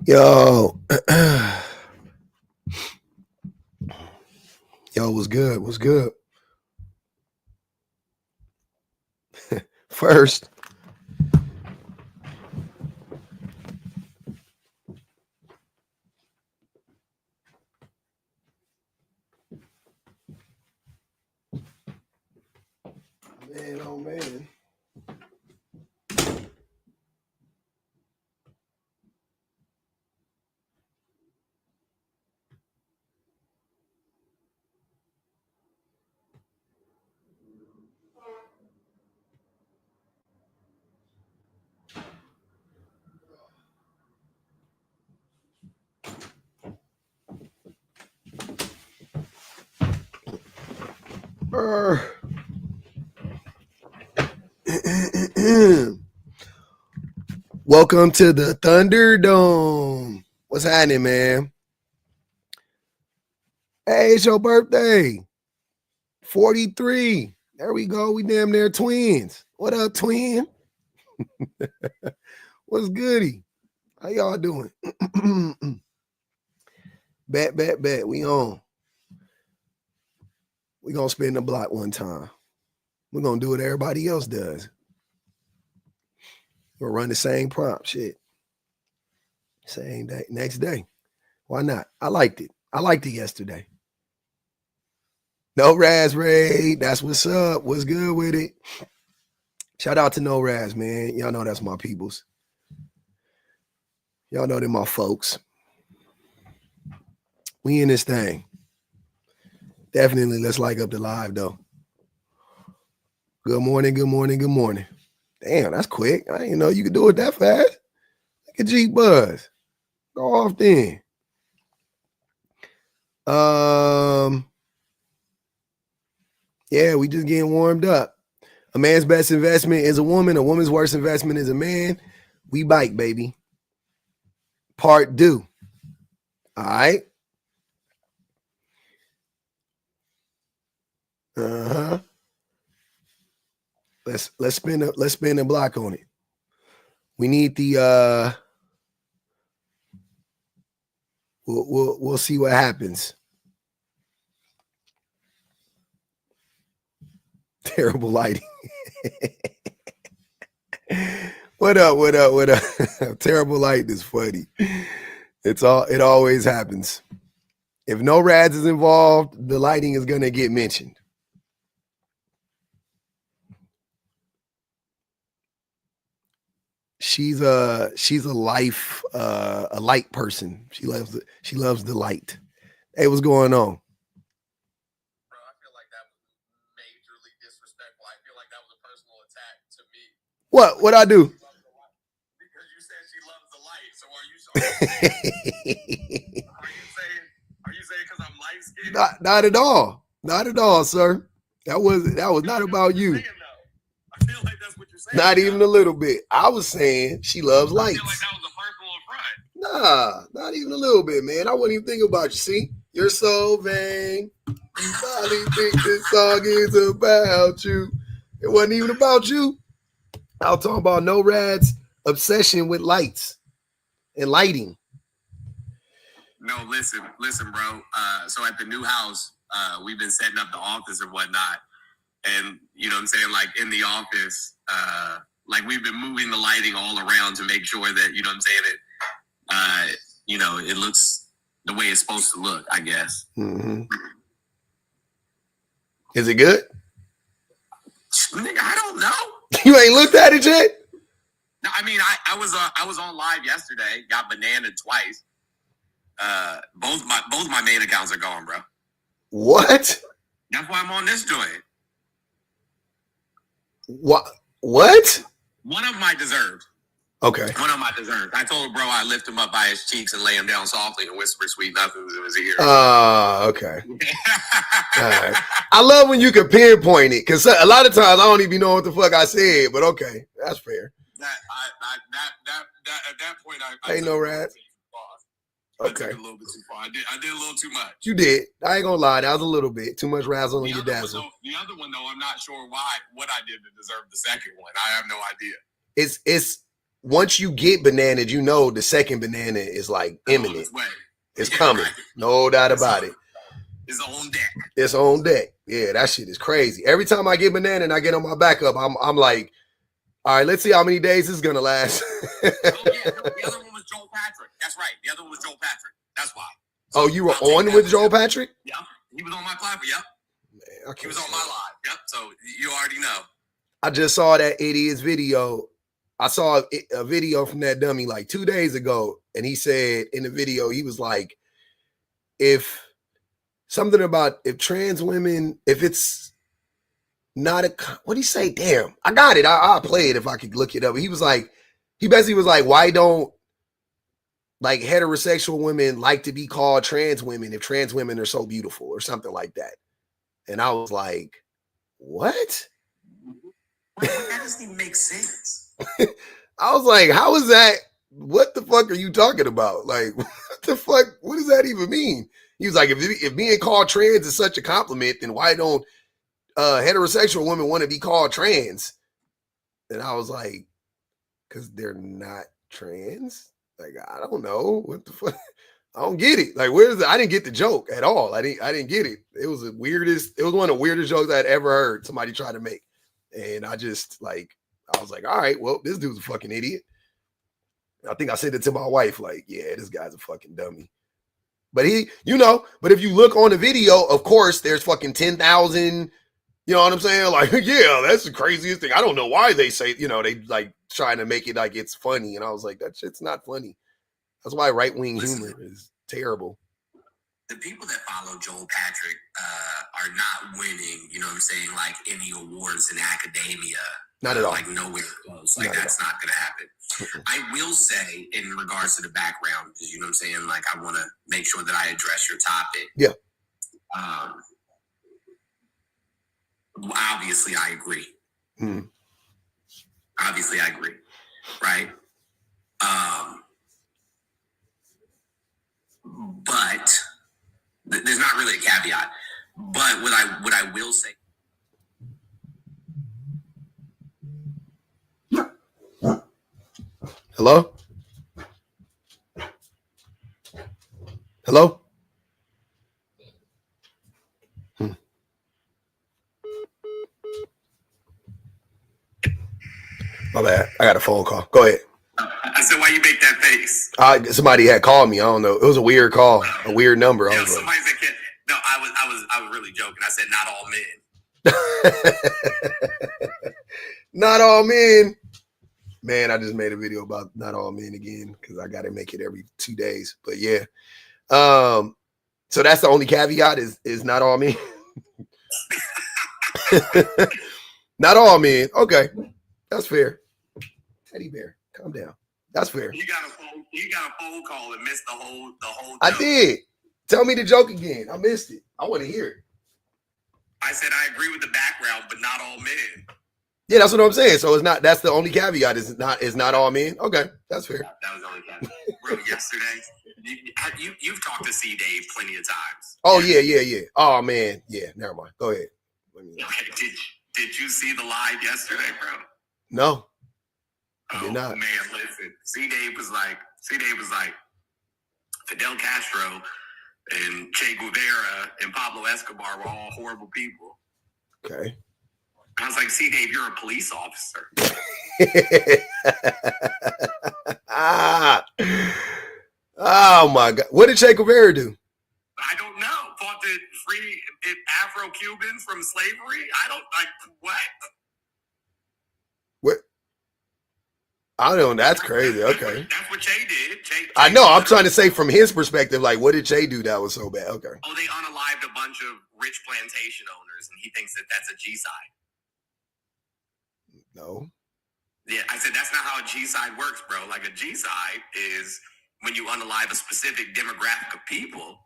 Yo, yo, what's good? What's good? First, man, oh man. Welcome to the Thunderdome. What's happening, man? Hey, it's your birthday. 43. There we go. We damn near twins. What up, twin? What's goody? How y'all doing? Bet. We on. We gonna spin the block one time. We're gonna do what everybody else does. We'll run the same prompt. Shit. Same day. Next day. Why not? I liked it. I liked it yesterday. No Raz Ray. That's what's up. What's good with it? Shout out to No Raz, man. Y'all know that's my peoples. Y'all know they're my folks. We in this thing. Definitely let's like up the live though. Good morning. Damn, that's quick. I didn't know you could do it that fast. Look at G Buzz. Go off then. Yeah, we just getting warmed up. A man's best investment is a woman. A woman's worst investment is a man. We bike, baby. Part 2. All right. Let's spin a block on it. We need the we'll see what happens. Terrible lighting. What up? Terrible light is funny. It always happens. If no Rads is involved, the lighting is gonna get mentioned. She's a light person. She loves the light. Hey, what's going on? Bro, I feel like that was majorly disrespectful. I feel like that was a personal attack to me. What I do? Because you said she loves the light. So are you saying because I'm light skinned? Not at all. Not at all, sir. That was not about you. I feel like that's what you're saying. Not even a little bit. I was saying she loves lights. I feel like that was a personal affront. Nah, not even a little bit, man. I wouldn't even think about you. See, you're so vain. You probably think this song is about you. It wasn't even about you. I was talking about No Rad's obsession with lights and lighting. No, listen, bro. So at the new house, we've been setting up the office and whatnot. And you know what I'm saying? Like in the office, like we've been moving the lighting all around to make sure that, you know what I'm saying, it looks the way it's supposed to look, I guess. Mm-hmm. Is it good? Nigga, I don't know. You ain't looked at it yet? No, I mean, I was on live yesterday, got bananaed twice. Both my main accounts are gone, bro. What? That's why I'm on this joint. What? One of my deserved. Okay. One of my deserved. I told bro I lift him up by his cheeks and lay him down softly and whisper sweet nothings in his ear. Okay. All right. I love when you can pinpoint it because a lot of times I don't even know what the fuck I said, but okay, that's fair. At that point, I ain't no rat. Okay. I took it a little bit too far. I did a little too much. You did. I ain't gonna lie. That was a little bit too much razzle on your dazzle. The other one, though, I'm not sure what I did to deserve the second one. I have no idea. It's once you get bananaed, you know the second banana is like imminent. It's coming. Right. No doubt about it. It's on deck. It's on deck. Yeah, that shit is crazy. Every time I get banana and I get on my backup, I'm like, all right, let's see how many days this is gonna last. Oh yeah, the other one was Joel Patrick. That's right. The other one was Joel Patrick. That's why. So oh, you were on with Joel Patrick? Yeah, he was on my platform. Yep. Man, he was on my live. Yep. So you already know. I just saw that idiot's video. I saw a video from that dummy like 2 days ago, and he said in the video, he was like, if something about if trans women, if it's not a, what did he say? Damn, I got it. I'll play it if I could look it up. He was like, he basically was like, why don't like heterosexual women like to be called trans women if trans women are so beautiful or something like that? And I was like, what? That doesn't even make sense. I was like, how is that? What the fuck are you talking about? Like, what the fuck? What does that even mean? He was like, if being called trans is such a compliment, then why don't heterosexual women want to be called trans? And I was like, because they're not trans? Like, I don't know. What the fuck? I don't get it. Like, where's I didn't get the joke at all. I didn't get it. It was one of the weirdest jokes I'd ever heard somebody try to make. And I just like, I was like, all right, well, this dude's a fucking idiot. I think I said it to my wife, like, yeah, this guy's a fucking dummy. But but if you look on the video, of course, there's fucking 10,000, you know what I'm saying? Like, yeah, that's the craziest thing. I don't know why they say, they like trying to make it like it's funny. And I was like, that shit's not funny. That's why right-wing humor is terrible. The people that follow Joel Patrick are not winning, you know what I'm saying, like any awards in academia. Not at all. Like nowhere close. Like that's not going to happen. I will say in regards to the background, because you know what I'm saying, like I want to make sure that I address your topic. Yeah. Obviously, I agree. Obviously, I agree. Right? But there's not really a caveat. But what I will say. Hello? Hello? My bad. I got a phone call. Go ahead. I said, why you make that face? Somebody had called me. I don't know. It was a weird call, a weird number. Yeah, somebody said, no, I was really joking. I said, not all men. Not all men. Man, I just made a video about not all men again because I got to make it every 2 days. But yeah. So that's the only caveat is not all men. Not all men. Okay. That's fair. Teddy bear, calm down. That's fair. You got a phone call and missed the whole joke. I did. Tell me the joke again. I missed it. I want to hear it. I said I agree with the background, but not all men. Yeah, that's what I'm saying. So it's not. That's the only caveat. Is not all men. Okay, that's fair. That was the only caveat. Bro, yesterday, you've talked to C Dave plenty of times. Oh yeah. Oh man, yeah. Never mind. Go ahead. Okay, did you see the live yesterday, bro? No. I did not. Man, listen. C Dave was like Fidel Castro and Che Guevara and Pablo Escobar were all horrible people. Okay. I was like, C Dave, you're a police officer. Oh my God. What did Che Guevara do? I don't know. Fought to free Afro-Cubans from slavery? I don't like what? What? I don't know. That's crazy. Okay. That's what Che did. I know. I'm trying to say from his perspective, like, what did Che do that was so bad? Okay. Oh, they unalived a bunch of rich plantation owners, and he thinks that that's a G-side. No. Yeah, I said that's not how a G-side works, bro. Like a G-side is when you unalive a specific demographic of people.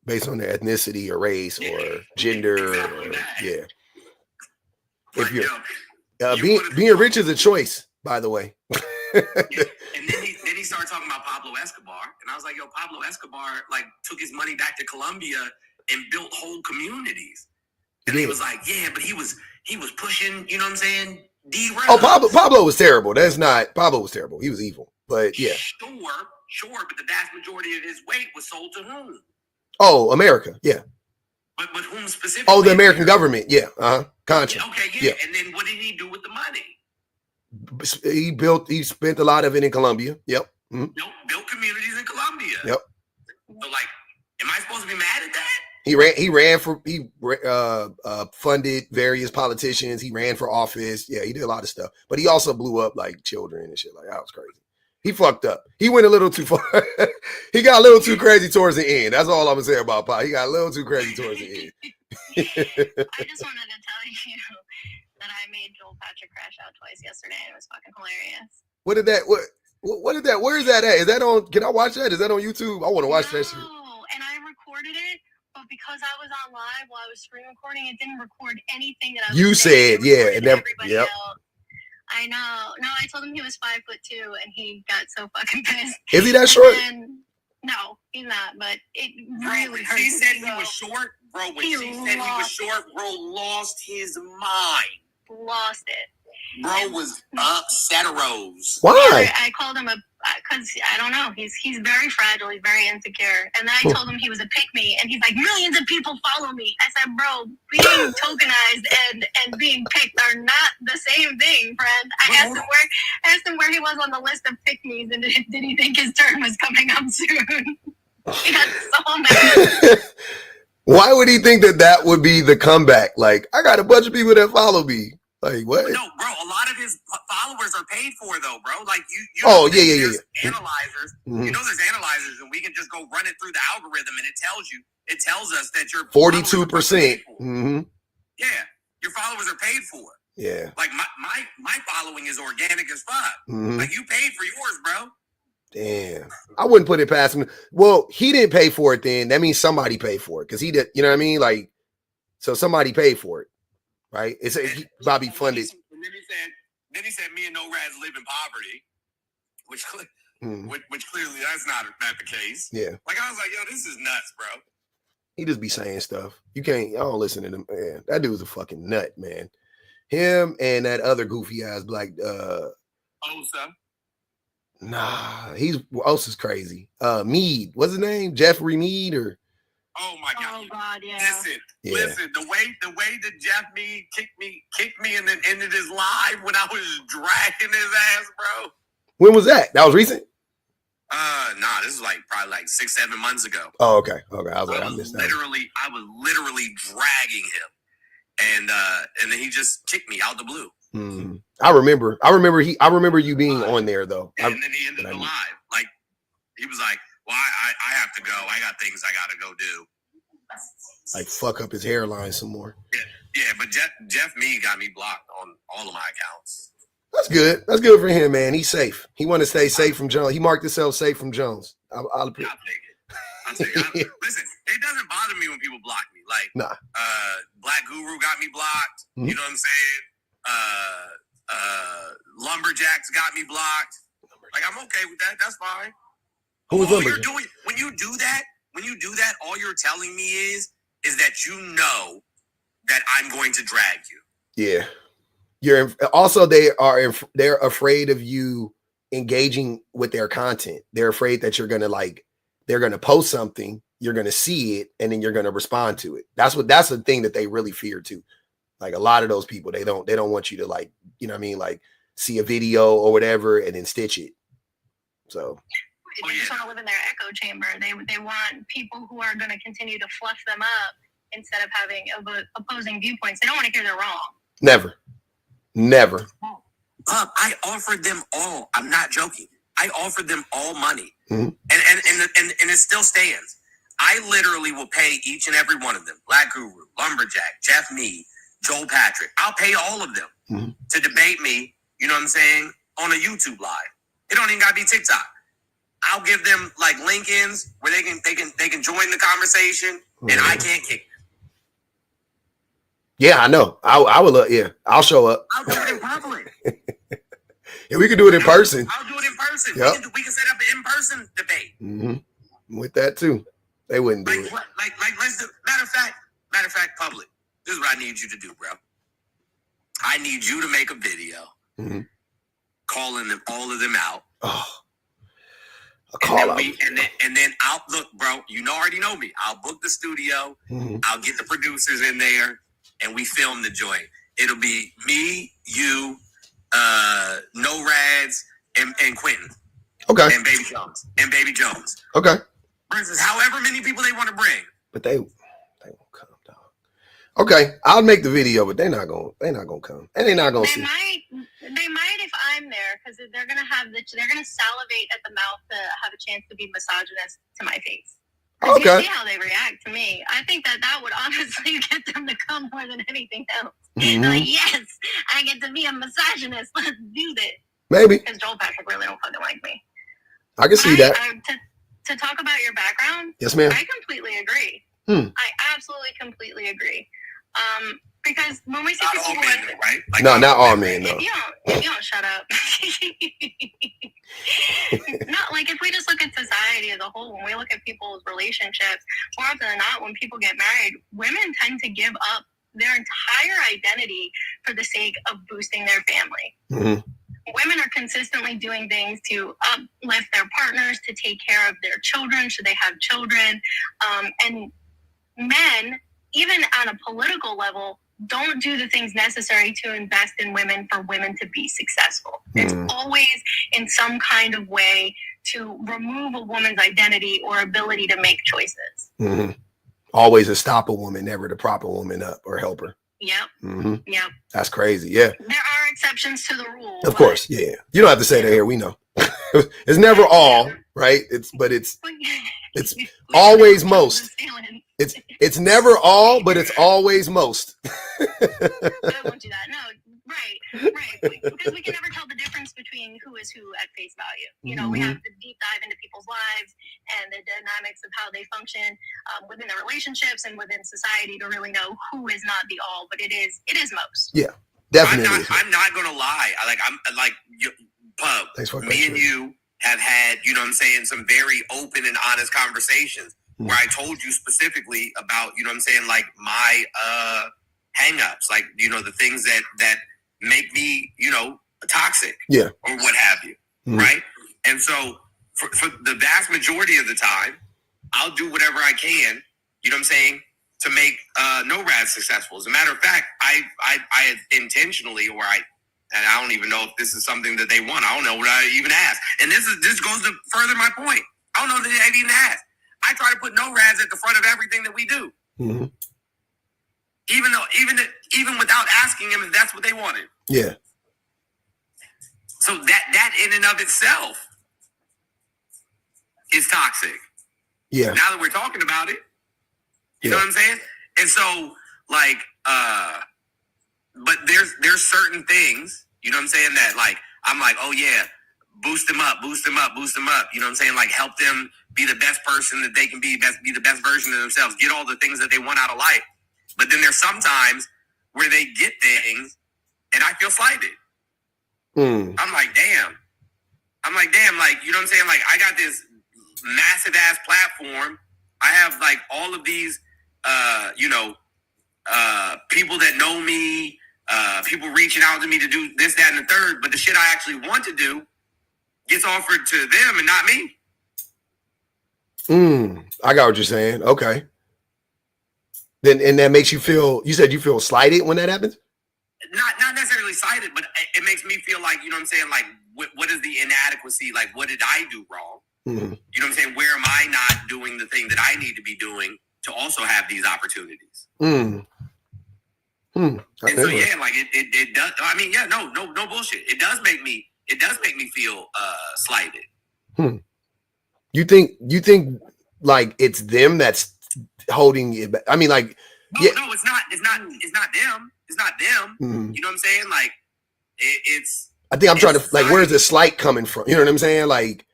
Based on their ethnicity or race or gender. Exactly or, that. yeah. If you're being rich is a choice, by the way. Yeah. And then he started talking about Pablo Escobar, and I was like, "Yo, Pablo Escobar like took his money back to Colombia and built whole communities." And he was like, "Yeah, but he was pushing, you know what I'm saying, derails. Oh, Pablo was terrible. Pablo was terrible. He was evil. But yeah. Sure, but the vast majority of his weight was sold to whom? Oh, America. Yeah. But whom specifically? Oh, the American government. Yeah. Contra. Okay, yeah. And then what did he do with the money? He spent a lot of it in Colombia. Yep. Built communities in Colombia. Yep. So, like, am I supposed to be mad at that? He funded various politicians. He ran for office. Yeah, he did a lot of stuff. But he also blew up like children and shit. Like, that was crazy. He fucked up. He went a little too far. He got a little too crazy towards the end. That's all I'm gonna say about Pop. He got a little too crazy towards the end. I just wanted to tell you that I made Joel Patrick crash out twice yesterday, and it was fucking hilarious. What did that? What did that? Where is that at? Is that on? Can I watch that? Is that on YouTube? I want to watch that shit. No, and I recorded it, but because I was on live while I was screen recording, it didn't record anything that I was saying. Yeah, it never. Yep. Else. I know. No, I told him he was 5'2", and he got so fucking pissed. Is he that short? No, he's not. But it really hurt. She said he was short, bro. When she said he was short, bro lost his mind. Lost it. Bro was upset a rose. Why? I called him because I don't know. He's very fragile. He's very insecure. And then I told him he was a pick-me, and he's like, millions of people follow me. I said, bro, being tokenized and being picked are not the same thing, friend. I asked him where he was on the list of pick-me's, and did he think his turn was coming up soon? He got so mad. Why would he think that would be the comeback? Like, I got a bunch of people that follow me. Like, what? No, bro, a lot of his followers are paid for, though, bro. Like, you know, there's analyzers. Mm-hmm. You know there's analyzers, and we can just go run it through the algorithm, and it tells us that you're 42%. Mm-hmm. Yeah, your followers are paid for. Yeah. Like, my following is organic as fuck. Mm-hmm. Like, you paid for yours, bro. Damn. I wouldn't put it past him. Well, he didn't pay for it then. That means somebody paid for it, because he did, you know what I mean? Like, so somebody paid for it. Right? It's Bobby funded. And then he said, me and No Rads live in poverty, which clearly that's not the case. Yeah. Like, I was like, yo, this is nuts, bro. He just be saying stuff. I don't listen to him. Man, that dude's a fucking nut, man. Him and that other goofy ass black Osa. Nah, Osa's crazy. Mead, what's his name? Jeffrey Mead or oh my God! Oh God, yeah. Listen. The way that Jeff Mead kicked me, and then ended his live when I was dragging his ass, bro. When was that? That was recent. Nah, this is probably 6-7 months ago. Oh, okay. I was literally dragging him, and then he just kicked me out the blue. Mm. I remember you being on there though. And then he ended the live. Like, he was like, well, I have to go. I got things I got to go do. Like, fuck up his hairline some more. Yeah, but Jeff Mead got me blocked on all of my accounts. That's good. That's good for him, man. He's safe. He want to stay safe from Jones. He marked himself safe from Jones. I'll take it. Listen, it doesn't bother me when people block me. Like, nah. Black Guru got me blocked. Mm-hmm. You know what I'm saying? Lumberjacks got me blocked. Like, I'm okay with that. That's fine. Who was Lumberjack? When you do that, all you're telling me is that you know that I'm going to drag you. Yeah. They're afraid of you engaging with their content. They're afraid that they're gonna post something, you're gonna see it, and then you're gonna respond to it. That's the thing that they really fear too. Like, a lot of those people, they don't want you to, like, you know what I mean, like, see a video or whatever and then stitch it. So they just want to live in their echo chamber. They want people who are going to continue to fluff them up instead of having opposing viewpoints. They don't want to hear they're wrong. Never. I offered them all. I'm not joking. I offered them all money, mm-hmm. and it still stands. I literally will pay each and every one of them. Black Guru, Lumberjack, Jeff Mead, Joel Patrick. I'll pay all of them mm-hmm. to debate me. You know what I'm saying? On a YouTube live. It don't even gotta be TikTok. I'll give them like link-ins where they can join the conversation, mm-hmm. and I can't kick them. Yeah, I know. I would. Yeah, I'll show up. I'll do it in public. Yeah, we can do it in person. I'll do it in person. Yep. We can set up an in-person debate. Mm-hmm. With that too, they wouldn't do it. Like let's do. Matter of fact, public. This is what I need you to do, bro. I need you to make a video calling them, all of them out. Oh, and then I'll look, bro. You already know me. I'll book the studio. I'll get the producers in there, and we film the joint. It'll be me, you, No Rads, and Quentin. Okay. And Baby Jones. Okay. Versus however many people they want to bring. But they won't come, dog. Okay, I'll make the video, but they're not gonna come, and they're not gonna see. They might if I'm there, because they're gonna salivate at the mouth to have a chance to be misogynist to my face. Okay. You see how they react to me. I think that would honestly get them to come more than anything else. Like, yes, I get to be a misogynist. Let's do this. Maybe. Because Joel Patrick really don't fucking like me. I can see that. To talk about your background, yes, ma'am. I completely agree. I absolutely completely agree. Because when we see not people all men, though, right? Like, no, not all men. No. If you don't shut up. Not like if we just look at society as a whole, when we look at people's relationships, more often than not, when people get married, women tend to give up their entire identity for the sake of boosting their family. Women are consistently doing things to uplift their partners, to take care of their children, should they have children. And men, even on a political level, don't do the things necessary to invest in women for women to be successful. It's always in some kind of way to remove a woman's identity or ability to make choices. Always to stop a woman, never to prop a woman up or help her. Yep. Yep. That's crazy. Yeah. There are exceptions to the rule. Of course. Yeah. You don't have to say that here. We know. It's never all, right? It's always most. It's never all, but it's always most. I won't do that. No, right. Because we can never tell the difference between who is who at face value. You know, we have to deep dive into people's lives and the dynamics of how they function within their relationships and within society to really know who is not the all, but it is most. Yeah, definitely. I'm not gonna lie. Pub. Me and you have had, you know what I'm saying, some very open and honest conversations where I told you specifically about, you know what I'm saying, like my hang-ups, like, you know, the things that make me, you know, toxic. Yeah. Or what have you. Right? And so for the vast majority of the time, I'll do whatever I can, you know what I'm saying, to make No Rad successful. As a matter of fact, I intentionally, and I don't even know if this is something that they want. I don't know what I even asked. And this goes to further my point. I don't know that I even asked. I try to put No Rads at the front of everything that we do. Even without asking them if that's what they wanted. Yeah. So that in and of itself is toxic. Yeah. Now that we're talking about it, you know what I'm saying? And so, like, but there's certain things, you know what I'm saying, that like I'm like, oh yeah, boost them up. You know what I'm saying? Like, help them be the best person that they can be the best version of themselves, get all the things that they want out of life. But then there's sometimes where they get things and I feel slighted. I'm like, damn, like, you know what I'm saying? Like, I got this massive ass platform. I have like all of these, people that know me, people reaching out to me to do this, that, and the third. But the shit I actually want to do gets offered to them and not me. I got what you're saying. Okay. Then, and that makes you feel, you said you feel slighted when that happens? Not necessarily slighted, but it makes me feel like, you know what I'm saying? Like, what is the inadequacy? Like, what did I do wrong? You know what I'm saying? Where am I not doing the thing that I need to be doing to also have these opportunities? And so, yeah, like it does. I mean, yeah, no bullshit. It does make me feel slighted. You think like it's them that's holding it back? I mean, like, no, it's not them. It's not them. You know what I'm saying? Like, it's. I think I'm trying to, like, where's the slight coming from? You know what I'm saying? Like,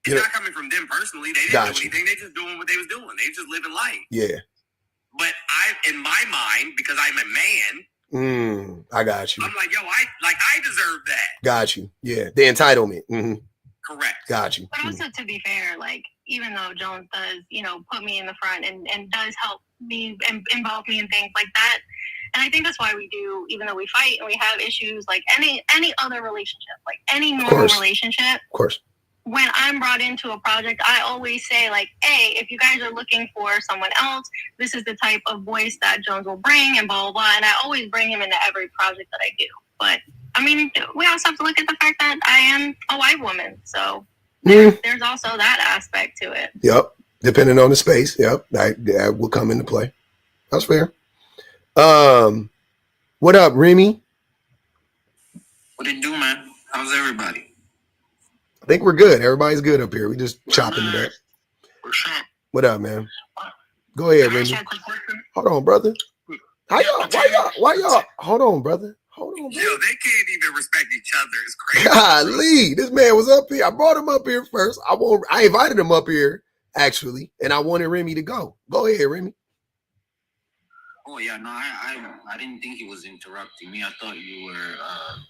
it's not coming from them personally. They didn't do anything. They just doing what they was doing. They just living life. Yeah. But in my mind, because I'm a man, I got you. I'm like, yo, I deserve that. Got you. Yeah, the entitlement. Correct. Got you. But also, to be fair, like, even though Jones does, you know, put me in the front and does help me and involve me in things like that, And I think that's why we do, even though we fight and we have issues like any other relationship, like any normal relationship. Of course. When I'm brought into a project, I always say like, hey, if you guys are looking for someone else, this is the type of voice that Jones will bring and blah, blah, blah. And I always bring him into every project that I do. But I mean, we also have to look at the fact that I am a white woman. So there's also that aspect to it. Yep. Depending on the space. Yep. That will come into play. That's fair. What up, Remy? What it do, man? How's everybody? I think we're good. Everybody's good up here. We just chopping it up. What's up? What up, man? Go ahead, Remy. Hold on, brother. Why y'all? Hold on, brother. Yo, they can't even respect each other. It's crazy. Golly, this man was up here. I brought him up here first. I invited him up here, actually, and I wanted Remy to go. Go ahead, Remy. Oh yeah, no, I didn't think he was interrupting me. I thought you were.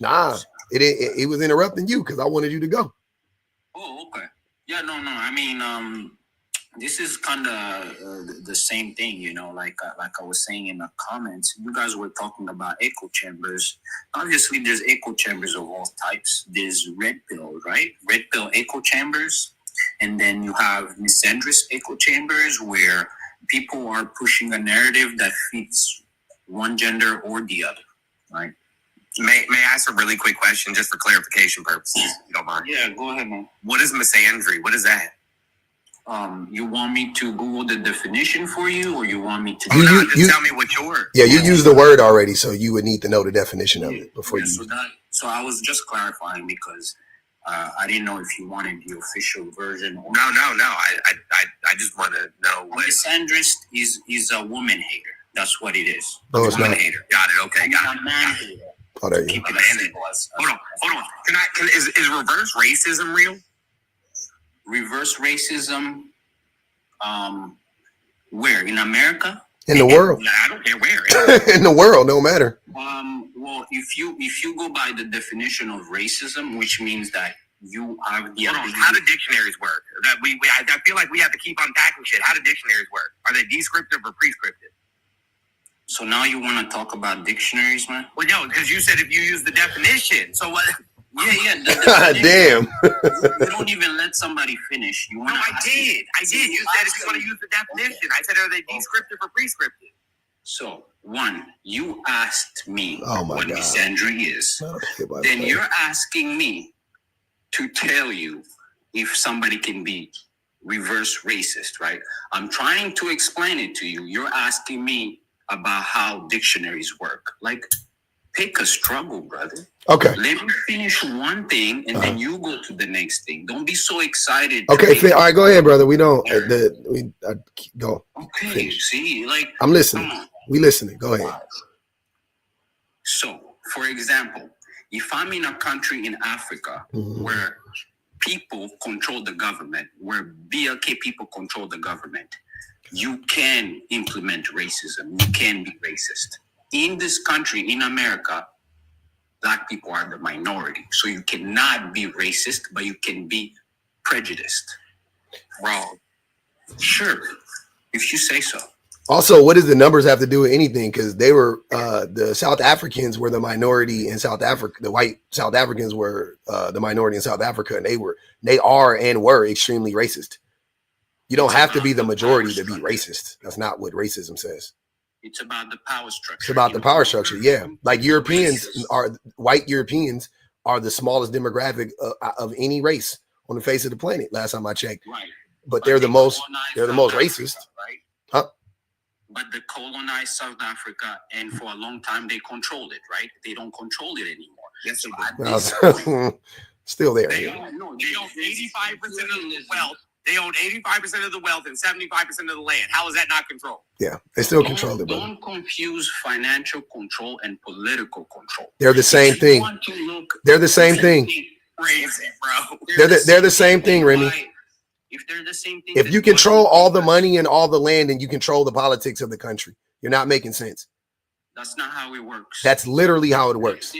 Nah, it was interrupting you because I wanted you to go. Oh, okay. Yeah, no. I mean, this is kind of the same thing, you know. Like I was saying in the comments, you guys were talking about echo chambers. Obviously, there's echo chambers of all types. There's red pill, right? Red pill echo chambers, and then you have misandrist echo chambers where people are pushing a narrative that fits one gender or the other, right? May I ask a really quick question just for clarification purposes, if you don't mind? Yeah, go ahead, man. What is misandry? What is that? You want me to Google the definition for you, or you want me to? Just tell me what your word. Yeah, you used the word already, so you would need to know the definition of it before you. So I was just clarifying because I didn't know if you wanted the official version. Or No. I just want to know what. A misandrist is a woman hater. That's what it is. No, it's woman not. hater. Got it. Okay, got it. A man hater. Oh, there you go. Hold on. Is reverse racism real? Reverse racism, where? In America? In the world. I don't care where. In the world, no matter. Well, if you go by the definition of racism, which means that you have the ability. How do dictionaries work? I feel like we have to keep unpacking shit. How do dictionaries work? Are they descriptive or prescriptive? So now you want to talk about dictionaries, man? Well, no, because you said if you use the definition. So what? Yeah. Damn. You don't even let somebody finish. You want? No, I did. You said if you want to use the definition. I said, are they descriptive or prescriptive? So, one, you asked me God. what misandry is. Then you're asking me to tell you if somebody can be reverse racist, right? I'm trying to explain it to you. You're asking me about how dictionaries work. Like, pick a struggle, brother. Okay. Let me finish one thing, and then you go to the next thing. Don't be so excited. Okay, all right, go ahead, brother. We don't. Go. Okay, finish. see, like I'm listening. We listening. Go ahead. So, for example, if I'm in a country in Africa where people control the government, where BLK people control the government, you can implement racism. You can be racist. In this country, in America, Black people are the minority. So you cannot be racist, but you can be prejudiced. Wrong. Sure, if you say so. Also, what does the numbers have to do with anything? Because they were the South Africans were the minority in South Africa. The white South Africans were the minority in South Africa, and they are and were extremely racist. You don't have to be the majority to be racist. That's not what racism says. It's about the power structure. It's about the power structure. Yeah, like white Europeans are the smallest demographic of any race on the face of the planet. Last time I checked, right? But they're the most racist, right? Huh? But they colonized South Africa, and for a long time they controlled it, right? They don't control it anymore. Yes, still there. They own 85% of the wealth. They own 85% of the wealth and 75% of the land. How is that not control? Yeah, they still control it, brother. Don't confuse financial control and political control. They're the same thing. They're the same thing. Crazy, bro. They're the same thing, Remy. If they're the same thing, if you control all the money and all the land, and you control the politics of the country, you're not making sense. That's not how it works. That's literally how it works.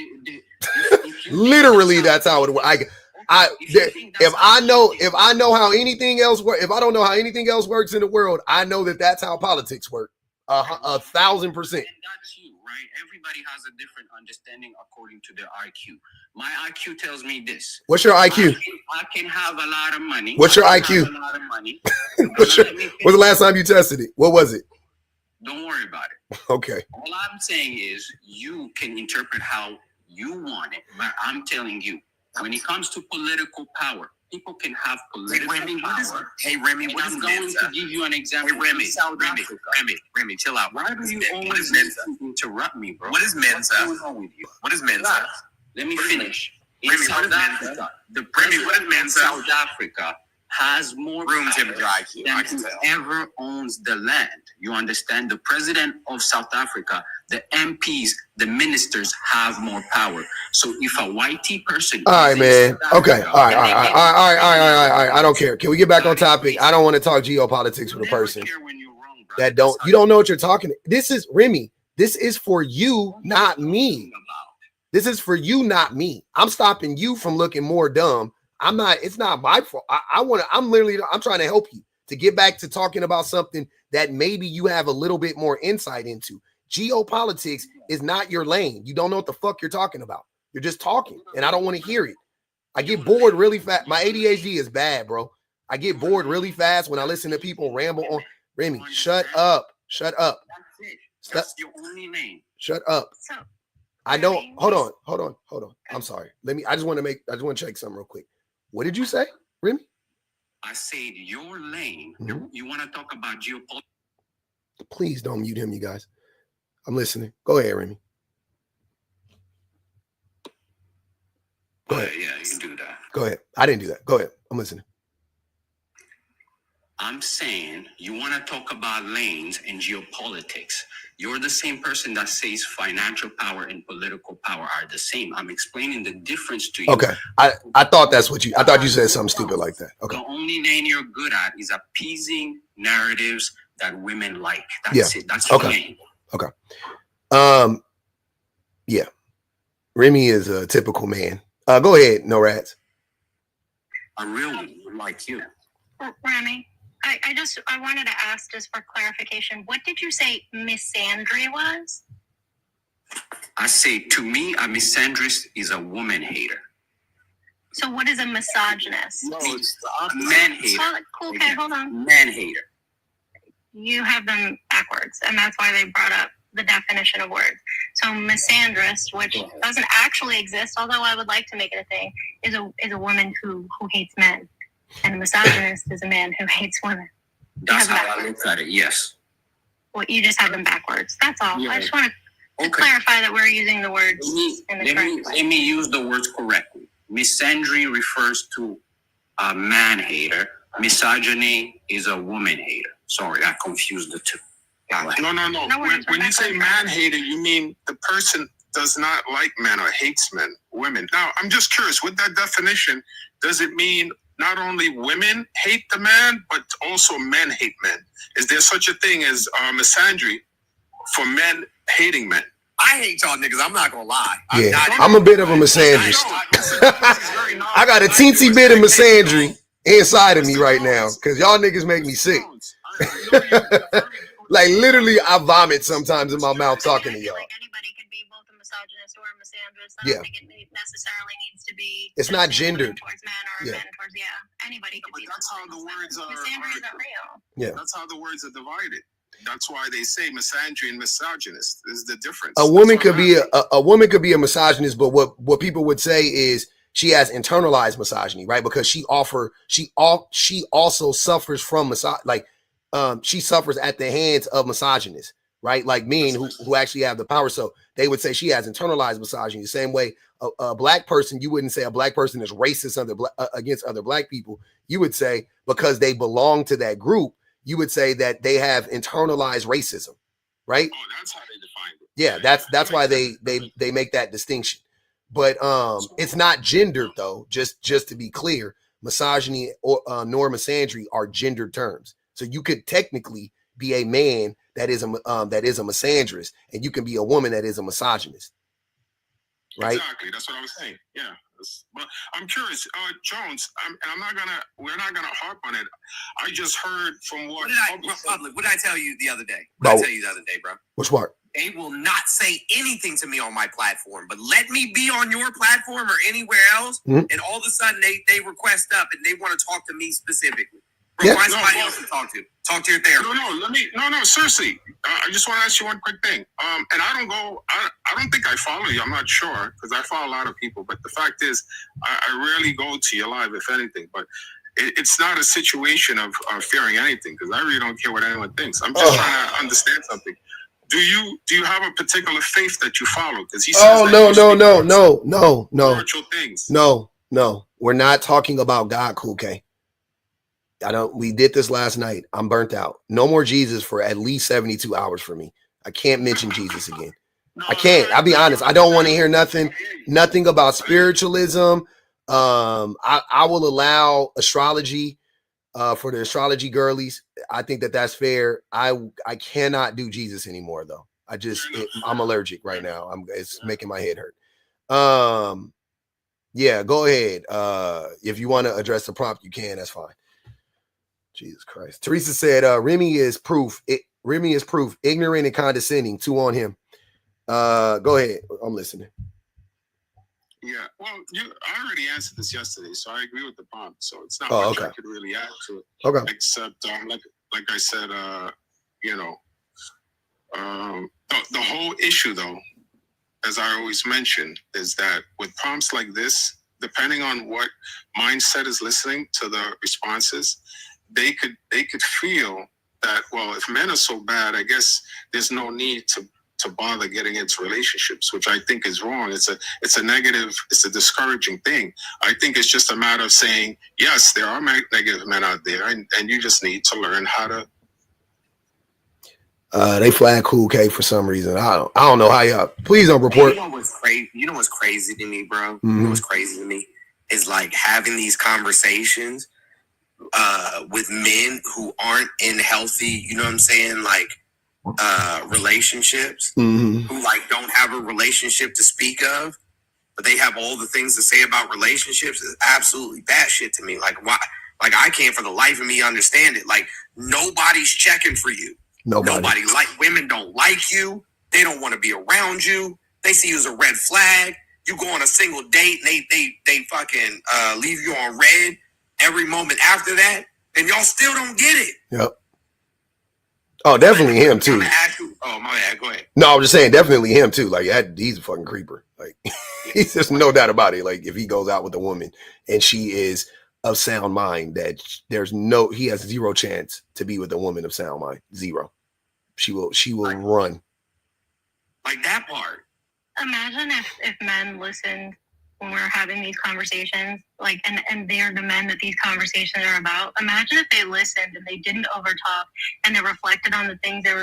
Literally, that's how it works. If I know how anything else works, if I don't know how anything else works in the world, I know that that's how politics work. 1,000%. And that's you, right? Everybody has a different understanding according to their IQ. My IQ tells me this. What's your IQ? I can have a lot of money. What's your IQ? A lot of money. What's the last time you tested it? What was it? Don't worry about it. Okay. All I'm saying is you can interpret how you want it, but I'm telling you, when it comes to political power, people can have political power. Remy, what is I'm going to give you an example. Hey, Remy, South Africa. Remy, chill out. Why do you always interrupt me, bro? What is Mensa? What's going on with you? What is Mensa? Let me finish. In Remy, what South is Mensa? Africa, the Remy, president what is Mensa? of South Africa has more Room power temperature IQ, I can than tell. whoever owns the land. You understand? The president of South Africa, the MPs, the ministers have more power. So if a whitey person, all right, man. Okay, all right. I don't care. Can we get back on topic? I don't want to talk geopolitics with a person that don't. You don't know what you're talking. This is Remy. This is for you, not me. This is for you, not me. I'm stopping you from looking more dumb. I'm not. It's not my fault. I'm trying to help you to get back to talking about something that maybe you have a little bit more insight into. Geopolitics is not your lane. You don't know what the fuck you're talking about. You're just talking, and I don't want to hear it. I get bored really fast. My ADHD is bad, bro. I get bored really fast when I listen to people ramble on. Remy, shut up. Shut up. That's your only name. Shut up. So, I don't. Hold on. I'm sorry. I just want to check something real quick. What did you say, Remy? I said your lane. Mm-hmm. You want to talk about geopolitics? Please don't mute him, you guys. I'm listening. Go ahead, Remy. Go ahead. Yeah, you can do that. Go ahead. I didn't do that. Go ahead. I'm listening. I'm saying you want to talk about lanes and geopolitics. You're the same person that says financial power and political power are the same. I'm explaining the difference to you. Okay. I thought that's what I thought you said something stupid like that. Okay. The only lane you're good at is appeasing narratives that women like. That's it. That's your lane. Okay. Yeah. Remy is a typical man. Go ahead, no rats. A real one like you. Remy, I wanted to ask just for clarification. What did you say misandry was? I say, to me, a misandrist is a woman hater. So what is a misogynist? No, it's a man hater. Okay, hold on. Man hater. You have them backwards, and that's why they brought up the definition of words. So misandrist, which doesn't actually exist, although I would like to make it a thing, is a woman who hates men. And a misogynist is a man who hates women. That's how I look at it, yes. Well, you just have them backwards. That's all. Yeah. I just want to clarify that we're using the words in the correct way. Let me use the words correctly. Misandry refers to a man hater. Misogyny is a woman hater. Sorry, I confused the two. No. When you say man hater, you mean the person does not like men or hates women. Now, I'm just curious, with that definition, does it mean not only women hate the man, but also men hate men? Is there such a thing as misandry for men hating men? I hate y'all niggas. I'm not gonna lie. I'm a bit of a misandrist. I got a teensy bit of misandry inside of me right now because y'all niggas make me sick. Like literally, I vomit sometimes in my mouth talking to y'all. Like anybody can be both a misogynist or a misandrist. I don't think it necessarily needs to be. It's not gendered. Towards men or men towards anybody can be. That's how the words are. Misandry isn't real. Yeah. That's how the words are divided. That's why they say misandry and misogynist is the difference. A woman could be a woman could be a misogynist, but what people would say is she has internalized misogyny, right? Because she also suffers from she suffers at the hands of misogynists, right? Like men who actually have the power. So they would say she has internalized misogyny. The same way a black person, you wouldn't say a black person is racist against other black people. You would say because they belong to that group, you would say that they have internalized racism, right? Oh, that's how they define it. Yeah, that's why they make that distinction. But it's not gendered though. Just to be clear, misogyny or nor misandry are gendered terms. So you could technically be a man that is a misandrist, and you can be a woman that is a misogynist, right? Exactly. That's what I was saying. Yeah. But I'm curious, Jones. We're not gonna harp on it. I just heard from what did I tell you the other day? What did I tell you the other day, bro? Which part? They will not say anything to me on my platform, but let me be on your platform or anywhere else, and all of a sudden they request up and they want to talk to me specifically. Bro, find somebody else to talk to. Talk to your therapist. No, seriously. I just want to ask you one quick thing. And I don't think I follow you. I'm not sure because I follow a lot of people. But the fact is, I rarely go to your live, if anything. But it's not a situation of fearing anything because I really don't care what anyone thinks. I'm just trying to understand something. Do you have a particular faith that you follow? Because he says no. Spiritual things. No. We're not talking about God, Cool K. We did this last night. I'm burnt out. No more Jesus for at least 72 hours for me. I can't mention Jesus again. I can't. I'll be honest. I don't want to hear nothing about spiritualism. I will allow astrology for the astrology girlies. I think that's fair. I cannot do Jesus anymore though. I'm allergic right now. It's making my head hurt. Yeah, go ahead. If you want to address the prompt, you can. That's fine. Jesus Christ. Teresa said, Remy is proof. Remy is proof. Ignorant and condescending. 2 on him. Go ahead. I'm listening. Yeah. Well, I already answered this yesterday, so I agree with the prompt. So it's not much I could really add to it. Okay. Except, like I said, the whole issue, though, as I always mention, is that with prompts like this, depending on what mindset is listening to the responses, they could feel that, well, if men are so bad, I guess there's no need to bother getting into relationships, which I think is wrong. It's a negative, it's a discouraging thing. I think it's just a matter of saying, yes, there are negative men out there, and you just need to learn how to. They flag Cool K for some reason. I don't know how y'all. Please don't report. You know what's crazy? You know what's crazy to me, bro? Mm-hmm. You know what's crazy to me is like having these conversations with men who aren't in healthy, you know what I'm saying, like relationships, who like don't have a relationship to speak of, but they have all the things to say about relationships is absolutely batshit to me. Like, why? Like, I can't for the life of me understand it. Like, nobody's checking for you. Nobody like women don't like you. They don't want to be around you. They see you as a red flag. You go on a single date and they fucking leave you on red every moment after that, and y'all still don't get it. Yep. Oh, definitely him too. Oh, my bad. Go ahead. No, I'm just saying, definitely him too. Like, he's a fucking creeper. Like, he's just no doubt about it. Like, if he goes out with a woman and she is of sound mind, that he has zero chance to be with a woman of sound mind. Zero. She will run. Like that part. Imagine if men listened when we're having these conversations, like, and they're the men that these conversations are about. Imagine if they listened and they didn't overtalk and they reflected on the things that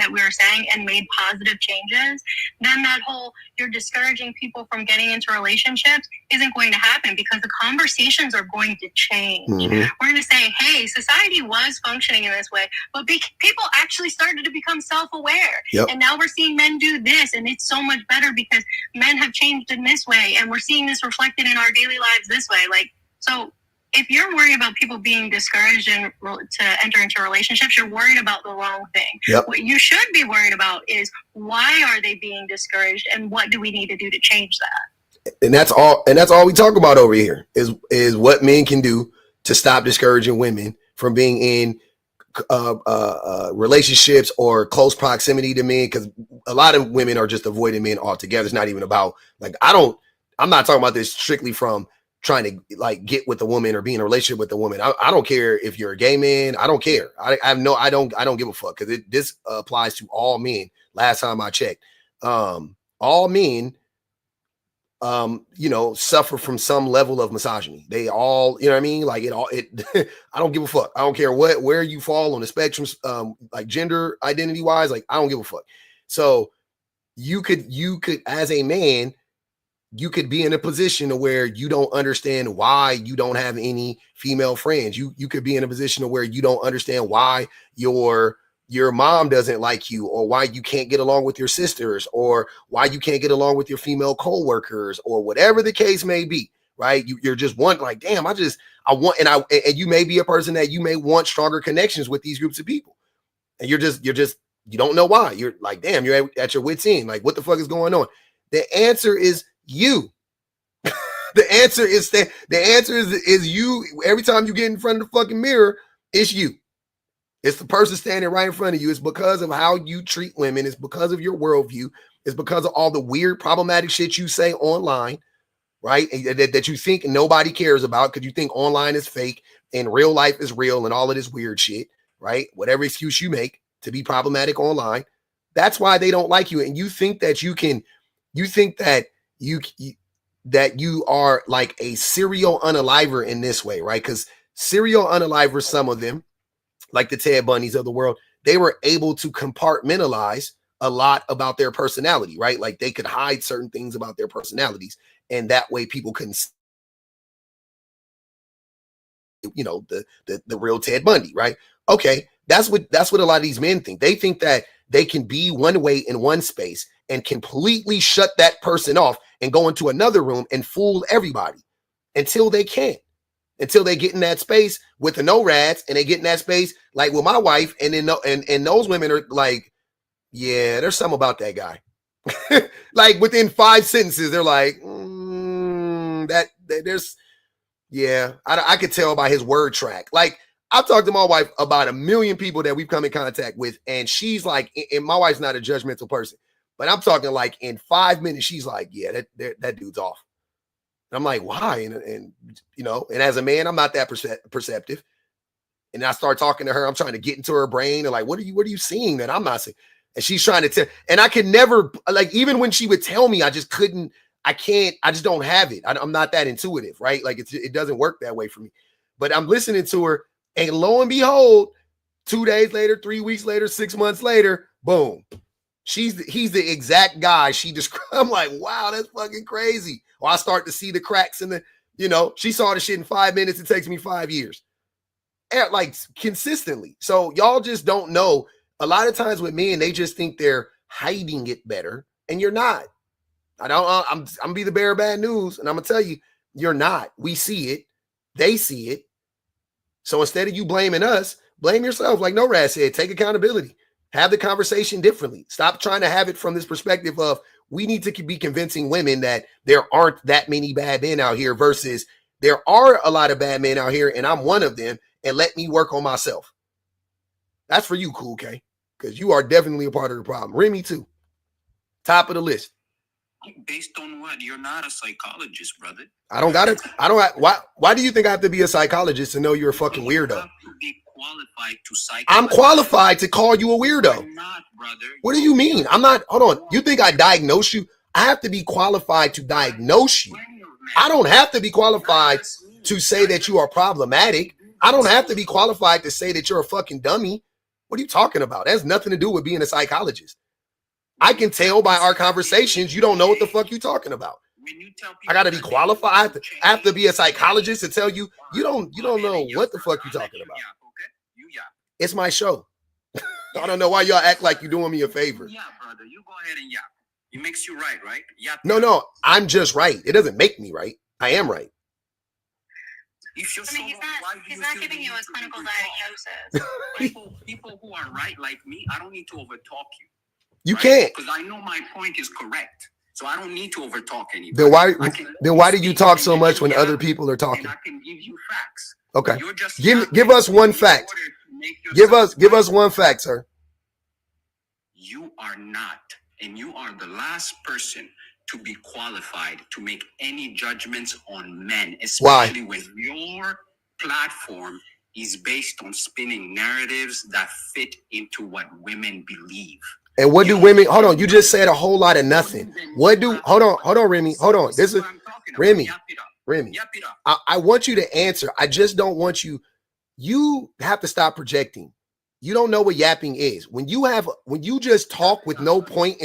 we were saying and made positive changes. Then that whole you're discouraging people from getting into relationships isn't going to happen because the conversations are going to change. Mm-hmm. We're going to say, hey, society was functioning in this way, but people actually started to become self-aware. Yep. And now we're seeing men do this, and it's so much better because men have changed in this way, and we're seeing this reflected in our daily lives this way. Like, so if you're worried about people being discouraged to enter into relationships, you're worried about the wrong thing. Yep. What you should be worried about is why are they being discouraged and what do we need to do to change that? And that's all we talk about over here is what men can do to stop discouraging women from being in relationships or close proximity to men, because a lot of women are just avoiding men altogether. It's not even about, like, I'm not talking about this strictly from trying to like get with a woman or be in a relationship with a woman. I don't care if you're a gay man. I don't care. I don't give a fuck, because this applies to all men. Last time I checked, all men, suffer from some level of misogyny. They all, you know what I mean? Like I don't give a fuck. I don't care where you fall on the spectrum, like gender identity wise, like I don't give a fuck. So you could, as a man, you could be in a position where you don't understand why you don't have any female friends. You could be in a position where you don't understand why your mom doesn't like you, or why you can't get along with your sisters, or why you can't get along with your female coworkers, or whatever the case may be, right? You're just wanting, like, damn, I want, and you may be a person that you may want stronger connections with these groups of people. And you're just You don't know why. You're like, damn, you're at your wit's end. Like, what the fuck is going on? The answer is you. The answer is you. Every time you get in front of the fucking mirror, it's you. It's the person standing right in front of you. It's because of how you treat women. It's because of your worldview. It's because of all the weird, problematic shit you say online, right? That you think nobody cares about because you think online is fake and real life is real and all of this weird shit, right? Whatever excuse you make to be problematic online, that's why they don't like you. And you think that you are like a serial unaliver in this way, right? Because serial unalivers, some of them, like the Ted Bundys of the world, they were able to compartmentalize a lot about their personality, right? Like they could hide certain things about their personalities. And that way people couldn't see, you know, the real Ted Bundy, right? Okay, that's what a lot of these men think. They think that they can be one way in one space and completely shut that person off and go into another room and fool everybody until they can't. Until they get in that space with the no-rads and they get in that space like with my wife, and then and those women are like, yeah, there's something about that guy. Like within 5 sentences, they're like, there's, yeah, I could tell by his word track. Like I've talked to my wife about 1 million people that we've come in contact with, and she's like, and my wife's not a judgmental person, but I'm talking like in 5 minutes, she's like, yeah, that dude's off. And I'm like, why? And you know, and as a man, I'm not that perceptive. And I start talking to her. I'm trying to get into her brain and like, what are you seeing that I'm not seeing? And she's trying to tell. And I could never, like, even when she would tell me, I just don't have it. I'm not that intuitive, right? Like it doesn't work that way for me. But I'm listening to her, and lo and behold, 2 days later, 3 weeks later, 6 months later, boom. He's the exact guy she described. I'm like, wow, that's fucking crazy. Or I start to see the cracks in the, you know, she saw the shit in 5 minutes. It takes me 5 years. And like consistently. So y'all just don't know. A lot of times with men, they just think they're hiding it better. And you're not. I'm gonna be the bearer of bad news. And I'm gonna tell you, you're not. We see it. They see it. So instead of you blaming us, blame yourself. Like No-Rad said, take accountability. Have the conversation differently. Stop trying to have it from this perspective of we need to be convincing women that there aren't that many bad men out here versus there are a lot of bad men out here and I'm one of them, and let me work on myself. That's for you, Cool K, because you are definitely a part of the problem. Remy too. Top of the list. Based on what? You're not a psychologist, brother. Why do you think I have to be a psychologist to know you're a fucking weirdo? You have to be qualified to psychologize. I'm qualified to call you a weirdo. You're not, brother. What do you mean? I'm not. Hold on. You think I diagnose you? I have to be qualified to diagnose you. I don't have to be qualified to say that you are problematic. I don't have to be qualified to say that you're a fucking dummy. What are you talking about? That has nothing to do with being a psychologist. I can tell by our conversations you don't know what the fuck you're talking about. I got to be qualified. I have to be a psychologist to tell you you don't know what the fuck you're talking about. It's my show. I don't know why y'all act like you're doing me a favor. Yeah, brother, you go ahead and yap. It makes you right? Yap. No, I'm just right. It doesn't make me right. I am right. He's not giving you a clinical diagnosis. People who are right like me, I don't need to overtalk you. You can't. Because I know my point is correct. So I don't need to overtalk anybody. Then why do you talk so much when other people are talking? And I can give you facts. Okay. Give us one fact. Give us one fact, sir. You are not, and you are the last person to be qualified to make any judgments on men, especially when your platform is based on spinning narratives that fit into what women believe. And what do women, hold on, you just said a whole lot of nothing. Hold on, Remy, hold on. This is, Remy, I want you to answer. I just don't want you have to stop projecting. You don't know what yapping is. When you just talk with no point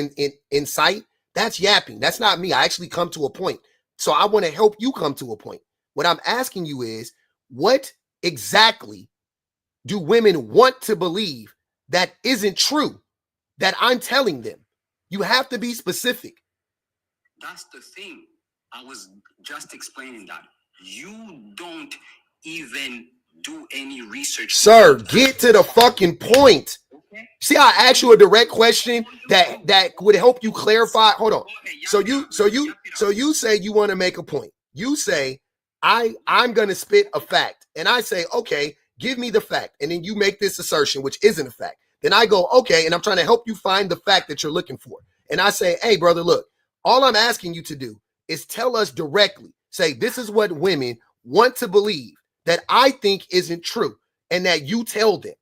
in sight, that's yapping. That's not me. I actually come to a point. So I want to help you come to a point. What I'm asking you is, what exactly do women want to believe that isn't true, that I'm telling them? You have to be specific. That's the thing. I was just explaining that. You don't even do any research. Sir, get to the fucking point. See, I asked you a direct question that would help you clarify. Hold on. So you say you want to make a point. You say I'm going to spit a fact, and I say, okay, give me the fact, and then you make this assertion, which isn't a fact. Then I go, okay, and I'm trying to help you find the fact that you're looking for. And I say, hey, brother, look, all I'm asking you to do is tell us directly. Say, this is what women want to believe that I think isn't true, and that you tell them.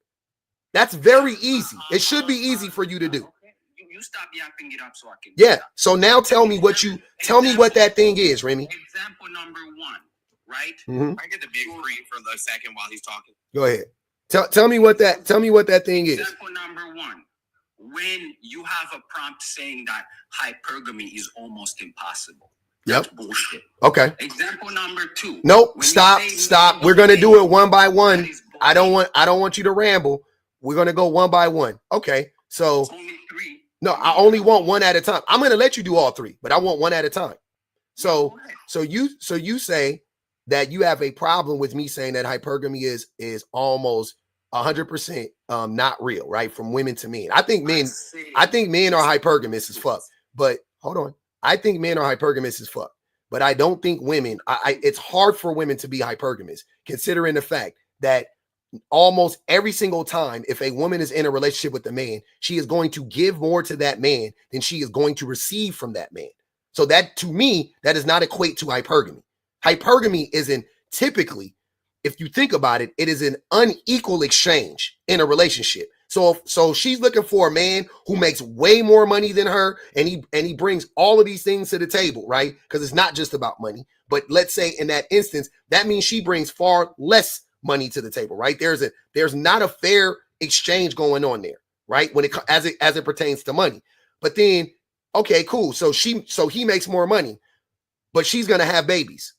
That's very easy. It should be easy for you to do. You stop yapping it up so I can. Yeah. So now tell me what that thing is, Remy. Example number 1, right? Mm-hmm. I get the big screen for a second while he's talking. Go ahead. Tell me what that thing is. Example number 1. When you have a prompt saying that hypergamy is almost impossible. That's bullshit. Okay. Example number 2. Nope. Stop. We're gonna do it one by one. I don't want you to ramble. We're gonna go one by one. Okay. So only 3. No, I only want one at a time. I'm gonna let you do all 3, but I want one at a time. So you say that you have a problem with me saying that hypergamy is almost 100% not real, right? From women to men. I think men are hypergamous as fuck. But hold on. I think men are hypergamous as fuck. But I don't think women, it's hard for women to be hypergamous, considering the fact that almost every single time, if a woman is in a relationship with a man, she is going to give more to that man than she is going to receive from that man. So that, to me, that does not equate to hypergamy. Hypergamy isn't typically, if you think about it, it is an unequal exchange in a relationship. So she's looking for a man who makes way more money than her, and he brings all of these things to the table, right? Because it's not just about money. But let's say in that instance, that means she brings far less money to the table, right? There's not a fair exchange going on there, right? When as it pertains to money. But then, okay, cool. So he makes more money, but she's gonna have babies.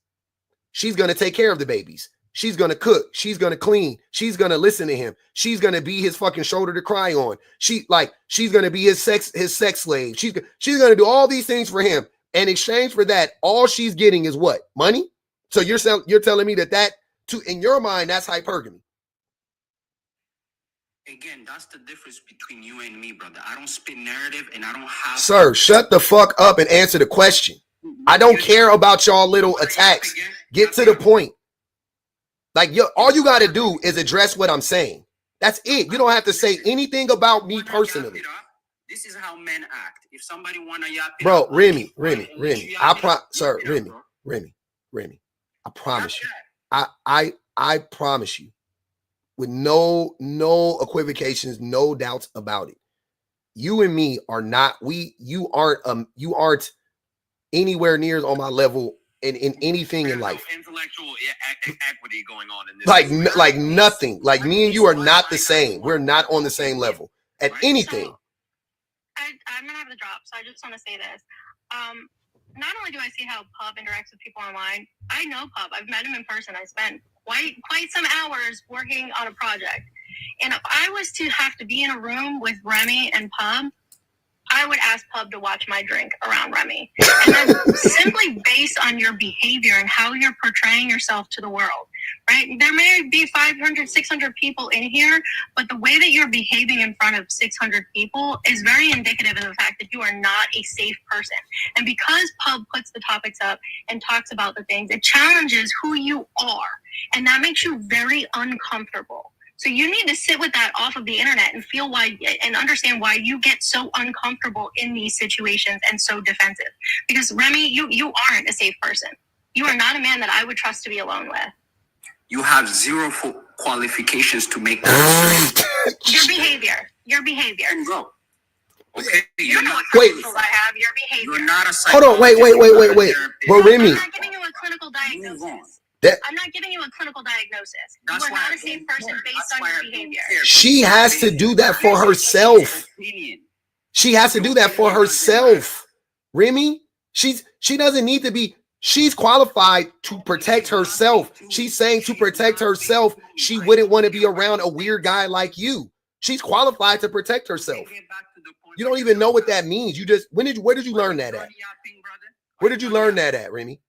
She's gonna take care of the babies. She's gonna cook. She's gonna clean. She's gonna listen to him. She's gonna be his fucking shoulder to cry on. She's gonna be his sex slave. She's gonna do all these things for him. In exchange for that, all she's getting is what? Money? So you're telling me that in your mind, that's hypergamy. Again, that's the difference between you and me, brother. I don't spin narrative, and I don't have. Sir, shut the fuck up and answer the question. I don't care about y'all little attacks. Get to the point. Like, all you got to do is address what I'm saying. That's it. You don't have to say anything about me personally. This is how men act. If somebody wanna yap it bro, up, Remy, Remy, I promise you. I promise you, with no equivocations, no doubts about it. You and me are not. You aren't anywhere near on my level in anything in life. No intellectual equity going on in this. Like nothing. Like me and you are not the same. We're not on the same level at anything. So, I'm gonna have to drop, so I just want to say this. Not only do I see how Pub interacts with people online, I know Pub. I've met him in person. I spent quite some hours working on a project. And if I was to have to be in a room with Remy and Pub, I would ask Pub to watch my drink around Remy. And that's simply based on your behavior and how you're portraying yourself to the world, right? There may be 500, 600 people in here, but the way that you're behaving in front of 600 people is very indicative of the fact that you are not a safe person. And because Pub puts the topics up and talks about the things, it challenges who you are. And that makes you very uncomfortable. So you need to sit with that off of the internet and feel why and understand why you get so uncomfortable in these situations and so defensive. Because Remy, you aren't a safe person. You are not a man that I would trust to be alone with. You have zero qualifications to make that. Your behavior. Bro. Okay, you're not. Wait. I have your behavior. You're not a hold on. Wait. But Remy, I'm not giving you a clinical diagnosis. I'm not giving you a clinical diagnosis. You are not a safe person based on your behavior. She has to do that for herself. She has to do that for herself. Remy, she doesn't need to be. She's qualified to protect herself. She's saying to protect herself, she wouldn't want to be around a weird guy like you. She's qualified to protect herself. You don't even know what that means. Where did you learn that at? Where did you learn that at, Remy?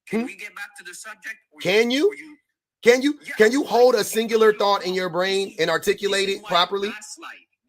Can we get back to the subject? Can you hold a singular thought in your brain and articulate it properly?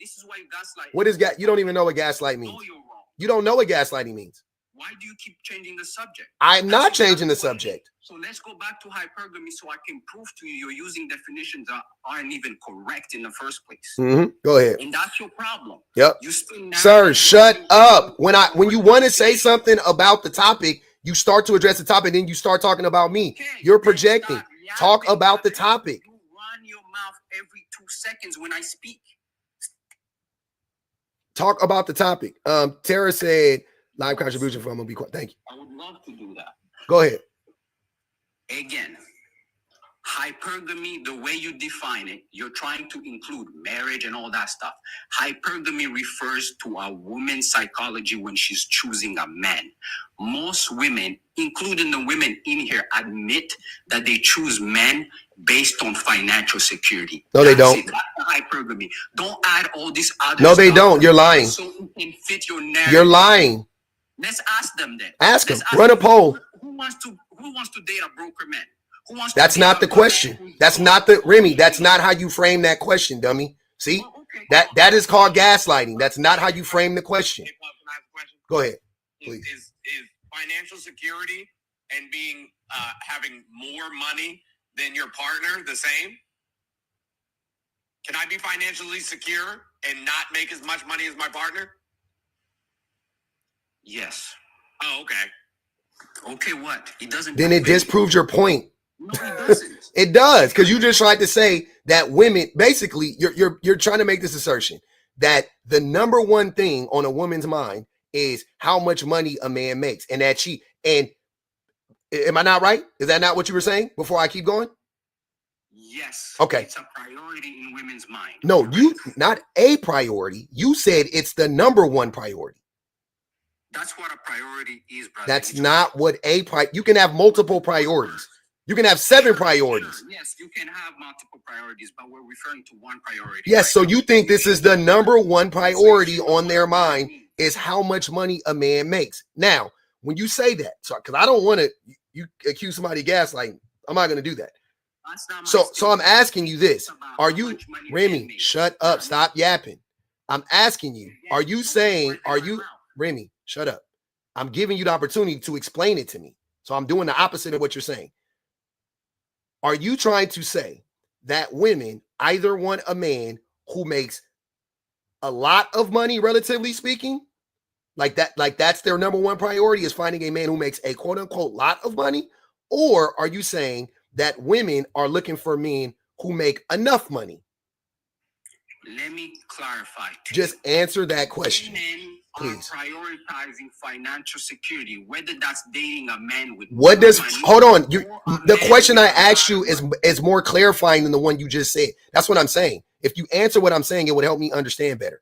This is why you gaslight. What is you don't even know what gaslight means. No, you're wrong. You don't know what gaslighting means. Why do you keep changing the subject? I'm not changing the subject. So let's go back to hypergamy so I can prove to you you're using definitions that aren't even correct in the first place. Go ahead. And that's your problem. Yep. You Sir, shut up. When you want to say something about the topic, you start to address the topic, then you start talking about me. Okay, you're projecting. Talk about the topic. You run your mouth every 2 seconds when I speak. Talk about the topic. Tara said, live contribution from be quiet. Thank you. I would love to do that. Go ahead. Again, hypergamy, the way you define it, you're trying to include marriage and all that stuff. Hypergamy refers to a woman's psychology when she's choosing a man. Most women, including the women in here, admit that they choose men based on financial security. No, they don't. That's hypergamy. Don't add all this other No, they stuff don't. You're lying. so you can fit your narrative. You're lying. Let's ask them then. Ask them. Run a poll. Who wants to date a broker man? That's not the question. That's not the Remy. That's not how you frame that question, dummy. See, that is called gaslighting. That's not how you frame the question. Go ahead, please. Is financial security and being having more money than your partner the same? Can I be financially secure and not make as much money as my partner? Yes. Oh, okay. Okay, what? It doesn't. Then it disproves your point. No, it doesn't. It does, because you just tried to say that women, basically, you're trying to make this assertion that the number one thing on a woman's mind is how much money a man makes, and that am I not right? Is that not what you were saying before I keep going? Yes. Okay. It's a priority in women's mind. No, not a priority. You said it's the number one priority. That's what a priority is, brother. That's not what you can have multiple priorities. You can have 7 priorities. Sure. Yes, you can have multiple priorities, but we're referring to one priority. Yes, right so now. you think this is the number one priority on their mind is how much money a man makes. Now, when you say that, so because I don't want to you accuse somebody of gaslighting, I'm not going to do that. So I'm asking you this. Are you, Remy, shut up, stop yapping. I'm asking you, are you Remy, shut up. I'm giving you the opportunity to explain it to me. So I'm doing the opposite of what you're saying. Are you trying to say that women either want a man who makes a lot of money, relatively speaking, like that's their number one priority, is finding a man who makes a quote unquote lot of money? Or are you saying that women are looking for men who make enough money? Let me clarify. Just answer that question, men please. Are prioritizing financial security, whether that's dating a man with what does money, hold on? The question I asked you is more clarifying than the one you just said. That's what I'm saying. If you answer what I'm saying, it would help me understand better.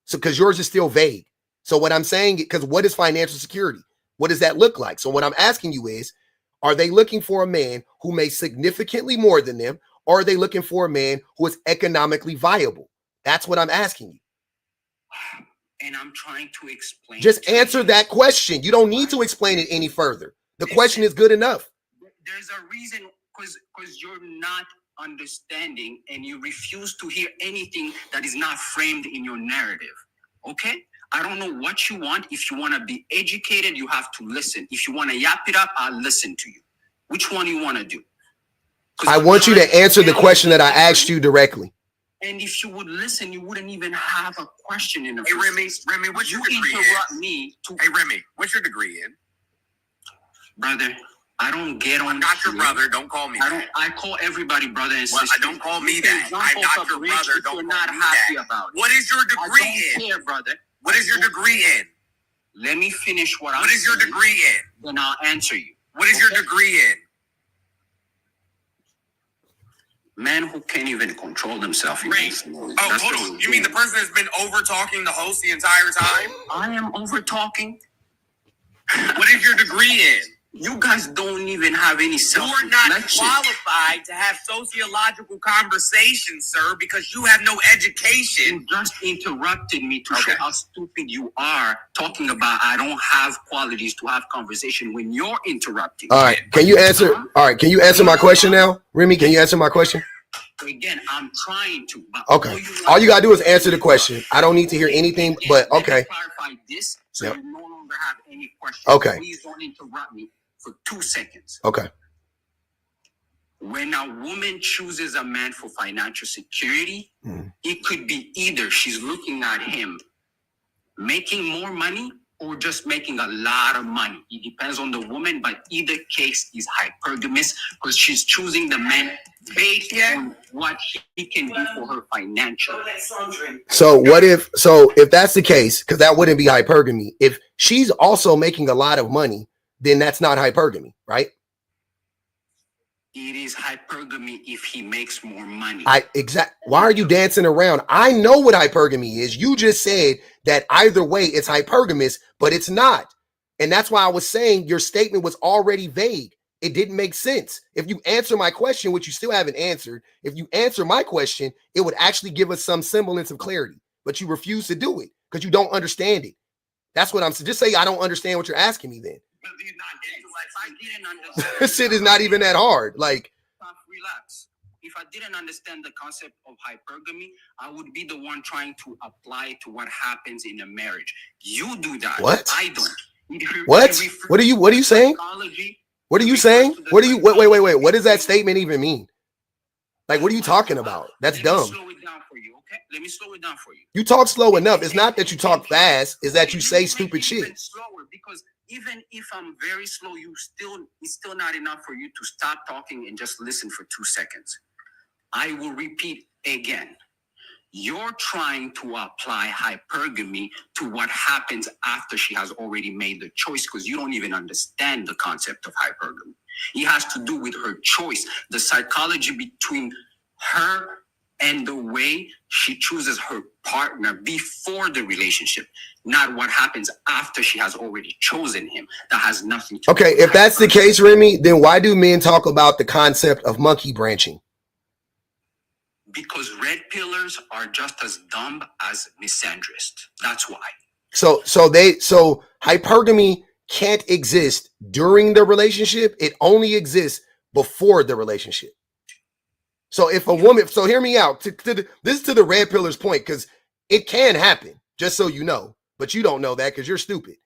So because yours is still vague. So what I'm saying, because what is financial security? What does that look like? So what I'm asking you is, are they looking for a man who makes significantly more than them, or are they looking for a man who is economically viable? That's what I'm asking you. And I'm trying to explain. Just answer that question. You don't need to explain it any further. The question is good enough. There's a reason, because you're not understanding and you refuse to hear anything that is not framed in your narrative. Okay? I don't know what you want. If you want to be educated, you have to listen. If you want to yap it up, I'll listen to you. Which one you want to do? I want you to answer the question that I asked you directly. And if you would listen, you wouldn't even have a question in the Hey, Remy, what's your degree in? Hey, Remy, what's your degree in? Brother, I don't get on. I'm not your brother. Don't call me that. I call everybody brother and sister. Well, don't call me that. I'm not your brother. Don't call me that. What is your degree in? I don't care, brother. What is your degree in? Let me finish what I'm saying. What is your degree in? Then I'll answer you. What is your degree in? Men who can't even control themselves. Hold on. You mean the person that's been over talking the host the entire time? I am over talking. What is your degree in? You guys don't even have any self. You're not qualified to have sociological conversations, sir, because you have no education. You just interrupted me to show how stupid you are, talking about I don't have qualities to have conversation when you're interrupting. All right. Can you answer? All right. Can you answer my question now? Remy, can you answer my question? Again, I'm trying to. But okay. All you gotta do is answer the question. I don't need to hear anything, but okay. Let me clarify this so you no longer have any questions. Okay. Please don't interrupt me for 2 seconds. Okay. When a woman chooses a man for financial security, it could be either she's looking at him making more money or just making a lot of money. It depends on the woman, but either case is hypergamous because she's choosing the man based on what he can do for her financially. So if that's the case, because that wouldn't be hypergamy. If she's also making a lot of money, then that's not hypergamy, right? It is hypergamy if he makes more money. Why are you dancing around? I know what hypergamy is. You just said that either way it's hypergamous, but it's not. And that's why I was saying your statement was already vague. It didn't make sense. If you answer my question, which you still haven't answered, if you answer my question, it would actually give us some semblance of clarity. But you refuse to do it because you don't understand it. That's what I'm saying. Just say I don't understand what you're asking me then. This shit is not even that hard. Like, relax. If I didn't understand the concept of hypergamy, I would be the one trying to apply to what happens in a marriage. You do that. What? I don't. What? What are you saying? What are you saying? Wait. What does that statement even mean? Like, what are you talking about? That's dumb. Let me slow it down for you, okay? Let me slow it down for you. You talk slow enough. It's not that you talk fast. It's that you say stupid shit. Slower, because even if I'm very slow, it's still not enough for you to stop talking and just listen for 2 seconds. I will repeat again. You're trying to apply hypergamy to what happens after she has already made the choice because you don't even understand the concept of hypergamy. It has to do with her choice, the psychology between her and the way she chooses her partner before the relationship, not what happens after she has already chosen him. That has nothing to do with Okay, if that's the case, Remy, then why do men talk about the concept of monkey branching? Because red pillars are just as dumb as misandrists. That's why. So hypergamy can't exist during the relationship. It only exists before the relationship. So if a woman, so hear me out. This is to the red pillar's point, because it can happen, just so you know, but you don't know that because you're stupid.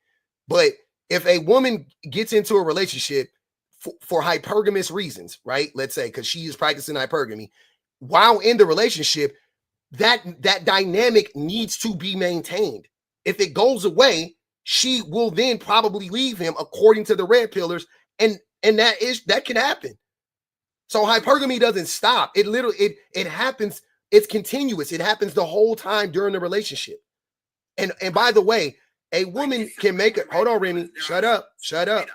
But if a woman gets into a relationship for hypergamous reasons, right? Let's say because she is practicing hypergamy, while in the relationship, that dynamic needs to be maintained. If it goes away, she will then probably leave him, according to the red pillars, and that can happen. So hypergamy doesn't stop. It happens. It's continuous. It happens the whole time during the relationship. And by the way, a woman can make it. Hold on, Remy. Shut up.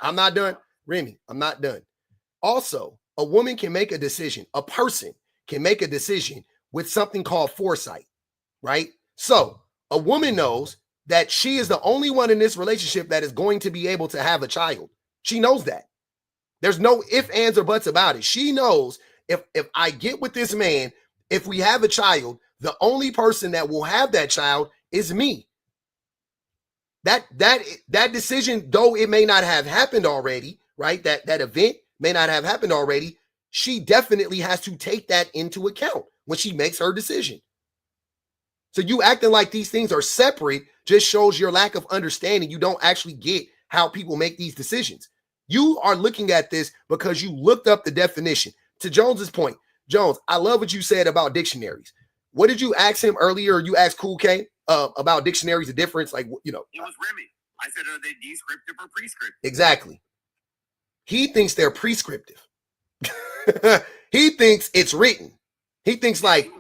I'm not done. Remy, I'm not done. Also, a woman can make a decision. A person can make a decision with something called foresight, right? So a woman knows that she is the only one in this relationship that is going to be able to have a child. She knows that. There's no ifs, ands, or buts about it. She knows if I get with this man, if we have a child, the only person that will have that child is me. That decision, though it may not have happened already, right? That event may not have happened already. She definitely has to take that into account when she makes her decision. So you acting like these things are separate just shows your lack of understanding. You don't actually get how people make these decisions. You are looking at this because you looked up the definition. To Jones's point, Jones, I love what you said about dictionaries. What did you ask him earlier? You asked Cool K about dictionaries, the difference, like, you know. It was Remy. I said, are they descriptive or prescriptive? Exactly. He thinks they're prescriptive. He thinks it's written. He thinks like,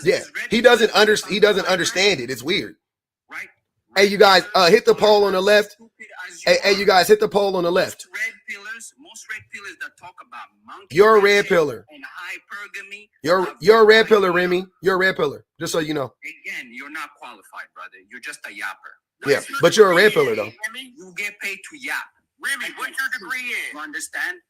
yeah, he doesn't understand it. It's weird. Right. Hey, you guys, hit the poll on the left. Hey, you guys, hit the poll on the left. Most red pillars that talk about monkey. You're a red pillar. And hypergamy. You're a red pillar, Remy. You're a red pillar. Just so you know. Again, you're not qualified, brother. You're just a yapper. Yeah, but you're a red pillar though. You get paid to yap. Remy, what's your degree in? You understand?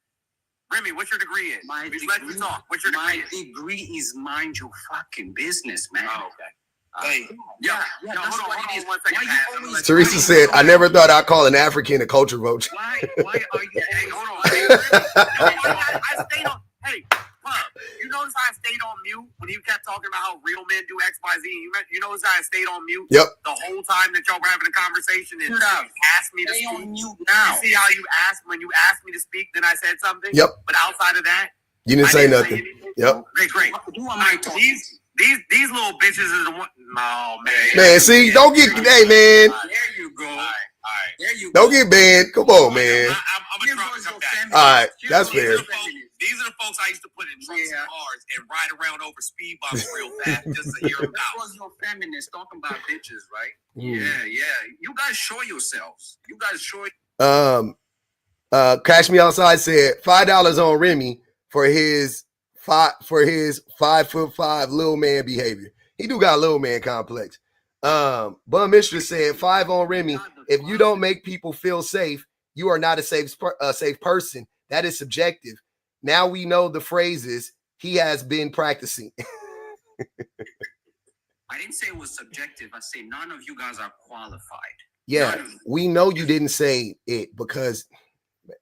Remy, what's your degree in? My degree is mind your fucking business, man. Oh, okay. Hey, Hold on 1 second. Teresa said, I never thought I'd call an African a culture vulture. Why are you? Hey, hold on. I stayed on. Hey, You notice how I stayed on mute when you kept talking about how real men do X, Y, Z? You notice how I stayed on mute the whole time that y'all were having a conversation and asked me to speak? On mute now. You see how you asked when you asked me to speak, then I said something? Yep. But outside of that, you didn't say nothing. Yep. Okay, great. Who am I talking to? These little bitches are the one. No, man. Man, see, don't get, hey, man. There you go. All right. There you go. Don't get banned. Come on, man. I'm going to drop that. All right, that's fair. These are the folks I used to put in trunks of cars and ride around over speed bumps real fast just to hear them out. Because you're feminists talking about bitches, right? Yeah. You guys show yourselves. Cash Me Outside said $5 on Remy for his 5'5" little man behavior. He do got a little man complex. Bum Mistress said 5 on Remy. If you don't make people feel safe, you are not a safe person. That is subjective. Now we know the phrases he has been practicing. I didn't say it was subjective. I say none of you guys are qualified. Yeah, we know you didn't say it because,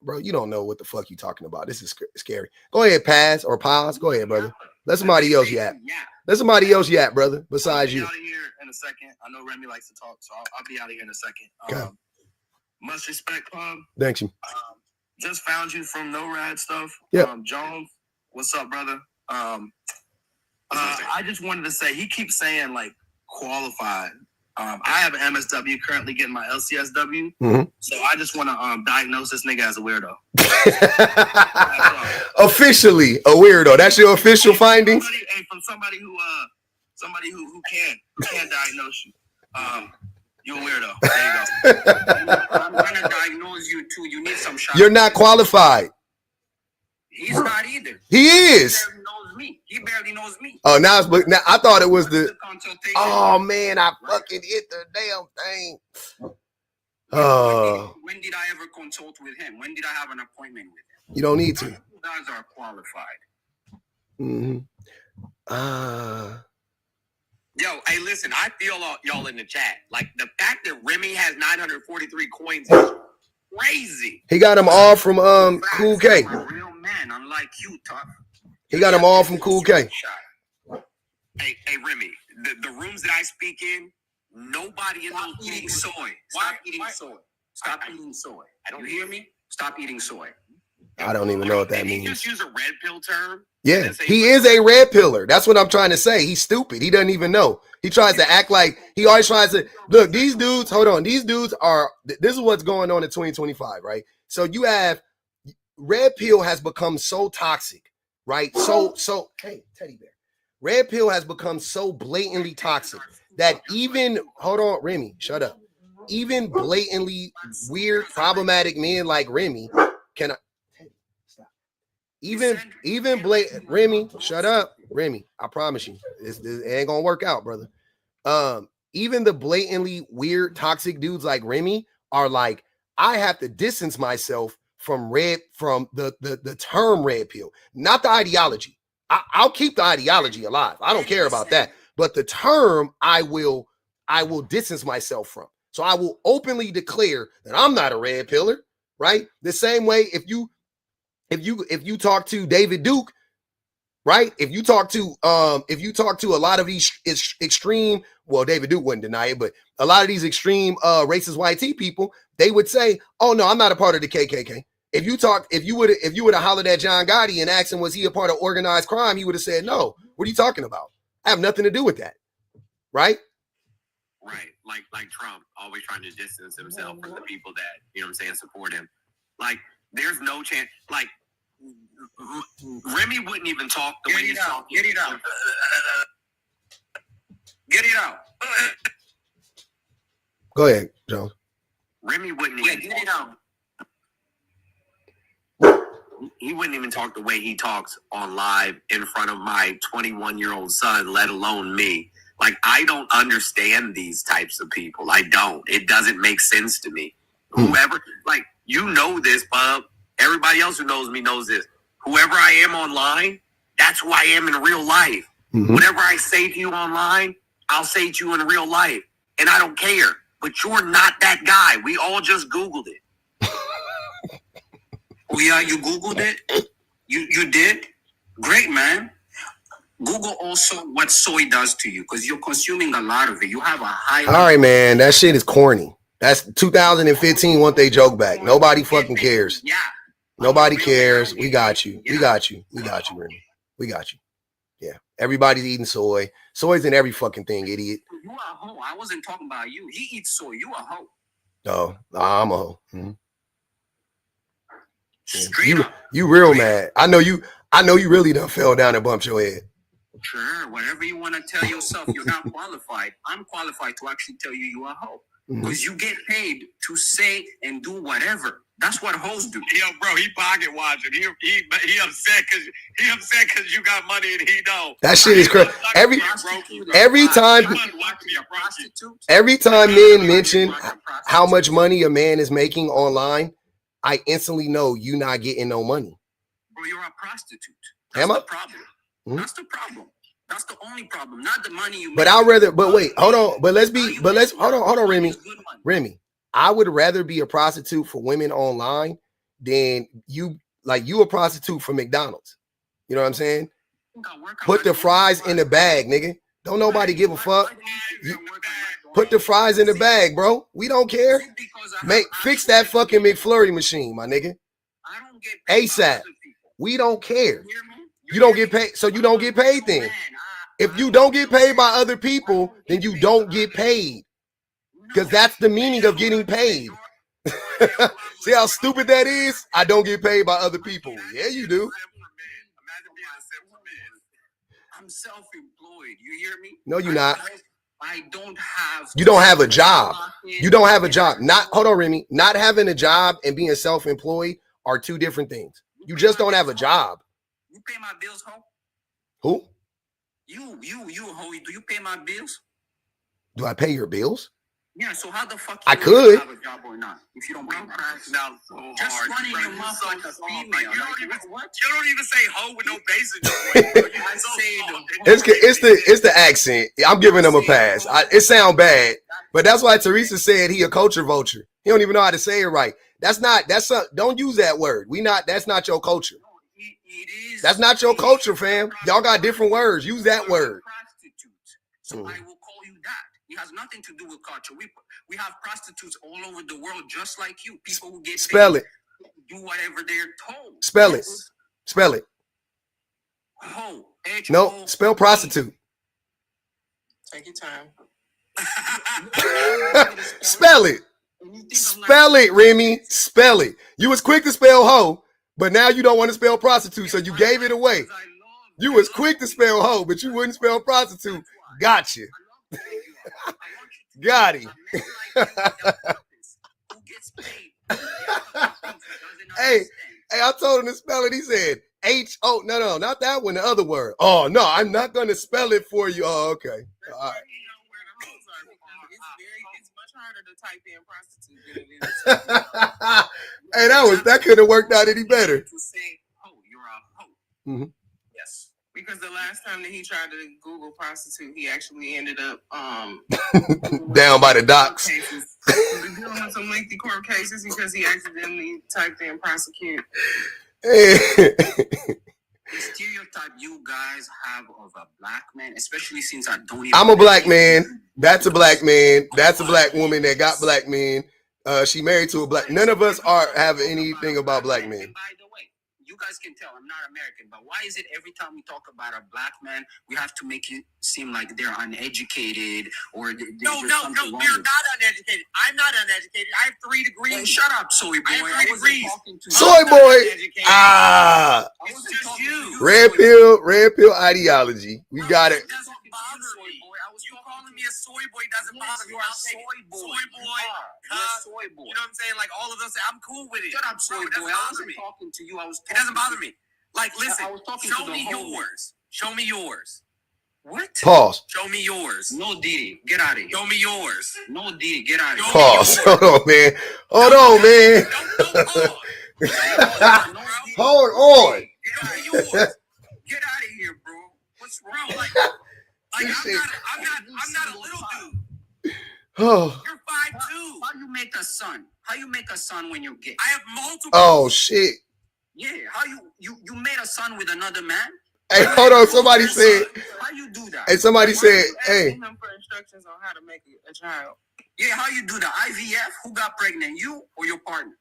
bro, you don't know what the fuck you talking about. This is scary. Go ahead, pass or pause. Go ahead, brother. Let somebody else yap. Let somebody else yap, brother, besides you. I'll be out of here in a second. I know Remy likes to talk, so I'll be out of here in a second. Much respect, Club. Thank you. Just found you from NORAD stuff. Yeah. Jones, what's up, brother? I just wanted to say, he keeps saying, like, qualified. I have an MSW, currently getting my LCSW. So I just want to diagnose this nigga as a weirdo. Officially a weirdo. That's your official finding? From somebody who can diagnose you. You're a weirdo. There you go. I'm gonna diagnose you too. You need some shots. You're not qualified. He's not either. He is. He barely knows me. Oh, now I thought it was the. Oh man, I fucking hit the damn thing. When did I ever consult with him? When did I have an appointment with him? You don't need to. You guys are qualified. Yo, hey, listen, I feel y'all in the chat. Like, the fact that Remy has 943 coins is crazy. He got them all from Cool K. I'm a real man, unlike you, Tough. He got them all from Cool K. Hey, Remy, the rooms that I speak in, nobody in those eating soy. Stop eating soy. Stop eating soy. You hear me? Stop eating soy. I don't even know what that means. He just used a red pill term. Yeah, he is a red pillar. That's what I'm trying to say. He's stupid. He doesn't even know. He tries to act like he always tries to look. These dudes, hold on. These dudes are. This is what's going on in 2025, right? So you have red pill has become so toxic, right? So hey, teddy bear. Red pill has become so blatantly toxic that even hold on, Remy, shut up. Even blatantly weird, problematic men like Remy can. Even blatant Remy, shut up, Remy. I promise you, this ain't gonna work out, brother. Even the blatantly weird, toxic dudes like Remy are like, I have to distance myself from the term red pill, not the ideology. I'll keep the ideology alive. I don't care about that, but the term I will distance myself from. So I will openly declare that I'm not a red pillar, right? The same way if you talk to David Duke, right? If you talk to a lot of these extreme, well, David Duke wouldn't deny it, but a lot of these extreme racist YT people, they would say, "Oh no, I'm not a part of the KKK." If you would have hollered at John Gotti and asked him, was he a part of organized crime? He would have said, "No." What are you talking about? I have nothing to do with that, right? Right, like Trump always trying to distance himself from the people that support him. Like, there's no chance. Like, Remy wouldn't even talk the way he's talking. Get it out. Get it out. Go ahead, Jones. Remy wouldn't even get it out. He wouldn't even talk the way he talks on live in front of my 21-year-old son, let alone me. Like, I don't understand these types of people. I don't. It doesn't make sense to me. Whoever, like, you know this, Bub. Everybody else who knows me knows this. Whoever I am online, that's who I am in real life. Whatever I say to you online, I'll say to you in real life. And I don't care. But you're not that guy. We all just Googled it. Oh, yeah, you Googled it? You did? Great, man. Google also what soy does to you because you're consuming a lot of it. You have a high. All right, man. That shit is corny. That's 2015. Want they joke back? Nobody fucking cares. Yeah. Nobody cares. We got you. We got you. We got you, Remy. We got you. Yeah. Everybody's eating soy. Soy's in every fucking thing, idiot. You a hoe. I wasn't talking about you. He eats soy. You a hoe. Oh, I'm a hoe. Mm-hmm. Straight up. You real mad. I know you really done fell down and bumped your head. Sure, whatever you want to tell yourself, you're not qualified. I'm qualified to actually tell you you a hoe. Because you get paid to say and do whatever. That's what hoes do. Yo, bro, he pocket watching. He upset because you got money and he don't. That shit is crazy. Every time men mention how much money a man is making online, I instantly know you not getting no money. Bro, you're a prostitute. That's the problem. That's the problem. That's the only problem, not the money you make. But hold on, Remy. I would rather be a prostitute for women online than you a prostitute for McDonald's. You know what I'm saying? Put the fries in the bag, nigga. Don't nobody give a fuck. Put the fries in the bag, bro. We don't care. Fix that fucking McFlurry machine, my nigga. ASAP. We don't care. You don't get paid, so you don't get paid then. If you don't get paid by other people, then you don't get paid. Because that's the meaning of getting paid. See how stupid that is? I don't get paid by other people. Yeah, you do. I'm self-employed. You hear me? No, you're not. You don't have a job. You don't have a job. Hold on, Remy. Not having a job and being self-employed are two different things. You just don't have a job. You pay my bills, ho? Who? You, ho. Do you pay my bills? Do I pay your bills? Yeah, so how the fuck I could have a job or not if you don't pay my bills? Now, just running your mouth like a female. You don't even say hoe with no basis. It's the accent. I'm giving him a pass. It sounds bad, but that's why Teresa said he a culture vulture. He don't even know how to say it right. Don't use that word. That's not your culture. That's not your culture, fam. Y'all got different words. Use that word. So I will call you that. It has nothing to do with culture. We have prostitutes all over the world, just like you. People who get spell it. Do whatever they're told. Spell it. Spell it. Ho. No, spell prostitute. Take your time. Spell it. Spell it, Remy. Spell it. You was quick to spell hoe, but now you don't want to spell prostitute, so you gave it away. You was quick to spell hoe, but you wouldn't spell prostitute. Gotcha. Got him. Hey, I told him to spell it. He said H-O. No, not that one. The other word. Oh, no, I'm not going to spell it for you. Oh, okay. All right. It's much harder to type in prostitute. Hey, that could have worked out any better. To say, oh, you're a hoe. Mm-hmm. Yes. Because the last time that he tried to Google prostitute, he actually ended up down by the docks. Dealing with some lengthy court cases because he accidentally typed in prosecute. The stereotype you guys have of a black man, especially since I don't even. I'm a black man. That's a black man. That's a black woman that got black men. She married to a black. None of us have anything about black men. And by the way, you guys can tell I'm not American, but why is it every time we talk about a black man, we have to make it seem like they're uneducated or no, we're not uneducated. I'm not uneducated. I have 3 degrees. Hey, shut up, soy boy. I wasn't talking to soy boy. It's just you. Red pill ideology. We got it. It doesn't bother me. You calling me a soy boy doesn't bother me. I'll take it. Soy boy. Soy boy. You know what I'm saying? Like all of us, I'm cool with it. Shut up, soy boy. I wasn't talking to you. It doesn't bother me. Like, listen. Show me yours. Show me yours. What? Pause. Show me yours. No Diddy. Get out of here. Show me yours. No Diddy. Get out of here. Pause. Hold on, man. Hold on, man. Hold on. Show me yours. Get out of here, bro. What's wrong? Like I'm not a little dude. Oh. You're 5'2". How you make a son? How you make a son when you're gay? I have multiple. Oh shit. Yeah. How you made a son with another man? Hey, hold on. Somebody said. How you do that? Hey, somebody said, hey. Him for instructions on how to make a child. Yeah, how you do that? IVF? Who got pregnant? You or your partner?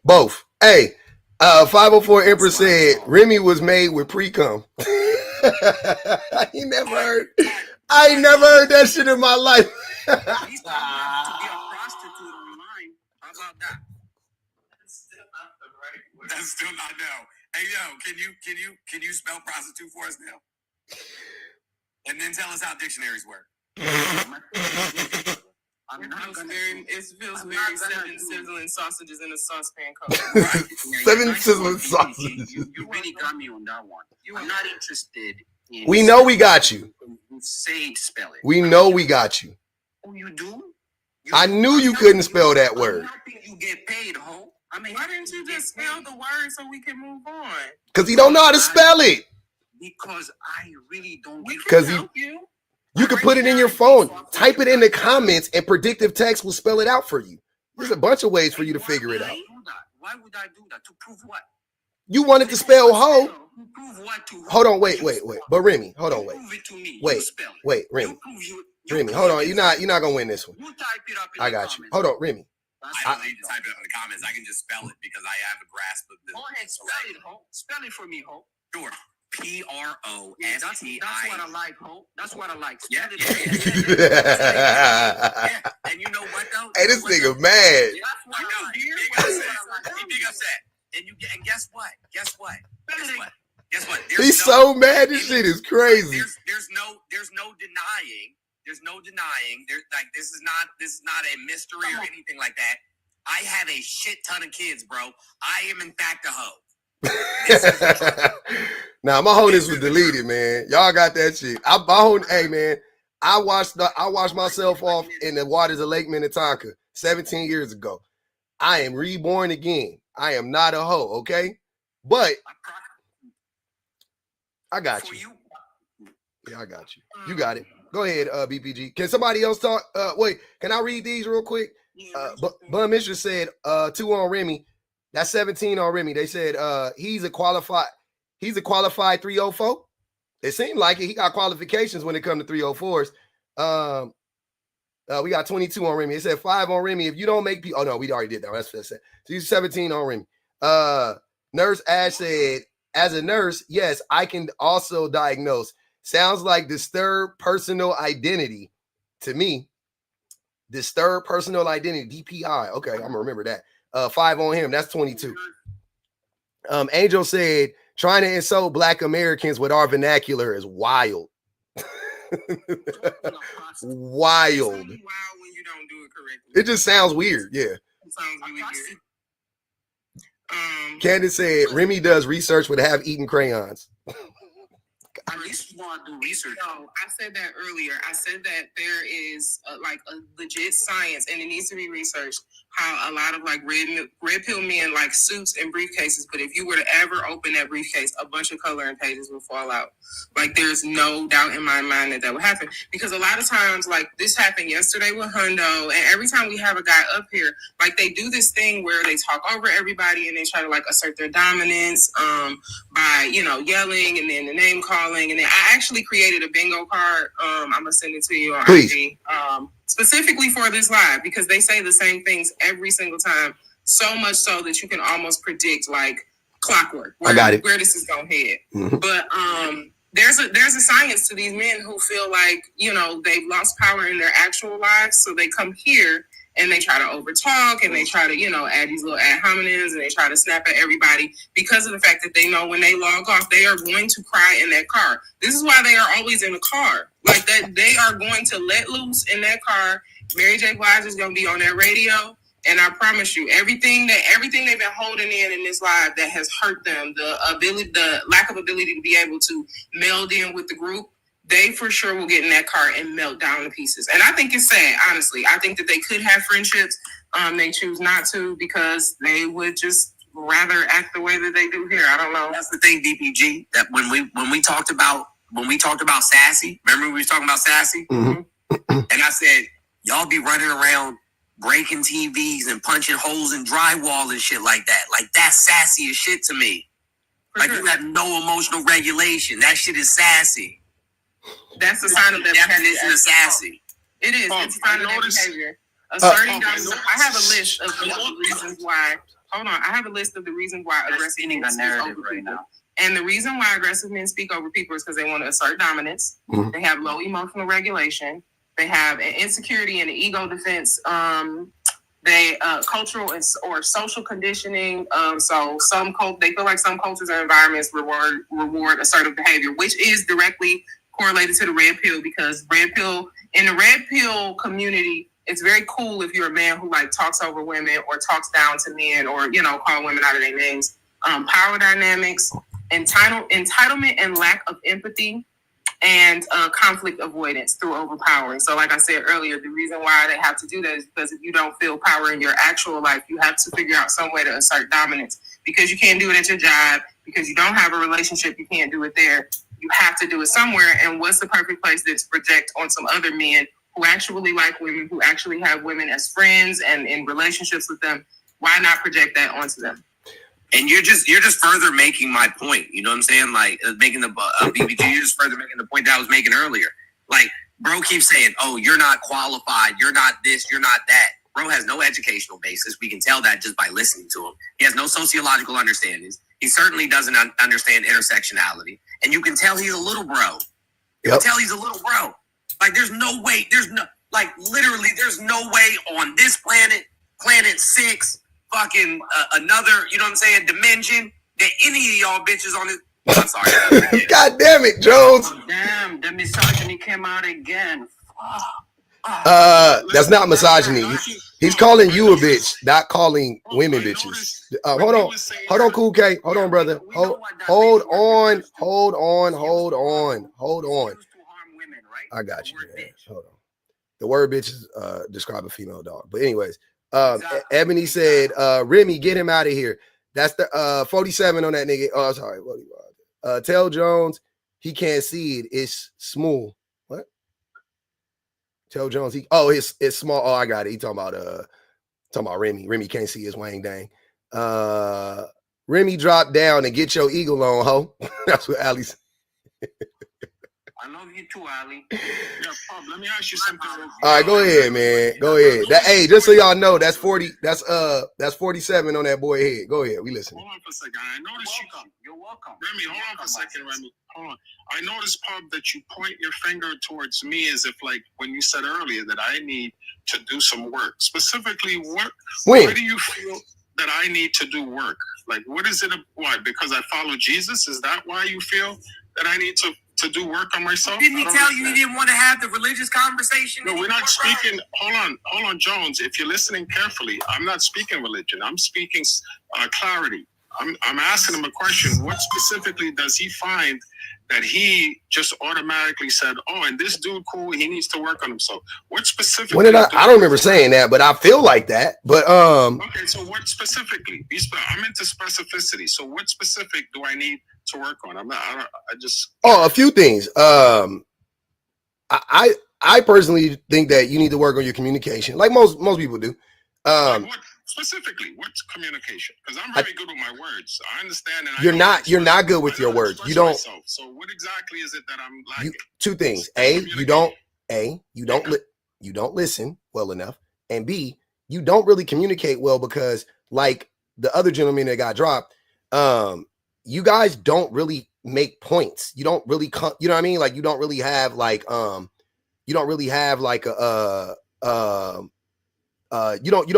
Both. Hey, 504 Empress said Remy was made with pre-cum. I ain't never heard that shit in my life. At least I want to be a prostitute online. How about that? That's still not no. Hey yo, can you spell prostitute for us now? And then tell us how dictionaries work. It feels very sizzling sausages in a saucepan coat. Right. 7 sizzling sausages. You really got me on that one. I'm not interested in. We know we got you. Say it, spell it. We know we got you. Oh, you do? I knew you couldn't spell that word. I'm helping you get paid, ho. I mean, why didn't you just spell the word so we can move on? Because he don't know how to spell it. Because I really don't. Because you can put it in your phone, type it in the comments, and predictive text will spell it out for you. There's a bunch of ways for you to figure it out. Why would I do that? To prove what? You wanted to spell hoe. To prove what? To hold on, wait. But Remy, hold on, Prove it to me. Wait, Remy. Remy, hold on. You're not gonna win this one. You type it up in I got you. Hold on, Remy. I don't need to type it up in the comments. I can just spell it because I have a grasp of this. Go ahead, spell it, ho. Spell it for me, ho. Sure. PROSTI. That's what I like, ho. That's what I like. Yeah. And you know what though? Hey, this nigga mad. That's what I know. Big upset. And guess what? Guess what? He's so mad. This shit is crazy. There's no denying. There's no denying. There's like this is not a mystery or anything like that. I have a shit ton of kids, bro. I am in fact a hoe. Now my whole this was deleted, man. Y'all got that shit. Hey man, I washed myself off in the waters of Lake Minnetonka 17 years ago. I am reborn again. I am not a hoe, okay? But I got you. Yeah, I got you. You got it. Go ahead, BPG. Can somebody else talk? Wait, can I read these real quick? Bun Mishra said 2 on Remy. That's 17 on Remy. They said he's a qualified 304. It seemed like it. He got qualifications when it comes to 304s. We got 22 on Remy. It said 5 on Remy. If you don't make people, oh no, we already did that. That's what it said. So he's 17 on Remy. Nurse Ash said, as a nurse, yes, I can also diagnose. Sounds like disturbed personal identity to me. Disturbed personal identity, DPI. Okay, I'm gonna remember that. 5 on him. That's 22. Angel said, trying to insult Black Americans with our vernacular is wild. Wild. When you don't do it correctly. It just sounds weird. Yeah. It sounds really weird. Candace said, Remy does research with half-eaten crayons. At least you want to do research. No, I said that earlier. I said that there is like a legit science, and it needs to be researched. How a lot of like red pill men like suits and briefcases, but if you were to ever open that briefcase, a bunch of coloring pages would fall out. Like there's no doubt in my mind that would happen, because a lot of times, like this happened yesterday with Hundo, and every time we have a guy up here, like they do this thing where they talk over everybody and they try to like assert their dominance by yelling and then the name calling, and then I actually created a bingo card. I'm gonna send it to you on IG. Specifically for this live, because they say the same things every single time, so much so that you can almost predict like clockwork where this is gonna head. Mm-hmm. But there's a science to these men who feel like they've lost power in their actual lives, so they come here and they try to overtalk and they try to add these little ad hominems and they try to snap at everybody because of the fact that they know when they log off they are going to cry in that car. This is why they are always in the car. Like that, they are going to let loose in that car. Mary J. Blige is going to be on their radio, and I promise you, everything they've been holding in this live that has hurt them, the lack of ability to be able to meld in with the group, they for sure will get in that car and melt down to pieces. And I think it's sad, honestly. I think that they could have friendships. They choose not to because they would just rather act the way that they do here. I don't know. That's the thing, DPG. That when we talked about Sassy, remember we was talking about Sassy? Mm-hmm. And I said, y'all be running around breaking TVs and punching holes in drywall and shit like that. Like that's sassy as shit to me. Like you have no emotional regulation. That shit is sassy. That's a sign of that definition of sassy. It is. It's a sign of that behavior. Asserting dominance. I have a list of the reasons why. Hold on. I have a list of the reasons why aggressive men speak over right now. And the reason why aggressive men speak over people is because they want to assert dominance. Mm-hmm. They have low emotional regulation. They have an insecurity and an ego defense. They cultural or social conditioning. So they feel like some cultures or environments reward assertive behavior, which is directly correlated to the red pill, because in the red pill community, it's very cool if you're a man who like talks over women or talks down to men or, call women out of their names. Power dynamics, entitlement and lack of empathy, and conflict avoidance through overpowering. So like I said earlier, the reason why they have to do that is because if you don't feel power in your actual life, you have to figure out some way to assert dominance, because you can't do it at your job, because you don't have a relationship, you can't do it there. You have to do it somewhere. And what's the perfect place to project on some other men who actually like women, who actually have women as friends and in relationships with them? Why not project that onto them? And you're just further making my point. You know what I'm saying? Like making the BBG, you're just further making the point that I was making earlier. Like bro keeps saying, "Oh, you're not qualified. You're not this. You're not that." Bro has no educational basis. We can tell that just by listening to him. He has no sociological understandings. He certainly doesn't understand intersectionality. And you can tell he's a little bro. You can tell he's a little bro. Like there's no way. Literally, there's no way on this planet 6. Fucking another, you know what I'm saying, dimension that any of y'all bitches on this. I'm sorry. God damn it, Jones. Oh, damn, the misogyny came out again. That's not misogyny. He's calling you a bitch, not calling women bitches. Hold on, Cool K. Hold on, brother. Hold on. I got you, man. Hold on. The word bitch is describe a female dog. But anyways. Ebony said, Remy, get him out of here. That's the 47 on that nigga. Oh, sorry. Tell Jones he can't see it. It's smooth. What? Tell Jones it's small. Oh, I got it. He talking about Remy. Remy can't see his wang dang. Remy, drop down and get your eagle on, ho. That's what Ali said. I love you too, Ali. Yeah, Pop, let me ask you something. All right, go ahead, man. Go ahead. Hey, just so y'all know, that's 40. That's 47 on that boy head. Go ahead. We listen. Hold on for a second. I noticed You're welcome. Remy, hold on for a second, Remy. Hold on. I noticed, Pop, that you point your finger towards me as if, like, when you said earlier that I need to do some work. Specifically, why do you feel that I need to do work? Like, what is it? Why? Because I follow Jesus? Is that why you feel that I need to do work on myself? Didn't he tell you he didn't want to have the religious conversation? No, we're not speaking. Hold on, Jones. If you're listening carefully, I'm not speaking religion. I'm speaking clarity. I'm asking him a question. What specifically does he find that he just automatically said, "Oh, and this dude cool, he needs to work on himself"? What specifically? When did I don't remember saying that, but I feel like that. But okay, so what specifically? I'm into specificity. So what specific do I need to work on? A few things. I personally think that you need to work on your communication, like most people do. What specifically? What's communication? Because I'm very good with my words. I understand. And you're not good with your words. You don't. Myself. So what exactly is it that I'm lacking? Two things. You don't listen well enough, and B, you don't really communicate well, because like the other gentleman that got dropped, you guys don't really make points. You don't really you know what I mean? Like you don't really have like you don't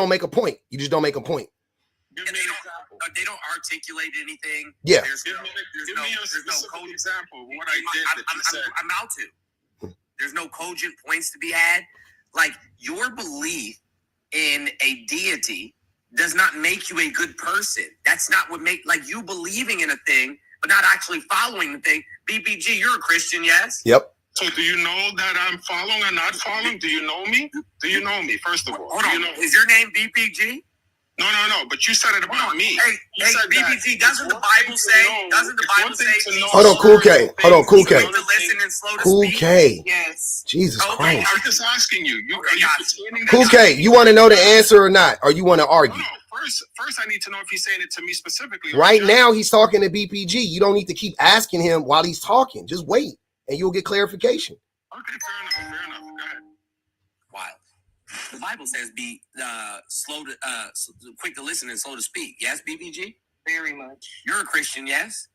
make a point. You just don't make a point. They don't articulate anything. Yeah. There's no cogent example of what I did. I'm out to. There's no cogent points to be had. Like your belief in a deity does not make you a good person. That's not what like you believing in a thing, but not actually following the thing. BBG, you're a Christian, yes? Yep. So do you know that I'm following or not following? Do you know me? Do you know me, first of all? Hold on. Is your name BBG? No. But you said it about me. Hey, BBG, doesn't the Bible say? Hold on, Cool K. Slow to listen and slow to Cool speak? K. Yes. Jesus Christ. I'm just asking you. Cool K, you want to know the answer or not? Or you want to argue? No, first I need to know if he's saying it to me specifically. Right now, he's talking to BPG. You don't need to keep asking him while he's talking. Just wait, and you'll get clarification. Okay, fair enough. Go ahead. Wild. The Bible says be quick to listen and slow to speak. Yes, BPG? Very much. You're a Christian, yes?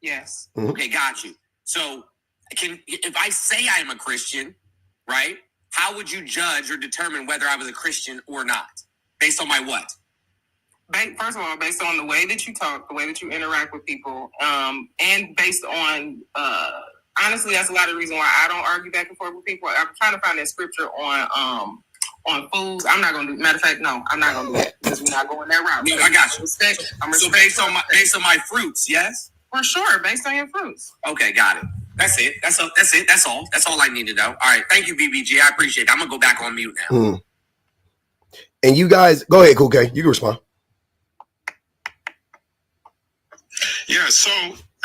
Yes. Okay, got you. So, if I say I'm a Christian, right? How would you judge or determine whether I was a Christian or not? Based on my what? First of all, based on the way that you talk, the way that you interact with people, and based on, honestly, that's a lot of reason why I don't argue back and forth with people. I'm trying to find that scripture on foods. I'm not going to do. Matter of fact, no, I'm not going to do that because we're not going that route. No, I got you. So based on my fruits, yes. For sure, based on your fruits. Okay, got it. That's it. That's all. That's all I need to know. All right, thank you, BBG. I appreciate it. I'm gonna go back on mute now. And you guys, go ahead, Cool K. You can respond. Yeah. So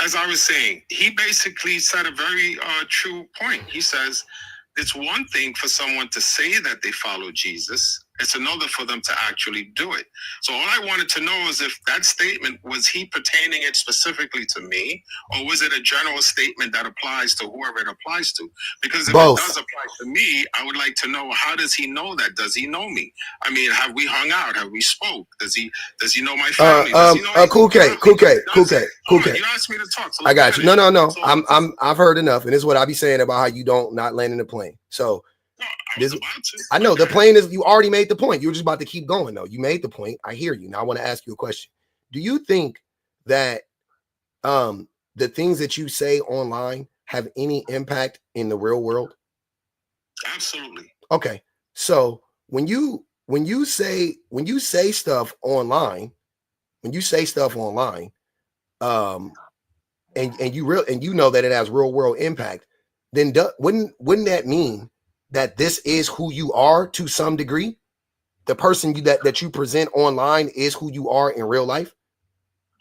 as I was saying, he basically said a very true point. He says it's one thing for someone to say that they follow Jesus. It's another for them to actually do it. So all I wanted to know is if that statement, was he pertaining it specifically to me, or was it a general statement that applies to whoever it applies to? Because if both. It does apply to me, I would like to know, how does he know that? Does he know me? I mean, have we hung out? Have we spoke? Does he know my family? Cool K. You asked me to talk. So I got you. No. So I've heard enough, and this is what I be saying about how you don't not land in the plane. So I know the plane is, you already made the point. You were just about to keep going though. You made the point. I hear you. Now I want to ask you a question. Do you think that the things that you say online have any impact in the real world? Absolutely. Okay. So when you say stuff online, and you know that it has real world impact, then wouldn't that mean that this is who you are to some degree? The person that you present online is who you are in real life?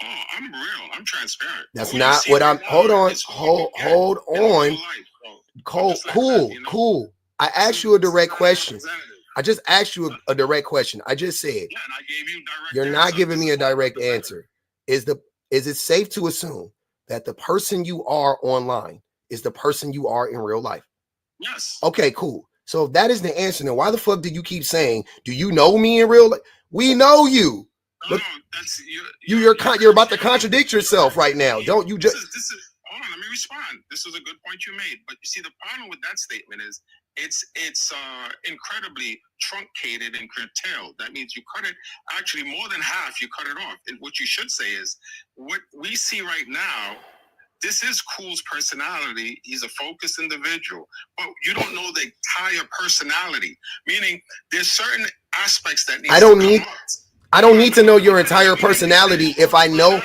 Oh, I'm real. I'm transparent. That's not what I'm. Hold on. Cool. I asked you a direct question. I just asked you a direct question. I just said, yeah, and I gave you direct you're not giving me a direct answer. Is it safe to assume that the person you are online is the person you are in real life? Yes. Okay, cool. So if that is the answer, then why the fuck did you keep saying, do you know me in real life? We know you. No, that's you're about to contradict yourself right now. Don't you just hold on, let me respond. This is a good point you made. But you see, the problem with that statement is it's incredibly truncated and curtailed. That means you cut it, actually more than half, you cut it off. And what you should say is, what we see right now, this is Cool's personality. He's a focused individual, but you don't know the entire personality. Meaning, there's certain aspects that I don't need to know your entire personality if I know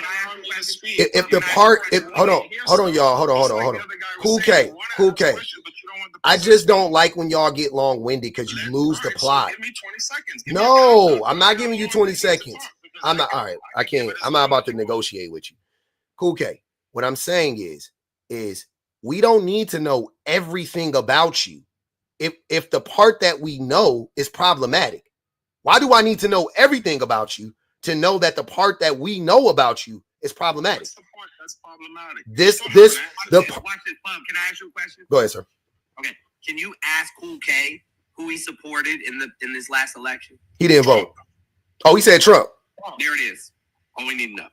hold on, y'all. Cool K. I just don't like when y'all get long-winded because you lose the plot. Give me 20 seconds. No, I'm not giving you 20 seconds. I'm not. All right, I can't. I'm not about to negotiate with you. Cool K. What I'm saying is we don't need to know everything about you if the part that we know is problematic. Why do I need to know everything about you to know that the part that we know about you is problematic? What's the part that's problematic? Watch this, Can I ask you a question? Go ahead, sir. Okay. Can you ask Cool K who he supported in this last election? He didn't vote. Oh, he said Trump. There it is. All we need to know.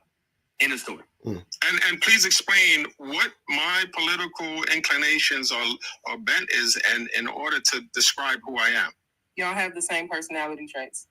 End of story. And please explain what my political inclinations or bent is, and in order to describe who I am. Y'all have the same personality traits.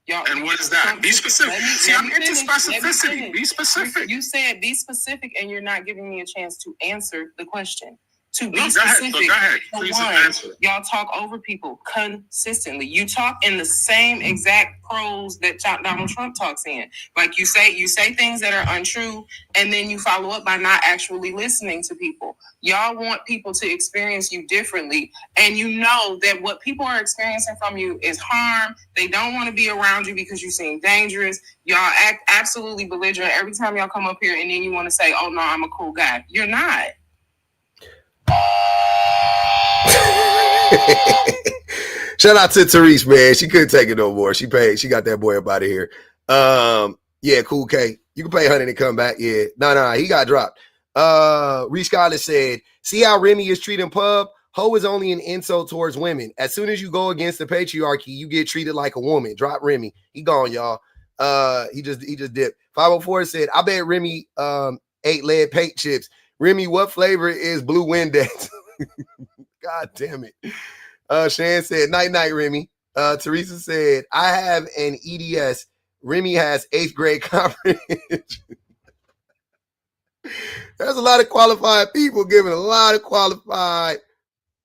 And what is that? Be specific. I'm into specificity. Be specific. You said be specific, and you're not giving me a chance to answer the question. To be Go specific, ahead. Please answer. Y'all talk over people consistently. You talk in the same exact prose that Donald Trump talks in. Like you say things that are untrue, and then you follow up by not actually listening to people. Y'all want people to experience you differently, and you know that what people are experiencing from you is harm. They don't want to be around you because you seem dangerous. Y'all act absolutely belligerent every time y'all come up here, and then you want to say, "Oh no, I'm a cool guy." You're not. Shout out to Therese, man. She couldn't take it no more. She got that boy up out of here. Yeah, Cool K. You can pay 100 and come back. Yeah. No, he got dropped. Reese Scott said, see how Remy is treating Pub? Ho is only an insult towards women. As soon as you go against the patriarchy, you get treated like a woman. Drop Remy. He gone, y'all. He just dipped. 504 said, I bet Remy ate lead paint chips. Remy, what flavor is Blue Windex? God damn it. Shan said, night, Remy. Teresa said, I have an EDS. Remy has 8th grade comprehension. There's a lot of qualified people giving a lot of qualified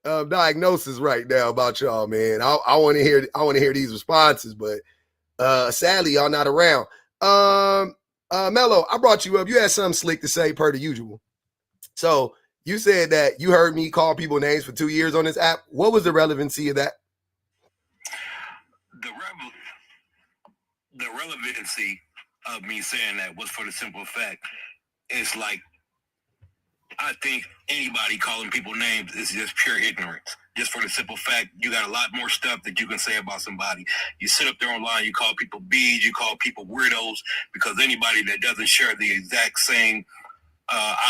diagnosis right now about y'all, man. I want to hear these responses, but sadly, y'all not around. Mello, I brought you up. You had something slick to say per the usual. So you said that you heard me call people names for 2 years on this app. What was the relevancy of that? The relevancy of me saying that was for the simple fact, it's like, I think anybody calling people names is just pure ignorance. Just for the simple fact, you got a lot more stuff that you can say about somebody. You sit up there online, you call people bees, you call people weirdos, because anybody that doesn't share the exact same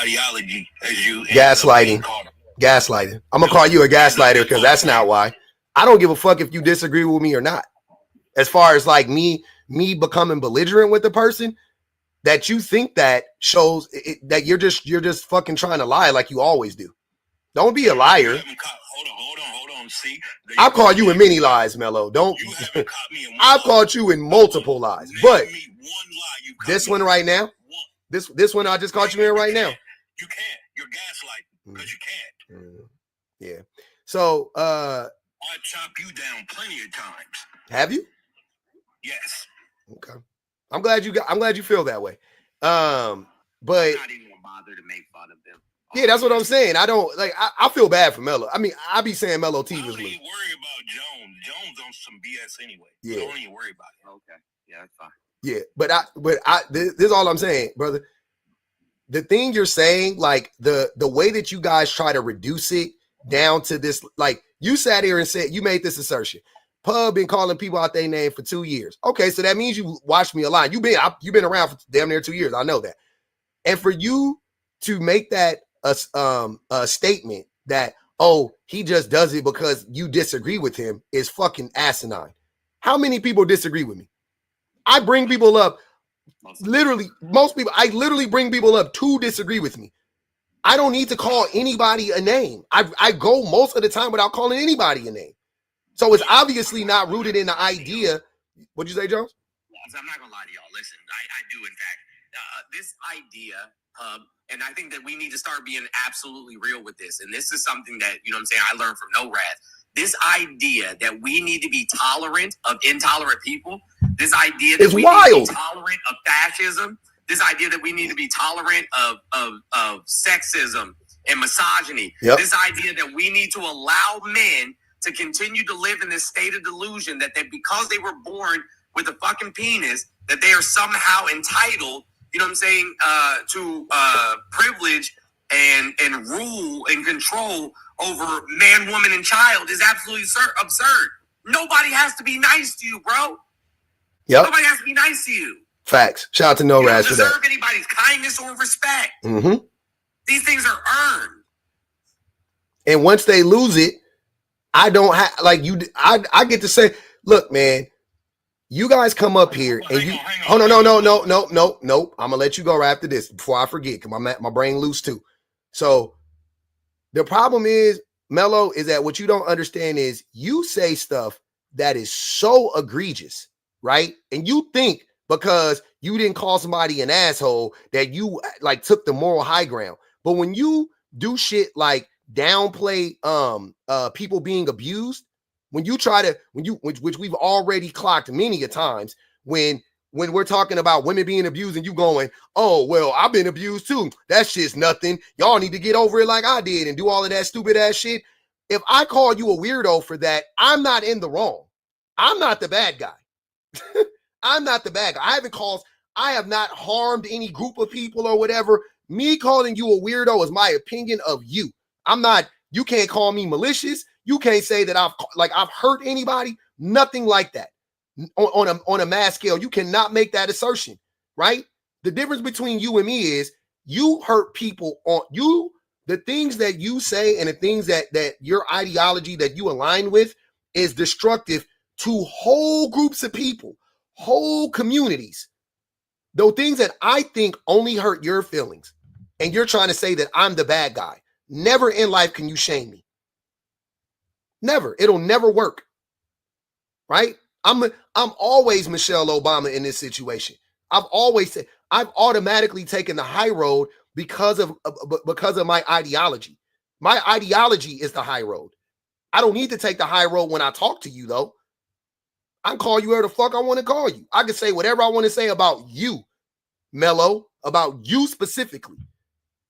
ideology as you. Gaslighting. I'm going to call you a gaslighter because that's not why. I don't give a fuck if you disagree with me or not. As far as like me becoming belligerent with the person, that you think that shows that you're just fucking trying to lie like you always do. Don't be a liar. Hold on. See, I've called you in many lies, Mello. Don't. I've called you in multiple lies, but this one right now, this one I just caught you in right now. You can't. You're gaslighting because you can't. Yeah. So I chop you down plenty of times. Have you? Yes. Okay. I'm glad you feel that way. But I'm not even gonna bother to make fun of them. Yeah, that's what I'm saying. I don't like. I feel bad for Mello. I mean, I be saying Mello T was. Don't even worry about Jones. Jones on some BS anyway. Yeah. Don't even worry about it. Okay. Yeah, that's fine. Yeah, but this is all I'm saying, brother. The thing you're saying, like the way that you guys try to reduce it down to this, like you sat here and said you made this assertion. Pub been calling people out their name for 2 years. Okay, so that means you watched me a lot. You've been around for damn near 2 years. I know that. And for you to make that a statement that, oh, he just does it because you disagree with him is fucking asinine. How many people disagree with me? I bring people up, I literally bring people up to disagree with me. I don't need to call anybody a name. I go most of the time without calling anybody a name. So it's obviously not rooted in the idea. What'd you say, Jones? I'm not gonna lie to y'all. Listen, I do, in fact, this idea, and I think that we need to start being absolutely real with this. And this is something that, you know what I'm saying, I learned from No Wrath. This idea that we need to be tolerant of intolerant people, this idea that we need to be tolerant of fascism, this idea that we need to be tolerant of sexism and misogyny, this idea that we need to allow men to continue to live in this state of delusion that because they were born with a fucking penis, that they are somehow entitled, you know what I'm saying, to privilege and rule and control over man, woman, and child is absolutely absurd. Nobody has to be nice to you, bro. Yep. Nobody has to be nice to you. Facts. Shout out to No Raz for that. You don't deserve anybody's kindness or respect. Mm-hmm. These things are earned. And once they lose it, I don't have I get to say, look, man, you guys come up here and you no. I'm gonna let you go right after this before I forget, because my brain loose too. So the problem is, Mello, is that what you don't understand is you say stuff that is so egregious, right? And you think because you didn't call somebody an asshole that you like took the moral high ground. But when you do shit like downplay people being abused, which we've already clocked many a times, when we're talking about women being abused and you going, oh, well, I've been abused too, that shit's nothing, y'all need to get over it like I did and do all of that stupid ass shit. If I call you a weirdo for that, I'm not in the wrong. I'm not the bad guy. I'm not the bad guy. I have not harmed any group of people or whatever. Me calling you a weirdo is my opinion of you. You can't call me malicious. You can't say that I've hurt anybody. Nothing like that. on a mass scale. You cannot make that assertion, right? The difference between you and me is you hurt people on you. The things that you say and the things that your ideology that you align with is destructive to whole groups of people, whole communities. Those things that I think only hurt your feelings, and you're trying to say that I'm the bad guy. Never in life can you shame me. Never. It'll never work. Right? I'm always Michelle Obama in this situation. I've always said I've automatically taken the high road because of my ideology. My ideology is the high road. I don't need to take the high road when I talk to you, though. I can call you whatever the fuck I want to call you. I can say whatever I want to say about you, Mello, about you specifically.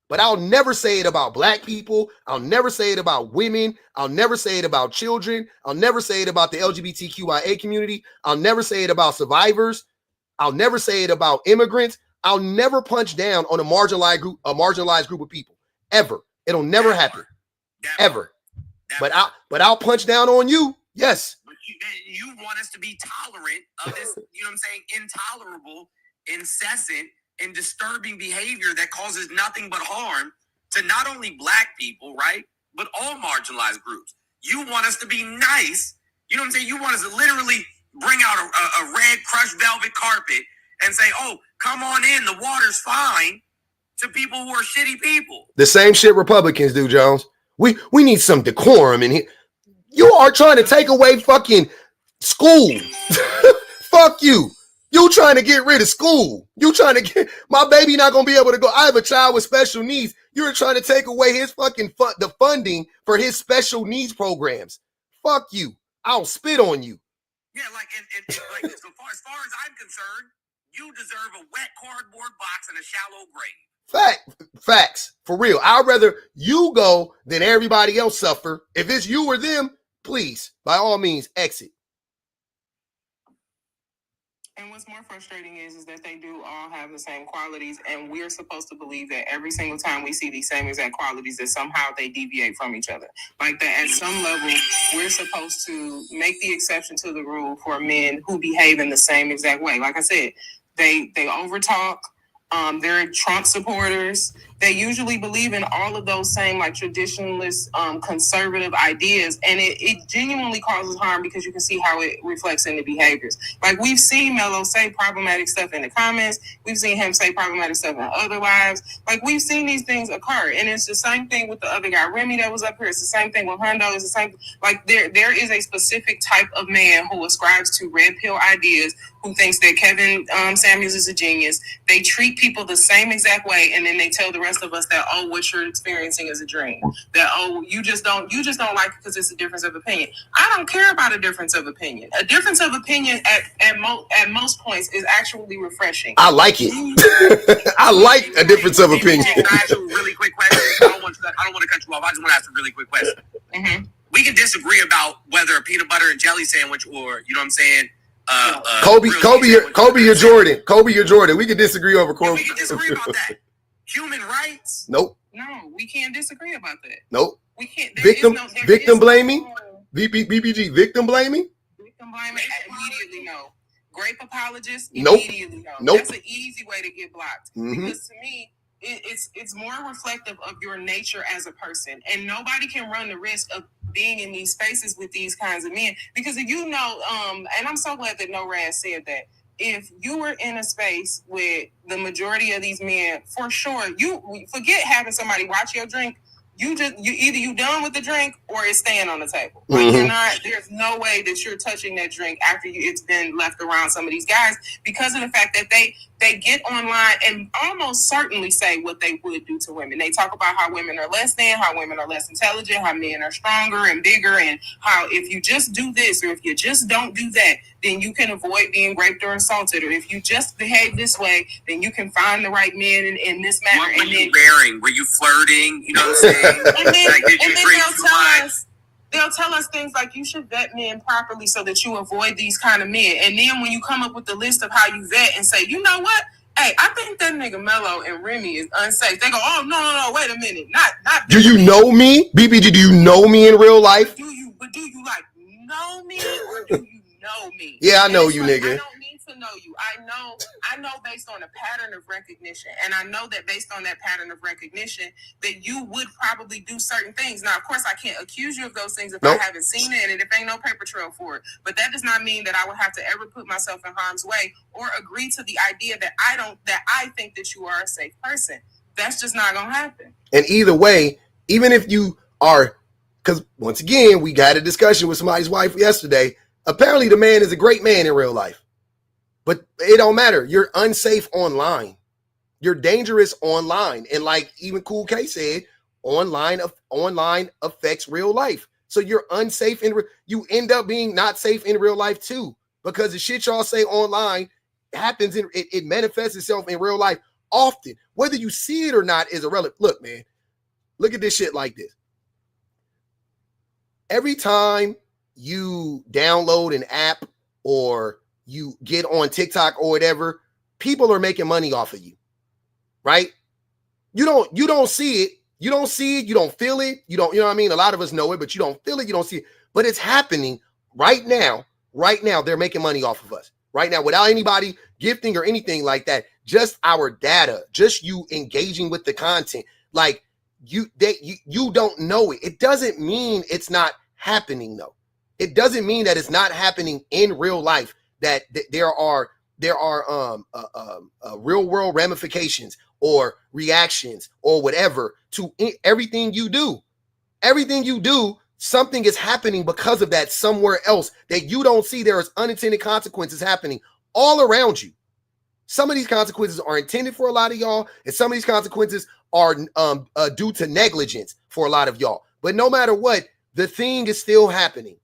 But I'll never say it about black people. I'll never say it about women. I'll never say it about children. I'll never say it about the LGBTQIA community. I'll never say it about survivors. I'll never say it about immigrants. I'll never punch down on a marginalized group of people. Ever. It'll never happen. Ever. But I'll punch down on you. Yes. But you want us to be tolerant of this, you know what I'm saying, intolerable, incessant, and disturbing behavior that causes nothing but harm to not only black people, right, but all marginalized groups. You want us to be nice. You know what I'm saying? You want us to literally bring out a red crushed velvet carpet and say, oh, come on in, the water's fine, to people who are shitty people. The same shit Republicans do, Jones. We need some decorum in here. You are trying to take away fucking school. Fuck you. You trying to get rid of school. You trying to get my baby not gonna be able to go. I have a child with special needs. You're trying to take away his fucking the funding for his special needs programs. Fuck you. I'll spit on you. Yeah, like and like as far as I'm concerned, you deserve a wet cardboard box and a shallow grave. Facts. For real. I'd rather you go than everybody else suffer. If it's you or them, please, by all means, exit. And what's more frustrating is that they do all have the same qualities, and we're supposed to believe that every single time we see these same exact qualities, that somehow they deviate from each other. Like that at some level, we're supposed to make the exception to the rule for men who behave in the same exact way. Like I said, they overtalk. They're Trump supporters. They usually believe in all of those same like traditionalist, conservative ideas, and it genuinely causes harm because you can see how it reflects in the behaviors. Like we've seen Mello say problematic stuff in the comments. We've seen him say problematic stuff in other lives. Like we've seen these things occur, and it's the same thing with the other guy, Remy, that was up here. It's the same thing with Hundo. It's the same. Like there is a specific type of man who ascribes to red pill ideas, who thinks that Kevin Samuels is a genius. They treat people the same exact way, and then they tell the rest of us that, oh, what you're experiencing is a dream. That, oh, you just don't like it because it's a difference of opinion. I don't care about a difference of opinion. A difference of opinion at most points is actually refreshing. I like it. I like a difference of opinion. Can I ask you a really quick question? I don't want to cut you off. I just want to ask a really quick question. Mm-hmm. We can disagree about whether a peanut butter and jelly sandwich or, you know what I'm saying, Kobe or Jordan. Kobe or Jordan. We can disagree over Kobe. We can disagree about that. Human rights? Nope. No, we can't disagree about that. Nope. We can't. Victim blaming? BBG, victim blaming? Victim blaming? Immediately no. Grape apologists? Nope. Immediately no. Nope. That's an easy way to get blocked. Mm-hmm. Because to me, it's more reflective of your nature as a person, and nobody can run the risk of being in these spaces with these kinds of men, because if you know, and I'm so glad that No Raz said that, if you were in a space with the majority of these men, for sure, you forget having somebody watch your drink. You done with the drink or it's staying on the table. Like you're not. There's no way that you're touching that drink after it's been left around some of these guys, because of the fact that they get online and almost certainly say what they would do to women. They talk about how women are less than, how women are less intelligent, how men are stronger and bigger, and how if you just do this or if you just don't do that, then you can avoid being raped or assaulted. Or if you just behave this way, then you can find the right man in this manner. What were you wearing? Were you flirting? You know what I'm saying? And then, like, did you drink too much? They'll tell us things like you should vet men properly so that you avoid these kind of men. And then when you come up with the list of how you vet and say, you know what? Hey, I think that nigga Mello and Remy is unsafe. They go, oh, no, wait a minute. Not. Do you know me? BBG, do you know me in real life? Do you like know me or do you know me. Yeah, I know and you, like, nigga. I don't need to know you. I know based on a pattern of recognition. And I know that based on that pattern of recognition, that you would probably do certain things. Now, of course, I can't accuse you of those things if I haven't seen it and if ain't no paper trail for it. But that does not mean that I would have to ever put myself in harm's way or agree to the idea that I think that you are a safe person. That's just not gonna happen. And either way, even if you are, because once again, we got a discussion with somebody's wife yesterday. Apparently the man is a great man in real life, but it don't matter. You're unsafe online. You're dangerous online. And like even Cool K said, online affects real life. So you're unsafe you end up being not safe in real life too, because the shit y'all say online happens it manifests itself in real life often. Whether you see it or not is irrelevant. Look, man, look at this shit like this. Every time you download an app or you get on TikTok or whatever, people are making money off of you, right? You don't see it. You don't see it. You don't feel it. You know what I mean? A lot of us know it, but you don't feel it. You don't see it, but it's happening right now. Right now, they're making money off of us right now without anybody gifting or anything like that. Just our data, just you engaging with the content. Like you don't know it. It doesn't mean it's not happening though. It doesn't mean that it's not happening in real life, that there are real world ramifications or reactions or whatever to everything you do. Everything you do, something is happening because of that somewhere else that you don't see. There is unintended consequences happening all around you. Some of these consequences are intended for a lot of y'all, and some of these consequences are due to negligence for a lot of y'all. But no matter what, the thing is still happening.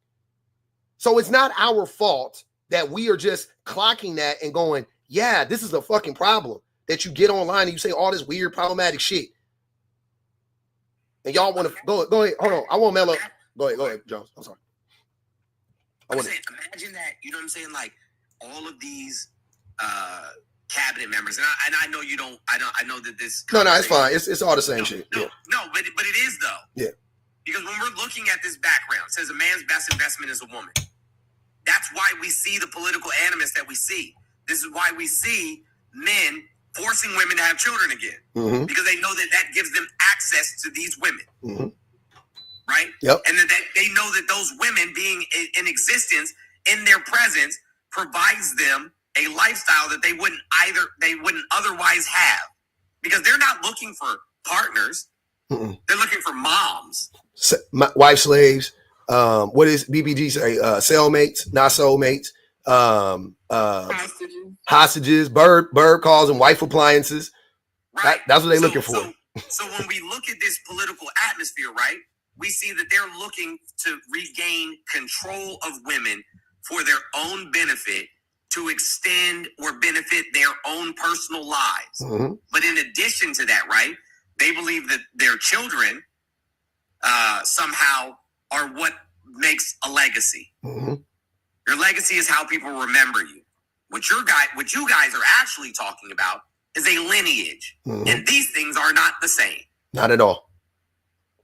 So it's not our fault that we are just clocking that and going, yeah, this is a fucking problem, that you get online and you say all this weird problematic shit. And y'all want to go ahead. Hold on. I want Mello. Go ahead, Jones. I'm sorry. Imagine that, you know what I'm saying? Like all of these cabinet members, and I know you don't. I know that this. No, it's fine. It's all the same shit. No, but it is though. Yeah. Because when we're looking at this background, it says a man's best investment is a woman. That's why we see the political animus that we see. This is why we see men forcing women to have children again, because they know that gives them access to these women, right? Yep. And that they know that those women being in existence in their presence provides them a lifestyle that they wouldn't otherwise have, because they're not looking for partners. They're looking for moms. Wife slaves. What is BBG say? Cellmates, not soulmates. Hostages. Bird calls them wife appliances. Right. That's what they're looking for. So when we look at this political atmosphere, right, we see that they're looking to regain control of women for their own benefit, to extend or benefit their own personal lives. But in addition to that, right, they believe that their children somehow are what makes a legacy. Your legacy is how people remember you. What you guys are actually talking about is a lineage. And these things are not the same. Not at all.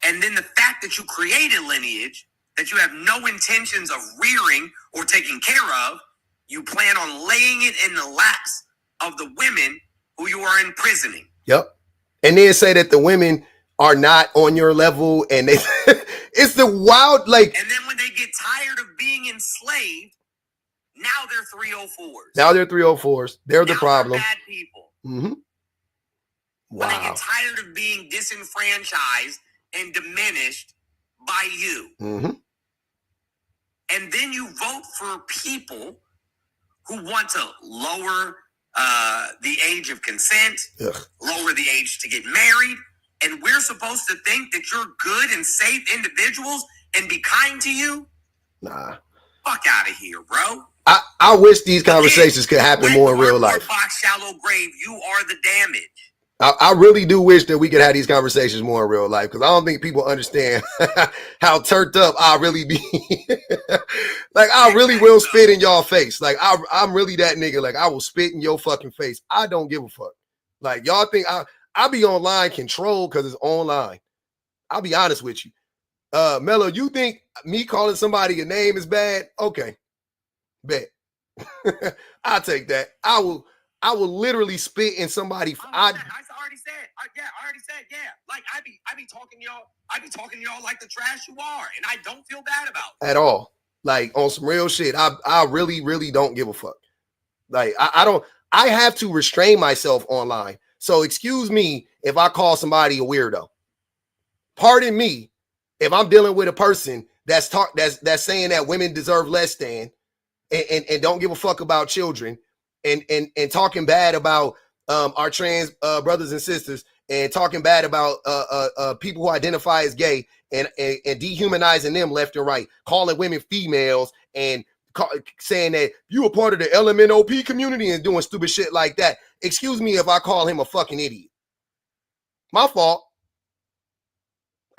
And then the fact that you create a lineage that you have no intentions of rearing or taking care of, you plan on laying it in the laps of the women who you are imprisoning. Yep. And then say that the women are not on your level, and they it's the wild, like. And then when they get tired of being enslaved, now they're 304s. Now they're 304s. They're the problem. They're bad people. Wow. When they get tired of being disenfranchised and diminished by you. And then you vote for people who want to lower the age of consent, lower the age to get married. And we're supposed to think that you're good and safe individuals and be kind to you? Nah. Fuck out of here, bro. I wish these conversations could happen more in real life. Box, shallow grave, you are the damage. I really do wish that we could have these conversations more in real life, because I don't think people understand how turned up I really be. Like, I really will spit in y'all face. Like, I'm really that nigga. Like, I will spit in your fucking face. I don't give a fuck. Like, y'all think I be online controlled because it's online. I'll be honest with you. Mello, you think me calling somebody a name is bad? Okay. Bet. I'll take that. I will literally spit in somebody. I already said, yeah. Like I be talking to y'all like the trash you are, and I don't feel bad about it. At all. Like on some real shit. I really, really don't give a fuck. Like I have to restrain myself online. So excuse me if I call somebody a weirdo. Pardon me if I'm dealing with a person that's saying that women deserve less than and don't give a fuck about children and talking bad about our trans brothers and sisters and talking bad about people who identify as gay and dehumanizing them left and right, calling women females and saying that you a part of the LMNOP community and doing stupid shit like that. Excuse me if I call him a fucking idiot. My fault.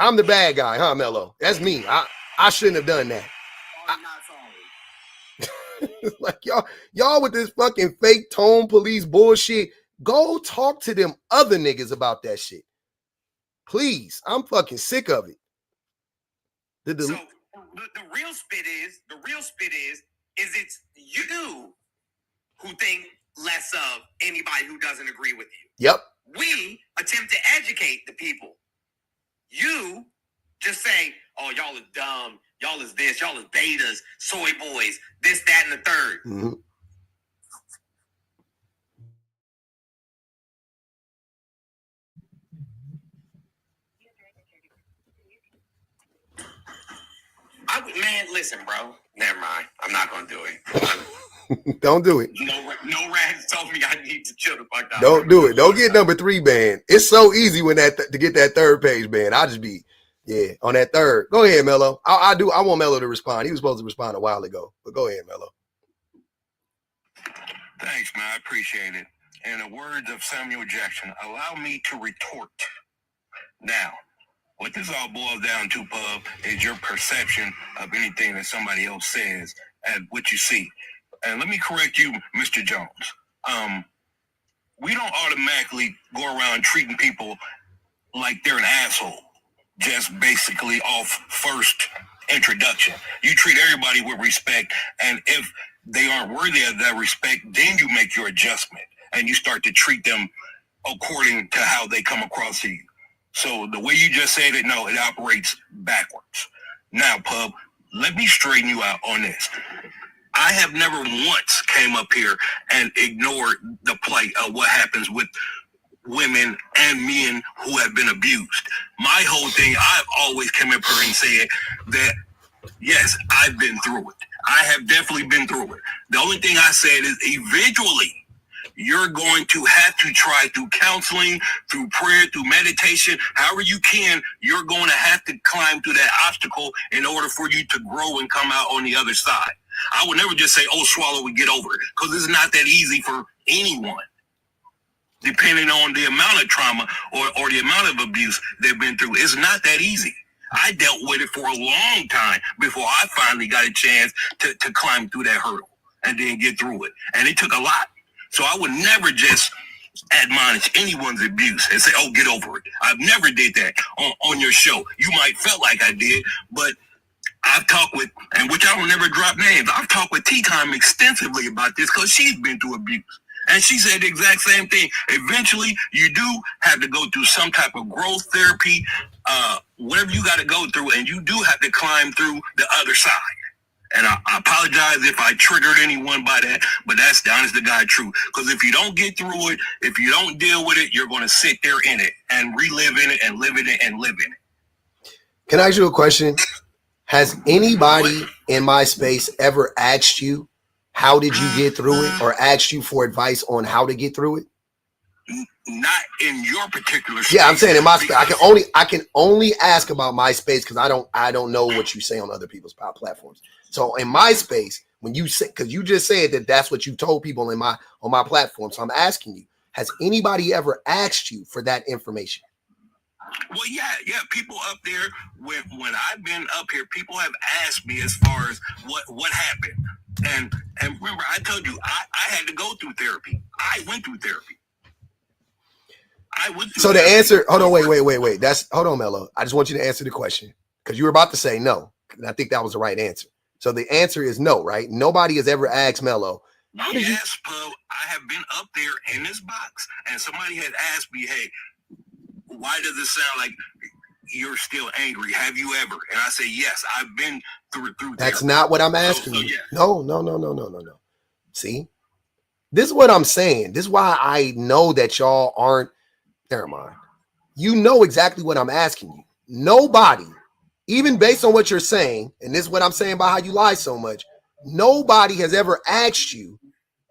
I'm the bad guy, huh, Mello? That's me. I shouldn't have done that. I'm not sorry. Like y'all with this fucking fake tone police bullshit. Go talk to them other niggas about that shit. Please. I'm fucking sick of it. So the real spit is it's you who think less of anybody who doesn't agree with you. Yep. We attempt to educate the people. You just say, oh, y'all is dumb, y'all is this, y'all is betas, soy boys, this, that, and the third. Mm-hmm. Man, listen, bro. Never mind. I'm not gonna do it. Don't do it. No rags told me I need to chill the fuck out. Don't do it. Don't get number 3 banned. It's so easy when to get that third page banned. I'll just be on that third. Go ahead, Mello. I want Mello to respond. He was supposed to respond a while ago, but go ahead, Mello. Thanks, man. I appreciate it. In the words of Samuel Jackson, allow me to retort. Now, what this all boils down to, Pub, is your perception of anything that somebody else says and what you see. And let me correct you, Mr. Jones. We don't automatically go around treating people like they're an asshole, just basically off first introduction. You treat everybody with respect, and if they aren't worthy of that respect, then you make your adjustment, and you start to treat them according to how they come across to you. So the way you just said it, no, it operates backwards. Now, Pub, let me straighten you out on this. I have never once came up here and ignored the plight of what happens with women and men who have been abused. My whole thing, I've always come up here and said that, yes, I've been through it. I have definitely been through it. The only thing I said is eventually you're going to have to try through counseling, through prayer, through meditation, however you can, you're going to have to climb through that obstacle in order for you to grow and come out on the other side. I would never just say, oh, swallow and get over it, because it's not that easy for anyone, depending on the amount of trauma or the amount of abuse they've been through. It's not that easy. I dealt with it for a long time before I finally got a chance to climb through that hurdle and then get through it. And it took a lot. So I would never just admonish anyone's abuse and say, oh, get over it. I've never did that on your show. You might felt like I did, but I've talked with, and which I will never drop names, I've talked with T-Time extensively about this because she's been through abuse. And she said the exact same thing. Eventually, you do have to go through some type of growth therapy, whatever you got to go through, and you do have to climb through the other side. And I apologize if I triggered anyone by that, but that's the honest to God truth. Because if you don't get through it, if you don't deal with it, you're going to sit there in it and relive in it and live in it and live in it. Can I ask you a question? Has anybody in my space ever asked you, how did you get through it, or asked you for advice on how to get through it? Not in your particular space. Yeah, I'm saying in my space. I can only ask about my space because I don't know what you say on other people's platforms. So in my space, when you say, because you just said that that's what you told people on my platform. So I'm asking you, has anybody ever asked you for that information? Well, yeah. People up there, when I've been up here, people have asked me as far as what happened. And remember, I told you I had to go through therapy. I went through therapy. So the answer, hold on, wait. Hold on, Mello. I just want you to answer the question because you were about to say no. And I think that was the right answer. So the answer is no, right? Nobody has ever asked Mello. Yes, Pub. I have been up there in this box, and somebody had asked me, "Hey, why does it sound like you're still angry? Have you ever?" And I say, "Yes, I've been through." That's not what I'm asking you. No. See, this is what I'm saying. This is why I know that y'all aren't. Never mind. You know exactly what I'm asking you. Nobody, even based on what you're saying, and this is what I'm saying about how you lie so much. Nobody has ever asked you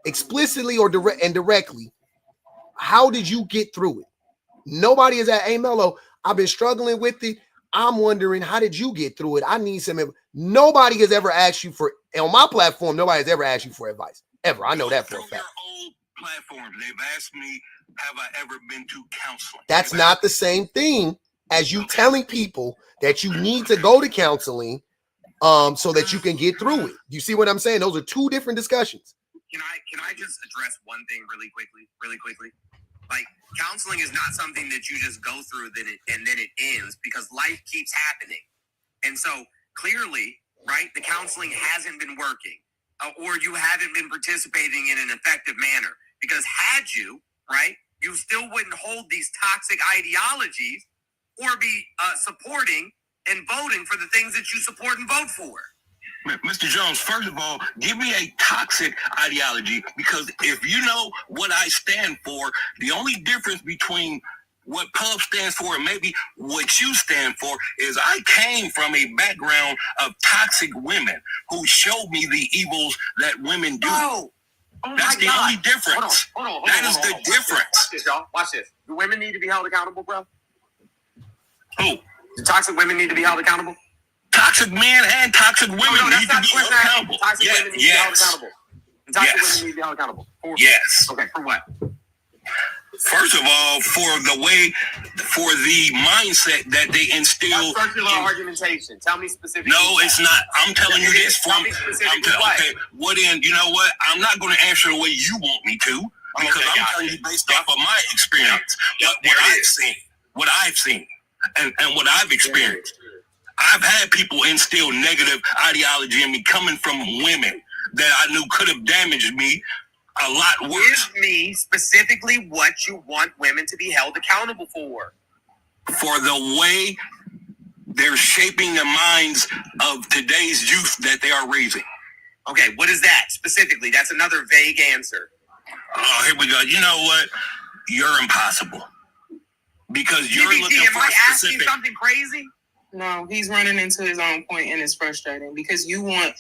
explicitly or indirectly, how did you get through it? Nobody is at, hey, Mello, I've been struggling with it. I'm wondering, how did you get through it? I need some. Nobody has ever asked you for, on my platform, nobody has ever asked you for advice. Ever. I know that for a fact. Your old platforms, they've asked me, have I ever been to counseling? That's not the same thing as you telling people that you need to go to counseling so that you can get through it. You see what I'm saying? Those are two different discussions. Can I just address one thing really quickly? Like, counseling is not something that you just go through and then it ends, because life keeps happening. And so clearly, right, the counseling hasn't been working, or you haven't been participating in an effective manner, because had you, right, you still wouldn't hold these toxic ideologies or be supporting and voting for the things that you support and vote for. Mr. Jones, first of all, give me a toxic ideology, because if you know what I stand for, the only difference between what Pub stands for and maybe what you stand for is I came from a background of toxic women who showed me the evils that women do. Oh that's the only difference. Hold on. That is the difference. Watch this, y'all. Watch this. Do women need to be held accountable, bro? Who? Do toxic women need to be held accountable? Toxic men and toxic women need to be held accountable. Toxic women need to be held accountable. Toxic women need to be held accountable. Yes. Okay, for what? First of all, for the mindset that they instill. That's circular argumentation. Tell me specifically. No, it's not. I'm telling you this from. Okay, well then, you know what? I'm not going to answer the way you want me to, because I'm telling you based off of my experience, what I've seen, and what I've experienced. I've had people instill negative ideology in me coming from women that I knew could have damaged me a lot worse. Give me specifically what you want women to be held accountable for. For the way they're shaping the minds of today's youth that they are raising. Okay, what is that specifically? That's another vague answer. Oh, here we go. You know what? You're impossible. Because you're looking for a specific... asking something crazy? No, he's running into his own point, and it's frustrating because you want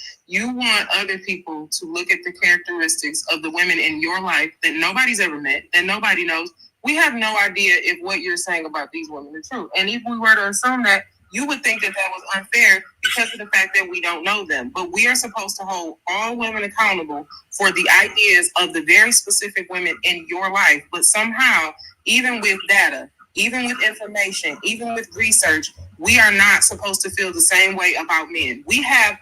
other people to look at the characteristics of the women in your life that nobody's ever met, that nobody knows. We have no idea if what you're saying about these women is true. And if we were to assume that, you would think that was unfair because of the fact that we don't know them. But we are supposed to hold all women accountable for the ideas of the very specific women in your life. But somehow, even with data, even with information, even with research, we are not supposed to feel the same way about men. We have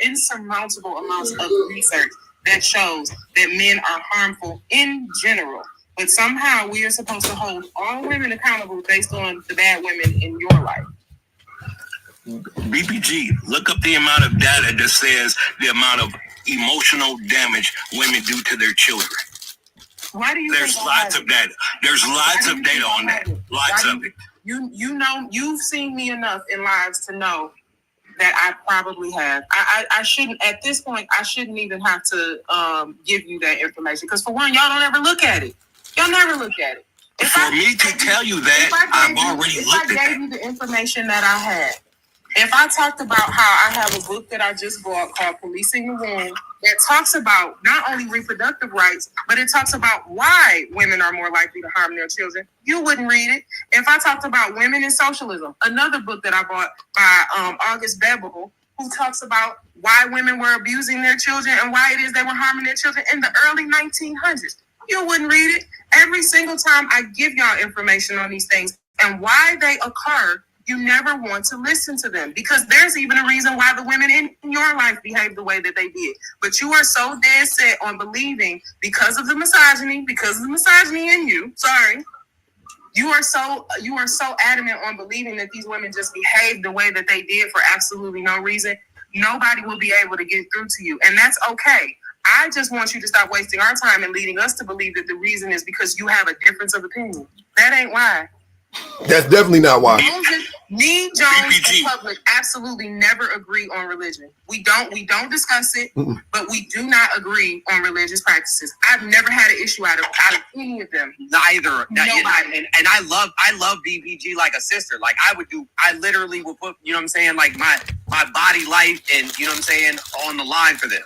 insurmountable amounts of research that shows that men are harmful in general. But somehow we are supposed to hold all women accountable based on the bad women in your life. BPG, look up the amount of data that says the amount of emotional damage women do to their children. Why do you? There's lots of data. There's lots of data on that. Lots of it. You know, you've seen me enough in lives to know that I probably have. I shouldn't, at this point, I shouldn't even have to give you that information. Because for one, y'all don't ever look at it. Y'all never look at it. For me to tell you that, I've already looked at it. If I gave you the information that I had, if I talked about how I have a book that I just bought called Policing the Womb that talks about not only reproductive rights, but it talks about why women are more likely to harm their children, you wouldn't read it. If I talked about women in socialism, another book that I bought by August Bebical, who talks about why women were abusing their children and why it is they were harming their children in the early 1900s, you wouldn't read it. Every single time I give y'all information on these things and why they occur, you never want to listen to them because there's even a reason why the women in your life behaved the way that they did. But you are so dead set on believing because of the misogyny in you. Sorry. You are so adamant on believing that these women just behaved the way that they did for absolutely no reason. nobody will be able to get through to you. And that's okay. I just want you to stop wasting our time and leading us to believe that the reason is because you have a difference of opinion. That ain't why. That's definitely not why. Me, Jones, and Public absolutely never agree on religion. We don't discuss it, but we do not agree on religious practices. I've never had an issue out of any of them. Neither. Nobody. And I love BBG like a sister. Like I literally will put, you know what I'm saying, like my body life and, you know what I'm saying, on the line for them.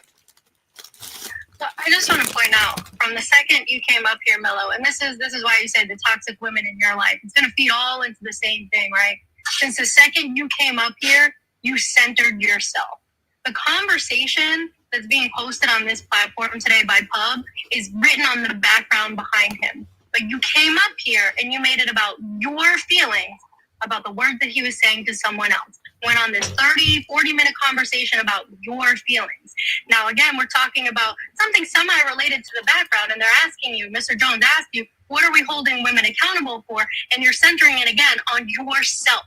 So I just want to point out, from the second you came up here, Mello, and this is why you said the toxic women in your life, it's going to feed all into the same thing, right? Since the second you came up here, you centered yourself. The conversation that's being posted on this platform today by Pub is written on the background behind him. But you came up here and you made it about your feelings about the words that he was saying to someone else. Went on this 30, 40-minute conversation about your feelings. Now, again, we're talking about something semi-related to the background, and they're asking you, Mr. Jones asked you, what are we holding women accountable for? And you're centering it again on yourself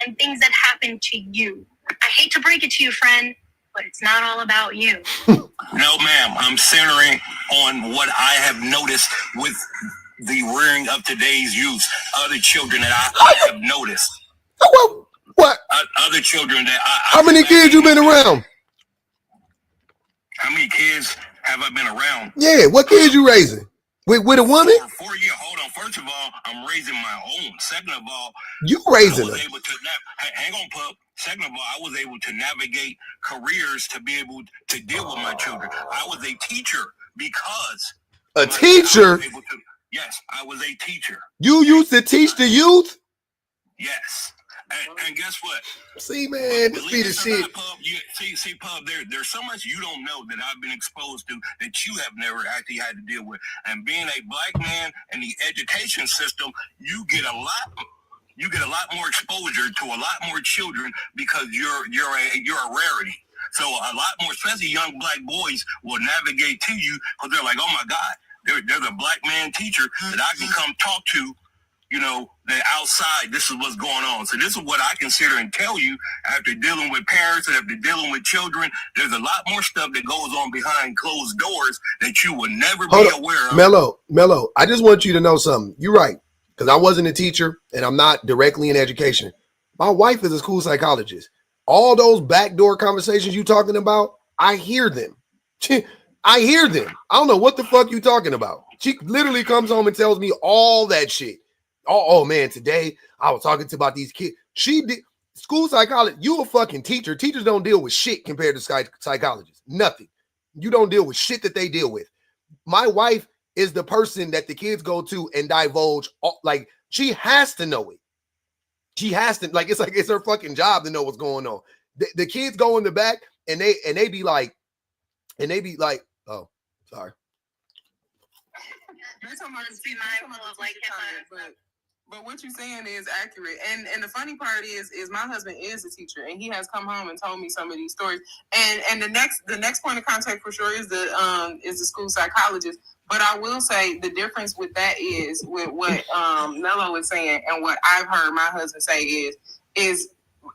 and things that happen to you. I hate to break it to you, friend, but it's not all about you. No, ma'am. I'm centering on what I have noticed with the rearing of today's youth, other children that I have noticed. What? Other children that How many kids you been around? How many kids have I been around? Yeah, what kids you raising? With a woman? 4 years. Hold on. First of all, I'm raising my own. Second of all, you raising them. Hang on, Pup. Second of all, I was able to navigate careers to be able to deal with my children. I was a teacher because a teacher. Yes, I was a teacher. You used to teach the youth? Yes. And guess what? See, man, this be the shit. Pub, see, Pub, there's so much you don't know that I've been exposed to that you have never actually had to deal with. And being a black man in the education system, you get a lot more exposure to a lot more children because you're a rarity. So a lot more, especially young black boys, will navigate to you because they're like, oh my God, there's a black man teacher that I can come talk to. You know, that outside, this is what's going on. So this is what I consider and tell you after dealing with parents and after dealing with children. There's a lot more stuff that goes on behind closed doors that you will never be aware of. Mello, I just want you to know something. You're right, because I wasn't a teacher and I'm not directly in education. My wife is a school psychologist. All those backdoor conversations you talking about, I hear them. I hear them. I don't know what the fuck you talking about. She literally comes home and tells me all that shit. Oh man, today I was talking to about these kids. She did school psychology. You a fucking teacher. Teachers don't deal with shit compared to psychologists. Nothing. You don't deal with shit that they deal with. My wife is the person that the kids go to and divulge. Like she has to know it. She has to. Like it's her fucking job to know what's going on. The kids go in the back and they be like, oh, sorry. But what you're saying is accurate, and the funny part is my husband is a teacher, and he has come home and told me some of these stories. And the next point of contact for sure is the school psychologist. But I will say the difference with that is with what Mello is saying and what I've heard my husband say is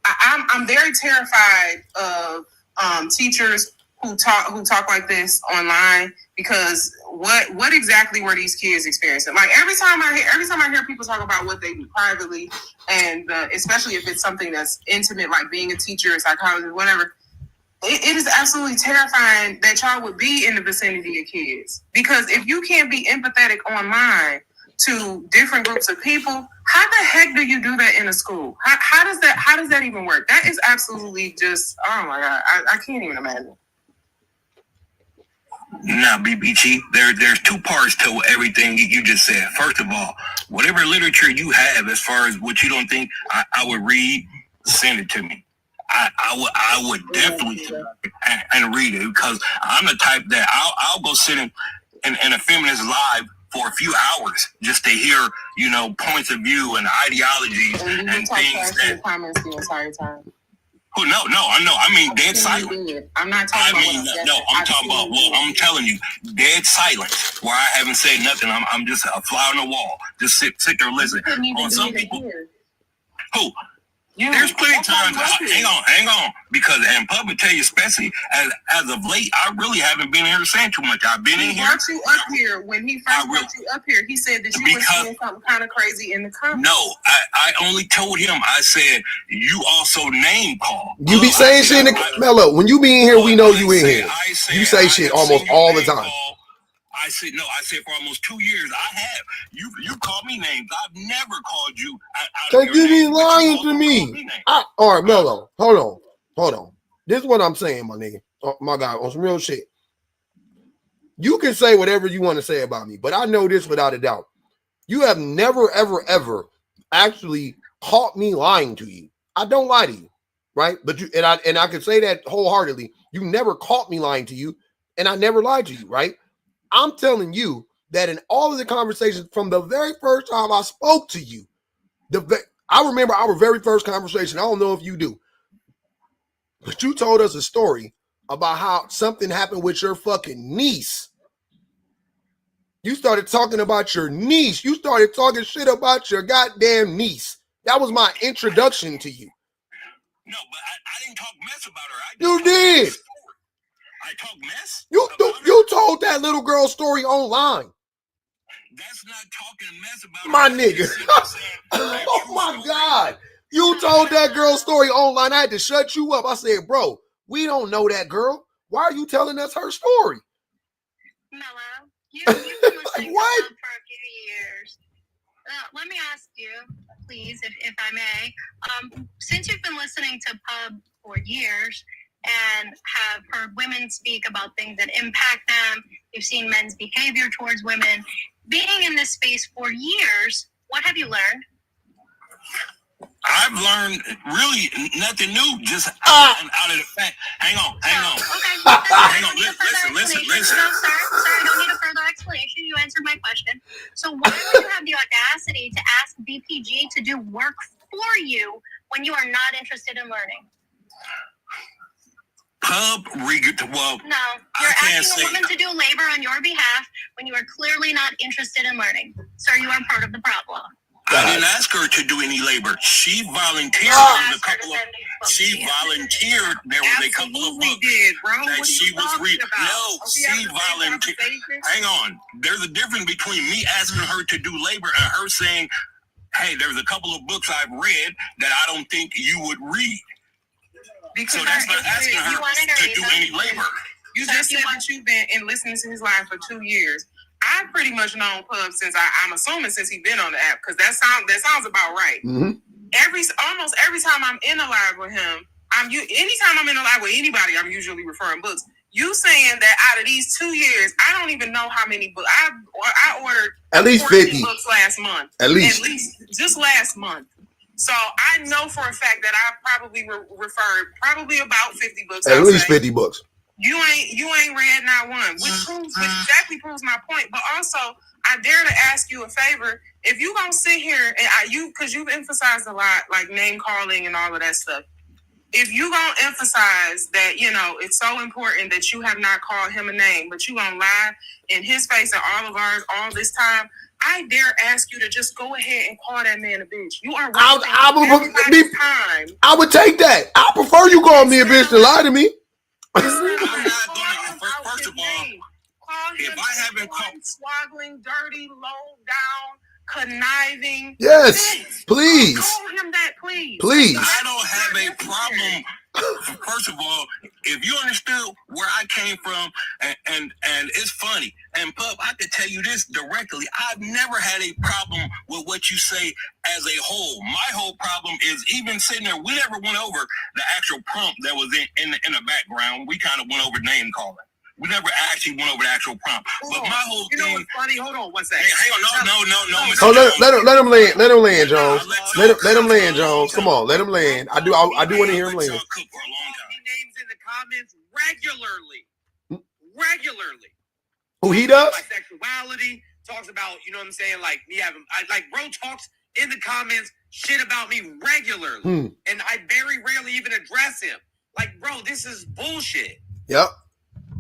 I'm very terrified of teachers who talk like this online, because what exactly were these kids experiencing? Like every time I hear people talk about what they do privately, and especially if it's something that's intimate, like being a teacher, a psychologist, whatever, it is absolutely terrifying that y'all would be in the vicinity of kids. Because if you can't be empathetic online to different groups of people, how the heck do you do that in a school? How does that even work? That is absolutely just, oh my God, I can't even imagine. Now, BBG, there's two parts to everything you just said. First of all, whatever literature you have, as far as what you don't think I would read, send it to me. I would definitely and read it, because I'm the type that I'll go sit in a feminist live for a few hours just to hear, points of view and ideologies and things that comments the entire time. Oh, no, I know. I mean, dead silent. I'm not talking about. I'm talking about. Well, I'm telling you, dead silence, where I haven't said nothing. I'm just a fly on the wall. Just sit there and listen. On some people. Who? There's plenty of times. Hang on. Because in public, tell you, especially as of late, I really haven't been here saying too much. I've been in here. Brought you up here when he first brought you up here. He said that you were saying something kind of crazy in the comments. No, I only told him. I said you also name call. You be saying shit, Mello. When you be in here, we know you in here. You say shit almost all the time. I said for almost 2 years I have. You called me names. I've never called you. Can't you be lying to me? All right, Mello. Hold on. This is what I'm saying, my nigga. Oh, my guy, on some real shit. You can say whatever you want to say about me, but I know this without a doubt. You have never, ever, ever actually caught me lying to you. I don't lie to you, right? But you and I can say that wholeheartedly. You never caught me lying to you, and I never lied to you, right? I'm telling you that in all of the conversations from the very first time I spoke to you, I remember our very first conversation. I don't know if you do, but you told us a story about how something happened with your fucking niece. You started talking about your niece. You started talking shit about your goddamn niece. That was my introduction to you. No, but I didn't talk mess about her. You did. I talk mess? You told that little girl story online. That's not talking mess about my her. Nigga. Oh my God. You told that girl story online. I had to shut you up. I said, bro, we don't know that girl. Why are you telling us her story? Mello, you've been listening what? to Pub for a few years. Let me ask you, please, if I may. Since you've been listening to Pub for years, and have heard women speak about things that impact them. You've seen men's behavior towards women. Being in this space for years, what have you learned? I've learned really nothing new. Just out of the fact. Hang on. Okay. Hang on. Listen. No, sorry, I don't need a further explanation. You answered my question. So why would you have the audacity to ask BPG to do work for you when you are not interested in learning? Well, no, you're asking a woman to do labor on your behalf when you are clearly not interested in learning. Sir, you are part of the problem. I didn't ask her to do any labor. She volunteered. She volunteered. There was a couple of books that she was reading. No, she volunteered. Hang on. There's a difference between me asking her to do labor and her saying, hey, there's a couple of books I've read that I don't think you would read. So that's not asking her to do any labor. You just said that you've been listening to his live for 2 years. I've pretty much known Pub since I'm assuming since he's been on the app, because that sounds about right. Mm-hmm. Almost every time I'm in a live with him, anytime I'm in a live with anybody, I'm usually referring books. You saying that out of these 2 years, I don't even know how many books I ordered. At least 50 books last month. At least just last month. So I know for a fact that I probably referred probably about 50 books. At least 50 books. You ain't read not one, which exactly proves my point. But also, I dare to ask you a favor. If you gonna sit here and because you've emphasized a lot, like name calling and all of that stuff. If you gonna emphasize that, it's so important that you have not called him a name, but you gonna lie in his face and all of ours all this time, I dare ask you to just go ahead and call that man a bitch. You are wasting time. I would take that. I prefer you call me a bitch than lie to me. First of all, if I haven't called swaggling, dirty, low down, conniving. Yes, please. Call him that, please. Please. I don't have a problem. First of all, if you understood where I came from, and it's funny, and Pup, I could tell you this directly. I've never had a problem with what you say as a whole. My whole problem is even sitting there, we never went over the actual prompt that was in the background. We kind of went over name calling. We never actually went over the actual prompt. But my whole thing. You know what's funny? Hold on one second. Hang on, no. Oh, let him land. Let him land, Jones. Let him land, Jones. Come on, let him land. I do want to hear him land. Names in the comments regularly. Who he does? My sexuality talks about, you know what I'm saying? Like me having, bro talks in the comments shit about me regularly, and I very rarely even address him. Like, bro, this is bullshit. Yep.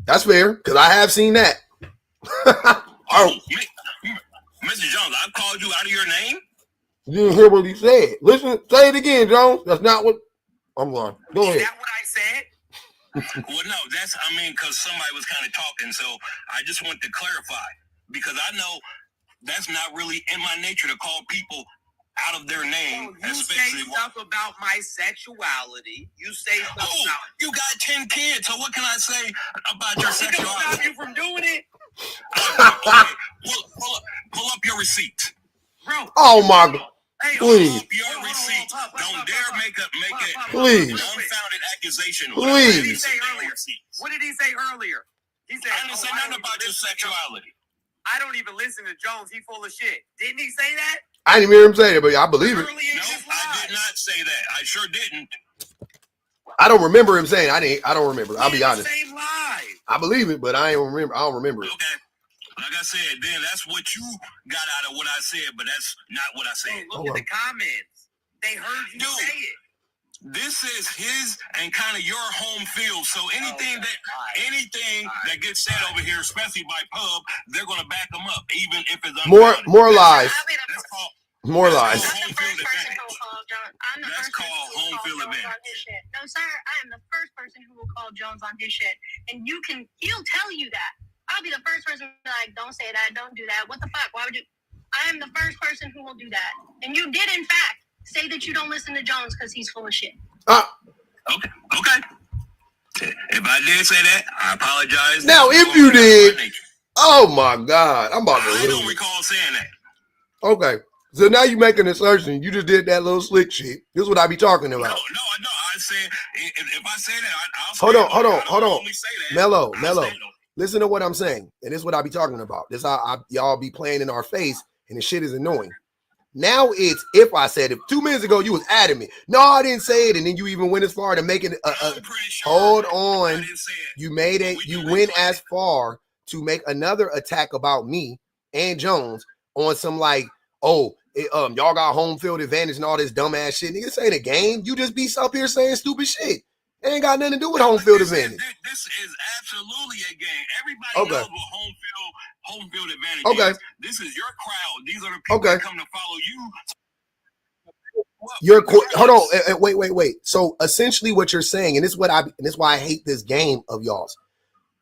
That's fair, because I have seen that. Mr. Jones, I called you out of your name? You didn't hear what he said. Listen, say it again, Jones. That's not what I'm going. Go ahead. Is that what I said? Well, no, because somebody was kind of talking, so I just want to clarify, because I know that's not really in my nature to call people out of their name. You say stuff about my sexuality. You say stuff about... You got 10 kids, so what can I say about your sexuality? It don't stop you from doing it. Pull up your receipts. Bro. Oh, my God. Hey, please. Pull up your receipts. Don't dare make a please. unfounded accusation. Please. What did he say earlier? What did he say earlier? He said, I didn't say nothing about your sexuality. I don't even listen to Jones. He full of shit. Didn't he say that? I didn't hear him say it, but I believe it. No, I did not say that. I sure didn't. I don't remember him saying. I don't remember. I'll be honest. Same lie. I believe it, but I don't remember it. Okay. Like I said, then that's what you got out of what I said, but that's not what I said. Look at the comments. They heard you say it. This is his and kind of your home field. So anything that gets said over here, especially by Pub, they're going to back them up, even if it's more lies. That's called more lies. I'm the first person who will call Jones. I'm the That's first person called who will home call field Jones advantage. on his shit. No, sir. I am the first person who will call Jones on his shit, and he'll tell you that. I'll be the first person to be like, don't say that, don't do that. What the fuck? Why would you? I am the first person who will do that. And you did, in fact, say that you don't listen to Jones because he's full of shit. Okay. If I did say that, I apologize. Now, if you did, oh my God, I'm about to lose. I don't recall saying that. Okay. So now you make an assertion. You just did that little slick shit. This is what I be talking about. No. I said, if I say that, I'll hold on. Mellow. Listen to what I'm saying. And this is what I be talking about. This how y'all be playing in our face, and the shit is annoying. Now it's, if I said it 2 minutes ago, you was adamant. No, I didn't say it. And then you even went as far to make it hold on. You made it. You went as far to make another attack about me and Jones on some like, y'all got home field advantage and all this dumbass shit. Nigga, this ain't a game. You just be up here saying stupid shit. It ain't got nothing to do with home field advantage. This is absolutely a game. Everybody knows what home field advantage is. This is your crowd. These are the people that come to follow you. Hold on. Wait. So essentially what you're saying, and this is why I hate this game of y'all's.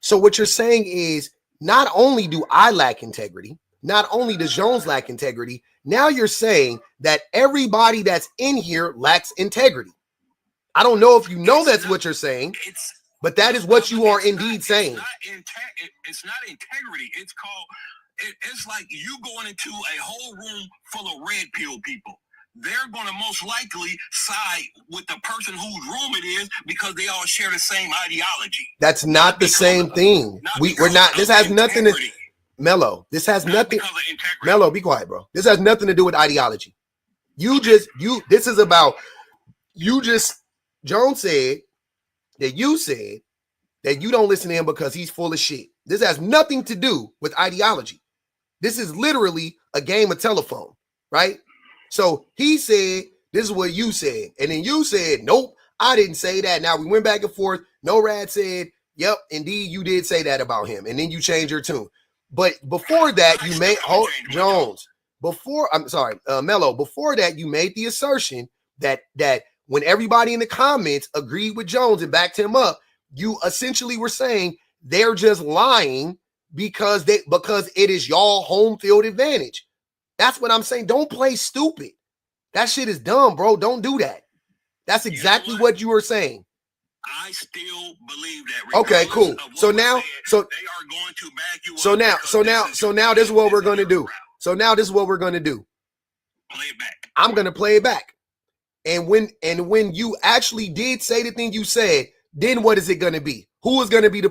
So what you're saying is, not only do I lack integrity, not only does Jones lack integrity, now you're saying that everybody that's in here lacks integrity. I don't know if you know that's what you're saying, but that is what you are indeed saying. It's not integrity. It's called, it's like you going into a whole room full of red pill people. They're going to most likely side with the person whose room it is because they all share the same ideology. That's not the same thing. We're not. This has nothing to. Mellow. This has nothing. Mellow, be quiet, bro. This has nothing to do with ideology. This is about. Jones said that you said that you don't listen to him because he's full of shit. This has nothing to do with ideology. This is literally a game of telephone, right? So he said, this is what you said. And then you said, nope, I didn't say that. Now we went back and forth. NORAD said, yep, indeed, you did say that about him. And then you changed your tune. But before that, you made Mello, before that, you made the assertion that when everybody in the comments agreed with Jones and backed him up, you essentially were saying they're just lying because it is y'all home field advantage. That's what I'm saying. Don't play stupid. That shit is dumb, bro. Don't do that. That's exactly what you were saying. I still believe that. Okay, cool. So now, they are going to back you up. So now this is what we're going to do. Play it back. I'm going to play it back. And when you actually did say the thing you said, then what is it going to be? Who is going to be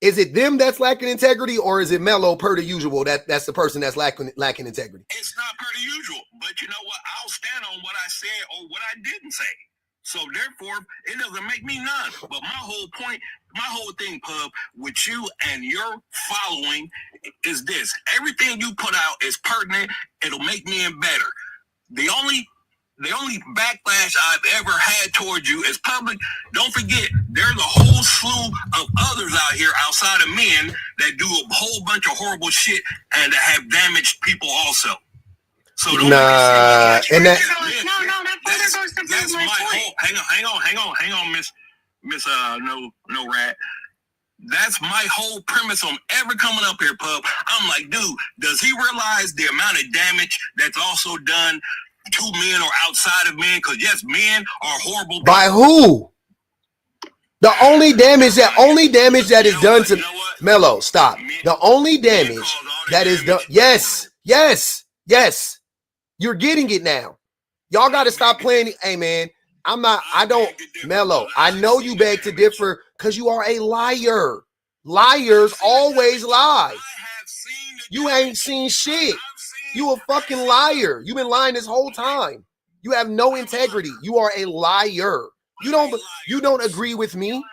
is it them that's lacking integrity, or is it Mello per the usual? That's the person that's lacking integrity. It's not per the usual, but you know what? I'll stand on what I said or what I didn't say. So therefore, it doesn't make me none. But my whole point, my whole thing, Pub, with you and your following is this. Everything you put out is pertinent. It'll make me better. The only backlash I've ever had towards you is public. Don't forget, there's a whole slew of others out here outside of men that do a whole bunch of horrible shit and that have damaged people also. So Nah, and that further goes to prove my point. Hang on, Miss No Rat. That's my whole premise on ever coming up here, Pub. I'm like, dude, does he realize the amount of damage that's also done to men or outside of men? Because yes, men are horrible. By who? The only damage that is done to Mello, stop. The only damage that is done. Yes. You're getting it now. Y'all got to stop playing. Hey, man, Mello, I know you beg to differ because you are a liar. Liars always lie. You ain't seen shit. You a fucking liar. You've been lying this whole time. You have no integrity. You are a liar. You don't agree with me.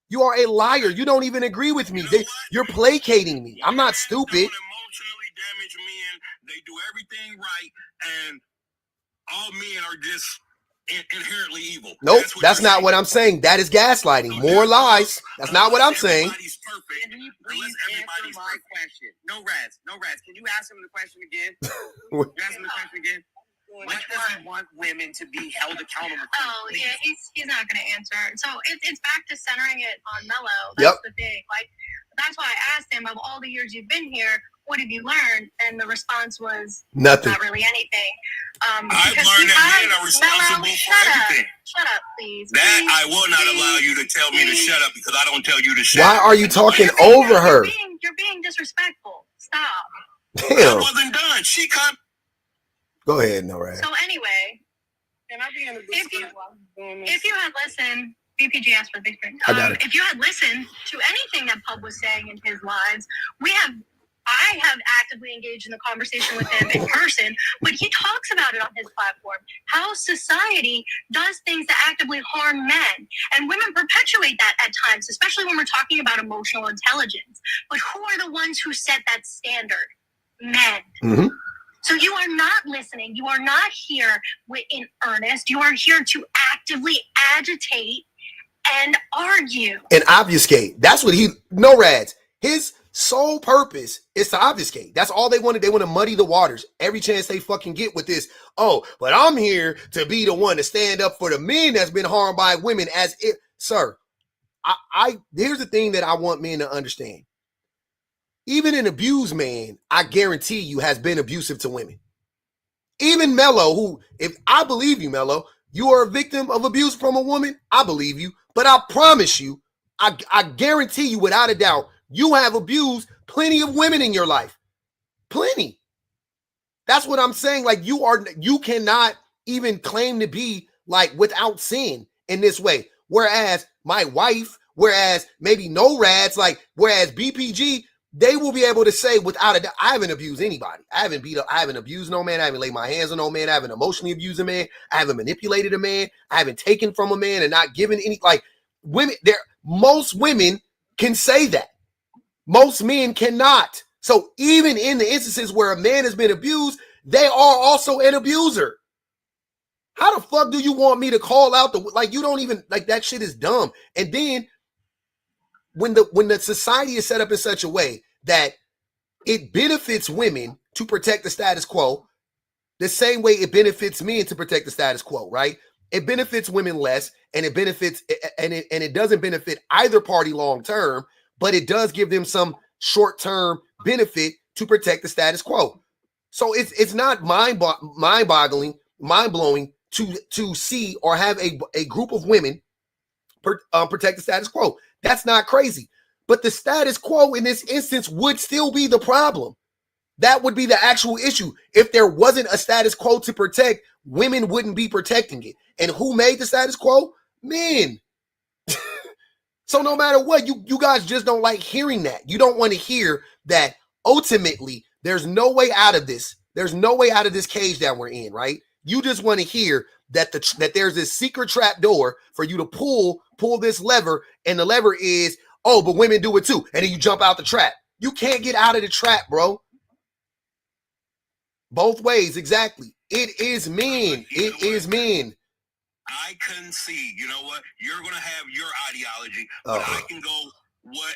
You are a liar. You don't even agree with me. You're placating me. I'm not stupid. Emotionally damaged men, they do everything right, and all men are just inherently evil. Nope, that's not what I'm saying. That is gaslighting. More lies. That's not what I'm saying. Everybody's perfect. Can you please answer my question? No rats. Can you ask him the question again? What does he want women to be held accountable for? Oh, yeah, he's not going to answer. So it's back to centering it on Mello. That's the thing. Like, that's why I asked him, of all the years you've been here, what have you learned? And the response was nothing. Not really anything. I've learned that men are responsible for everything. Shut up, please. That I will not allow you to tell me to shut up because I don't tell you to shut up. Why are you talking over her? You're being disrespectful. Stop. Damn. I wasn't done. She come. Go ahead, No Rat. So anyway, if you had listened, BPG asked for the big thing. If you had listened to anything that Pub was saying in his lives, I have actively engaged in the conversation with him in person, but he talks about it on his platform, how society does things that actively harm men. And women perpetuate that at times, especially when we're talking about emotional intelligence. But who are the ones who set that standard? Men. Mm-hmm. So you are not listening. You are not here in earnest. You are here to actively agitate and argue. And obfuscate. That's what No Rads. His sole purpose is to obfuscate. That's all they wanted. They want to muddy the waters every chance they fucking get with this. Oh, but I'm here to be the one to stand up for the men that's been harmed by women. Sir, here's the thing that I want men to understand. Even an abused man, I guarantee you, has been abusive to women. Even Mello, if I believe you, Mello, you are a victim of abuse from a woman, I believe you. But I promise you, I guarantee you without a doubt, you have abused plenty of women in your life. Plenty. That's what I'm saying. Like, you cannot even claim to be like without sin in this way. Whereas my wife, whereas maybe No Rads, whereas BPG, they will be able to say without a doubt, I haven't abused anybody. I haven't abused no man. I haven't laid my hands on no man. I haven't emotionally abused a man. I haven't manipulated a man. I haven't taken from a man and not given any, women there. Most women can say that. Most men cannot. So even in the instances where a man has been abused, they are also an abuser. How the fuck do you want me to call out you don't even, that shit is dumb. And then when the society is set up in such a way that it benefits women to protect the status quo, the same way it benefits men to protect the status quo, right? It benefits women less, and it doesn't benefit either party long term, but it does give them some short-term benefit to protect the status quo. So it's not mind-boggling, mind-blowing to see or have a group of women protect the status quo. That's not crazy. But the status quo in this instance would still be the problem. That would be the actual issue. If there wasn't a status quo to protect, women wouldn't be protecting it. And who made the status quo? Men. So no matter what, you guys just don't like hearing that. You don't want to hear that ultimately there's no way out of this. There's no way out of this cage that we're in, right? You just want to hear that there's this secret trap door for you to pull this lever, and the lever is, oh, but women do it too. And then you jump out the trap. You can't get out of the trap, bro. Both ways, exactly. It is men. It is men. I concede. You know what? You're going to have your ideology, but I can go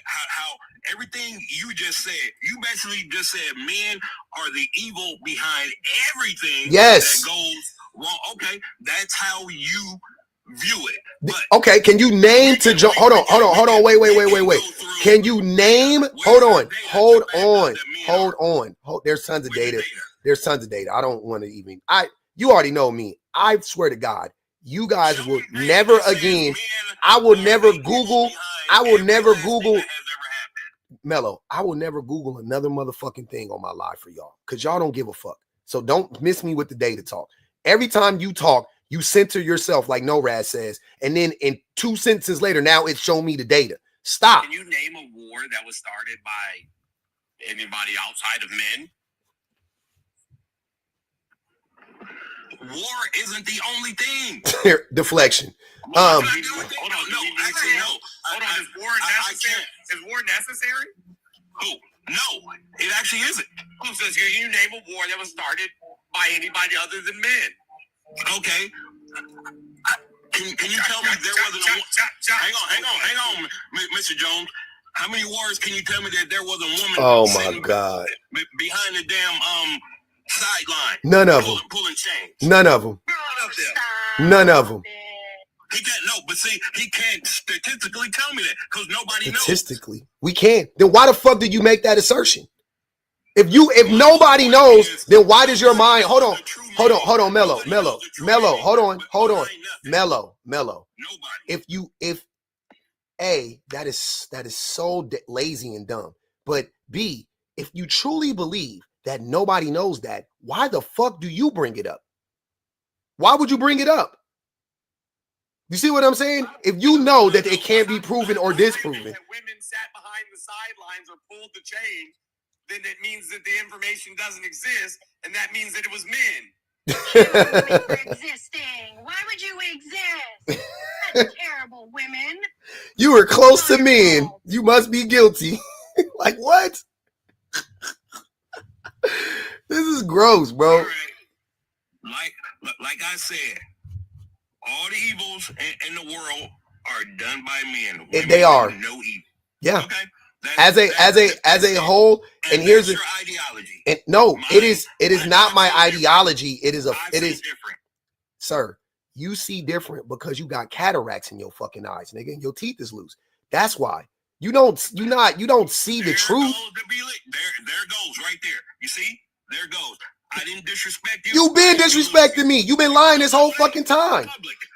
how everything you just said, you basically just said men are the evil behind everything that goes wrong. Okay, that's how you view it. But okay, can you name to Joe? Hold on, wait. Can you name? Hold on. There's tons of data. I don't want to even. You already know me. I swear to God, you guys will never again. I will never Google. Mello, I will never Google another motherfucking thing on my live for y'all because y'all don't give a fuck. So don't miss me with the data talk. Every time you talk, you center yourself like NORAD says, and then in 2 sentences later, now it's showing me the data. Stop. Can you name a war that was started by anybody outside of men? War isn't the only thing. Deflection. Hold on. Is war necessary? Oh, no, it actually isn't. Who says here? You name a war that was started by anybody other than men? Okay. Can you tell me there wasn't a war? Hang on, Mr. Jones. How many wars can you tell me that there was a woman? Oh my God! Behind the damn sideline. None of them. Pulling chains. None of them. None of them. He can't know, but see, he can't statistically tell me that because nobody knows. Statistically, we can't. Then why the fuck did you make that assertion? If nobody knows, then why does your mind? Hold on, Mello. Mello. If A, that is so lazy and dumb. But B, if you truly believe that nobody knows that, why the fuck do you bring it up? Why would you bring it up? You see what I'm saying? If you know that it can't be proven or disproven. If women sat behind the sidelines or pulled the chain, then it means that the information doesn't exist, and that means that it was men. Existing. Why would you exist? That's terrible, women. You were close to men. You must be guilty. Like what? This is gross, bro. Right. Like I said, all the evils in the world are done by men. They are. No evil. Yeah. Okay. As a whole, and here's your ideology. And no, it is not my ideology. It is different. Sir, you see different because you got cataracts in your fucking eyes, nigga, and your teeth is loose. That's why. You don't see the truth. There goes right there. You see? There goes. I didn't disrespect you. You've been disrespecting me. You've been lying this whole fucking time.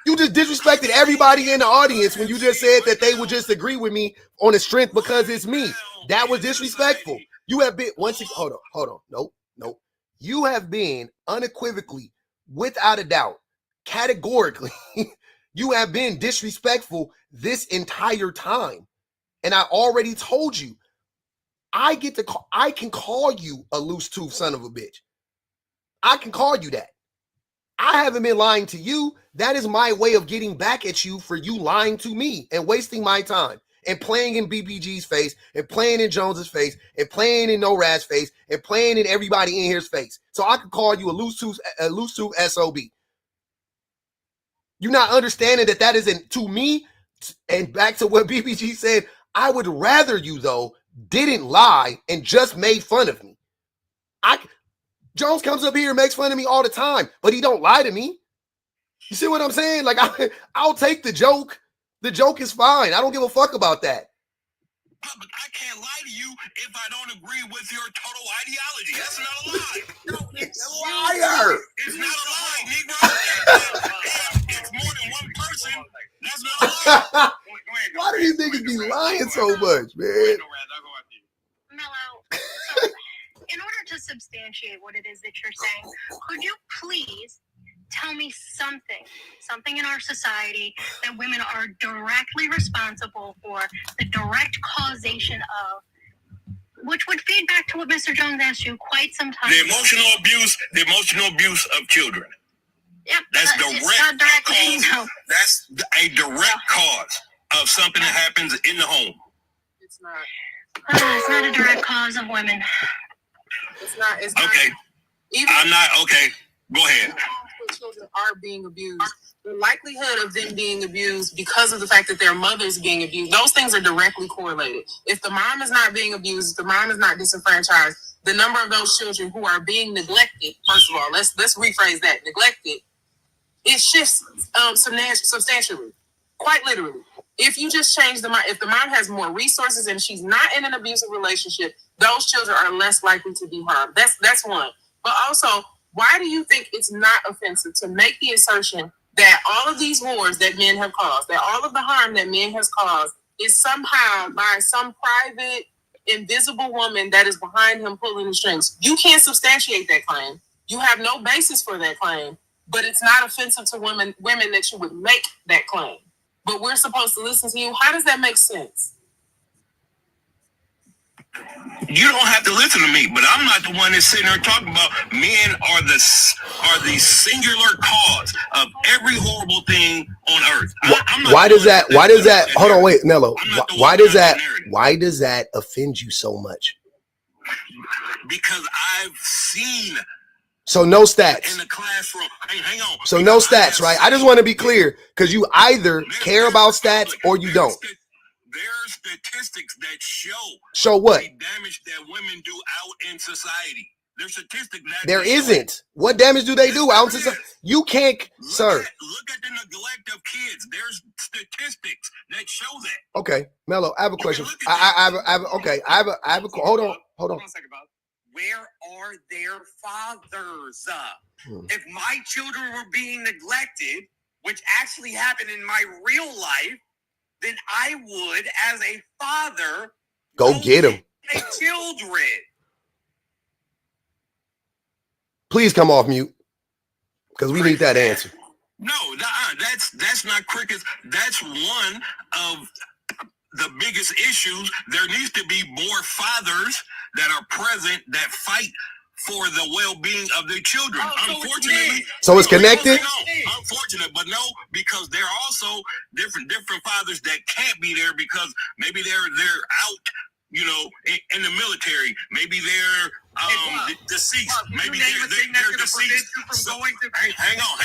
You just disrespected everybody in the audience when you just said that they would just agree with me on the strength because it's me. That was disrespectful. You have been hold on. Nope. You have been unequivocally, without a doubt, categorically, you have been disrespectful this entire time. And I already told you, I can call you a loose tooth son of a bitch. I can call you that. I haven't been lying to you. That is my way of getting back at you for you lying to me and wasting my time and playing in BBG's face and playing in Jones's face and playing in NORAD's face and playing in everybody in here's face. So I could call you a loose tooth SOB. You're not understanding that isn't to me. And back to what BBG said, I would rather you though didn't lie and just made fun of me. Jones comes up here and makes fun of me all the time, but he don't lie to me. You see what I'm saying? Like, I'll take the joke. The joke is fine. I don't give a fuck about that. But I can't lie to you if I don't agree with your total ideology. That's not a lie. No, it's a liar. It's not a lie, Negro. It's more than one person. That's not a lie. Why do these niggas be lying so much, man? Mello, in order to substantiate what it is that you're saying, could you please tell me something in our society that women are directly responsible for, the direct causation of, which would feed back to what Mr. Jones asked you quite some time ago. The emotional abuse of children. Yep. That's That's a direct cause of something that happens in the home. It's not. It's not a direct cause of women. It's not. Okay. I'm not. Okay. Go ahead. Children are being abused. the likelihood of them being abused because of the fact that their mother's being abused, those things are directly correlated. If the mom is not being abused, if the mom is not disenfranchised, the number of those children who are being neglected, first of all, let's rephrase that, neglected, it shifts substantially, quite literally. If you just change the mom, if the mom has more resources and she's not in an abusive relationship, those children are less likely to be harmed. That's one. But also, why do you think it's not offensive to make the assertion that all of these wars that men have caused, that all of the harm that men has caused is somehow by some private, invisible woman that is behind him pulling the strings? You can't substantiate that claim. You have no basis for that claim, but it's not offensive to women that you would make that claim. But we're supposed to listen to you. How does that make sense? You don't have to listen to me, but I'm not the one that's sitting there talking about men are the singular cause of every horrible thing on earth. Why does that? Hold on, wait, Nello. Why does that offend you so much? Because I've seen. So no stats in the classroom. Hang on. So no stats, right? I just want to be clear because you either care about stats or you don't. There are statistics that show what the damage that women do out in society. There's statistics that there isn't. What damage do they do out in society? You can't, sir. Look at the neglect of kids. There's statistics that show that. Okay, Mello, I have a question. I have a hold on. Hold on a second, Bob. Where are their fathers? If my children were being neglected, which actually happened in my real life, then I would, as a father, go get them. Children. Please come off mute, because we need that answer. No, that's not crickets. That's one of the biggest issues. There needs to be more fathers that are present that fight for the well-being of their children. Unfortunately, so it's connected. Unfortunate, but no, because there are also different fathers that can't be there because maybe they're out, in the military.Maybe they're deceased. Maybe they're deceased. Hang on.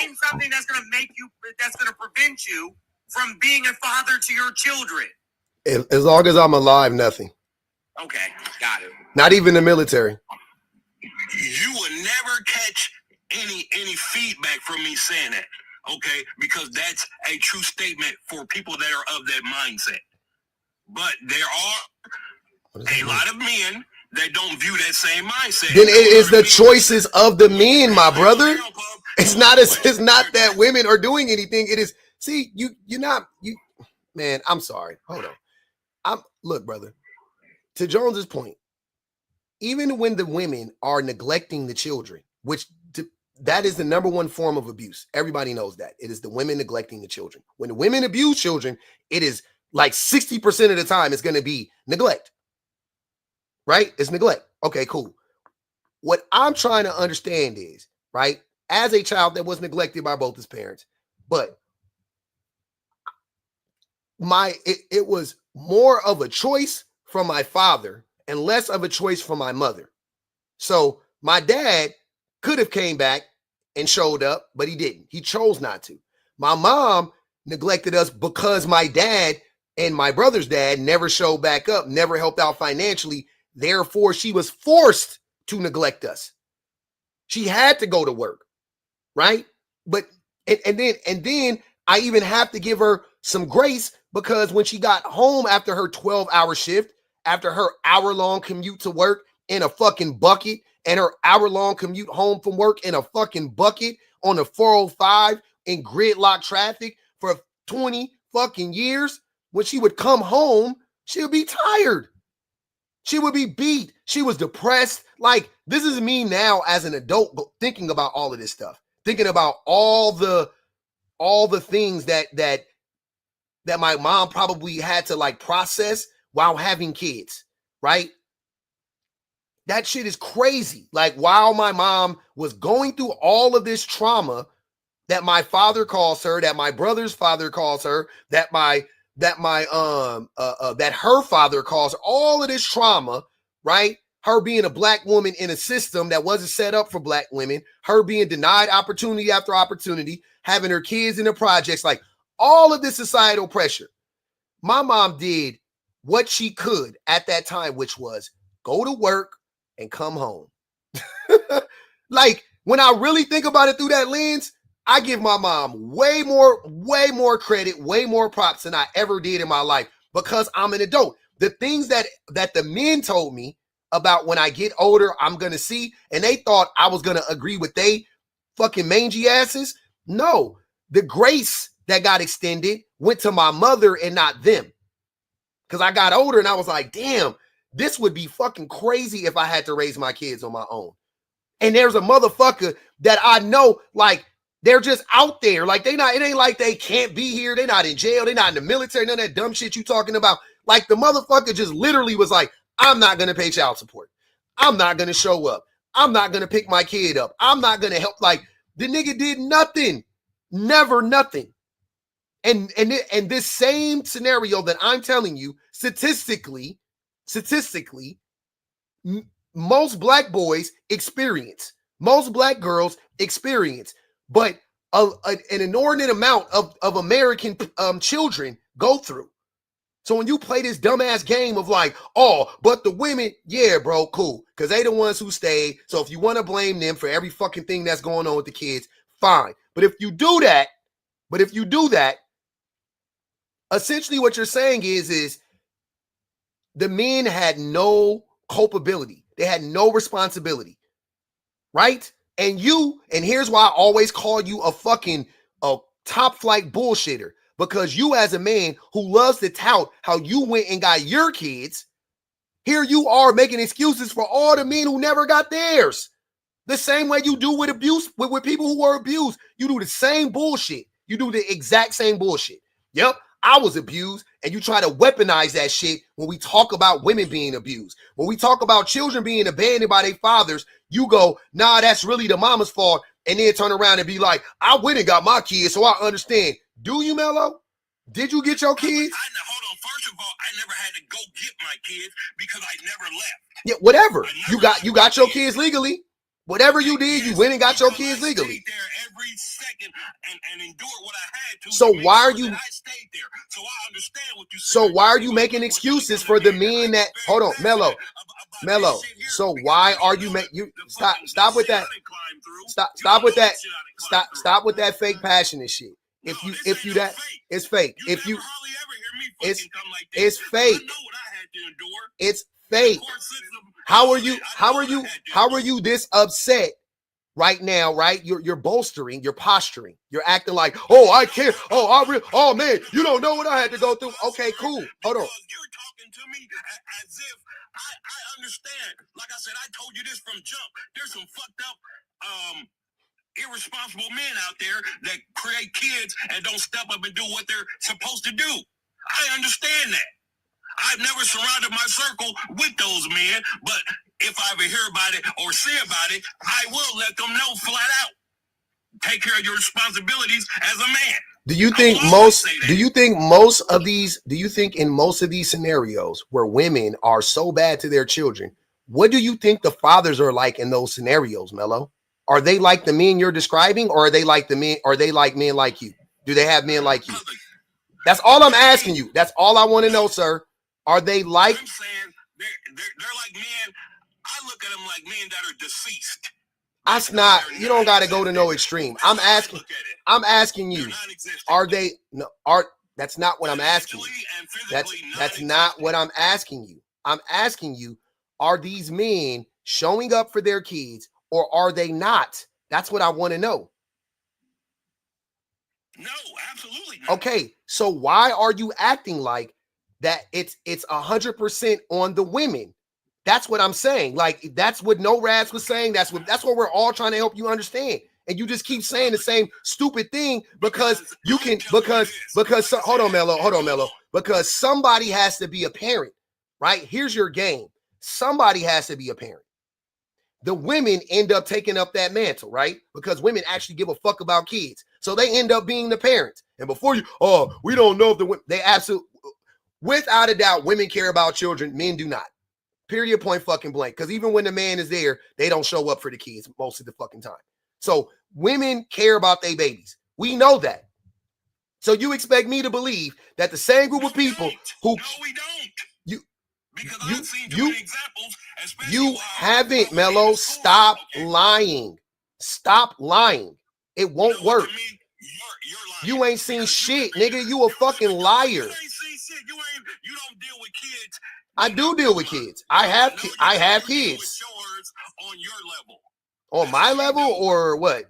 Name something that's going to prevent you from being a father to your children. As long as I'm alive, nothing. Okay, got it. Not even the military. You will never catch any feedback from me saying that, okay? Because that's a true statement for people that are of that mindset. But there are a lot of men that don't view that same mindset. Then it is the choices of the men, my brother. It's not that women are doing anything. It is. See, man. I'm sorry. Hold on. Look, brother. To Jones's point, even when the women are neglecting the children, that is the number one form of abuse. Everybody knows that. It is the women neglecting the children. When the women abuse children, it is like 60% of the time it's going to be neglect. Right? It's neglect. Okay, cool. What I'm trying to understand is, right, as a child that was neglected by both his parents, but it was more of a choice from my father and less of a choice from my mother. So my dad could have came back and showed up, but he didn't. He chose not to. My mom neglected us because my dad and my brother's dad never showed back up, never helped out financially. Therefore, she was forced to neglect us. She had to go to work, right? But and then I even have to give her some grace because when she got home after her 12-hour shift, after her hour-long commute to work in a fucking bucket and her hour-long commute home from work in a fucking bucket on the 405 in gridlock traffic for 20 fucking years, when she would come home, she would be tired. She would be beat. She was depressed. Like, this is me now as an adult thinking about all of this stuff, thinking about all the things that my mom probably had to like process while having kids, right? That shit is crazy. Like, while my mom was going through all of this trauma that my father calls her, that my brother's father calls her, that her father calls her, all of this trauma, right? her being a black woman in a system that wasn't set up for black women, her being denied opportunity after opportunity, having her kids in the projects, like all of this societal pressure. My mom did what she could at that time, which was go to work and come home. Like, when I really think about it through that lens, I give my mom way more credit, way more props than I ever did in my life, because I'm an adult. The things that the men told me about when I get older, I'm going to see, and they thought I was going to agree with they fucking mangy asses. No, the grace that got extended went to my mother and not them. Because I got older and I was like, damn, this would be fucking crazy if I had to raise my kids on my own. And there's a motherfucker that I know, like, they're just out there. Like, it ain't like they can't be here. They're not in jail. They're not in the military. None of that dumb shit you talking about. Like, the motherfucker just literally was like, I'm not going to pay child support. I'm not going to show up. I'm not going to pick my kid up. I'm not going to help. Like, the nigga did nothing. Never nothing. And this same scenario that I'm telling you, statistically, most black boys experience, most black girls experience, but an inordinate amount of American children go through. So when you play this dumbass game of like, oh, but the women, yeah, bro, cool, because they the ones who stayed. So if you want to blame them for every fucking thing that's going on with the kids, fine. But if you do that, essentially what you're saying is the men had no culpability. They had no responsibility, right? And here's why I always call you a top flight bullshitter, because you as a man who loves to tout how you went and got your kids, here you are making excuses for all the men who never got theirs. The same way you do with abuse, with people who were abused. You do the same bullshit. You do the exact same bullshit. Yep, I was abused, and you try to weaponize that shit when we talk about women being abused. When we talk about children being abandoned by their fathers, you go, nah, that's really the mama's fault, and then turn around and be like, I went and got my kids, so I understand. Do you, Mello? Did you get your kids? Hold on. First of all, I never had to go get my kids because I never left. Yeah, whatever. You got your kids legally. Whatever you did, you went and got your kids legally. I stayed there every second and endured what I had to. So why are you? I stayed there, so I understand what you. So why are you making excuses for the men that? Hold on, Mello. So why are you stop with that? Stop with that. Stop with that fake passionate shit. If you that, it's fake. If you, it's fake. It's fake. How are you this upset right now, right? You're bolstering, you're posturing, you're acting like, oh, I care. Oh man, you don't know what I had to go through. Okay, cool. Hold on. You're talking to me as if I understand. Like I said, I told you this from jump. There's some fucked up, irresponsible men out there that create kids and don't step up and do what they're supposed to do. I understand that. I've never surrounded my circle with those men, but if I ever hear about it or see about it, I will let them know flat out. Take care of your responsibilities as a man. Do you think in most of these scenarios where women are so bad to their children, what do you think the fathers are like in those scenarios, Mello? Are they like the men you're describing, or are they like men like you? Do they have men like you? That's all I'm asking you. That's all I want to know, sir. Are they like? I'm saying they're like men. I look at them like men that are deceased. That's not. You don't got to go to no extreme. I'm asking you. Are they? No. That's not what I'm asking you. That's not what I'm asking you. I'm asking you. Are these men showing up for their kids, or are they not? That's what I want to know. No, absolutely not. Okay, so why are you acting like that? It's 100% on the women. That's what I'm saying. Like, that's what No Rads was saying. That's what we're all trying to help you understand. And you just keep saying the same stupid thing because hold on, Mello. Because somebody has to be a parent, right? Here's your game. Somebody has to be a parent. The women end up taking up that mantle, right? Because women actually give a fuck about kids. So they end up being the parents. And before you, we don't know if they absolutely, without a doubt, women care about children. Men do not. Period, point fucking blank. Because even when the man is there, they don't show up for the kids most of the fucking time. So women care about their babies. We know that. So you expect me to believe that the same group of people who... No, we don't. Because I've seen too many examples. You haven't, Mello. Stop lying. Stop lying. It won't work. You ain't seen shit, nigga. You a fucking liar. You ain't seen shit. You don't deal with kids. I do deal with kids. I have kids. On your level. On my level or what?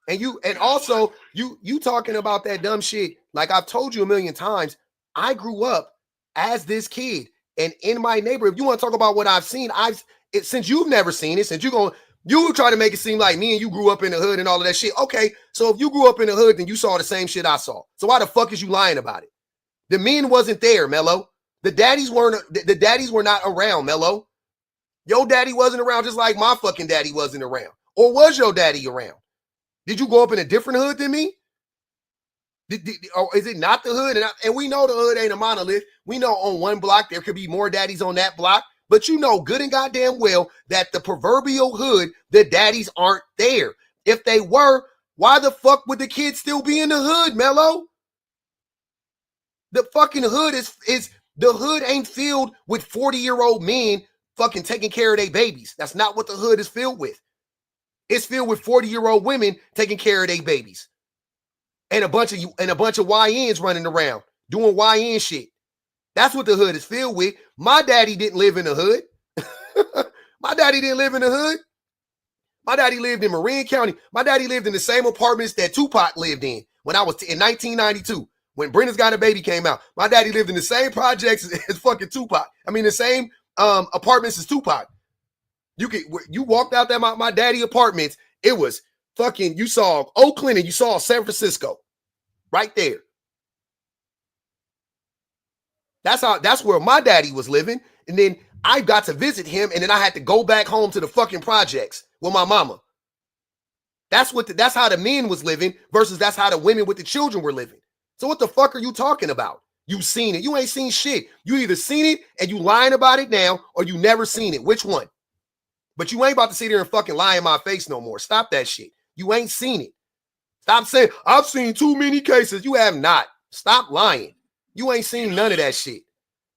And also you talking about that dumb shit. Like I've told you a million times, I grew up as this kid, and in my neighborhood. If you want to talk about what I've seen, since you've never seen it, since you try to make it seem like me and you grew up in the hood and all of that shit. Okay, so if you grew up in the hood, then you saw the same shit I saw. So why the fuck is you lying about it? The men wasn't there, Mello. The daddies were not around, Mello. Your daddy wasn't around, just like my fucking daddy wasn't around. Or was your daddy around? Did you grow up in a different hood than me? Or is it not the hood? And we know the hood ain't a monolith. We know on one block there could be more daddies on that block. But you know good and goddamn well that the proverbial hood, the daddies aren't there. If they were, why the fuck would the kids still be in the hood, Mello? The fucking hood the hood ain't filled with 40-year-old men fucking taking care of their babies. That's not what the hood is filled with. It's filled with 40-year-old women taking care of their babies. And a bunch of YNs running around doing YN shit. That's what the hood is filled with. My daddy didn't live in the hood. My daddy didn't live in the hood. My daddy lived in Marin County. My daddy lived in the same apartments that Tupac lived in when I was in 1992. When Brenda's Got a Baby came out. My daddy lived in the same projects as fucking Tupac. I mean, the same apartments as Tupac. You walked out there, my daddy apartments. It was fucking, you saw Oakland and you saw San Francisco right there. That's where my daddy was living. And then I got to visit him, and then I had to go back home to the fucking projects with my mama. That's how the men was living versus that's how the women with the children were living. So what the fuck are you talking about? You seen it. You ain't seen shit. You either seen it and you lying about it now, or you never seen it. Which one? But you ain't about to sit here and fucking lie in my face no more. Stop that shit. You ain't seen it. Stop saying, I've seen too many cases. You have not. Stop lying. You ain't seen none of that shit.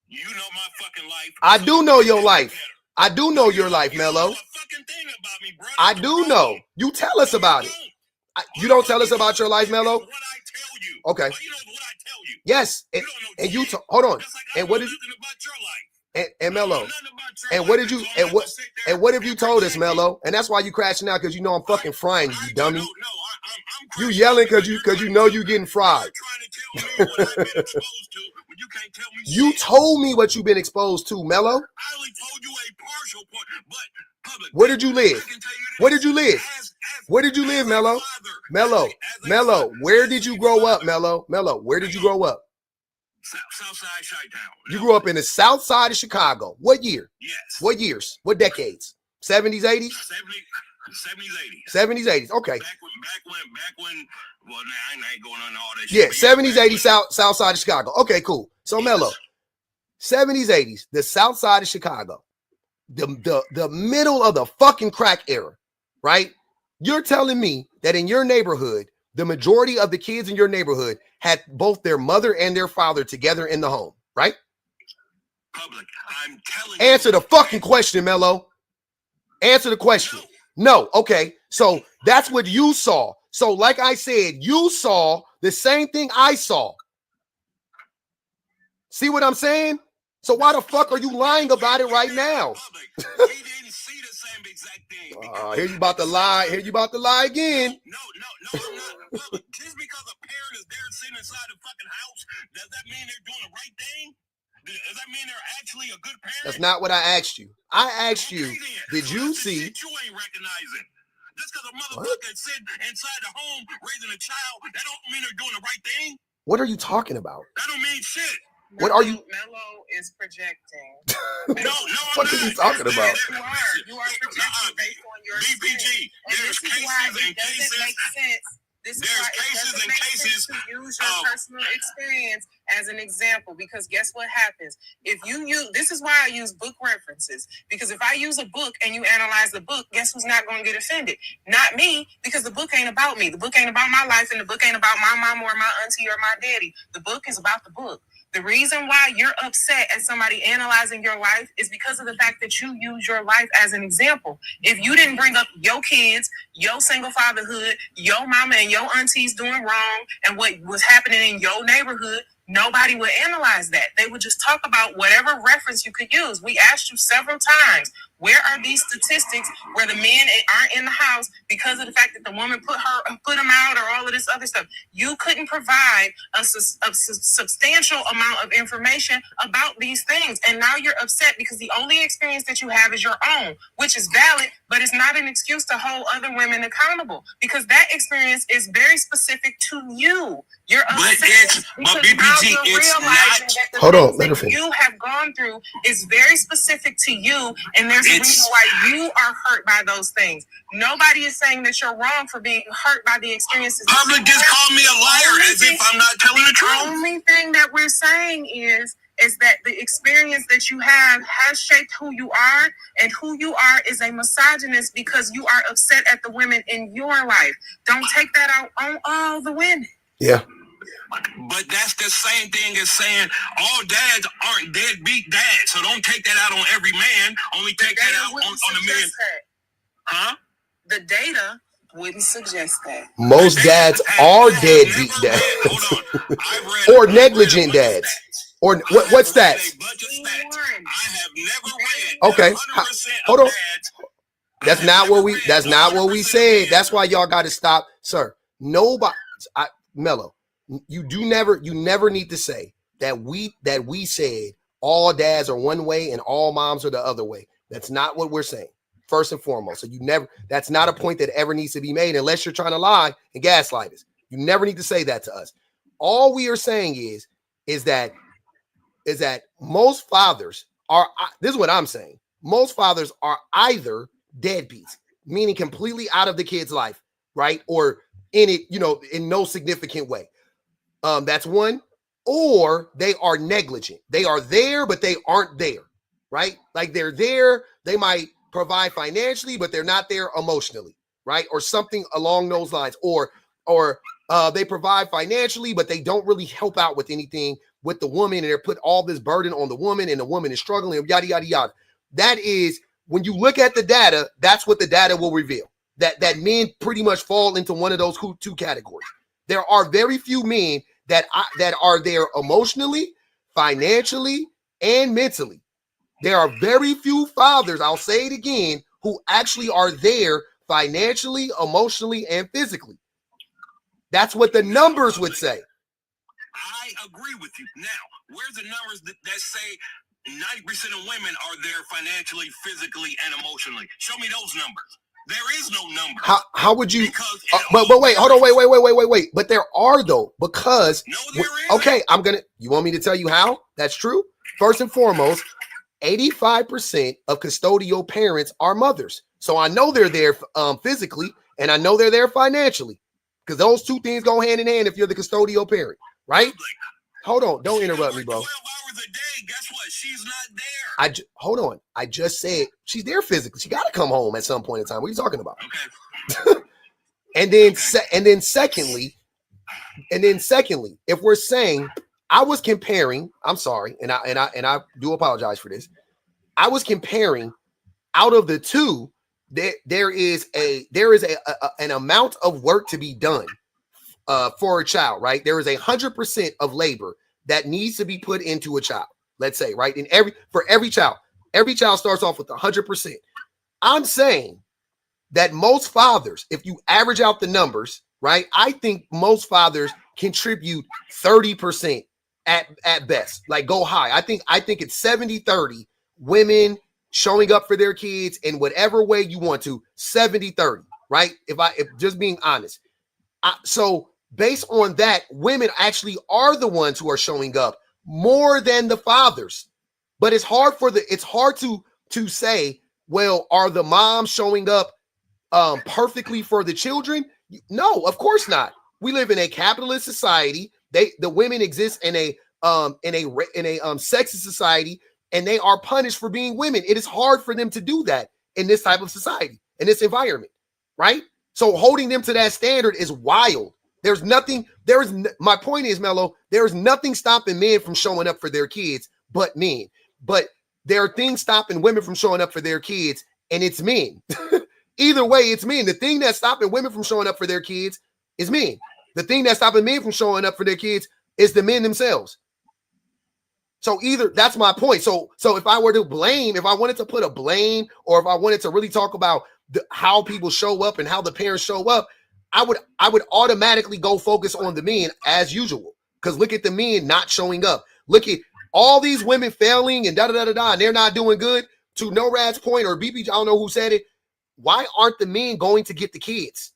You know my fucking life. I do know your life. I do know your life, Mello. I do know. You tell us about it. You don't tell us about your life, Mello? Okay. Yes. And you hold on. And what did and Mello? And what did you and what have you told us, Mello? And that's why you crashing out, because you know I'm fucking frying you, dummy. You yelling because you know you getting fried. You told me what you've been exposed to, Mello. I only told you a partial point, but public. Where did you live? Where did you live? Where did you live, Mello? Mello, where did you grow up, Mello? Mello, where did you grow up? Southside Chi-Town. You grew up in the south side of Chicago. What year? Yes. What years? What decades? 70s, 80s? 70s, 80s. 70s, 80s. Okay. Back when, well, I ain't going on all that shit. Yeah, 70s, 80s, south side of Chicago. Okay, cool. So, Mello, 70s, 80s, the south side of Chicago, the middle of the fucking crack era, right? You're telling me that in your neighborhood, the majority of the kids in your neighborhood had both their mother and their father together in the home, right? Public, I'm telling Answer the fucking question, Mello. Answer the question. No. Okay. So that's what you saw. So like I said, you saw the same thing I saw. See what I'm saying? So why the fuck are you lying about it right now? He didn't see the same exact thing. Here you about to lie. Here you about to lie again. No, I'm not. Public. Just because a parent is there sitting inside the fucking house, does that mean they're doing the right thing? Does that mean they're actually a good parent? That's not what I asked you. I asked you, did you see? You ain't recognizing. Just because a motherfucker is sitting inside the home raising a child, that don't mean they're doing the right thing. What are you talking about? That don't mean shit. What are you? Mello is projecting. No, what are you talking about? You are projecting based on your BPG. And this is why it doesn't make sense. This cases and cases. Use your personal experience as an example, because guess what happens? If you use, this is why I use book references, because if I use a book and you analyze the book, guess who's not going to get offended? Not me, because the book ain't about me. The book ain't about my life, and the book ain't about my mom or my auntie or my daddy. The book is about the book. The reason why you're upset at somebody analyzing your life is because of the fact that you use your life as an example. If you didn't bring up your kids, your single fatherhood, your mama and your aunties doing wrong, and what was happening in your neighborhood, nobody would analyze that. They would just talk about whatever reference you could use. We asked you several times, where are these statistics where the men aren't in the house because of the fact that the woman put them out, or all of this other stuff? You couldn't provide a substantial amount of information about these things. And now you're upset because the only experience that you have is your own, which is valid, but it's not an excuse to hold other women accountable, because that experience is very specific to you. You're upset but BPG, it's not. Hold on, let her finish. You have gone through is very specific to you, and there's a reason why you are hurt by those things. Nobody is saying that you're wrong for being hurt by the experiences. Public just called me a liar as if I'm not telling the truth. The only thing that we're saying is that the experience that you have has shaped who you are, and who you are is a misogynist because you are upset at the women in your life. Don't take that out on all the women. Yeah. But that's the same thing as saying all dads aren't deadbeat dads. So don't take that out on every man. Only take that out on the men. Huh? The data wouldn't suggest that. Most dads are deadbeat dads. Or negligent dads. Or what stats? I have never read. Okay. Hold on. That's not what we said. That's why y'all got to stop, sir. Nobody, Mello, you never need to say that we said all dads are one way and all moms are the other way. That's not what we're saying. First and foremost. So that's not a point that ever needs to be made unless you're trying to lie and gaslight us. You never need to say that to us. All we are saying is that most fathers are, this is what I'm saying. Most fathers are either deadbeats, meaning completely out of the kid's life, right? Or in it, in no significant way. That's one. Or they are negligent. They are there, but they aren't there, right? Like they're there. They might provide financially, but they're not there emotionally, right? Or something along those lines. Or they provide financially, but they don't really help out with anything with the woman, and they're put all this burden on the woman, and the woman is struggling, yada, yada, yada. That is, when you look at the data, that's what the data will reveal. That men pretty much fall into one of those two categories. There are very few men that are there emotionally, financially, and mentally. There are very few fathers, I'll say it again, who actually are there financially, emotionally, and physically. That's what the numbers would say. I agree with you. Now, where's the numbers that say 90% of women are there financially, physically, and emotionally? Show me those numbers. There is no number. How would you? But wait, hold on, wait. But there are though, because no, there is. Okay, you want me to tell you how that's true? First and foremost, 85% of custodial parents are mothers. So I know they're there physically, and I know they're there financially, because those two things go hand in hand if you're the custodial parent, right? Hold on, don't interrupt me, bro. 12 hours a day, guess what? She's not there. Hold on. I just said she's there physically. She got to come home at some point in time. What are you talking about? Okay. and then secondly, if we're saying, I was comparing, I'm sorry, and I do apologize for this. I was comparing out of the two, there is an amount of work to be done for a child, right? There is 100% of labor that needs to be put into a child. Let's say, right? For every child starts off with 100%. I'm saying that most fathers, if you average out the numbers, right? I think most fathers contribute 30% at best, like go high. I think it's 70-30 women showing up for their kids in whatever way you want to, 70-30, right? If just being honest. So based on that, women actually are the ones who are showing up more than the fathers. But it's hard to say, well, are the moms showing up perfectly for the children? No, of course not. We live in a capitalist society. The women exist in a sexist society, and they are punished for being women. It is hard for them to do that in this type of society, in this environment, right? So holding them to that standard is wild. My point is, Mello, there is nothing stopping men from showing up for their kids but men. But there are things stopping women from showing up for their kids, and it's men. Either way, it's men. The thing that's stopping women from showing up for their kids is men. The thing that's stopping men from showing up for their kids is the men themselves. So that's my point. So if I were to blame, if I wanted to put a blame, or if I wanted to really talk about how people show up and how the parents show up, I would automatically go focus on the men as usual. Because look at the men not showing up. Look at all these women failing and and they're not doing good. To NORAD's point, or BP, I don't know who said it. Why aren't the men going to get the kids?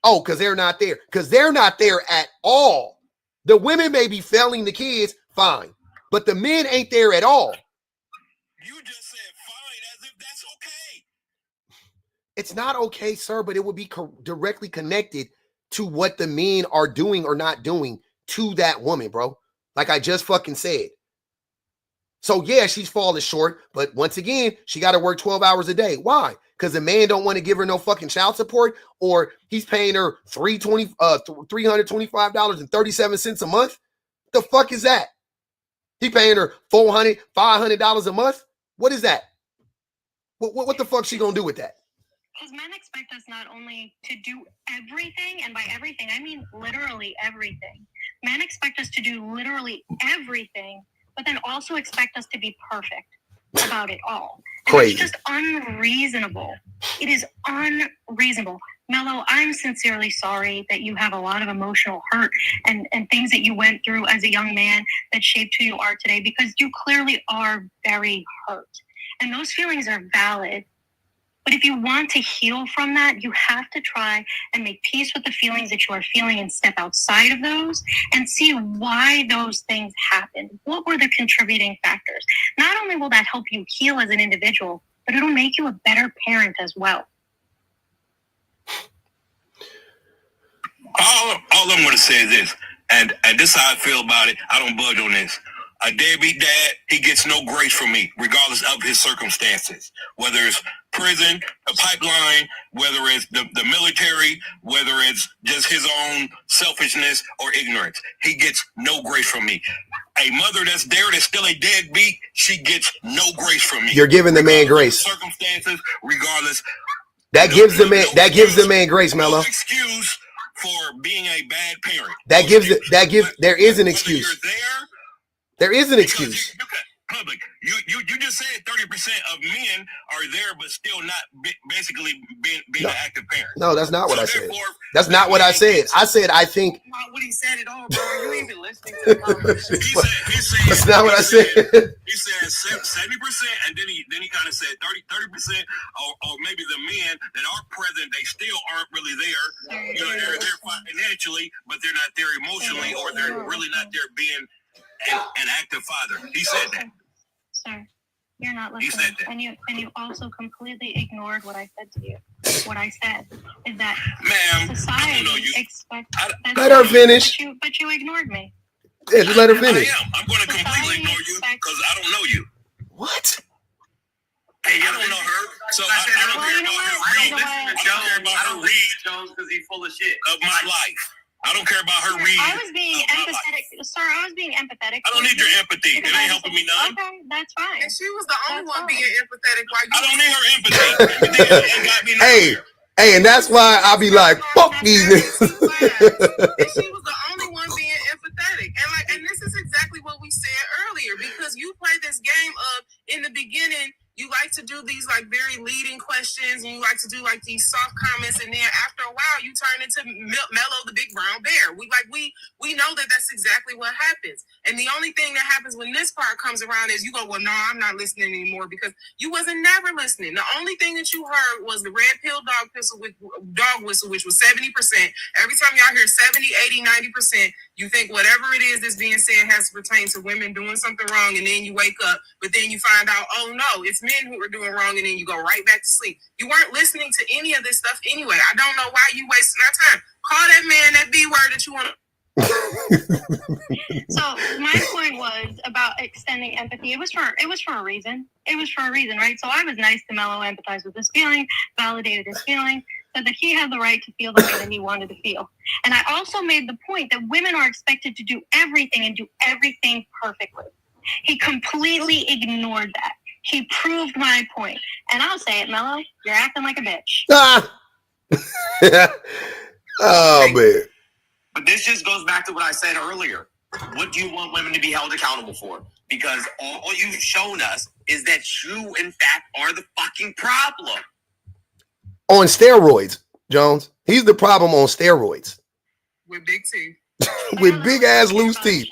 Oh, because they're not there. Because they're not there at all. The women may be failing the kids, fine. But the men ain't there at all. You just said fine as if that's okay. It's not okay, sir, but it would be directly connected to what the men are doing or not doing to that woman, bro. Like I just fucking said. So yeah, she's falling short, but once again, she got to work 12 hours a day. Why? Because the man don't want to give her no fucking child support, or he's paying her $325.37 a month. The fuck is that? He paying her $400, $500 a month. What is that? What the fuck she gonna do with that? Because men expect us not only to do everything, and by everything I mean literally everything. Men expect us to do literally everything, but then also expect us to be perfect about it all. Crazy. It's just unreasonable. It is unreasonable. Mello, I'm sincerely sorry that you have a lot of emotional hurt and things that you went through as a young man that shaped who you are today, because you clearly are very hurt. And those feelings are valid. But if you want to heal from that, you have to try and make peace with the feelings that you are feeling and step outside of those and see why those things happened. What were the contributing factors? Not only will that help you heal as an individual, but it'll make you a better parent as well. All I'm going to say is this, and this is how I feel about it. I don't budge on this. A deadbeat dad, he gets no grace from me, regardless of his circumstances. Whether it's prison, a pipeline, whether it's the military, whether it's just his own selfishness or ignorance. He gets no grace from me. A mother that's there that's still a deadbeat, she gets no grace from me. You're giving the man grace. Circumstances, regardless. That gives the man grace, Mello. No excuse for being a bad parent. There is an excuse. There is an excuse. Public, you just said 30% of men are there, but still not basically being an active parent. No, that's not what I said. That's not what I said. I said I think. Not what he said at all, bro. You ain't been listening to the conversation. He said that's not what I said. He said 70%, and then he kind of said 30%, or maybe the men that are present, they still aren't really there. You know, they're there financially, but they're not there emotionally, or they're really not there being an active father. He said that. Sir, you're not listening. He said that. And you also completely ignored what I said to you. What I said is that society expects. Let her finish. But you ignored me. Yeah, just let her finish. I'm going to completely ignore you because I don't know you. What? Hey, you don't know her. So I don't care about her read Jones because he's full of shit of my life. I don't care about her reading. I was being empathetic. Sir, I was being empathetic. I don't need your empathy. It ain't helping me none. Okay, that's fine. And she was the only one being empathetic. While you I don't need her empathy. Ain't got me hey, and that's why I be like, fuck these niggas. And she was the only one being empathetic. And this is exactly what we said earlier, because you play this game of, in the beginning, you like to do these like very leading questions, and you like to do like these soft comments, and then after a while you turn into Mello the big brown bear. We know that that's exactly what happens. And the only thing that happens when this part comes around is you go, well, no, I'm not listening anymore, because you wasn't never listening. The only thing that you heard was the red pill dog whistle, which was 70%. Every time y'all hear 70, 80, 90%, you think whatever it is that's being said has to pertain to women doing something wrong, and then you wake up, but then you find out, oh no, it's men who are doing wrong, and then you go right back to sleep. You weren't listening to any of this stuff anyway. I don't know why you wasting our time. Call that man that B word that you want to. So my point was about extending empathy. It was for a reason. It was for a reason, right? So I was nice to Mello, empathize with his feeling, validated his feeling, said that he had the right to feel the way that he wanted to feel. And I also made the point that women are expected to do everything and do everything perfectly. He completely ignored that. He proved my point. And I'll say it, Mello, you're acting like a bitch. Oh, man. But this just goes back to what I said earlier. What do you want women to be held accountable for? Because all you've shown us is that you, in fact, are the fucking problem. On steroids, Jones. He's the problem on steroids. With big teeth. With big ass loose teeth.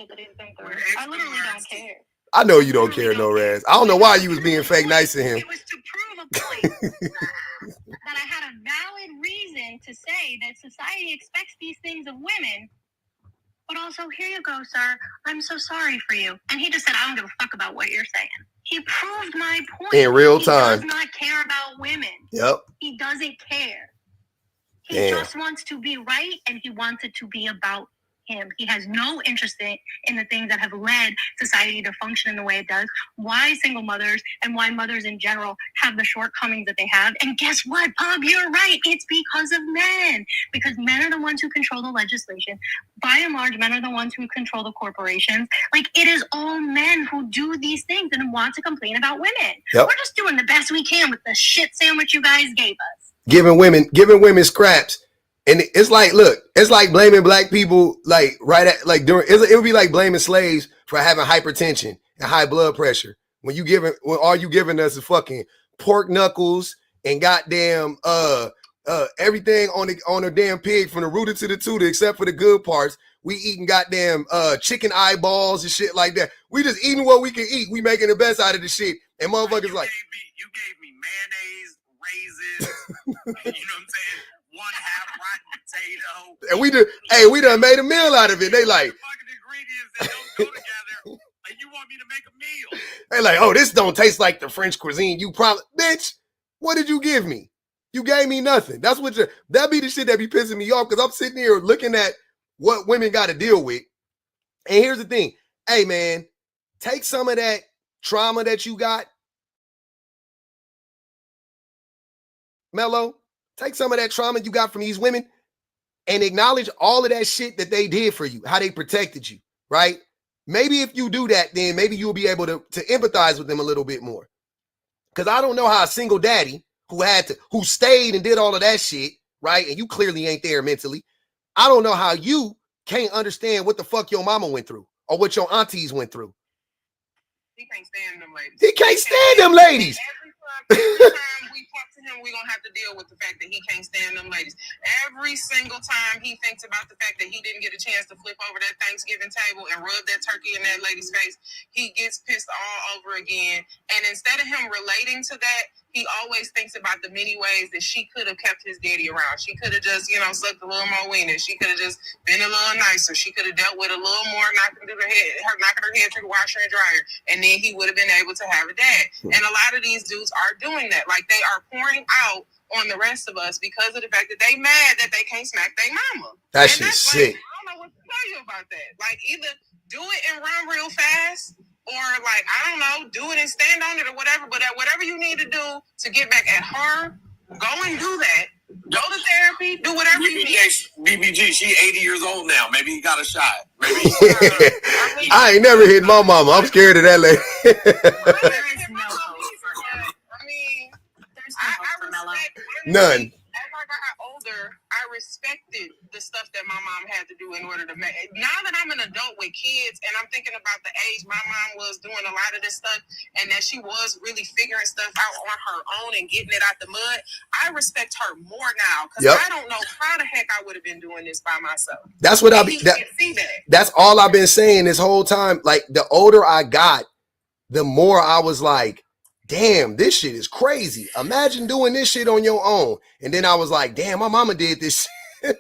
I literally don't care. I know you don't care, no Raz. I don't know why you was being fake nice to him. It was to prove a point that I had a valid reason to say that society expects these things of women, but also, here you go, sir. I'm so sorry for you. And he just said, I don't give a fuck about what you're saying. He proved my point. In real time. He does not care about women. Yep. He doesn't care. He Damn. just wants to be right, and he wants it to be about him. He has no interest in the things that have led society to function in the way it does, why single mothers and why mothers in general have the shortcomings that they have. And guess what, Bob? You're right. It's because of men. Because men are the ones who control the legislation. By and large, men are the ones who control the corporations. Like, it is all men who do these things and want to complain about women. Yep. We're just doing the best we can with the shit sandwich you guys gave us. Giving women scraps. And it's like, look, it's like blaming black people, like right at like during. It would be like blaming slaves for having hypertension and high blood pressure when all you giving us is fucking pork knuckles and goddamn everything on a damn pig from the rooter to the tutor except for the good parts. We eating goddamn chicken eyeballs and shit like that. We just eating what we can eat. We making the best out of the shit. And motherfuckers you gave me mayonnaise, raisins. You know what I'm saying? 1/2 rotten potato. And we done made a meal out of it. They like fucking ingredients that don't go together. Like, you want me to make a meal? They like, oh, this don't taste like the French cuisine. You probably, bitch, what did you give me? You gave me nothing. That be the shit that be pissing me off, because I'm sitting here looking at what women got to deal with. And here's the thing. Hey, man, take some of that trauma that you got, Mello. Take some of that trauma you got from these women and acknowledge all of that shit that they did for you, how they protected you, right? Maybe if you do that, then maybe you'll be able to empathize with them a little bit more. Because I don't know how a single daddy who stayed and did all of that shit, right? And you clearly ain't there mentally. I don't know how you can't understand what the fuck your mama went through or what your aunties went through. He can't stand them ladies. He can't stand them ladies. Every time we talk to him, we're going to have to deal with the fact that he can't stand them ladies. Every single time he thinks about the fact that he didn't get a chance to flip over that Thanksgiving table and rub that turkey in that lady's face, he gets pissed all over again. And instead of him relating to that, he always thinks about the many ways that she could have kept his daddy around. She could have just, sucked a little more wiener. She could have just been a little nicer. She could have dealt with a little more knocking her head through the washer and dryer. And then he would have been able to have a dad. And a lot of these dudes are doing that. Like, they are pouring out on the rest of us because of the fact that they mad that they can't smack their mama. That's just sick. I don't know what to tell you about that. Like, either do it and run real fast, or like, I don't know, do it and stand on it or whatever. But whatever you need to do to get back at her, go and do that. Go to therapy, do whatever you need. BBG, she 80 years old now. Maybe he got a shot. Maybe I ain't never hit my mama. I'm scared of that lady. None. As I got older, I respected the stuff that my mom had to do in order to make. Now that I'm an adult with kids and I'm thinking about the age my mom was doing a lot of this stuff and that she was really figuring stuff out on her own and getting it out the mud, I respect her more now, because I don't know how the heck I would have been doing this by myself. That's what that's all I've been saying this whole time. Like, the older I got, the more I was like, damn, this shit is crazy. Imagine doing this shit on your own. And then I was like, damn, my mama did this shit.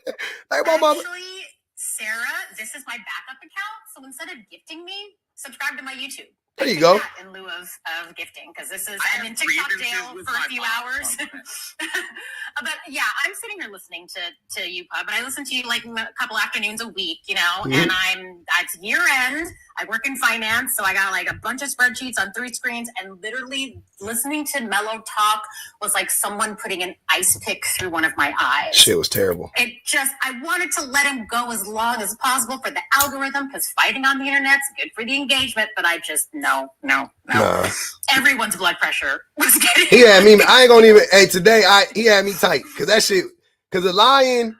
Like, my mama. Actually, Sarah, this is my backup account. So instead of gifting me, subscribe to my YouTube. There you go. In lieu of gifting, because I'm in TikTok jail for a few hours. But yeah, I'm sitting here listening to you, Pub, but I listen to you like a couple afternoons a week, you know, and it's year end. I work in finance, so I got like a bunch of spreadsheets on 3 screens, and literally listening to Mello talk was like someone putting an ice pick through one of my eyes. Shit was terrible. I wanted to let him go as long as possible for the algorithm, because fighting on the internet's good for the engagement, but I just, no. Nah. Everyone's blood pressure was getting... He had me, I ain't gonna even, hey, today, he had me tight, because that shit, because the lion,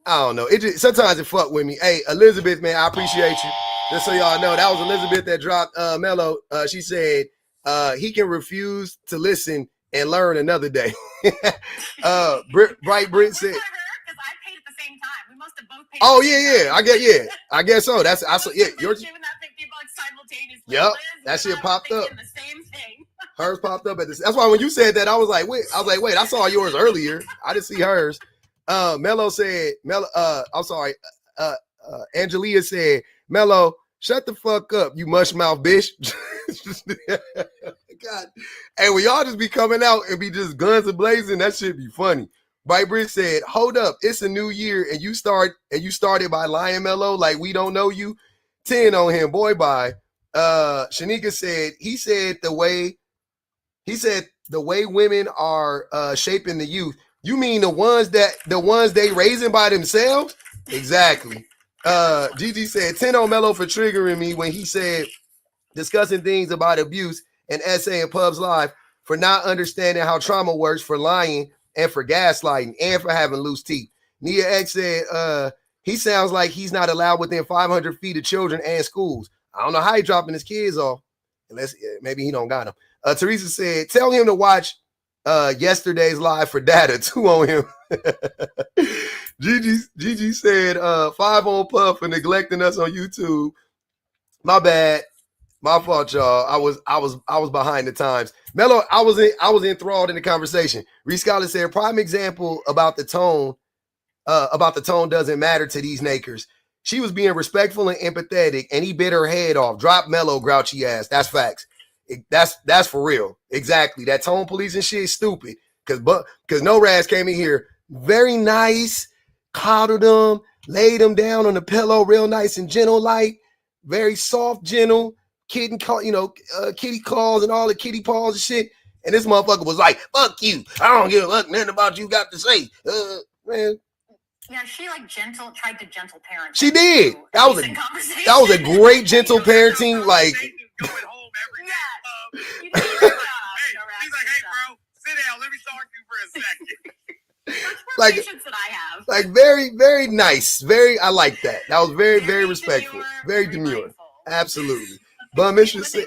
I don't know, it just, sometimes it fuck with me. Hey, Elizabeth, man, I appreciate you. Just so y'all know, that was Elizabeth that dropped Mello. She said he can refuse to listen and learn another day. Bright Brit said, because I paid at the same time. We must have both paid. oh yeah, I guess so. That's yours. Yep, that shit popped up. The same thing. Hers popped up at this. That's why when you said that, I was like, wait, I saw yours earlier. I didn't see hers. Mello said, I'm sorry. Angelia said, Mello, shut the fuck up, you mush mouth bitch. God. Hey, when y'all just be coming out and be just guns a blazing, that shit be funny. Bright said, hold up, it's a new year and you started by lying, Mello, like we don't know you. 10 on him, boy, bye. Shanika said, he said the way women are shaping the youth. You mean the ones they raising by themselves? Exactly. Gigi said 10 on Mello for triggering me when he said discussing things about abuse and essay in Pub's life, for not understanding how trauma works, for lying and for gaslighting and for having loose teeth. Nia X said he sounds like he's not allowed within 500 feet of children and schools. I don't know how he dropping his kids off, unless maybe he don't got them. Teresa said tell him to watch yesterday's live for data. 2 on him. Gigi said 5 on Puff for neglecting us on YouTube. My bad. My fault, y'all. I was behind the times. Mello, I was enthralled in the conversation. Reese Scott said prime example about the tone doesn't matter to these nakers. She was being respectful and empathetic, and he bit her head off. Drop Mello, grouchy ass. That's facts. That's for real. Exactly. That tone policing shit is stupid. Because No Raz came in here very nice, coddled him, laid him down on the pillow real nice and gentle, like very soft, gentle, kitty claws and all the kitty paws and shit. And this motherfucker was like, fuck you. I don't give a fuck nothing about you got to say. Man. Yeah, she tried to gentle parent. She did. That was a great gentle parenting. Like, going home every day. She's like, hey, bro, sit down. Let me talk to you for a second. Like, that I have. Like very, very nice. I like that. That was very, very respectful. Very demure. Absolutely. But Mission said,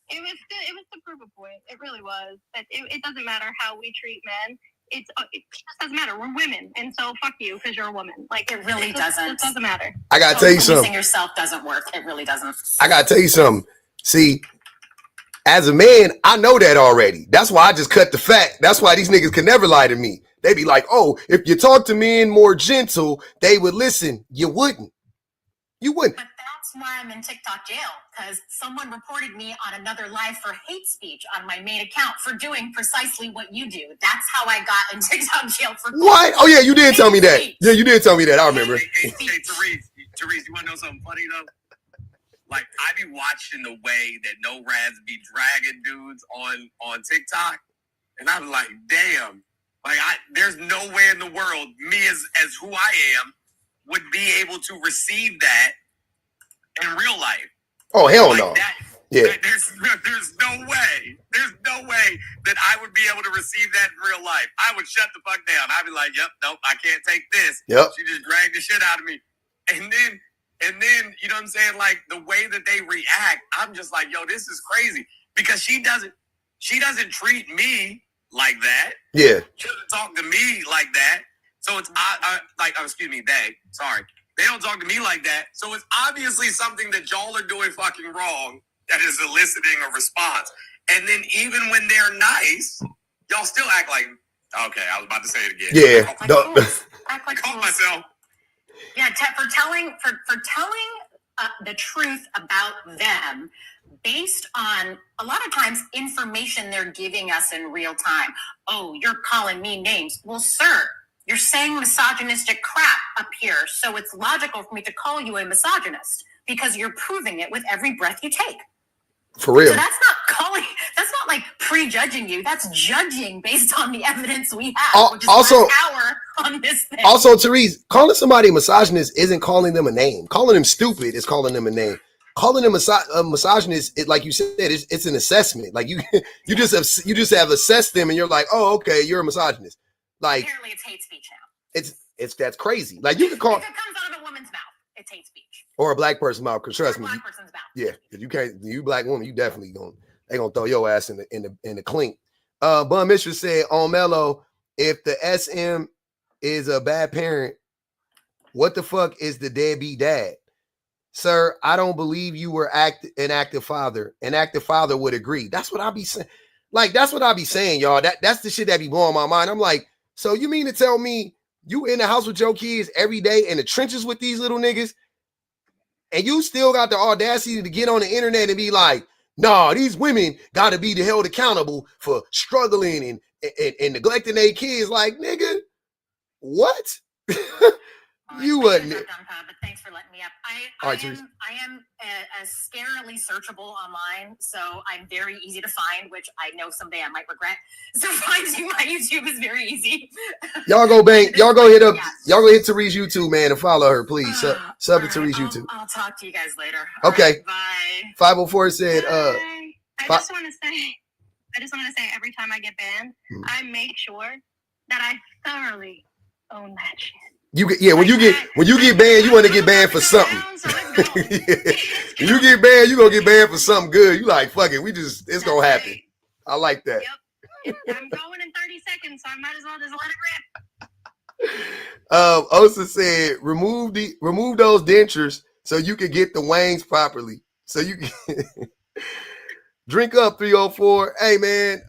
it was to prove a point. It really was. That it doesn't matter how we treat men. It just doesn't matter. We're women, and so fuck you because you're a woman. Like it really doesn't. It doesn't matter. I gotta tell you something. Policing yourself doesn't work. It really doesn't. I gotta tell you something. See, as a man, I know that already. That's why I just cut the fat. That's why these niggas can never lie to me. They be like, oh, if you talk to men more gentle, they would listen. You wouldn't. You wouldn't. But that's why I'm in TikTok jail, because someone reported me on another live for hate speech on my main account for doing precisely what you do. That's how I got in TikTok jail for what? Oh yeah, you did tell me that. Yeah, you did tell me that. I remember. Hey, Therese, you want to know something funny though? Like I be watching the way that No Raz be dragging dudes on TikTok, and I'm like, damn. Like there's no way in the world me as who I am would be able to receive that in real life. Oh hell like no! That, yeah, there's no way. There's no way that I would be able to receive that in real life. I would shut the fuck down. I'd be like, "Yep, nope, I can't take this." Yep. She just dragged the shit out of me, and then you know what I'm saying? Like the way that they react, I'm just like, "Yo, this is crazy," because she doesn't treat me like that. Yeah. She doesn't talk to me like that. So it's they don't talk to me like that. So it's obviously something that y'all are doing fucking wrong that is eliciting a response. And then even when they're nice, y'all still act like, okay, I was about to say it again. Yeah. Act like I caught myself. Yeah, for telling the truth about them based on a lot of times information they're giving us in real time. Oh, you're calling me names. Well, sir, you're saying misogynistic crap up here, so it's logical for me to call you a misogynist because you're proving it with every breath you take. For real. So that's not like prejudging you. That's judging based on the evidence we have, which is also, power on this thing. Also, Therese, calling somebody a misogynist isn't calling them a name. Calling them stupid is calling them a name. Calling them a misogynist, like you said, it's an assessment. Like you just have assessed them, and you're like, oh, okay, you're a misogynist. Like apparently, it's hate speech now. It's that's crazy. Like you can call if it comes out of a woman's mouth, it's hate speech. Or a black person's mouth, because trust me, black person's mouth. Yeah, if you can't, you black woman, you definitely they gonna throw your ass in the clink. Bun Mistress said on Mello, if the SM is a bad parent, what the fuck is the deadbeat dad? Sir, I don't believe you were an active father. An active father would agree. That's what I be saying. Like, that's what I be saying, y'all. That's the shit that be blowing my mind. I'm like, so you mean to tell me you in the house with your kids every day in the trenches with these little niggas, and you still got the audacity to get on the internet and be like, nah, these women got to be held accountable for struggling and neglecting their kids. Like, nigga, what? You wouldn't. But thanks for letting me up. I am as scarily searchable online, so I'm very easy to find, which I know someday I might regret. So finding my YouTube is very easy. Y'all go hit Therese YouTube, man, and follow her, please. Sub to Therese YouTube. I'll talk to you guys later. Okay. Right, bye. 504 said, I just want to say, every time I get banned, I make sure that I thoroughly own that shit. When you get banned, you want to get banned for something. Yeah. When you get banned, you gonna get banned for something good. You like, fuck it, it's gonna happen. Right. I like that. Yep. I'm going in 30 seconds, so I might as well just let it rip. Osa said, remove those dentures so you can get the wangs properly. So you can drink up 304. Hey man,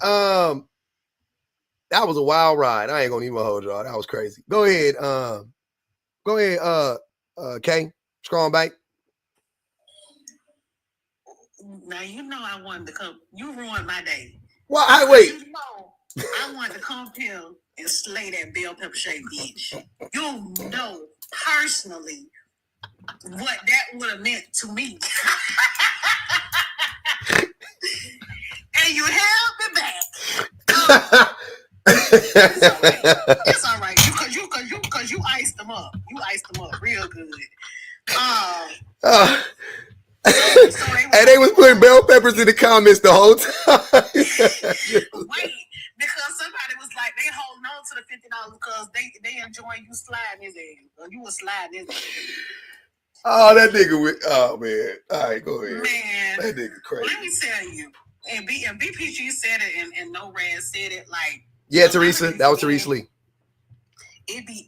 that was a wild ride. I ain't gonna even hold y'all. That was crazy. Go ahead, Kay, strong bite. Now you know I wanted to come. You ruined my day. Well, wait. You know I wanted to come here and slay that bell pepper shaped bitch. You know personally what that would have meant to me. And you held me back. It's all right. Cause you iced them up. You iced them up real good. And they was putting bell peppers in the comments the whole time. Wait, because somebody was like, they holding on to the $50 because they enjoying you sliding his ass. Or you were sliding his ass. Oh, that nigga oh man. All right, go ahead. Man, that nigga crazy. Let me tell you. And BPG said it and No Red said it like. Yeah, Teresa. That was Teresa Lee. It be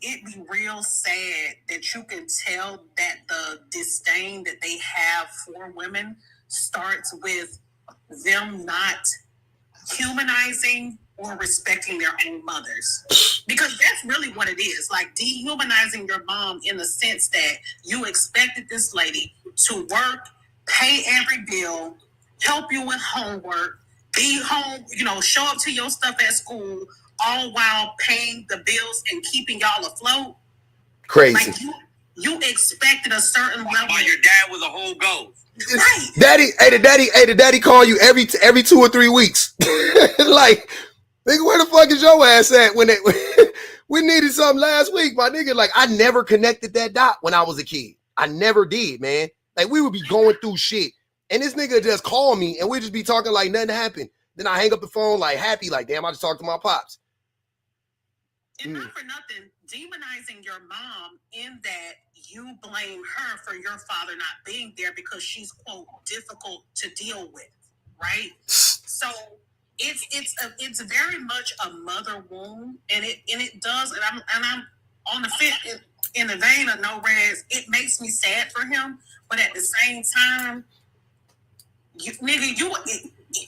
real sad that you can tell that the disdain that they have for women starts with them not humanizing or respecting their own mothers. Because that's really what it is. Like dehumanizing your mom in the sense that you expected this lady to work, pay every bill, help you with homework, be home, show up to your stuff at school, all while paying the bills and keeping y'all afloat. Crazy. Like you expected a certain level. While your dad was a whole ghost. Right. The daddy call you every 2 or 3 weeks. Like, nigga, where the fuck is your ass at when we needed something last week, my nigga? Like, I never connected that dot when I was a kid. I never did, man. Like, we would be going through shit. And this nigga just call me and we just be talking like nothing happened. Then I hang up the phone like happy, like, damn, I just talked to my pops. And not for nothing, demonizing your mom in that you blame her for your father not being there because she's, quote, difficult to deal with, right? So it's very much a mother wound, and it does, and I'm on the fit in the vein of No Reds. It makes me sad for him, but at the same time, you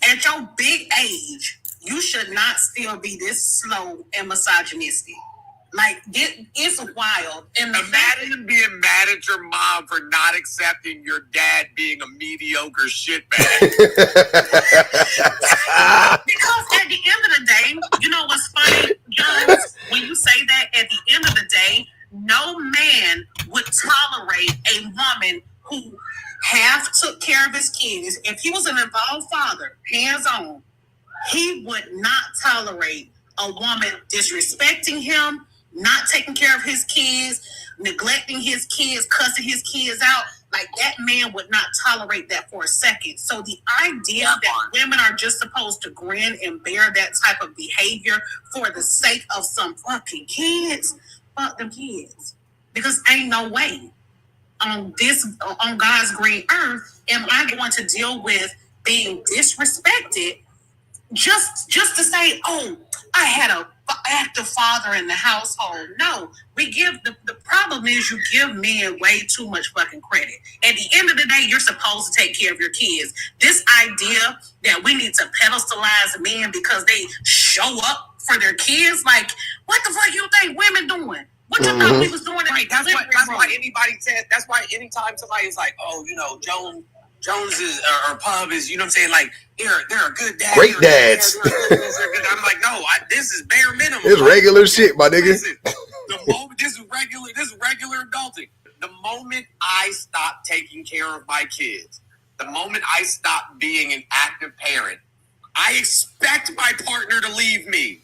at your big age, you should not still be this slow and misogynistic. Like, it's wild. And imagine being mad at your mom for not accepting your dad being a mediocre shitbag. Because at the end of the day, you know what's funny, Jones? When you say that, at the end of the day, no man would tolerate a woman who half took care of his kids. If he was an involved father, hands-on, he would not tolerate a woman disrespecting him, not taking care of his kids, neglecting his kids, cussing his kids out. Like, that man would not tolerate that for a second. So the idea that women are just supposed to grin and bear that type of behavior for the sake of some fucking kids, fuck them kids. Because ain't no way on God's green earth am I going to deal with being disrespected just to say, oh, I had a active father in the household. No, we give the problem is you give men way too much fucking credit. At the end of the day, you're supposed to take care of your kids. This idea that we need to pedestalize men because they show up for their kids, like, what the fuck you think women doing? What you thought we was doing? Right, that's why anybody said. That's why anytime somebody is like, oh, you know, Jones is or Pub is, you know what I'm saying? Like, they're a good dad. Great dads. I'm like, no, this is bare minimum. It's regular shit, my nigga. Listen, the moment this is regular adulting. The moment I stop taking care of my kids, the moment I stop being an active parent, I expect my partner to leave me.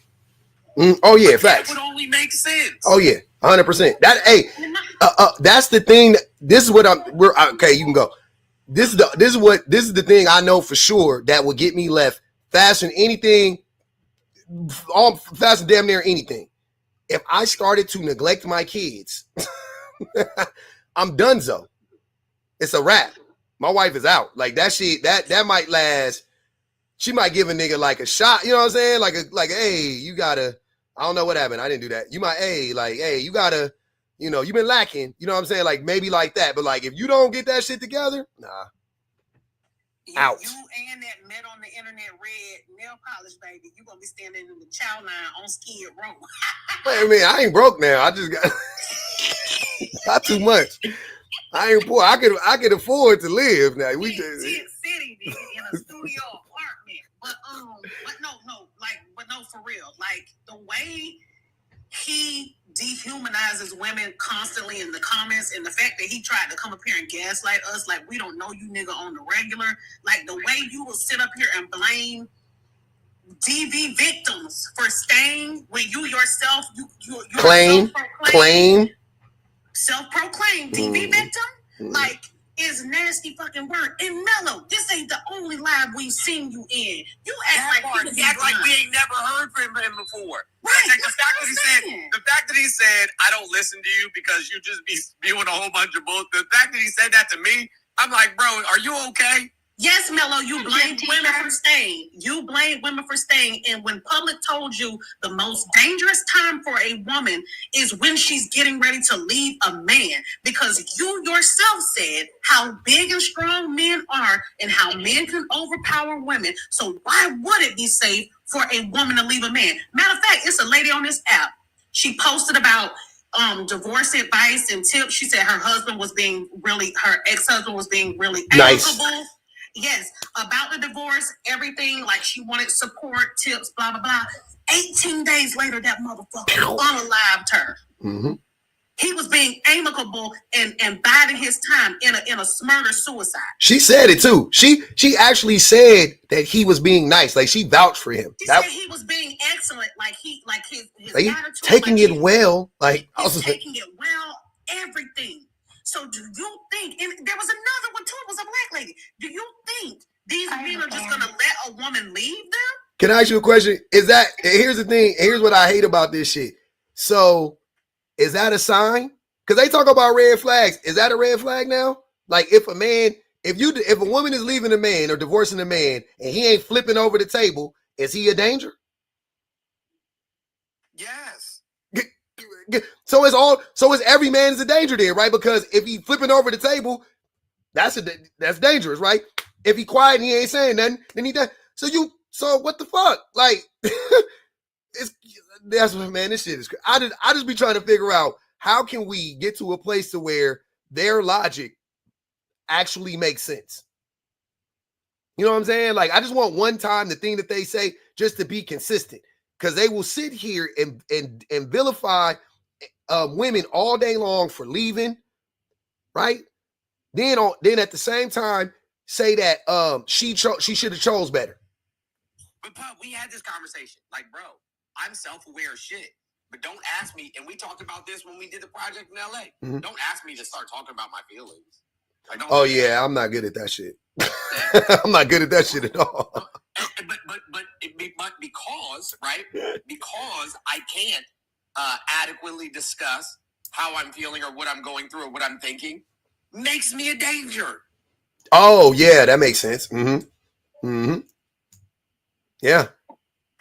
Oh yeah, facts. That would only make sense. Oh yeah, 100%. That's the thing. This is what okay. You can go. This is the thing I know for sure that will get me left faster than anything, faster than damn near anything. If I started to neglect my kids, I'm donezo. It's a wrap. My wife is out. Like that shit, that might last. She might give a nigga like a shot, you know what I'm saying? Like, hey, you gotta, I don't know what happened. I didn't do that. You might, hey, you gotta, you know, you've been lacking. You know what I'm saying? Like, maybe like that. But, like, if you don't get that shit together, nah. Out. You and that met on the internet red nail polish, baby. You going to be standing in the chow line on Skid Row. Wait a minute. I ain't broke now. I just got not too much. I ain't poor. I could afford to live now. We just city, nigga, in a studio apartment. But no, for real. Like, the way he dehumanizes women constantly in the comments, and the fact that he tried to come up here and gaslight us like we don't know you nigga on the regular, like the way you will sit up here and blame DV victims for staying when you yourself you're self-proclaimed DV victim, like, is nasty fucking word. And Mello, this ain't the only live we've seen you in. You act like we ain't never heard from him before. Right. Like the fact that he said, I don't listen to you because you just be spewing a whole bunch of bullshit. The fact that he said that to me, I'm like, bro, are you okay? Yes, Mello, you blame women for staying. You blame women for staying. And when public told you the most dangerous time for a woman is when she's getting ready to leave a man, because you yourself said how big and strong men are and how men can overpower women. So why would it be safe for a woman to leave a man? Matter of fact, it's a lady on this app. She posted about divorce advice and tips. She said her ex-husband was being really nice. amicable. Yes, about the divorce, everything, like she wanted support, tips, blah, blah, blah. 18 days later, that motherfucker unalived her. Mm-hmm. He was being amicable and biding his time in a murder-suicide. She said it too. She actually said that he was being nice. Like, she vouched for him. She said he was being excellent. Like his attitude. Taking it well. Like, he's taking it well, everything. So do you think, and there was another one too, it was a black lady. Do you think these men are just going to let a woman leave them? Can I ask you a question? Here's the thing, here's what I hate about this shit. So, is that a sign? Because they talk about red flags. Is that a red flag now? Like, if a woman is leaving a man or divorcing a man and he ain't flipping over the table, is he a danger? Yes. So it's every man is a danger there, right? Because if he flipping over the table, that's dangerous, right? If he quiet and he ain't saying nothing, then he does. So what the fuck? Like, that's what, man, this shit is crazy. I just be trying to figure out how can we get to a place to where their logic actually makes sense. You know what I'm saying? Like, I just want one time the thing that they say just to be consistent, because they will sit here and vilify women all day long for leaving, right? Then at the same time say that she should have chose better. But Pop, we had this conversation. Like, bro, I'm self-aware as shit. But don't ask me, and we talked about this when we did the project in LA. Mm-hmm. Don't ask me to start talking about my feelings. Like, oh yeah, I'm not good at that shit. I'm not good at that shit at all. But because, right? Because I can't adequately discuss how I'm feeling or what I'm going through or what I'm thinking, makes me a danger. Oh yeah, that makes sense. Mm-hmm. Mm-hmm. Yeah.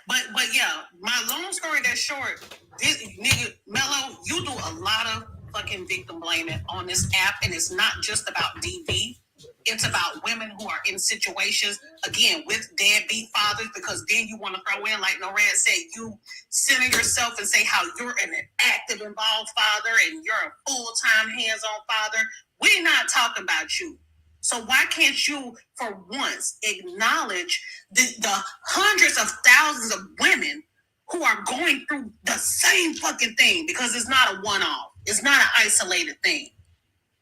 But yeah, my long story that's short, this nigga Mello, you do a lot of fucking victim blaming on this app, and it's not just about DV. It's about women who are in situations, again, with deadbeat fathers, because then you want to throw in, like Norad said, you center yourself and say how you're an active, involved father and you're a full-time, hands-on father. We're not talking about you. So why can't you, for once, acknowledge the hundreds of thousands of women who are going through the same fucking thing? Because it's not a one-off. It's not an isolated thing.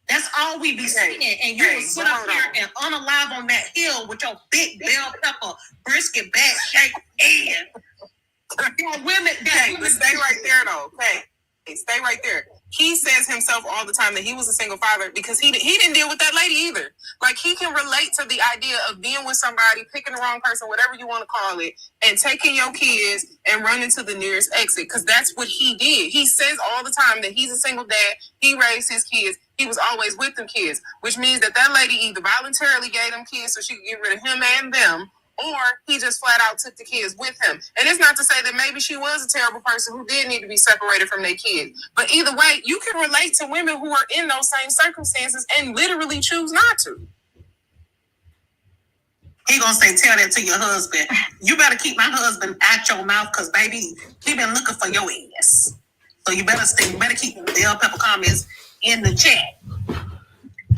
That's all we be saying. And you will sit up here and unalive on that hill with your big bell pepper brisket back shake and women. But stay right there though. Hey, stay right there. He says himself all the time that he was a single father because he didn't deal with that lady either. Like, he can relate to the idea of being with somebody, picking the wrong person, whatever you want to call it, and taking your kids and running to the nearest exit, because that's what he did. He says all the time that he's a single dad. He raised his kids. He was always with them kids, which means that lady either voluntarily gave them kids so she could get rid of him and them, or he just flat out took the kids with him. And it's not to say that maybe she was a terrible person who did need to be separated from their kids. But either way, you can relate to women who are in those same circumstances and literally choose not to. He gonna say, tell that to your husband. You better keep my husband out your mouth, because baby, he been looking for your ass. So you better keep the bell pepper comments in the chat.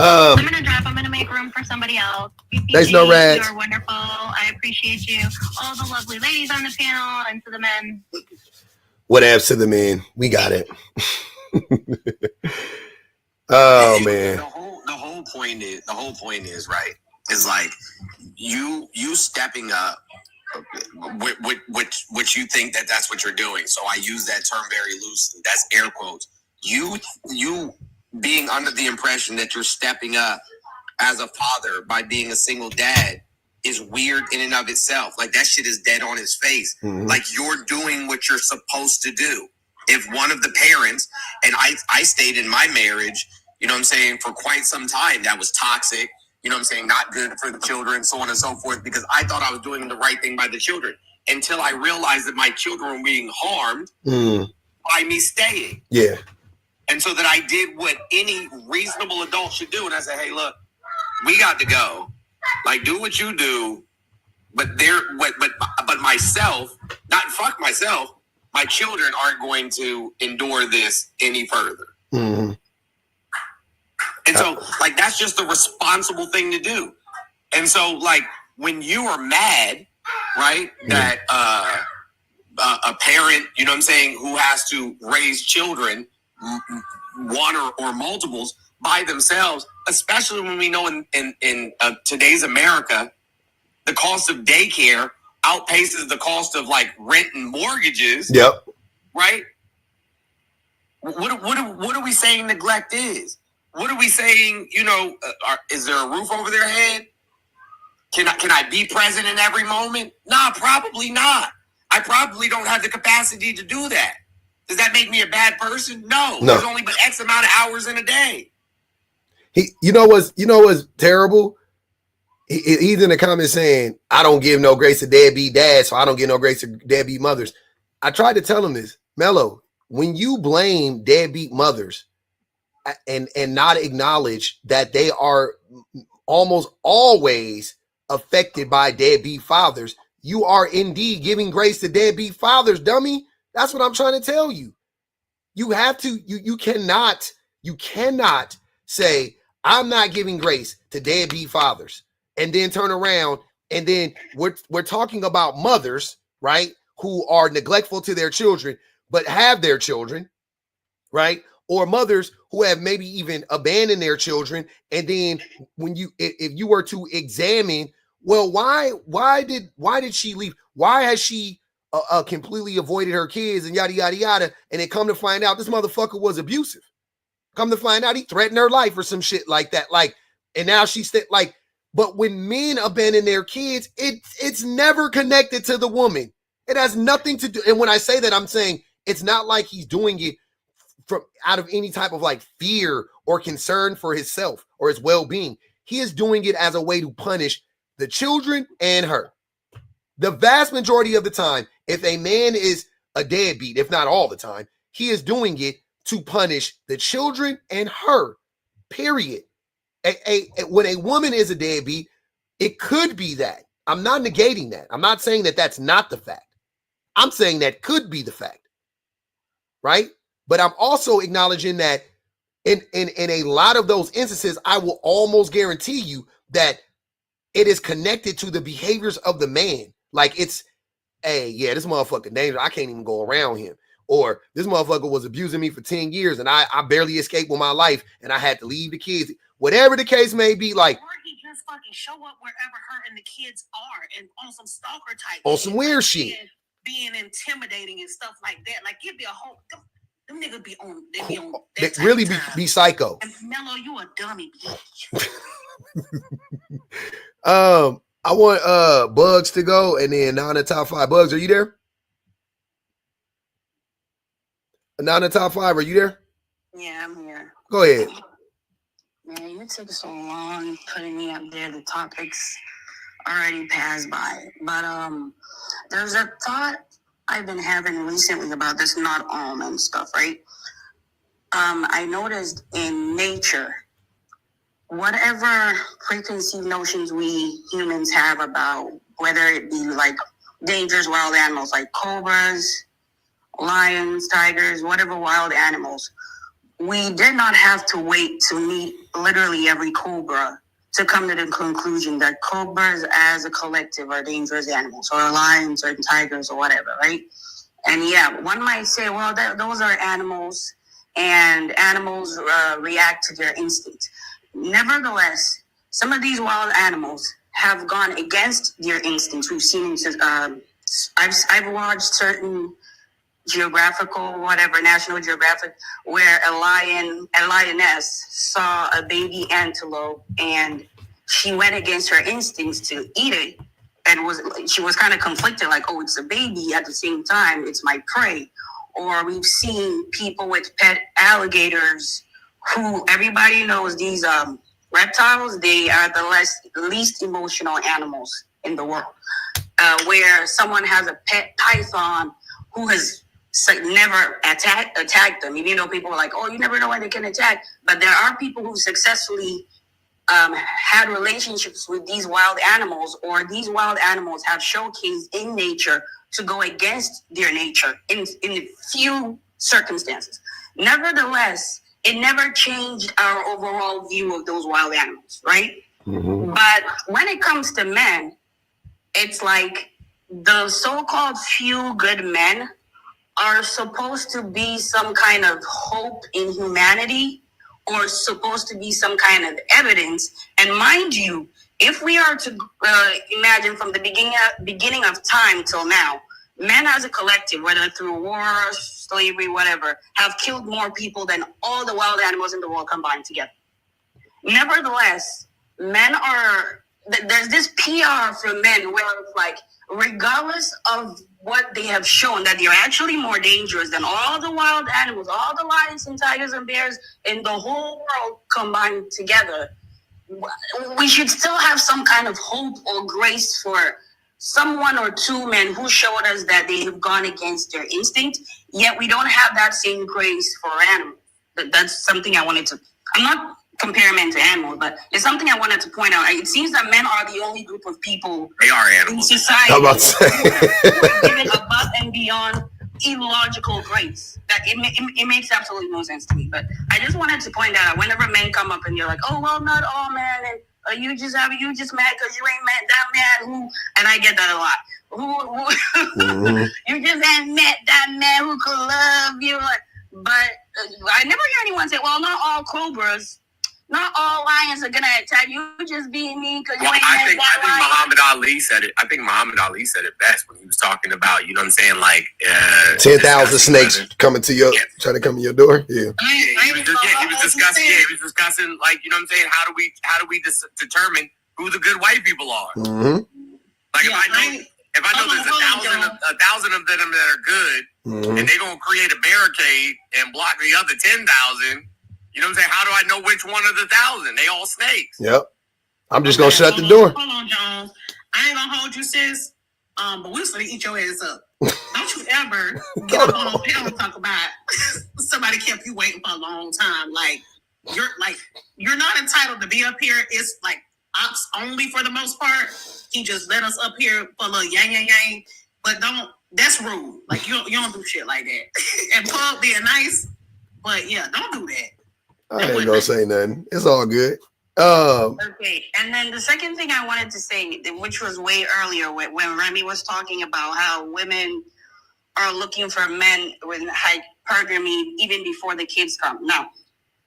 I'm gonna drop. I'm gonna make room for somebody else. There's no rats. You're wonderful. I appreciate you. All the lovely ladies on the panel, and to the men. Whatevs to the men. We got it. Oh man. The whole point is right. Is like you stepping up, which you think that's what you're doing. So I use that term very loosely. That's air quotes. You being under the impression that you're stepping up as a father by being a single dad is weird in and of itself. Like, that shit is dead on his face. Mm-hmm. Like, you're doing what you're supposed to do. If one of the parents, and I stayed in my marriage, you know what I'm saying, for quite some time, that was toxic, you know what I'm saying, not good for the children, so on and so forth, because I thought I was doing the right thing by the children, until I realized that my children were being harmed by me staying. Yeah. And so that I did what any reasonable adult should do. And I said, hey, look, we got to go. Like, do what you do. But myself, not fuck myself, my children aren't going to endure this any further. Mm-hmm. And so, like, that's just the responsible thing to do. And so, like, when you are mad, right, that a parent, you know what I'm saying, who has to raise children, one or multiples, by themselves, especially when we know in today's America, the cost of daycare outpaces the cost of, like, rent and mortgages. Yep. Right? What are we saying neglect is? What are we saying, you know, is there a roof over their head? Can I be present in every moment? Nah, probably not. I probably don't have the capacity to do that. Does that make me a bad person? No. There's only but X amount of hours in a day. You know what's terrible? He's in the comments saying, I don't give no grace to deadbeat dads, so I don't give no grace to deadbeat mothers. I tried to tell him this. Mello, when you blame deadbeat mothers and not acknowledge that they are almost always affected by deadbeat fathers, you are indeed giving grace to deadbeat fathers, dummy. That's what I'm trying to tell you. You have to, you cannot say, I'm not giving grace to deadbeat fathers, and then turn around and then we're talking about mothers, right, who are neglectful to their children, but have their children, right? Or mothers who have maybe even abandoned their children. And then when if you were to examine, well, why did she leave? Why has she completely avoided her kids and yada, yada, yada. And then come to find out this motherfucker was abusive. Come to find out he threatened her life or some shit like that. Like, and now she's like, but when men abandon their kids, it's never connected to the woman. It has nothing to do. And when I say that, I'm saying it's not like he's doing it from out of any type of like fear or concern for himself or his well-being. He is doing it as a way to punish the children and her. The vast majority of the time, if a man is a deadbeat, if not all the time, he is doing it to punish the children and her, period. When a woman is a deadbeat, it could be that. I'm not negating that. I'm not saying that that's not the fact. I'm saying that could be the fact, right? But I'm also acknowledging that in a lot of those instances, I will almost guarantee you that it is connected to the behaviors of the man. Like it's, hey, yeah, this motherfucker dangerous. I can't even go around him. Or this motherfucker was abusing me for 10 years and I barely escaped with my life and I had to leave the kids. Whatever the case may be, like. Or he just fucking show up wherever her and the kids are and on some stalker type. On some weird shit. Being intimidating and stuff like that. Like, give me a whole... Them niggas be on... They really be psycho. And Mello, you a dummy, bitch. I want Bugs to go and then now in the top 5. Bugs, are you there? Now in the top 5, are you there? Yeah, I'm here. Go ahead. Man, you took so long putting me up there. The topics already passed by. But there's a thought I've been having recently about this not all men stuff, right? I noticed in nature, whatever preconceived notions we humans have about whether it be like dangerous wild animals like cobras, lions, tigers, whatever wild animals, we did not have to wait to meet literally every cobra to come to the conclusion that cobras as a collective are dangerous animals, or lions or tigers or whatever, right? And yeah, one might say, well, those are animals and animals react to their instincts. Nevertheless, some of these wild animals have gone against their instincts. We've seen, I've watched certain National Geographic, where a lioness saw a baby antelope and she went against her instincts to eat it, and she was kind of conflicted, like, oh, it's a baby, at the same time it's my prey. Or we've seen people with pet alligators who everybody knows these reptiles, they are the least emotional animals in the world. Where someone has a pet python who has never attacked them, even though people are like, oh, you never know why they can attack. But there are people who successfully had relationships with these wild animals, or these wild animals have showcased in nature to go against their nature in a few circumstances. Nevertheless, it never changed our overall view of those wild animals, right? Mm-hmm. But when it comes to men, it's like the so-called few good men are supposed to be some kind of hope in humanity, or supposed to be some kind of evidence. And mind you, if we are to imagine from the beginning of time till now, men as a collective, whether through war, slavery, whatever, have killed more people than all the wild animals in the world combined together. Nevertheless, men are... There's this PR for men where it's like, regardless of what they have shown, that they're actually more dangerous than all the wild animals, all the lions and tigers and bears in the whole world combined together, we should still have some kind of hope or grace for someone or two men who showed us that they have gone against their instinct, yet we don't have that same grace for animals. That's something I wanted to... I'm not compare men to animals, but it's something I wanted to point out. It seems that men are the only group of people they are animals in society who are given above and beyond illogical grace that it makes absolutely no sense to me. But I just wanted to point that out. Whenever men come up and you're like, oh well, not all men, and you just mad because you ain't met that man who, and I get that a lot. Who you just ain't met that man who could love you. But I never hear anyone say, well, not all cobras, not all lions are gonna attack you. Just being mean because you ain't I think Muhammad Ali said it. I think Muhammad Ali said it best when he was talking about, you know what I'm saying, like 10,000 snakes coming to your trying to come to your door. Yeah. He was discussing like, you know what I'm saying, how do we determine who the good white people are? Mm-hmm. Like if I know there's a thousand of them that are good, and they're gonna create a barricade and block the other 10,000. You know what I'm saying? How do I know which one of the 1,000? They all snakes. Yep. I'm just gonna shut the door. Hold on, Jones. I ain't gonna hold you, sis. But we're gonna eat your ass up. Don't you ever get up on a panel and talk about somebody kept you waiting for a long time. You're not entitled to be up here. It's like ops only for the most part. He just let us up here for a little yang. But that's rude. Like you don't do shit like that. And Pug being nice, but yeah, don't do that. I ain't gonna say nothing. It's all good. Okay, and then the second thing I wanted to say, which was way earlier, when Remy was talking about how women are looking for men with hypergamy even before the kids come. Now,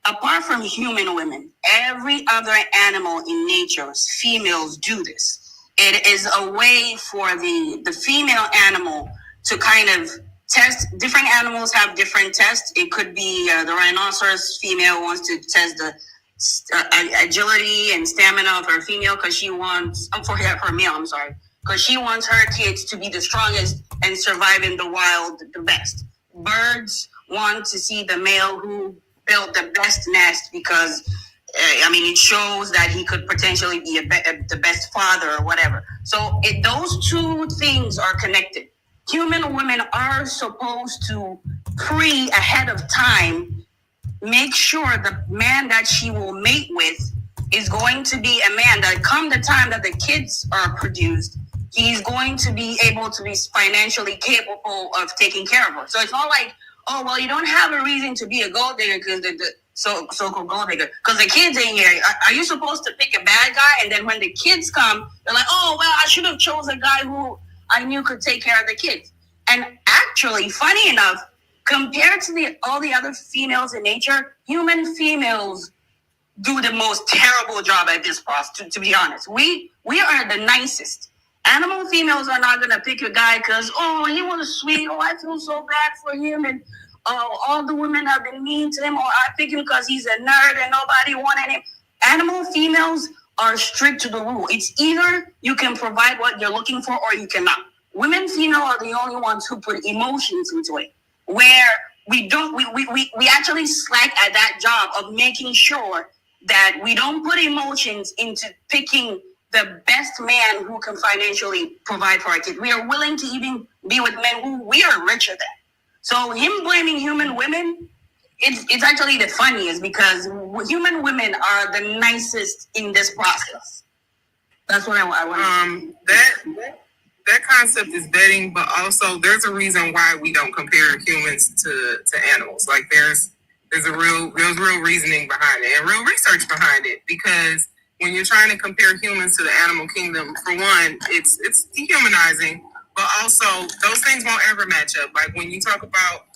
apart from human women, every other animal in nature, females do this. It is a way for the female animal to kind of test. Different animals have different tests. It could be the rhinoceros female wants to test the agility and stamina of her female because she wants, her male, because she wants her kids to be the strongest and survive in the wild the best. Birds want to see the male who built the best nest because, it shows that he could potentially be the best father or whatever. So those two things are connected. Human women are supposed to ahead of time make sure the man that she will mate with is going to be a man that come the time that the kids are produced, he's going to be able to be financially capable of taking care of her. So it's not like, oh, well, you don't have a reason to be a gold digger because the so-called gold digger, because the kids ain't here. Are you supposed to pick a bad guy? And then when the kids come, they're like, oh, well, I should have chose a guy who I knew could take care of the kids. And actually, funny enough, compared to all the other females in nature, human females do the most terrible job at this process, to be honest. We are the nicest. Animal females are not going to pick a guy because, oh, he was sweet. Oh, I feel so bad for him. And all the women have been mean to him. Or I pick him because he's a nerd and nobody wanted him. Animal females are strict to the rule. It's either you can provide what you're looking for or you cannot. Women female are the only ones who put emotions into it. Where we actually slack at that job of making sure that we don't put emotions into picking the best man who can financially provide for our kids. We are willing to even be with men who we are richer than. So him blaming human women, it's actually the funniest because human women are the nicest in this process. That's what I want. That concept is vetting, but also there's a reason why we don't compare humans to animals. Like there's real reasoning behind it and real research behind it, because when you're trying to compare humans to the animal kingdom, for one, it's dehumanizing, but also those things won't ever match up. Like when you talk about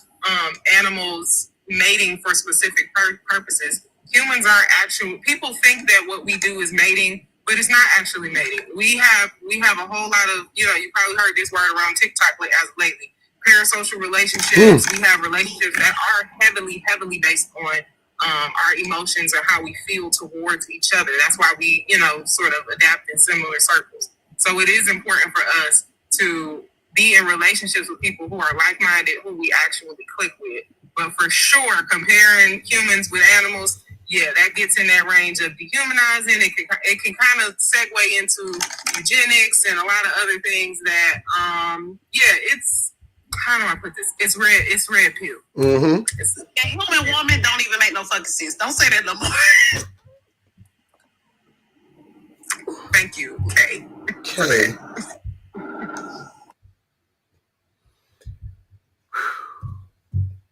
animals mating for specific purposes, humans are actually, people think that what we do is mating, but it's not actually mating. We have a whole lot of, you probably heard this word around TikTok as lately, parasocial relationships. We have relationships that are heavily based on our emotions or how we feel towards each other. That's why we, sort of adapt in similar circles. So it is important for us to be in relationships with people who are like-minded, who we actually click with. But for sure, comparing humans with animals, yeah, that gets in that range of dehumanizing. It can kind of segue into eugenics and a lot of other things that, it's, how do I put this? It's red pill. Mm-hmm. Human woman don't even make no fucking sense. Don't say that no more. Thank you. Okay.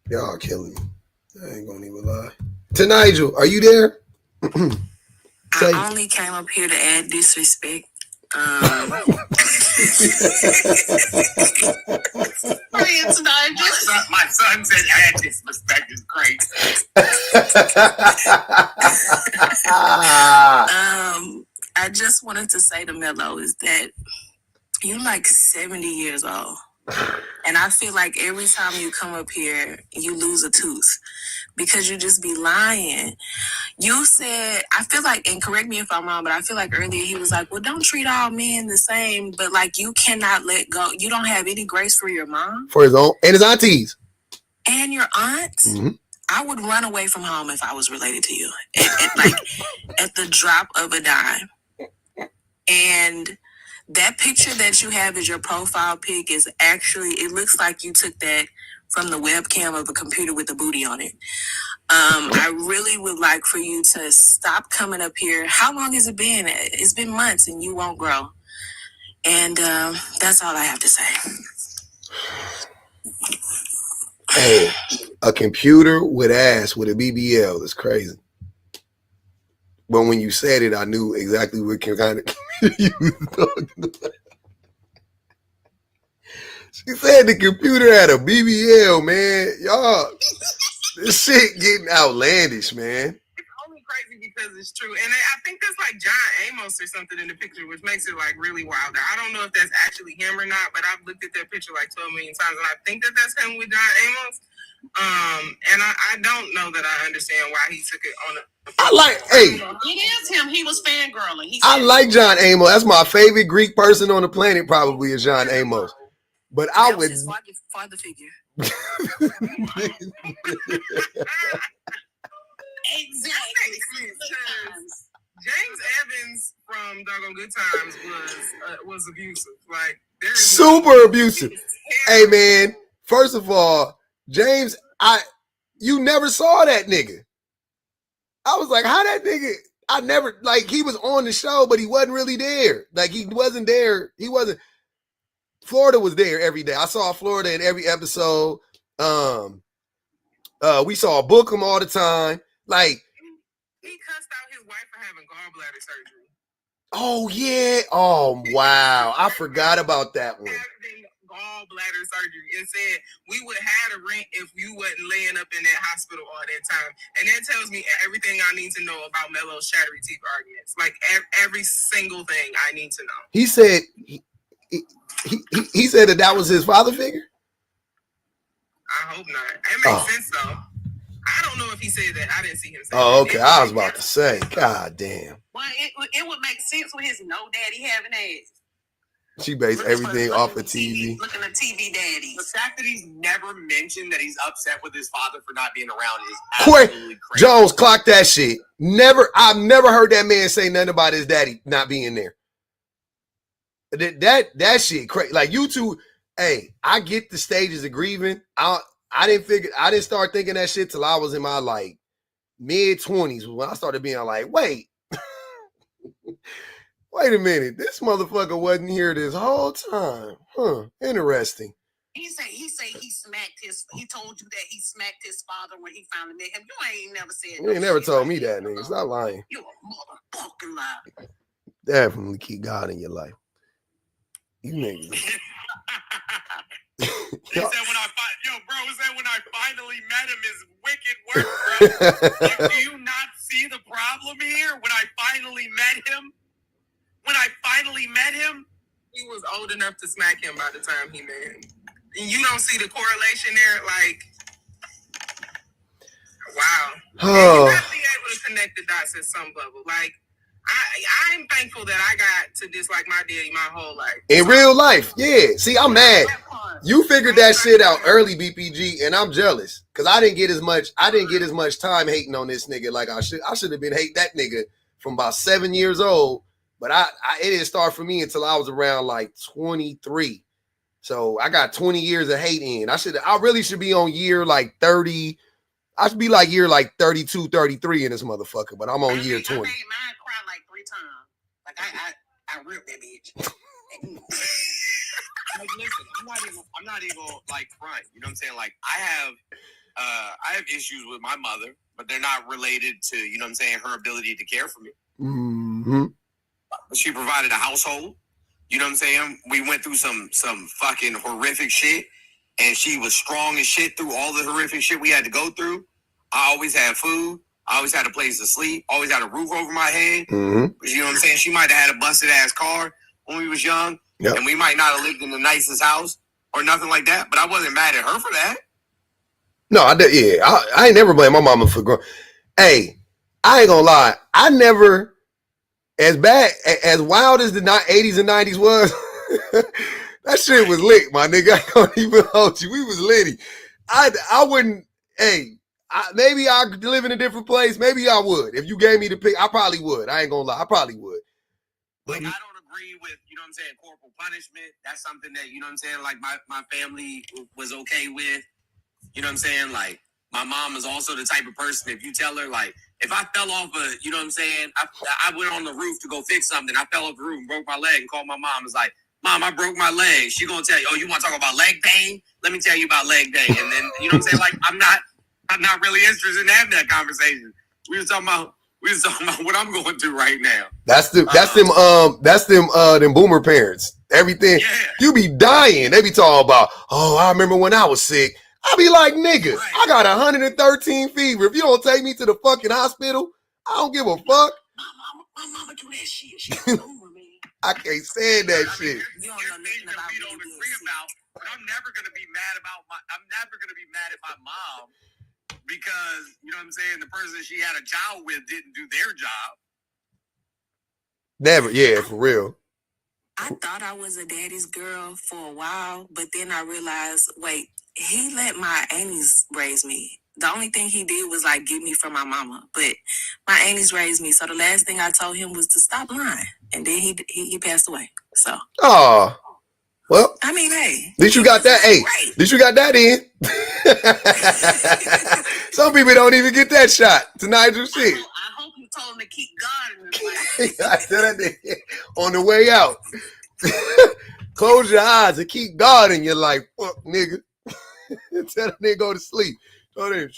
Y'all killing me. I ain't gonna even lie. To Nigel, are you there? I only came up here to add disrespect. My son said add disrespect is great. I just wanted to say to Mello is that you're like 70 years old. And I feel like every time you come up here, you lose a tooth because you just be lying. You said, I feel like, and correct me if I'm wrong, but I feel like earlier he was like, well, don't treat all men the same, but like you cannot let go. You don't have any grace for your mom. For his own, and his aunties. And your aunts. Mm-hmm. I would run away from home if I was related to you. At the drop of a dime. And that picture that you have as your profile pic is actually, it looks like you took that from the webcam of a computer with a booty on it. I really would like for you to stop coming up here. How long has it been? It's been months and you won't grow. And that's all I have to say. Hey, a computer with ass with a BBL is crazy. But when you said it, I knew exactly what kind of you was talking about. She said the computer had a BBL, man. Y'all, this shit getting outlandish, man. It's only crazy because it's true. And I think that's like John Amos or something in the picture, which makes it like really wild. I don't know if that's actually him or not, but I've looked at that picture like 12 million times, and I think that that's him with John Amos. And I don't know that I understand why he took it on It is him. He was fangirling. I like John Amos. That's my favorite Greek person on the planet, probably, is John Amos. But I would. His father figure. Exactly. James Evans from Doggone Good Times was abusive. Like super abusive. Hey man, first of all, James, you never saw that nigga. I was like, how that nigga? I never, like, he was on the show, but he wasn't really there. Like, he wasn't there. He wasn't. Florida was there every day. I saw Florida in every episode. We saw Bookham all the time. Like, he cussed out his wife for having gallbladder surgery. Oh yeah. Oh wow. I forgot about that one. Gallbladder surgery and said we would have a rent if you wasn't laying up in that hospital all that time. And that tells me everything I need to know about Melo's chattery teeth arguments. Like every single thing I need to know. He said he said that was his father figure? I hope not. It makes sense though. I don't know if he said that. I didn't see him say that. Oh, okay. I was about to say, God damn. Well, it would make sense with his no daddy having ass. She based everything off of TV. Looking at TV daddies. The fact that he's never mentioned that he's upset with his father for not being around is absolutely crazy. Jones, clock that shit. I've never heard that man say nothing about his daddy not being there. That shit crazy. Like, you two, hey, I get the stages of grieving. I didn't start thinking that shit till I was in my like mid-20s when I started being like, wait a minute, this motherfucker wasn't here this whole time. Huh, interesting. He told you that he smacked his father when he finally met him. You ain't never said You ain't never told me that, nigga. Stop lying. You a motherfucking liar. Definitely keep God in your life. You niggas. He said when I finally met him is wicked work, bro. Like, do you not see the problem here? When I finally met him, he was old enough to smack him by the time he met him. And you don't see the correlation there, like, wow. You have to be able to connect the dots at some level. Like, I'm thankful that I got to dislike my daddy my whole life. In real life, yeah. See, I'm mad. You figured that shit out early, BPG, and I'm jealous because I didn't get as much time hating on this nigga like I should. I should have been hating that nigga from about 7 years old, but it didn't start for me until I was around like 23. So I got 20 years of hate in. I really should be on year like 30. I should be like year like 32, 33 in this motherfucker, but I'm on year 20. I made mine cry like 3 times. Like I ripped that bitch. like, listen, I'm not even like front. You know what I'm saying? Like, I have I have issues with my mother, but they're not related to, you know what I'm saying, her ability to care for me. Mm-hmm. She provided a household. You know what I'm saying? We went through some fucking horrific shit, and she was strong as shit through all the horrific shit we had to go through. I always had food. I always had a place to sleep. Always had a roof over my head. Mm-hmm. You know what I'm saying? She might have had a busted ass car when we was young, and we might not have lived in the nicest house or nothing like that. But I wasn't mad at her for that. No, I did. Yeah, I ain't never blame my mama for growing. Hey, I ain't gonna lie. I never, as bad, as wild as the 80s and 90s was, that shit was lit, my nigga. I can't even hold you. We was litty. I wouldn't, maybe I could live in a different place. Maybe I would. If you gave me the pick, I probably would. I ain't gonna lie. I probably would. Like, I don't agree with, you know what I'm saying, corporal punishment. That's something that, you know what I'm saying, like my family was okay with. You know what I'm saying? Like, my mom is also the type of person, if you tell her, like, if I fell off you know what I'm saying? I went on the roof to go fix something. I fell off the roof and broke my leg and called my mom. It's like, Mom, I broke my leg. She gonna tell you, oh, you want to talk about leg pain? Let me tell you about leg pain. And then, you know what I'm saying? Like, I'm not really interested in having that conversation. We was talking about what I'm going through right now. That's them boomer parents. Everything. Yeah. You be dying. They be talking about, oh, I remember when I was sick. I be like, nigga, right. I got 113 fever. If you don't take me to the fucking hospital, I don't give a fuck. My mama do that shit. She's a boomer, man. I can't stand that shit. You don't know nothing about we don't agree about, but I'm never gonna be mad at my mom because, you know what I'm saying, the person she had a child with didn't do their job. Never, yeah, for real. I thought I was a daddy's girl for a while, but then I realized, wait, he let my aunties raise me. The only thing he did was like get me from my mama, but my aunties raised me. So the last thing I told him was to stop lying, and then he passed away. So. Oh, well. I mean, hey. At least you got that. Hey, at least you got that in. Some people don't even get that shot to Nigel's shit. I hope you told him to keep God in his life. I said that on the way out. Close your eyes and keep God in your life, fuck nigga. Tell that nigga go to sleep. So then,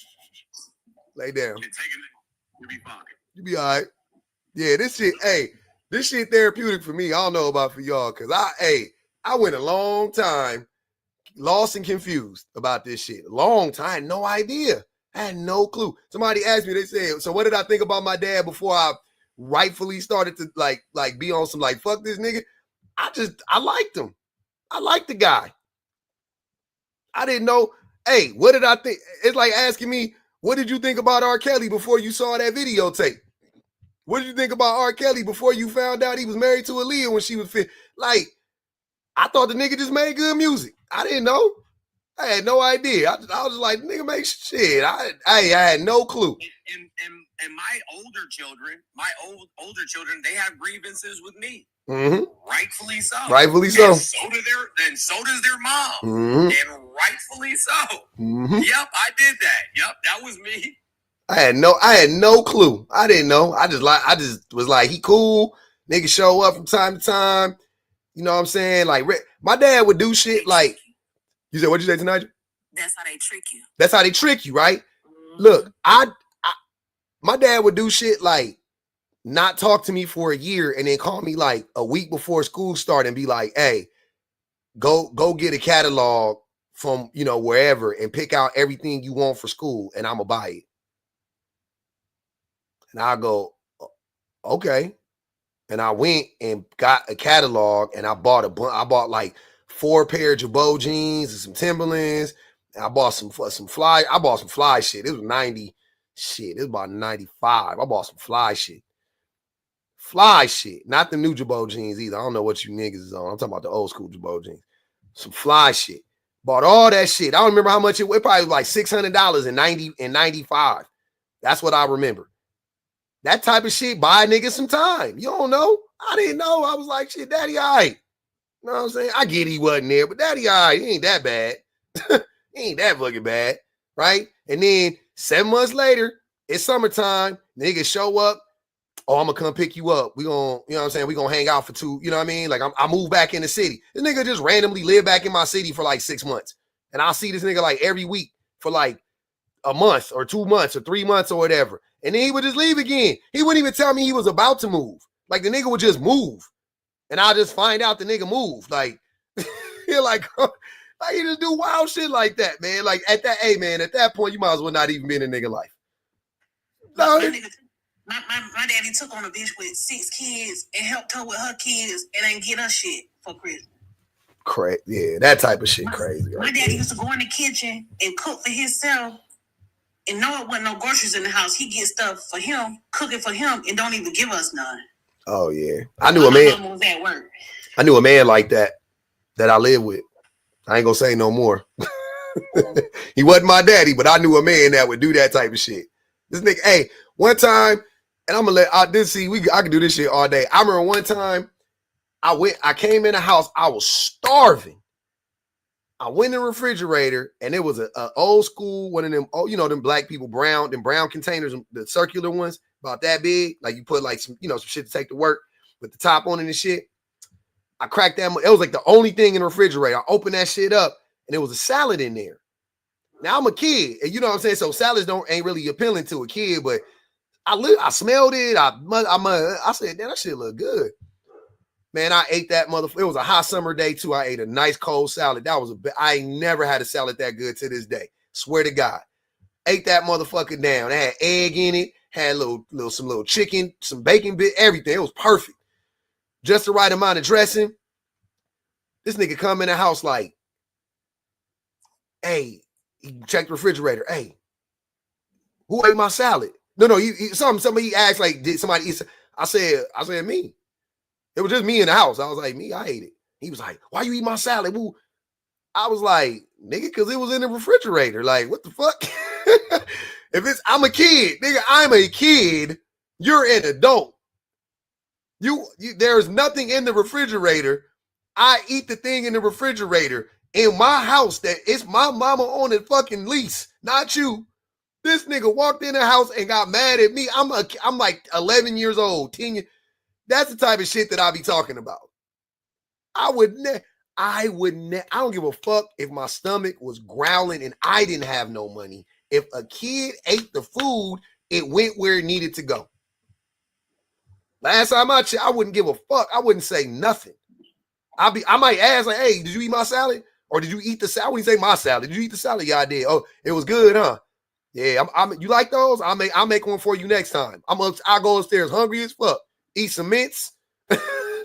lay down. You be fine. You be all right. Yeah, this shit therapeutic for me. I don't know about for y'all, because I went a long time lost and confused about this shit. A long time. I had no idea. I had no clue. Somebody asked me, they said, so what did I think about my dad before I rightfully started to like be on some like, fuck this nigga? I liked him. I liked the guy. I didn't know. Hey, what did I think? It's like asking me, what did you think about R. Kelly before you saw that videotape? What did you think about R. Kelly before you found out he was married to Aaliyah when she was fit? Like, I thought the nigga just made good music. I didn't know. I had no idea. I was just like, nigga, make shit. I had no clue. And my older children, they have grievances with me. Mm-hmm. Rightfully so. Rightfully so. And so does their mom. Mm-hmm. And rightfully so. Mm-hmm. Yep, I did that. Yep, that was me. I had no clue. I didn't know. I just was like, he cool. Nigga show up from time to time. You know what I'm saying? Like, my dad would do shit like, you said, what'd you say tonight? That's how they trick you. That's how they trick you, right? Mm-hmm. Look, my dad would do shit like not talk to me for a year and then call me like a week before school started and be like, hey, go get a catalog from, you know, wherever and pick out everything you want for school and I'm gonna buy it. And I go, okay. And I went and got a catalog and I bought like 4 pair of Jabot jeans and some Timberlands. And I bought some fly. I bought some fly shit. It was 90 shit. It was about 95. I bought some fly shit. Fly shit. Not the new Jabot jeans either. I don't know what you niggas is on. I'm talking about the old school Jabot jeans. Some fly shit. Bought all that shit. I don't remember how much it was. It probably was like $600 in 95. That's what I remember. That type of shit buy a nigga some time. You don't know. I didn't know. I was like, shit, daddy, all right. You know what I'm saying? I get he wasn't there, but daddy, all right. He ain't that bad. He ain't that fucking bad, right? And then 7 months later, it's summertime. Niggas show up. Oh, I'm going to come pick you up. We going to, you know what I'm saying? We going to hang out for 2, you know what I mean? Like, I moved back in the city. This nigga just randomly lived back in my city for like 6 months. And I'll see this nigga like every week for like a month or 2 months or 3 months or whatever. And then he would just leave again. He wouldn't even tell me he was about to move. Like the nigga would just move. And I'll just find out the nigga moved. Like, you're like you just do wild shit like that, man. Like at that point, you might as well not even be in a nigga life. No. My daddy took on a bitch with 6 kids and helped her with her kids and ain't get her shit for Christmas. Crazy. Yeah, that type of shit crazy. My daddy used to go in the kitchen and cook for himself and know it wasn't no groceries in the house. He get stuff for him, cooking for him, and don't even give us none. Oh yeah. I knew a man. Was at work. I knew a man like that I lived with. I ain't gonna say no more. He wasn't my daddy, but I knew a man that would do that type of shit. This nigga, hey, one time, and I'm gonna I can do this shit all day. I remember one time I came in the house, I was starving. I went in the refrigerator, and it was a old school, one of them, them black people brown containers, the circular ones, about that big. Like you put like some shit to take to work with the top on it and shit. I cracked that. It was like the only thing in the refrigerator. I opened that shit up, and there was a salad in there. Now I'm a kid, and you know what I'm saying? So salads ain't really appealing to a kid, but I smelled it. I said, damn, that shit look good. Man, I ate that motherfucker. It was a hot summer day too. I ate a nice cold salad. I ain't never had a salad that good to this day. Swear to God. Ate that motherfucker down. It had egg in it, had some little chicken, some bacon bit, everything. It was perfect. Just the right amount of dressing. This nigga come in the house like, hey, he checked the refrigerator. Hey, who ate my salad? No, somebody asked like, did somebody eat? I said me. It was just me in the house. I was like, me, I ate it. He was like, why you eat my salad? Woo. I was like, nigga, because it was in the refrigerator. Like, what the fuck? I'm a kid, nigga, I'm a kid. You're an adult. There's nothing in the refrigerator. I eat the thing in the refrigerator in my house that it's my mama on a fucking lease, not you. This nigga walked in the house and got mad at me. I'm like 11 years old, 10 years. That's the type of shit that I be talking about. I don't give a fuck if my stomach was growling and I didn't have no money. If a kid ate the food, it went where it needed to go. Last time I wouldn't give a fuck. I wouldn't say nothing. I might ask like, hey, did you eat my salad? Or did you eat the salad? I wouldn't say my salad. Did you eat the salad? Yeah, I did. Oh, it was good, huh? Yeah, you like those? I'll make one for you next time. I'll go upstairs hungry as fuck. Eat some mints.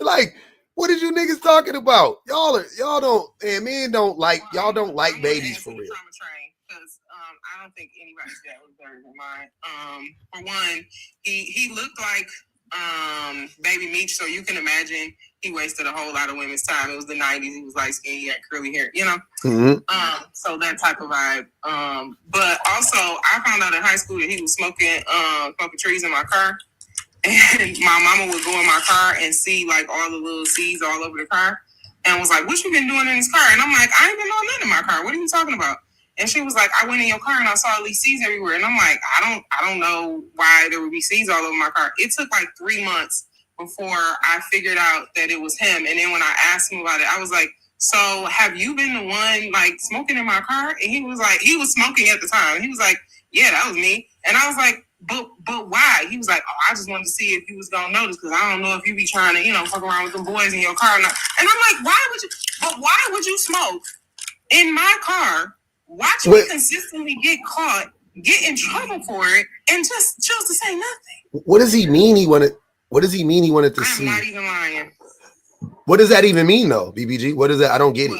Like, what is you niggas talking about? Y'all don't, and men don't like, y'all don't like babies for real. Because I don't think anybody's dad was better than mine. For one, he looked like Baby Meech, so you can imagine he wasted a whole lot of women's time. It was the 90s. He was light skinned, he had curly hair, Mm-hmm. So that type of vibe. But also I found out in high school that he was smoking trees in my car. And my mama would go in my car and see like all the little seeds all over the car and was like, what you been doing in this car? And I'm like, I ain't been doing nothing in my car. What are you talking about? And she was like, I went in your car and I saw all these seeds everywhere. And I'm like, I don't know why there would be seeds all over my car. It took like 3 months before I figured out that it was him. And then when I asked him about it, I was like, so have you been the one like smoking in my car? And he was like, he was smoking at the time. He was like, yeah, that was me. And I was like, but why? He was like, oh, I just wanted to see if you was gonna notice because I don't know if you be trying to, fuck around with them boys in your car. And I'm like, why would you smoke in my car, watch me consistently get caught, get in trouble for it, and just choose to say nothing? What does he mean he wanted to see? I'm not even lying. What does that even mean though, BBG? What is that? I don't get it.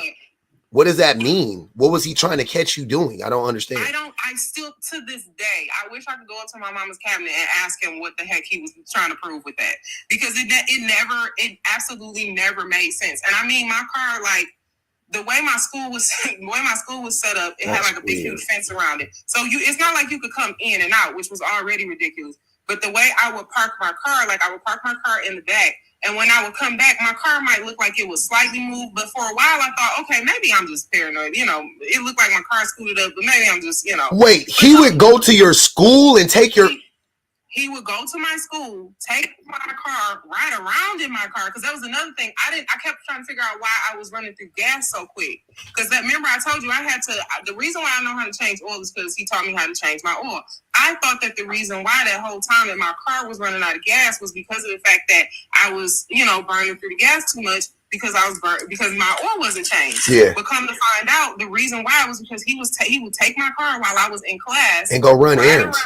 What does that mean? What was he trying to catch you doing? I don't understand. I still, to this day, I wish I could go up to my mama's cabinet and ask him what the heck he was trying to prove with that. Because it absolutely never made sense. And I mean, my car, like, the way my school was set up, it had like a big, huge fence around it. So it's not like you could come in and out, which was already ridiculous. But the way I would park my car, like I would park my car in the back. And when I would come back, my car might look like it was slightly moved. But for a while, I thought, okay, maybe I'm just paranoid. It looked like my car scooted up, but maybe I'm just, Wait, he would go to your school and take your... he would go to my school, take my car, ride around in my car. Because that was another thing. I kept trying to figure out why I was running through gas so quick. Because remember I told you the reason why I know how to change oil is because he taught me how to change my oil. I thought that the reason why that whole time that my car was running out of gas was because of the fact that I was, burning through the gas too much because because my oil wasn't changed. Yeah. But come to find out, the reason why was because he would take my car while I was in class and go run errands.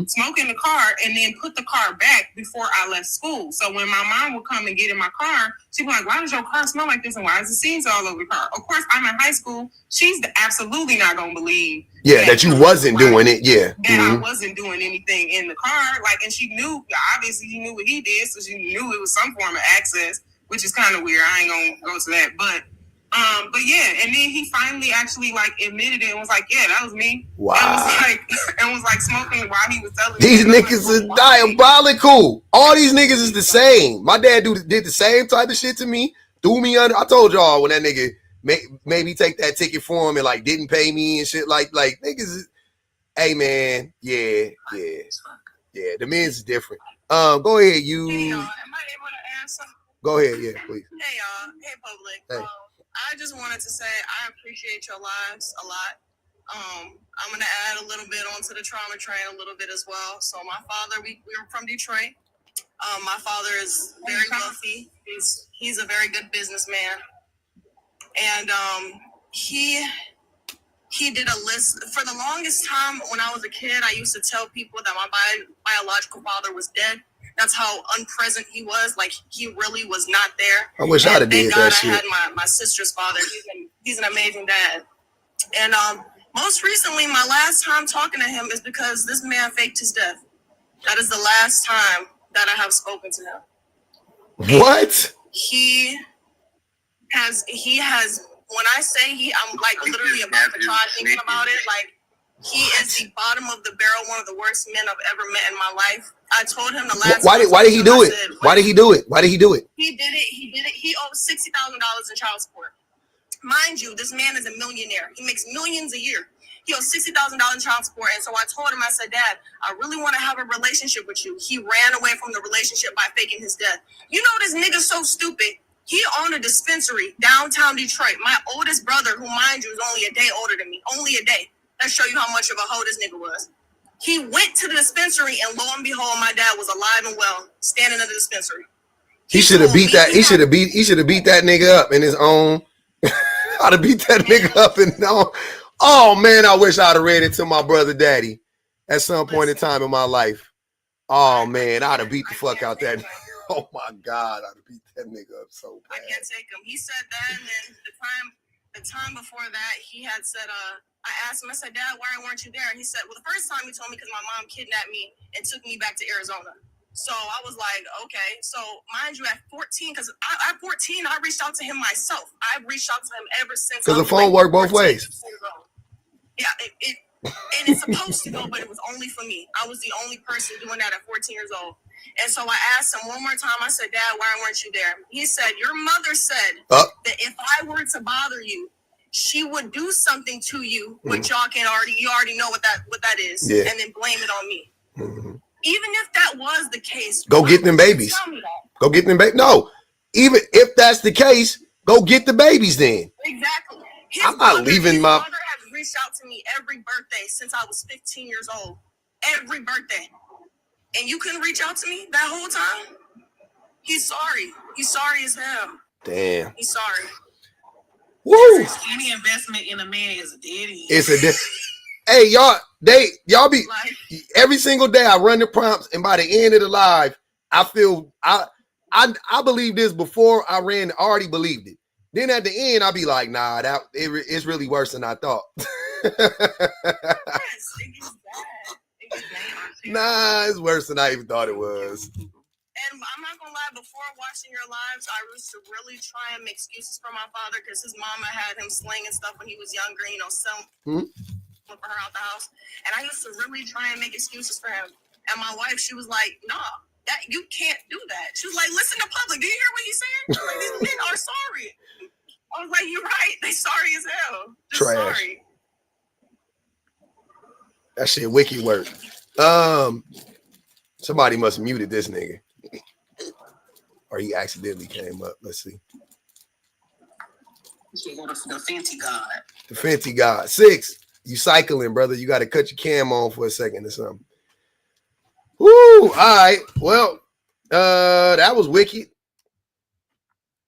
Smoke in the car, and then put the car back before I left school. So when my mom would come and get in my car, she'd be like, "Why does your car smell like this? And why is the seeds all over the car?" Of course, I'm in high school. She's absolutely not gonna believe. That you wasn't doing it. Yeah, that I wasn't doing anything in the car. And she knew. Obviously, she knew what he did, so she knew it was some form of access, which is kind of weird. I ain't gonna go to that, but yeah, and then he finally actually admitted it and was like, "Yeah, that was me." Wow. And was like smoking while he was telling these me. These niggas are diabolical. All these niggas is the same. My dad did the same type of shit to me. Threw me under. I told y'all when that nigga made me take that ticket for him and didn't pay me and shit. Like niggas. Hey man, yeah. The men's is different. Go ahead, you. Hey, y'all, am I able to ask something? Go ahead, yeah, please. Hey y'all, hey public. Hey. I just wanted to say I appreciate your lives a lot. I'm gonna add a little bit onto the trauma train a little bit as well. So my father, we were from Detroit. My father is very wealthy. He's a very good businessman, and he did a list for the longest time. When I was a kid, I used to tell people that my biological father was dead. That's how unpresent he was. He really was not there. I wish I'd have did that shit. I had my sister's father. He's an amazing dad. And most recently, my last time talking to him is because this man faked his death. That is the last time that I have spoken to him. What? He has. When I say I'm literally about to cry thinking about it. He is the bottom of the barrel, one of the worst men I've ever met in my life. I told him the last. Why did he do it? Why did he do it? Why did he do it? He did it. He owes $60,000 in child support. Mind you, this man is a millionaire. He makes millions a year. He owes $60,000 in child support. And so I told him, I said, "Dad, I really want to have a relationship with you." He ran away from the relationship by faking his death. You know, this nigga's so stupid. He owned a dispensary downtown Detroit. My oldest brother, who mind you is only a day older than me, only a day. That show you how much of a hoe this nigga was. He went to the dispensary, and lo and behold, my dad was alive and well, standing at the dispensary. He should have beat that. He should have beat that nigga up in his own. I'd have beat that nigga up in his own. Oh man, I wish I'd have read it to my brother daddy at some point in time in my life. Oh man, I'd have beat the fuck out that. Oh my God, I'd have beat that nigga up so bad. I can't take him. He said that, and then the time before that, he had said, I asked him, I said, "Dad, why weren't you there?" And he said, "Well, the first time he told me because my mom kidnapped me and took me back to Arizona." So I was like, okay. So mind you, at 14, because at 14, I reached out to him myself. I've reached out to him ever since. Because the phone worked both ways. Yeah, and it's supposed to go, but it was only for me. I was the only person doing that at 14 years old. And so I asked him one more time. I said, "Dad, why weren't you there?" He said, "Your mother said that if I were to bother you, she would do something to you, which you already know what that is, and then blame it on me." Even if that was the case, go get them babies. Go get them babies. No, even if that's the case, go get the babies then. Exactly. I'm not leaving my. His mother has reached out to me every birthday since I was 15 years old. Every birthday. And you couldn't reach out to me that whole time? He's sorry. He's sorry as hell. Damn. He's sorry. Woo. Any investment in a man is a dead end. It's a dead. Hey, y'all be every single day I run the prompts, and by the end of the live, I feel I believe this before I ran, already believed it. Then at the end, I'll be like, nah, it's really worse than I thought. Nah, it's worse than I even thought it was. And I'm not gonna lie, before watching your lives, I used to really try and make excuses for my father because his mama had him slinging stuff when he was younger, selling for her out the house. And I used to really try and make excuses for him. And my wife, she was like, "Nah, that you can't do that." She was like, "Listen to public. Do you hear what he's saying? Like, these men are sorry." I was like, "You're right. They sorry as hell. Just trash. Sorry." That shit wicked work. Somebody must have muted this nigga. Or he accidentally came up. Let's see. The Fenty God. The Fenty God. 6. You cycling, brother. You got to cut your cam on for a second or something. Woo! All right. Well, that was wicked.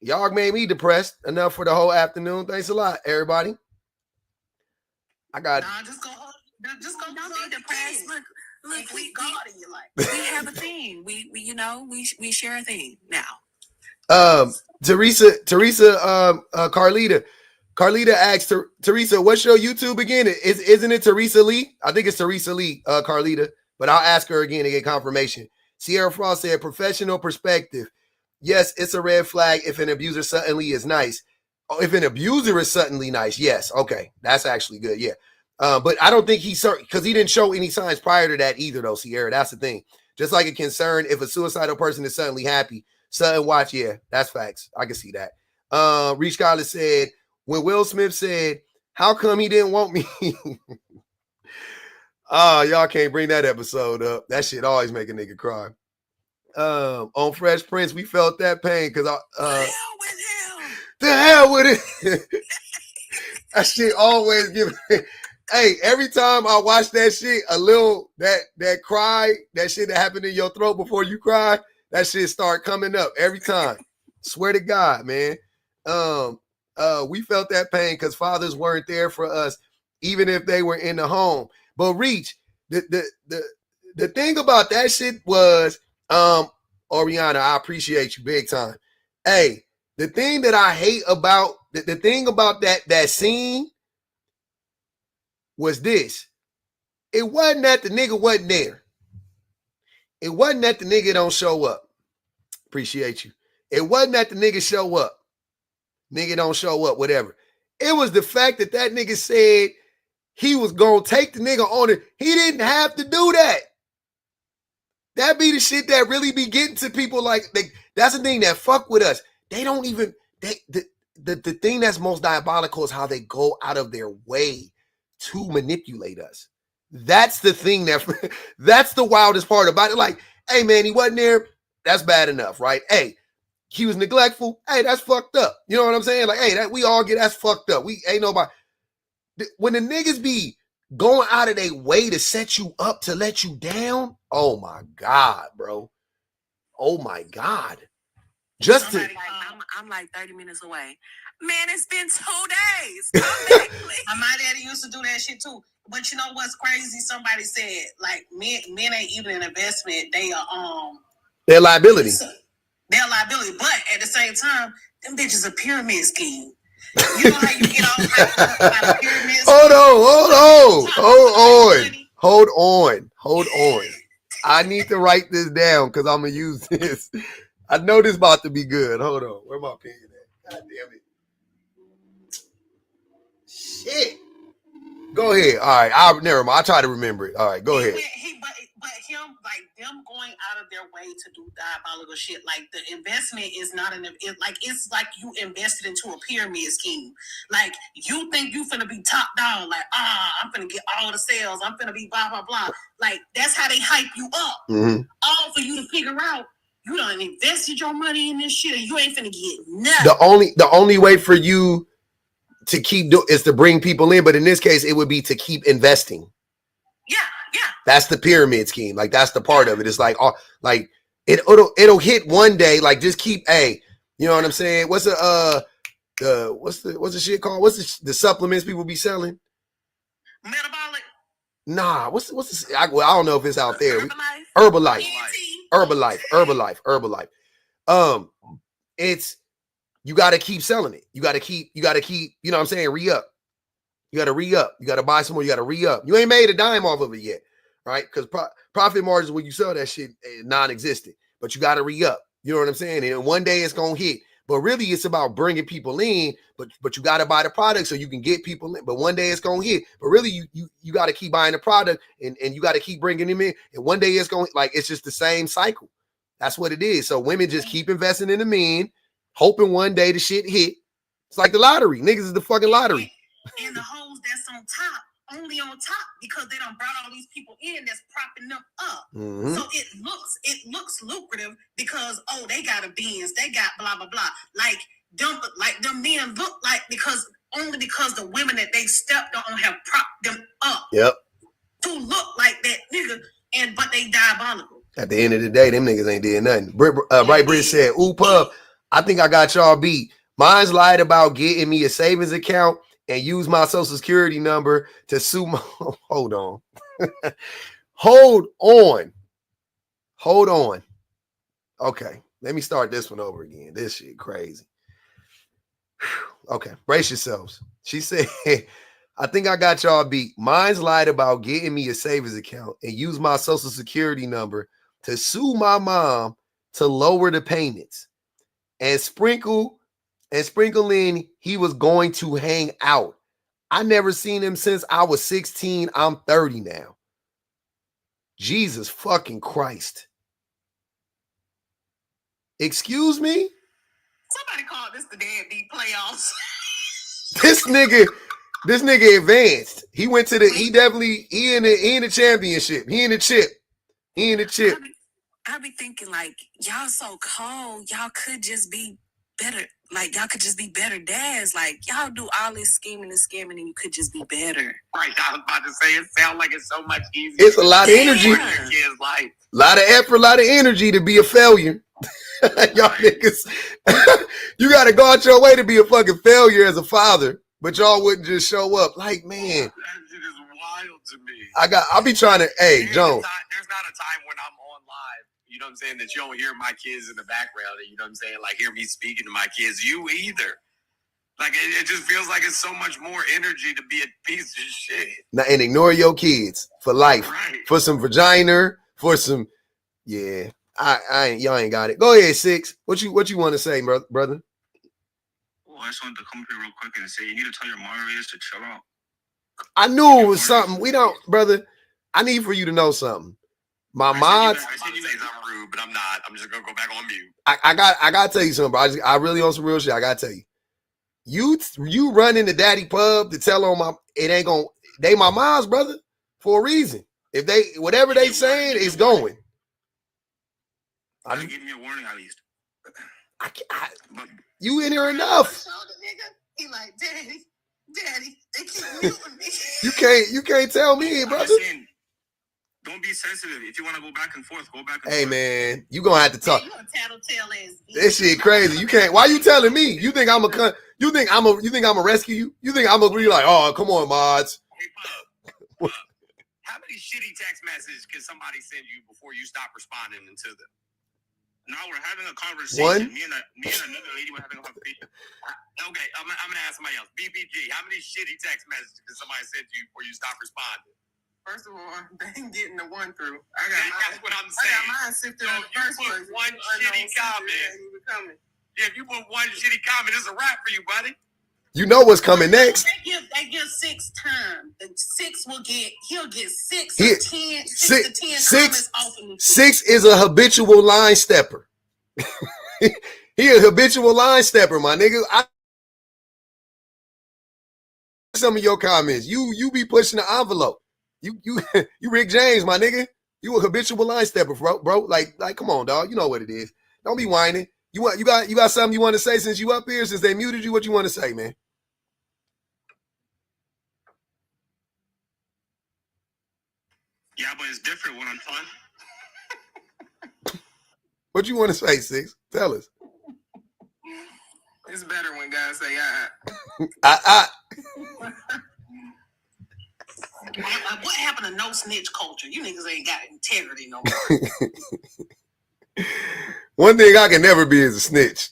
Y'all made me depressed enough for the whole afternoon. Thanks a lot, everybody. I got. Nah, just go. Don't be depressed. Look, we have a thing. We share a thing now. Teresa, Carlita asked Teresa, what's your YouTube again? Isn't it Teresa Lee? I think it's Teresa Lee, Carlita, but I'll ask her again to get confirmation. Sierra Frost said, professional perspective. Yes, it's a red flag if an abuser suddenly is nice. Oh, if an abuser is suddenly nice, yes. Okay, that's actually good, yeah. But I don't think because he didn't show any signs prior to that either, though, Sierra. That's the thing. Just like a concern, if a suicidal person is suddenly happy, sudden watch, yeah, that's facts. I can see that. Reach Scholar said, when Will Smith said, how come he didn't want me? Y'all can't bring that episode up. That shit always make a nigga cry. On Fresh Prince, we felt that pain because the hell with him. That shit always give me. Hey, every time I watch that shit, a little that cry, that shit that happened in your throat before you cry, that shit start coming up every time. Swear to God, man. We felt that pain because fathers weren't there for us, even if they were in the home. But Reach, the thing about that shit was, Oriana, I appreciate you big time. Hey, the thing that I hate about the thing about that scene was this. It wasn't that the nigga wasn't there. It wasn't that the nigga don't show up. Appreciate you. It wasn't that the nigga show up. Nigga don't show up, whatever. It was the fact that nigga said he was going to take the nigga on it. He didn't have to do that. That be the shit that really be getting to people that's the thing that fuck with us. They don't even, the thing that's most diabolical is how they go out of their way to manipulate us. That's the thing that's the wildest part about it. Like, hey man, he wasn't there. That's bad enough, right? Hey, he was neglectful. Hey, that's fucked up. You know what I'm saying? Like, hey, that's fucked up. We ain't nobody. When the niggas be going out of their way to set you up to let you down, oh my God, bro. Oh my God. I'm like 30 minutes away. Man, it's been 2 days. Come back, please. My daddy used to do that shit too. But you know what's crazy? Somebody said, like, men ain't even an investment. They are they're liability. They're liability. But at the same time, them bitches a pyramid scheme. You know how you get all about a pyramid scheme? Hold on. I need to write this down because I'm gonna use this. I know this about to be good. Hold on. Where my pen at? God damn it. Shit. Go ahead. All right. Never mind. I'll try to remember it. All right. Go ahead. But him, like, them going out of their way to do diabolical shit, like, the investment is not it's like you invested into a pyramid scheme. Like, you think you finna be top down, like, I'm finna get all the sales, I'm finna be blah, blah, blah. Like, that's how they hype you up. Mm-hmm. All for you to figure out you done invested your money in this shit and you ain't finna get nothing. The only way for you to keep is to bring people in, but in this case, it would be to keep investing. Yeah. That's the pyramid scheme. Like, that's the part of it. It's like, it'll hit one day. Like, just keep, you know what I'm saying? What's the shit called? What's the supplements people be selling? Metabolic. Nah, what's the I don't know if it's out there. Herbalife. It's, you got to keep selling it. You got to keep, you know what I'm saying? Re-up. You got to re-up. You got to buy some more. You got to re-up. You ain't made a dime off of it yet, right? Because profit margins when you sell that shit non-existent. But you got to re-up. You know what I'm saying? And one day it's going to hit. But really it's about bringing people in. But you got to buy the product so you can get people in. But one day it's going to hit. But really you got to keep buying the product and you got to keep bringing them in. And one day it's going to, like, it's just the same cycle. That's what it is. So women just keep investing in the men, hoping one day the shit hit. It's like the lottery. Niggas is the fucking lottery. And the hoes that's on top only on top because they done brought all these people in that's propping them up. Mm-hmm. So it looks lucrative because they got a Benz, they got blah blah blah. Like them men look like because the women that they stepped on have propped them up. Yep. To look like that nigga, but they diabolical. At the end of the day, them niggas ain't did nothing. Right Brit said, ooh, Puff, I think I got y'all beat. Mine's lied about getting me a savings account and use my social security number to sue my... Hold on. Hold on. Okay, let me start this one over again. This shit crazy. Okay, brace yourselves. She said, I think I got y'all beat. Mine's lied about getting me a savings account and use my social security number to sue my mom to lower the payments and sprinkle in he was going to hang out. I never seen him since I was 16. I'm 30 now. Jesus fucking Christ. Excuse me? Somebody called this the deadbeat playoffs. This nigga advanced. He went to the, he in the championship. He in the chip. I be thinking like, y'all so cold. Y'all could just be better. Like, y'all could just be better dads. Like, y'all do all this scheming and scamming and you could just be better. Right, I was about to say, it sounds like it's so much easier. It's a lot of energy. A lot of effort, a lot of energy to be a failure. Y'all niggas, you got to go out your way to be a fucking failure as a father, but y'all wouldn't just show up. Like, man. That shit is wild to me. I'll be trying to, hey, Joan. There's not a time when I'm on live, you know what I'm saying, that you don't hear my kids in the background, and you know what I'm saying, like hear me speaking to my kids. You either. Like, it just feels like it's so much more energy to be a piece of shit. Now, and ignore your kids for life. Right. For some vagina, for some, yeah. Y'all ain't got it. Go ahead, Six. What you want to say, brother? Well, I just wanted to come here real quick and say you need to tell your moderators to chill out. I knew it was something. We don't, brother. I need for you to know something. My mods. I said you say I'm rude, but I'm not. I'm just gonna go back on mute. I gotta tell you something, bro. I really on some real shit. I gotta tell you. You run in the daddy pub to tell on they my moms, brother, for a reason. If they whatever they saying is going. I give me a warning at least. You in here enough. He like, Daddy, they keep muting me. You can't tell me, brother. Saying, don't be sensitive. If you want to go back and forth, go back and forth. Hey man, you gonna have to talk. You a tattletale ass. This shit crazy. You can't. Why you telling me? You think I'm a You think I'm a rescue you? You think I'm gonna be like, oh, come on, mods. Hey, Pub, how many shitty text messages can somebody send you before you stop responding to them? Now we're having a conversation. One? Me and another lady were having a conversation. Okay, I'm gonna ask somebody else. BBG, how many shitty text messages can somebody send you before you stop responding? First of all, they ain't getting the one through. That's what I'm saying. I got mine sifted So in the first place. one shitty comment. If you put one shitty comment, it's a wrap for you, buddy. You know what's coming next. They give 6 times. The 6 he'll get 6 Here, or 10, 6 to 10 comments off of me. 6 is a habitual line stepper. He a habitual line stepper, my nigga. Some of your comments. You be pushing the envelope. You Rick James, my nigga. You a habitual line stepper, bro. Like come on, dog. You know what it is. Don't be whining. You got something you want to say since you up here, since they muted you? What you want to say, man? Yeah, but it's different when I'm fun. What you want to say, Six? Tell us. It's better when guys say What happened to no snitch culture? You niggas ain't got integrity no more. One thing I can never be is a snitch.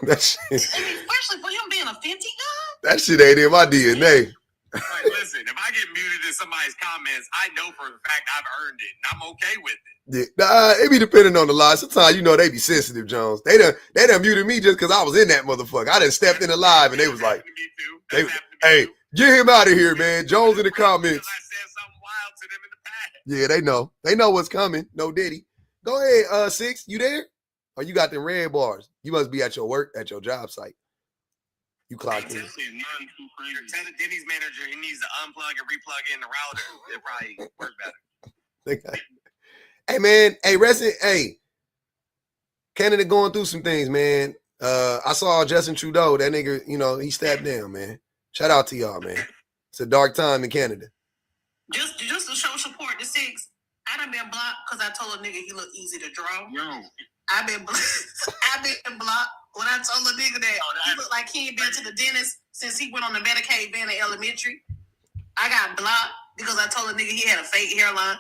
That shit. Especially for him being a Fenty guy. That shit ain't in my DNA. Like, listen, if I get muted in somebody's comments, I know for a fact I've earned it, and I'm okay with it. Yeah, it be depending on the lie. Sometimes they be sensitive, Jones. They done muted me just because I was in that motherfucker. I done stepped in the live and they was like, hey, get him out of here, man. Jones in the comments. I said something wild to them in the past. Yeah, they know. They know what's coming. No Diddy. Go ahead, Six. You there? Or you got them red bars? You must be at your work, at your job site. You clocked in. None too crazy. Tell the Denny's manager he needs to unplug and replug in the router. It probably work better. Hey man, hey, Canada going through some things, man. I saw Justin Trudeau, that nigga, you know, he stepped down, man. Shout out to y'all, man. It's a dark time in Canada. Just to show support to Six, I done been blocked because I told a nigga he look easy to draw. Yo. I've been blocked when I told a nigga that he looked like he ain't been to the dentist since he went on the Medicaid van in elementary. I got blocked because I told a nigga he had a fake hairline.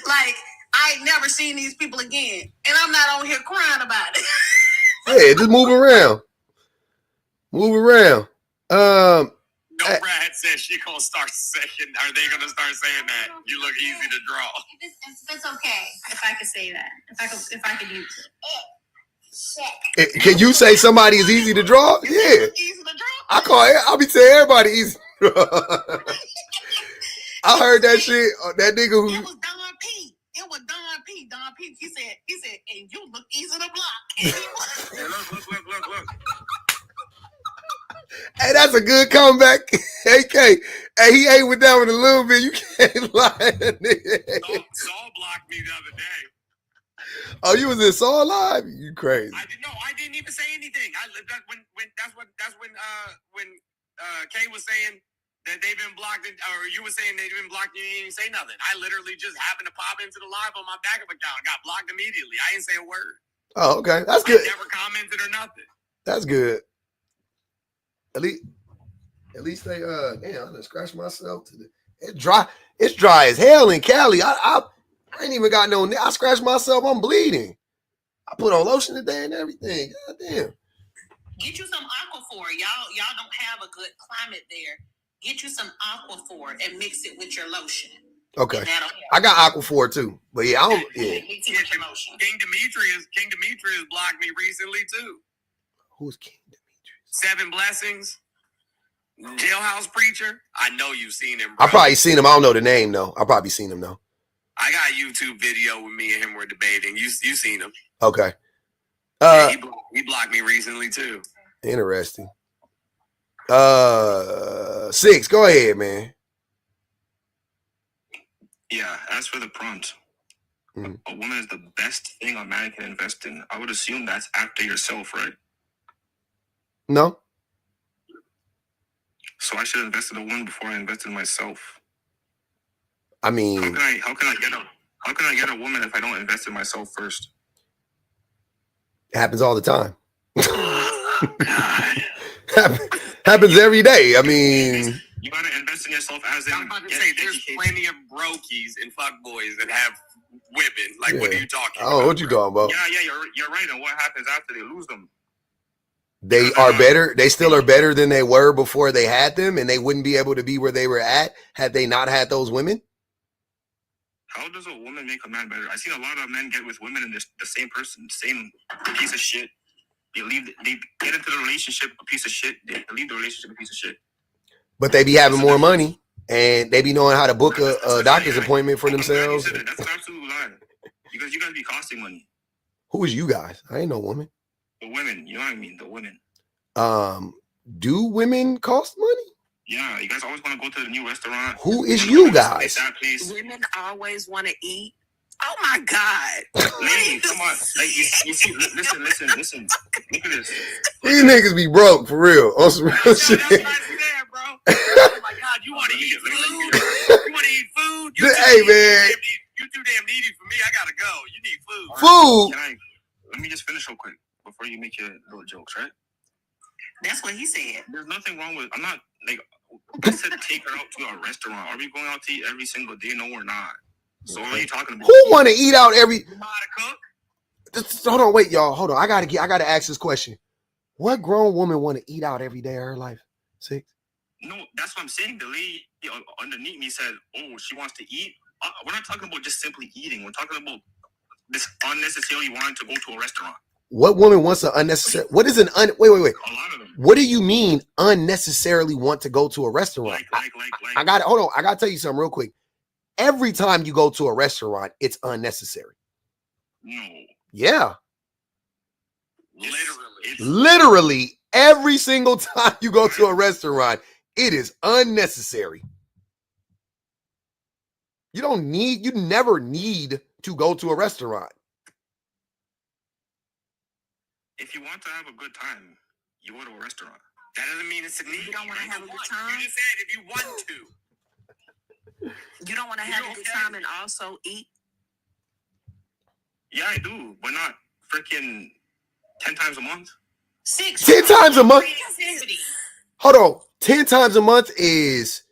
Like, I ain't never seen these people again. And I'm not on here crying about it. Hey, just move around. No, Brad says she gonna start saying, are they gonna start saying that? You look easy to draw. It's okay if I could say that. If I could use it. Can you say somebody is easy to draw? Yeah. Easy to draw? I'll be saying everybody easy to draw. I heard that shit. That nigga who. It was Don P. Don P. He said, and you look easy to block. And Hey, look. Hey, that's a good comeback. AK. Hey, he ate with that one a little bit. You can't lie. Saul blocked me the other day. Oh, you was in Saul Live? You crazy. I didn't even say anything. That's when Kay was saying that they've been blocked, or you were saying they've been blocked, and you didn't say nothing. I literally just happened to pop into the live on my backup account and got blocked immediately. I didn't say a word. Oh, okay. That's good. I never commented or nothing. That's good. At least they damn, I done scratched myself to the it's dry as hell in Cali. I ain't even got no, I scratched myself, I'm bleeding. I put on lotion today and everything. God damn. get you some Aquaphor. Y'all don't have a good climate there. Get you some Aquaphor and mix it with your lotion. Okay. I got Aquaphor too. But yeah, I don't King Demetrius blocked me recently too. Who's King Demetrius? 7 Blessings. Jailhouse Preacher. I know you've seen him, bro. I probably seen him. I don't know the name though. I probably seen him though. I got a YouTube video with me and him were debating. You seen him. Okay. Yeah, he blocked me recently too. Interesting. 6, go ahead, man. Yeah, as for the prompt, a woman is the best thing a man can invest in. I would assume that's after yourself, right? No. So I should invest in a woman before I invest in myself. I mean, how can I get a woman if I don't invest in myself first? It happens all the time. Oh, God. Happens every day. I mean, you gotta invest in yourself as in. I'm about to say there's plenty of brokies and fuckboys that have women. Like, what are you talking about? Oh, what you talking about? Yeah, you're right. And what happens after they lose them? They are better. They still are better than they were before they had them, and they wouldn't be able to be where they were at had they not had those women. How does a woman make a man better? I've seen a lot of men get with women and the same person, same piece of shit. They get into the relationship a piece of shit. They leave the relationship a piece of shit. But they be having more money, and they be knowing how to book a doctor's appointment for themselves. That's an absolute lie. Because you guys be costing money. Who is you guys? I ain't no woman. The women, you know what I mean? The women. Do women cost money? Yeah, you guys always want to go to the new restaurant. Who is you guys? That place. Women always want to eat. Oh my God. Lady, come on. Like you see, listen. Look at this. These niggas be broke for real. On some real shit. That's why I there, bro. Oh my God, you want to eat food? You want to eat food? Hey, man. You too damn needy for me. I gotta go. You need food. Let me just finish real quick before you make your little jokes, right? That's what he said. There's nothing wrong with. I'm not like. I said take her out to a restaurant. Are we going out to eat every single day? No, we're not. So what are you talking about? Who want to eat out every? You know how to cook? Hold on, wait, y'all. Hold on. I gotta ask this question. What grown woman want to eat out every day of her life? 6. No, that's what I'm saying. The lady underneath me said, "Oh, she wants to eat." We're not talking about just simply eating. We're talking about this unnecessarily wanting to go to a restaurant. What woman wants an unnecessary? What is an wait? A lot of them. What do you mean unnecessarily want to go to a restaurant? I got it. Hold on. I got to tell you something real quick. Every time you go to a restaurant, it's unnecessary. No. Yeah. Literally every single time you go to a restaurant, it is unnecessary. You never need to go to a restaurant. If you want to have a good time, you go to a restaurant. That doesn't mean it's a need. You don't want to have a good time? You just said if you want to. You don't want to have a good time and also eat? Yeah, I do, but not freaking 10 times a month. 10 times a month? Hold on. 10 times a month is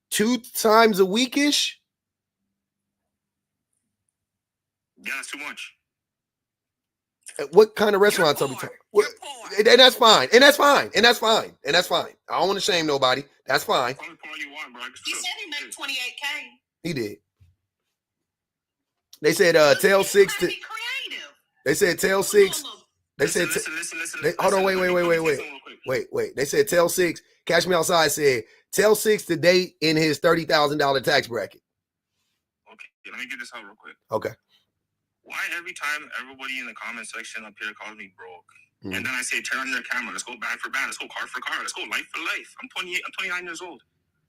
2 times a weekish? Yeah, that's too much. What kind of restaurants are we talking? And that's fine. And that's fine. And that's fine. And that's fine. I don't want to shame nobody. That's fine. He said he made $28K. He did. They said tell 6 to. They said tell 6. They said hold on, wait. They said tell 6. Cash Me Outside said tell 6 to date in his $30,000 tax bracket. Okay, let me get this out real quick. Okay. Why every time everybody in the comment section up here calls me broke, and then I say turn on your camera, let's go bad for bad, let's go car for car, let's go life for life. I'm 28, I'm 29 years old.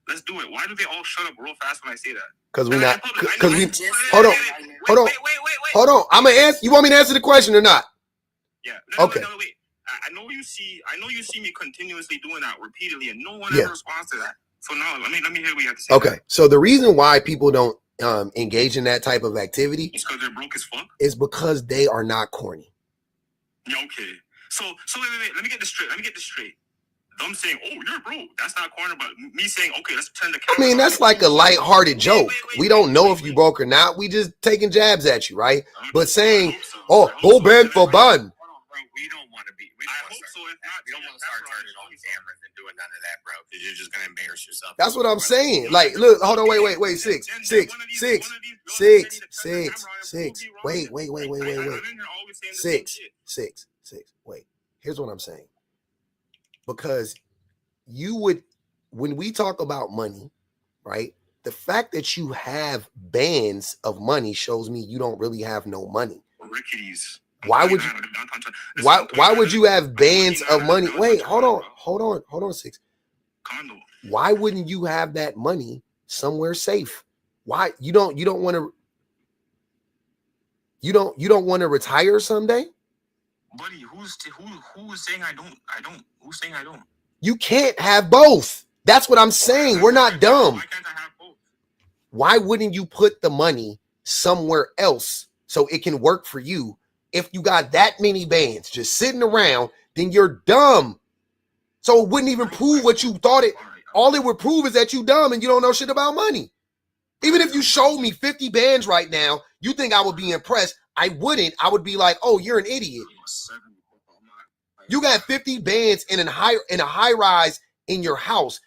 Let's do it. Why do they all shut up real fast when I say that? Because we're not. Because we. Hold on. I'm gonna answer. You want me to answer the question or not? Yeah. Okay. No, wait. I know you see me continuously doing that repeatedly, and no one ever responds to that. So now let me hear what you have to say. Okay. So the reason why people don't engage in that type of activity is because they're broke as fuck. Is because they are not corny. Yeah. Okay. So wait. Let me get this straight. Them saying, "Oh, you're broke," that's not corny. But me saying, "Okay, let's turn the camera." I mean, that's like a lighthearted joke. We don't know if you broke or not. We just taking jabs at you, right? But saying, "Oh, go bed for bun." We don't want to be. We don't want to start turning on cameras and doing none of that, bro. Because you're just gonna embarrass yourself. That's what I'm saying. Like, look, hold on, wait. 6. Wait. 6. Wait. Here's what I'm saying. Because when we talk about money, right? The fact that you have bands of money shows me you don't really have no money. Ricketies. Why would you have bands of money? Wait, hold on, 6. Condo. Why wouldn't you have that money somewhere safe? Why you don't want to retire someday? Buddy, who's saying I don't? Who's saying I don't? You can't have both. That's what I'm saying. We're not dumb. Why can't I have both? Why wouldn't you put the money somewhere else so it can work for you? If you got that many bands just sitting around, then you're dumb. So it wouldn't even prove what you thought it. All it would prove is that you dumb and you don't know shit about money. Even if you showed me 50 bands right now, you think I would be impressed? I wouldn't. I would be like, oh, you're an idiot. You got 50 bands in a high rise in your house.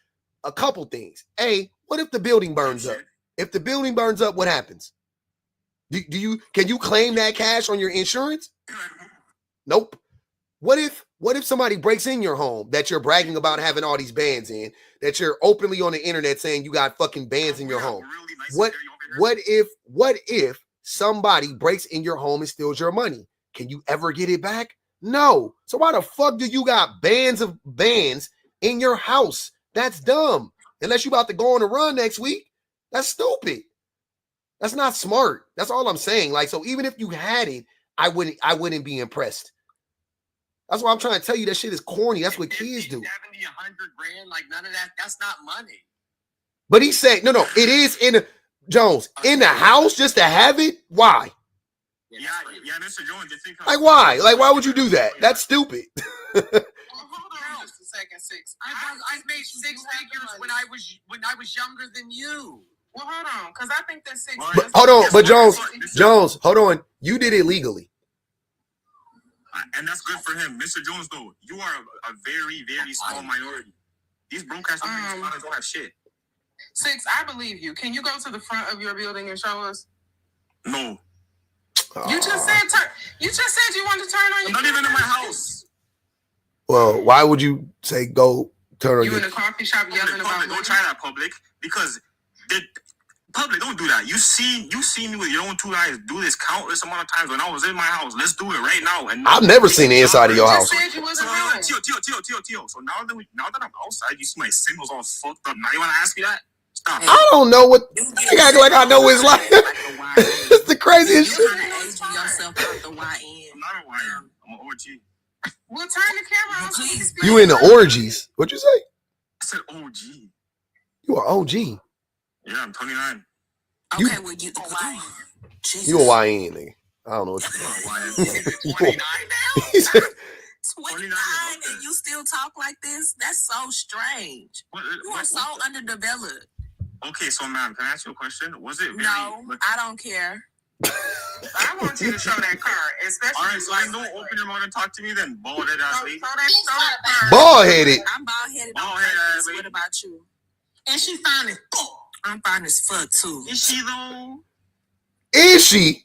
A couple things. A, what if the building burns up? If the building burns up, what happens? Can you claim that cash on your insurance? Nope. What if somebody breaks in your home that you're bragging about having all these bands in, that you're openly on the internet saying you got fucking bands in your home? What if somebody breaks in your home and steals your money? Can you ever get it back? No. So why the fuck do you got bands of bands in your house? That's dumb. Unless you about to go on a run next week. That's stupid. That's not smart. That's all I'm saying. Like, so even if you had it, I wouldn't be impressed. That's why I'm trying to tell you that shit is corny. That's what kids do. 70, 100 grand, like none of that. That's not money. But he said, no, it is in the house just to have it. Why? Yeah, Mr. Jones. Like why? Like why would you do that? That's stupid. Hold on just a second, 6. I made 6 figures when I was younger than you. Well, hold on, because I think that 6. But, hold on, but Jones, hold on. You did it legally. And that's good for him. Mr. Jones, though, you are a very, very small minority. These broke ass people don't have shit. 6, I believe you. Can you go to the front of your building and show us? No. You just said you wanted to turn on your I'm not even in my house. Well, why would you say go turn on you in the coffee shop yelling about Don't try that public because public, don't do that. You see me with your own two eyes do this countless amount of times when I was in my house. Let's do it right now. And I've never seen the inside of your house. Tio. So now that I'm outside, you see my signals all fucked up. Now you want to ask me that? Stop. I don't know what. You act like I know what it's like. It's the craziest shit. You're trying to age yourself out the YN. I'm not a YN. I'm an OG. We'll turn the camera on. Please, You in the orgies? What'd you say? I said OG. You are OG. Yeah, I'm 29. Okay, You- well, Jesus. You a YN nigga. I don't know what you're saying. 29 He said, 29 and you still talk like this? That's so strange. You are so underdeveloped. Okay, so ma'am, can I ask you a question? Was it really? No, I don't care. I want you to show that card, especially. All right, so then don't open your mouth and talk to me then, bald-headed ass lady. Show that card. bald-headed. I'm bald-headed. Bald-headed. What about you? And she fine as fuck. I'm fine as fuck, too. Is she though? Is she?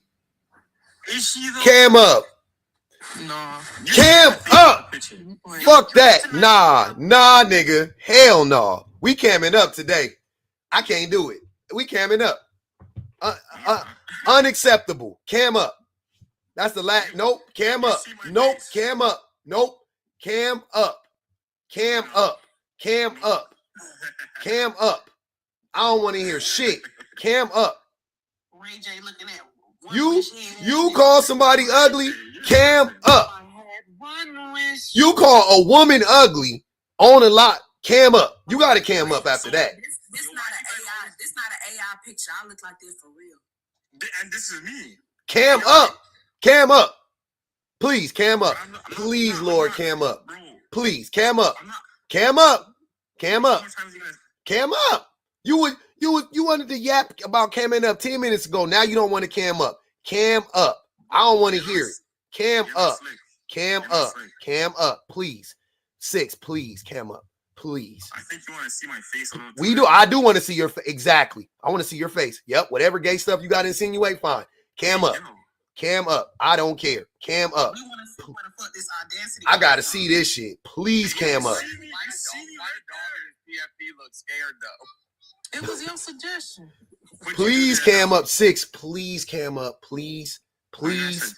Is she though? Cam up. No. Cam up. Fuck that. Nah, nigga. Hell no. We camming up today. I can't do it. We camming up. Unacceptable. Cam up. That's the last. Nope. Cam up. Nope. Cam up. Nope. Cam up. Cam up. Cam up. Cam up. I don't want to hear shit. Cam up. Ray J looking at You call somebody ugly, cam up. You call a woman ugly on a lot, cam up. You got to cam up after that. This not an AI. This not an AI picture. I look like this for real. And this is me. Cam up. Cam up. Please, cam up. Please, Lord, cam up. Please, cam up. Cam up. Cam up. Cam up. You wanted to yap about camming up 10 minutes ago. Now you don't want to cam up. Cam up. I don't want to hear it. Cam up. Cam up. Cam up. Please. 6, please, cam up. Please. I think you want to see my face a little We do. I do want to see your face. Exactly. I want to see your face. Yep. Whatever gay stuff you got to insinuate, fine. Cam up. Cam up. I don't care. Cam up. We want to see where the fuck this audacity. I got to see this shit. Please cam up. My dog PFP looks scared though. It was your suggestion. Please cam up. 6, please cam up. Please. Please.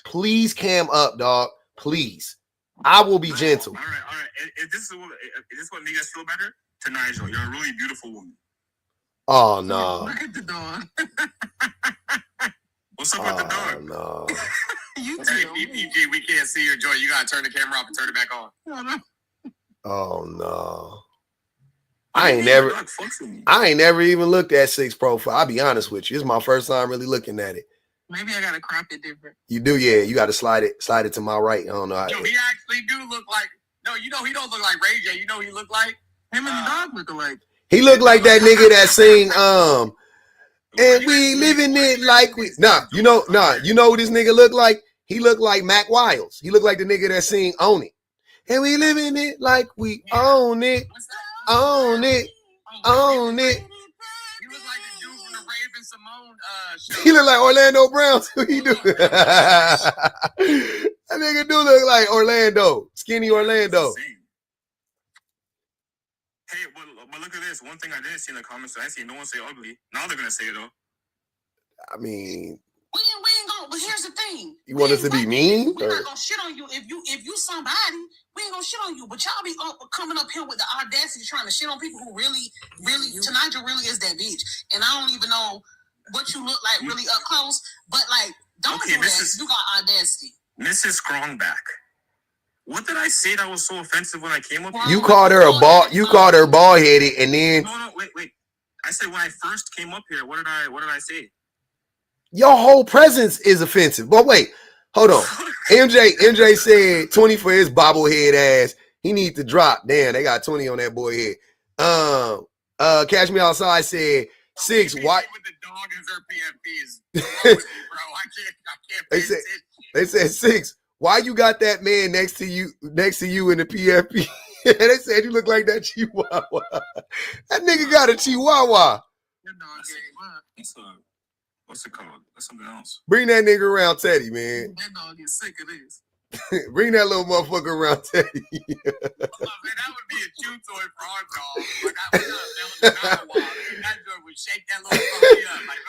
Please cam up, dog. Please. I will be gentle. All right. If this is what made us feel better, to Nigel, you're a really beautiful woman. Oh no. Look at the dog. What's up with the dog? No. You Hey, too. PPG, we can't see your joy. You gotta turn the camera off and turn it back on. Oh no. I ain't never even looked at 6 profile. I'll be honest with you. It's my first time really looking at it. Maybe I gotta crop it different. You do, yeah. You got to slide it to my right. I don't know. Yo, he actually do look like. No, you know he don't look like Ray J. You know he look like Him and the dog look alike. He look like that nigga that sing and we living it like we. You know what this nigga look like? He look like Mac Wiles. He look like the nigga that sing Own It. And we living it like we own it. Own it. Own it. he look like the dude from the Raven Simone show. He look like Orlando Brown. What he do? That nigga do look like Orlando. Skinny Orlando. Hey, but look at this. One thing I didn't see in the comments, I see no one say ugly. Now they're gonna say it though. I mean, We ain't gonna. But here's the thing. you want us to be mean? We're not gonna shit on you. If you somebody, we ain't gonna shit on you. But y'all be coming up here with the audacity trying to shit on people who really, Nigel really is that bitch. And I don't even know what you look like really up close. But like, don't do that. You got audacity. Mrs. Strongback. What did I say that was so offensive when I came up here? You called her bald headed, and then No, wait. I said when I first came up here, what did I say? your whole presence is offensive. But wait, hold on. MJ said 20 for his bobblehead ass. He needs to drop. Damn, they got 20 on that boy head. Cash Me Outside said 6. Why? With the dog and her PFPs. Bro, I can't. They said 6. Why you got that man next to you in the PFP? They said you look like that Chihuahua. That nigga got a Chihuahua. What's it called? That's something else. Bring that nigga around Teddy, man. That dog is sick of this. Bring that little motherfucker around, Teddy. That would be a chew toy for our dog. Like I that joint would shake that little puppy up. Like,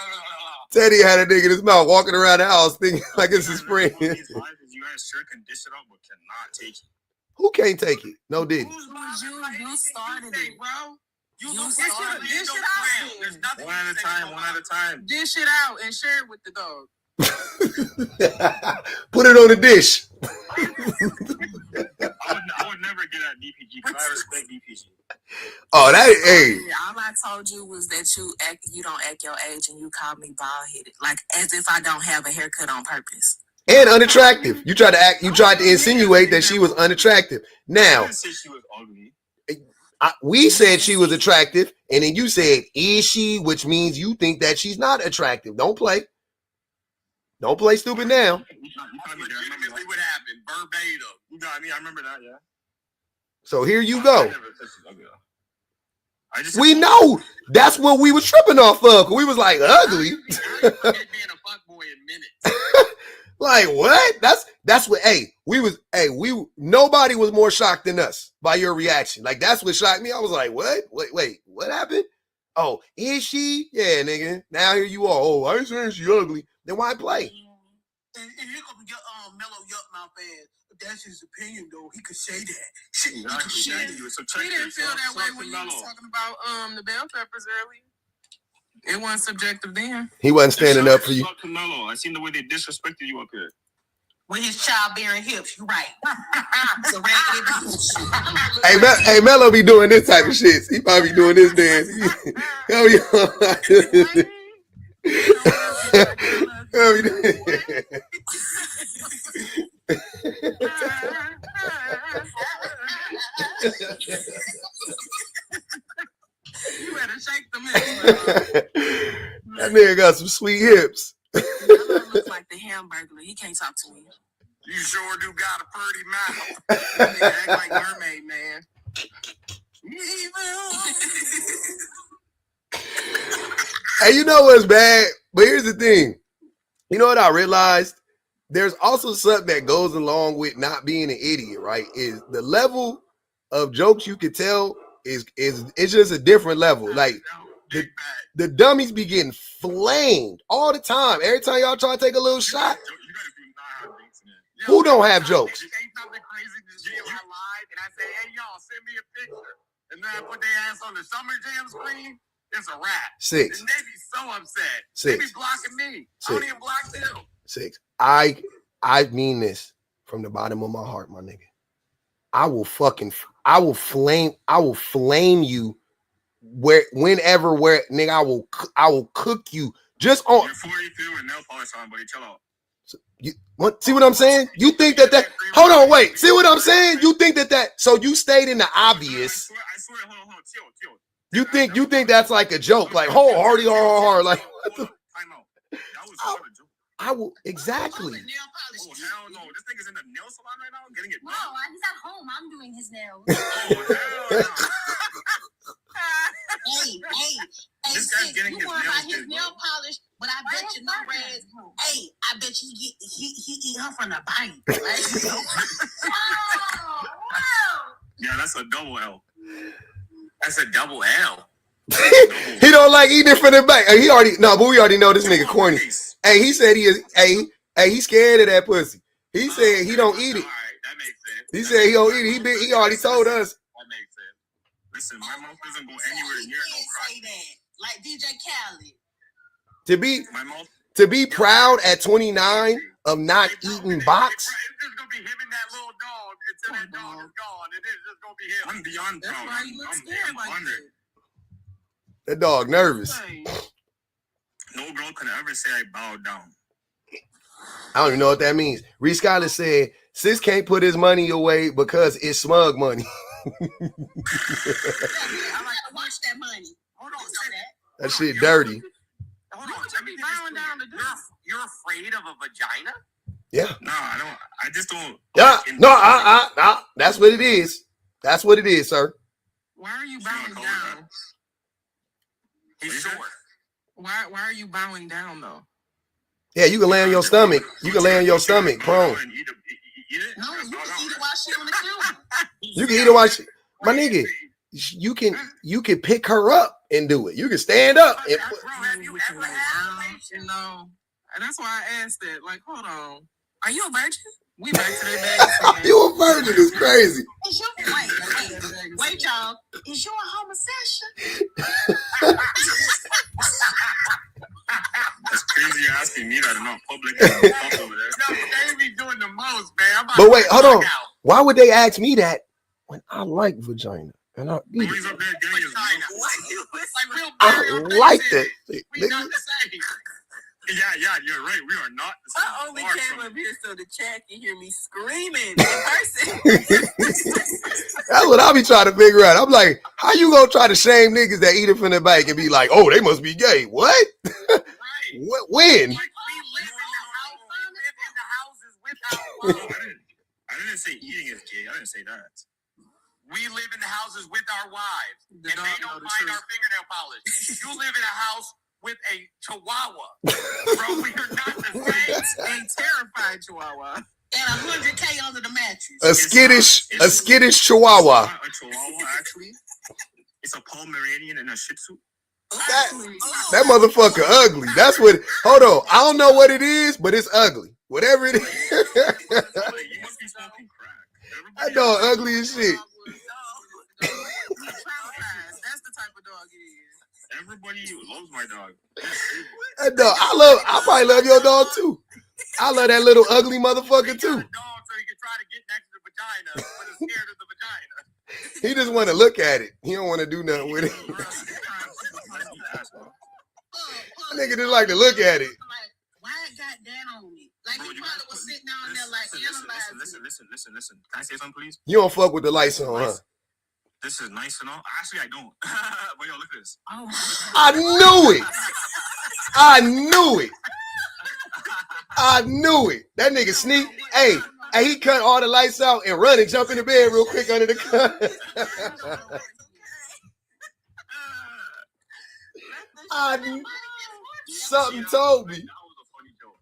Teddy had a nigga in his mouth walking around the house thinking like it's his friend. You guys sure can dish it up, but cannot take it. Who can't take it? No Diddy. You started it, bro. You dish it out. There's nothing. One at a time. Dish it out and share it with the dog. Put it on the dish. I would never get at DPG because I respect DPG. Oh, that hey. All I told you was that you don't act your age and you call me bald headed, like as if I don't have a haircut on purpose. And unattractive. You tried to insinuate that she was unattractive. Now, I didn't say she was ugly. we said she was attractive, and then you said, is she? Which means you think that she's not attractive. Don't play stupid now. That's legitimately what happened, verbatim. You got me. I remember that, yeah. So here you go. We know that's what we was tripping off of. We was like, ugly. Being a fuckboy in minutes. Like what? That's what. Nobody was more shocked than us by your reaction. Like that's what shocked me. I was like, what? Wait, what happened? Oh, is she? Yeah, nigga. Now here you are. Oh, I ain't saying she ugly. Then why play? And here come your mellow yuck mouth ass. But that's his opinion, though. He could say that. Shit, he could say that. We didn't feel that way when you was talking about the bell peppers earlier. It wasn't subjective then. He wasn't standing up for you. Canelo. I seen the way they disrespected you up here. With his childbearing hips, you right. So raggedy bitch. Hey, Mello be doing this type of shit. He probably doing this dance. You better shake them hips. That nigga got some sweet hips. Mello look like the Hamburglar. He can't talk to me. You sure do got a pretty mouth. Nigga act like Mermaid Man. Hey, you know what's bad? But here's the thing. You know what I realized? There's also something that goes along with not being an idiot, right? Is the level of jokes you can tell is it's just a different level. Like the dummies be getting flamed all the time. Every time y'all try to take a little shot. Who don't have jokes? Ain't something crazy to do. I lied and I say, hey, y'all, send me a picture. And then I put their ass on the Summer Jam screen. It's a wrap. 6. And they be so upset. 6. They be blocking me. 6. I don't even block them. 6. I mean this from the bottom of my heart, my nigga. I will flame you whenever, nigga, I will cook you just on. You're 42 with nail polish on, buddy. Chill out. See what I'm saying? You think that hold on, wait. See what I'm saying? You think that so you stayed in the obvious. I swear, hold on, chill. You think that's like a joke, like hard, like what the? Time out. That was not a joke. I will exactly. Oh hell no! This nigga's in the nail salon right now, getting it done. No, he's at home. I'm doing his nails. Oh hell no! Hey, This guy's getting you his worry nails about his done, nail polish, but I bet you no Reds. Hey, I bet you he eat her from the bite. Right? Yeah, that's a double L. That's a double L. He don't like eating from the back. But we already know this nigga corny. Hey, he said he is. Hey, he's scared of that pussy. He said he don't eat it. All right, that makes sense. He said he don't eat it. He already told us. That makes sense. Listen, my mouth doesn't go anywhere near no crotch. Say that like DJ Khaled. My mouth. To be proud at 29 of not eating box. It's just gonna be him and that little dog until that dog is gone. It is just gonna be him. I'm beyond That's proud. why you look scared like 100. that. That dog nervous. No girl can ever say I bowed down. I don't even know what that means. Reese Scott said, sis can't put his money away because it's smug money. I like to watch that money. Hold on, say that. That shit dirty. Hold on, let me bowing down to do. You're afraid of a vagina? Yeah. No, I don't. I just don't. Yeah. No. That's what it is. That's what it is, sir. Why are you bowing down? He's short. Why are you bowing down though? Yeah, you can lay on your stomach. You can lay on your stomach, prone. eat it? No, you can eat it while she on the counter. You can eat it while she, my nigga. You can pick her up and do it. You can stand up and put. Bro, have you ever had no? And that's why I asked that. Like, hold on, are you a virgin? We back to that bag. You a virgin is crazy. Wait, y'all. Is you a homosexual? That's crazy. You're asking me that in not public. Over there. No, they be doing the most, man. But wait, hold on. Why would they ask me that when I like vagina? And I eat He's it. up there getting his I like that shit, We nigga. not the same. Yeah, you're right. We are not the same. I only came up here so the chat can hear me screaming in person. That's what I be trying to figure out. I'm like, how you gonna try to shame niggas that eat it from the bike and be like, oh, they must be gay? What? Right. When? Like, we live in the houses with our wives. I didn't say eating is gay. I didn't say that. We live in the houses with our wives, The and dog they know don't the mind truth. our fingernail polish. You live in a house with a chihuahua. Bro, we are not the same. A terrified chihuahua. And 100K under the mattress. A skittish chihuahua. A chihuahua, actually. It's a Pomeranian and a Shih Tzu. That motherfucker ugly. That's what. Hold on. I don't know what it is, but it's ugly. Whatever it is. You must be smoking crack. That dog ugly as shit. That's the type of dog it is. Everybody loves my dog. That dog. I probably love your dog too. I love that little ugly motherfucker too. Dog, so you can try to get next to the vagina, but it's scared of the vagina. He just want to look at it. He don't want to do nothing with it. That nigga just like to look at it. Like, why it got that on me? Like, he probably was sitting down there, like, analyzing. Listen. Can I say something, please? You don't fuck with the lights on, huh? This is nice and all. Actually, I don't. But yo, look at this. Oh I knew it. I knew it. I knew it. That nigga sneak. Hey, he cut all the lights out and run and jump in the bed real quick under the cut. Something told me. That was a funny joke.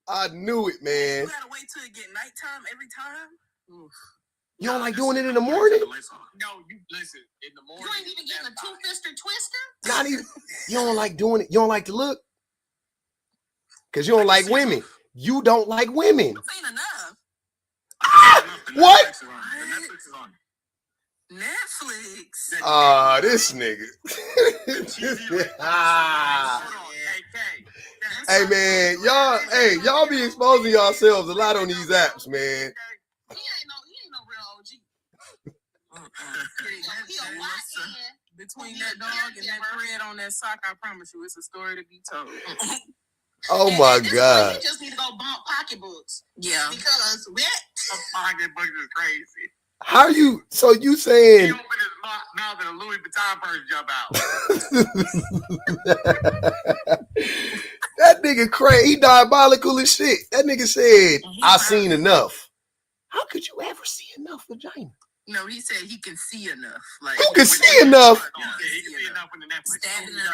I knew it, man. You gotta wait till it get nighttime every time. Oof. You don't like doing it in the morning? No, you listen, in the morning. You ain't even getting a two-fister twister? Not even. You don't like doing it. You don't like to look? Because you don't like women. You don't like women. This ain't enough. What? The Netflix is on. Netflix. This nigga. Hey man, y'all be exposing yourselves a lot on these apps, man. He ain't no real OG. He a YN. Between that dog and that thread on that sock, I promise you, it's a story to be told. Oh my God. You just need to go bump pocketbooks. Yeah. Because Pocketbooks is crazy. How you? So you He saying? opened his mouth and a Louis Vuitton purse jump out. That nigga crazy. He diabolical as shit. That nigga said, "I seen enough." How could you ever see enough vagina? No, he said he can see enough. Like Who can see enough? Yeah, he can see enough in the Netflix. Standing in the Yeah,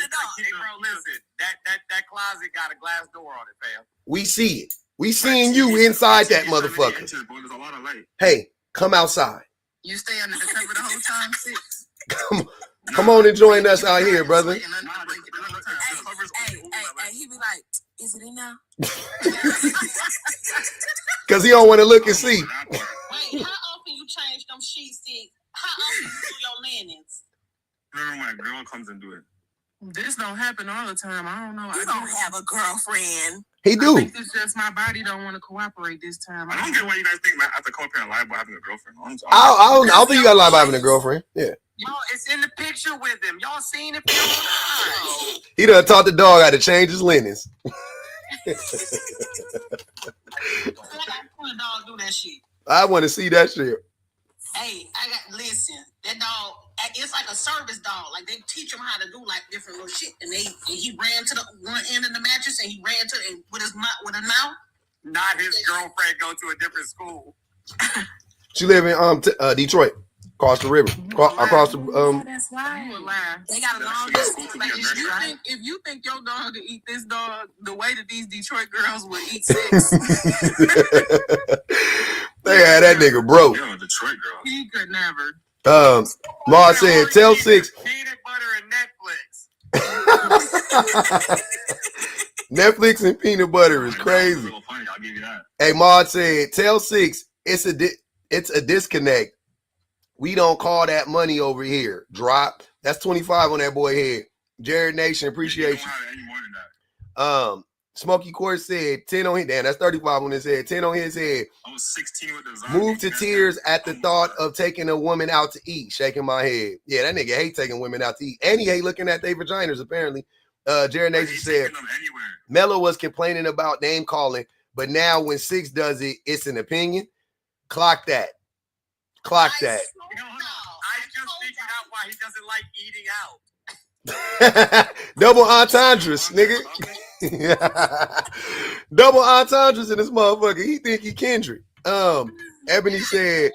dark. hey, bro, listen. That closet got a glass door on it, fam. We see it. We seeing you inside that motherfucker. There's a lot of light. Hey, come outside. You stay under the cover the whole time, sis. Come on and join us out here, brother. Hey, he be like, is it in now? Because he don't want to look and see. wait, how often you change them sheets? How often you do your linens? Remember, my girl comes and do it. This don't happen all the time. I don't know. You don't have a girlfriend. He I do. think it's just my body don't want to cooperate this time. I don't get why you guys think I have to come up here and lie about having a girlfriend. I don't think you got a lot about having a girlfriend. Yeah. Y'all, it's in the picture with him. Y'all seen it? Y'all He done taught the dog how to change his linens. I got a dog do that shit. I want to see that shit. Hey, listen, that dog, it's like a service dog. Like they teach him how to do like different little shit. And he ran to the one end of the mattress and he ran to it with his mouth. Not his girlfriend go to a different school. She live in Detroit. Across the river. Across the That's why. You a liar. They got a long If distance. if you think your dog could eat this dog the way that these Detroit girls would eat six, they had that nigga broke. Yo, Detroit girl. he could never. Ma said, tell 6. Peanut butter and Netflix. Netflix and peanut butter is crazy. Funny, I'll give you that. Hey, Ma said, tell 6. It's a disconnect. We don't call that money over here. Drop. That's 25 on that boy head. Jared Nation, appreciate you. Don't have any more than that. Smokey Court said 10 on his. Damn, that's 35 on his head. 10 on his head. I was 16 with the zombie. Moved to tears at the thought of taking a woman out to eat. Shaking my head. Yeah, that nigga hate taking women out to eat. And he hate looking at their vaginas, apparently. Jared Nation said Mello was complaining about name calling, but now when 6 does it, it's an opinion. Clock that. Clock that. I just figured out why he doesn't like eating out. Double entendres, nigga. Double entendres in this motherfucker. He think he Kendrick. Ebony said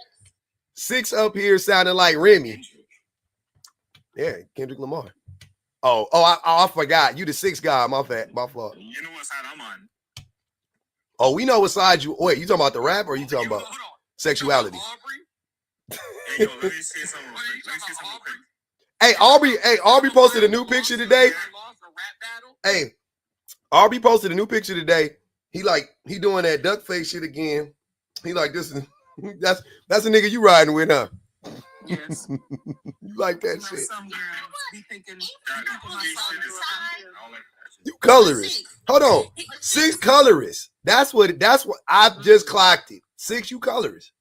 6 up here sounding like Remy. Yeah, Kendrick Lamar. I forgot. You the 6 guy. My fault. You know what side I'm on. Oh, we know what side you. Wait, you talking about the rap or you talking about sexuality? Hey, yo, let me say something real quick. Hey, Aubrey posted a new picture today. Hey, Aubrey posted a new picture today. He doing that duck face shit again. He like this. That's a nigga you riding with, huh? Yes. You like that shit. Some girls be thinking You colorist. Hold on. 6 colorist. That's what I just clocked it. 6, you colorist.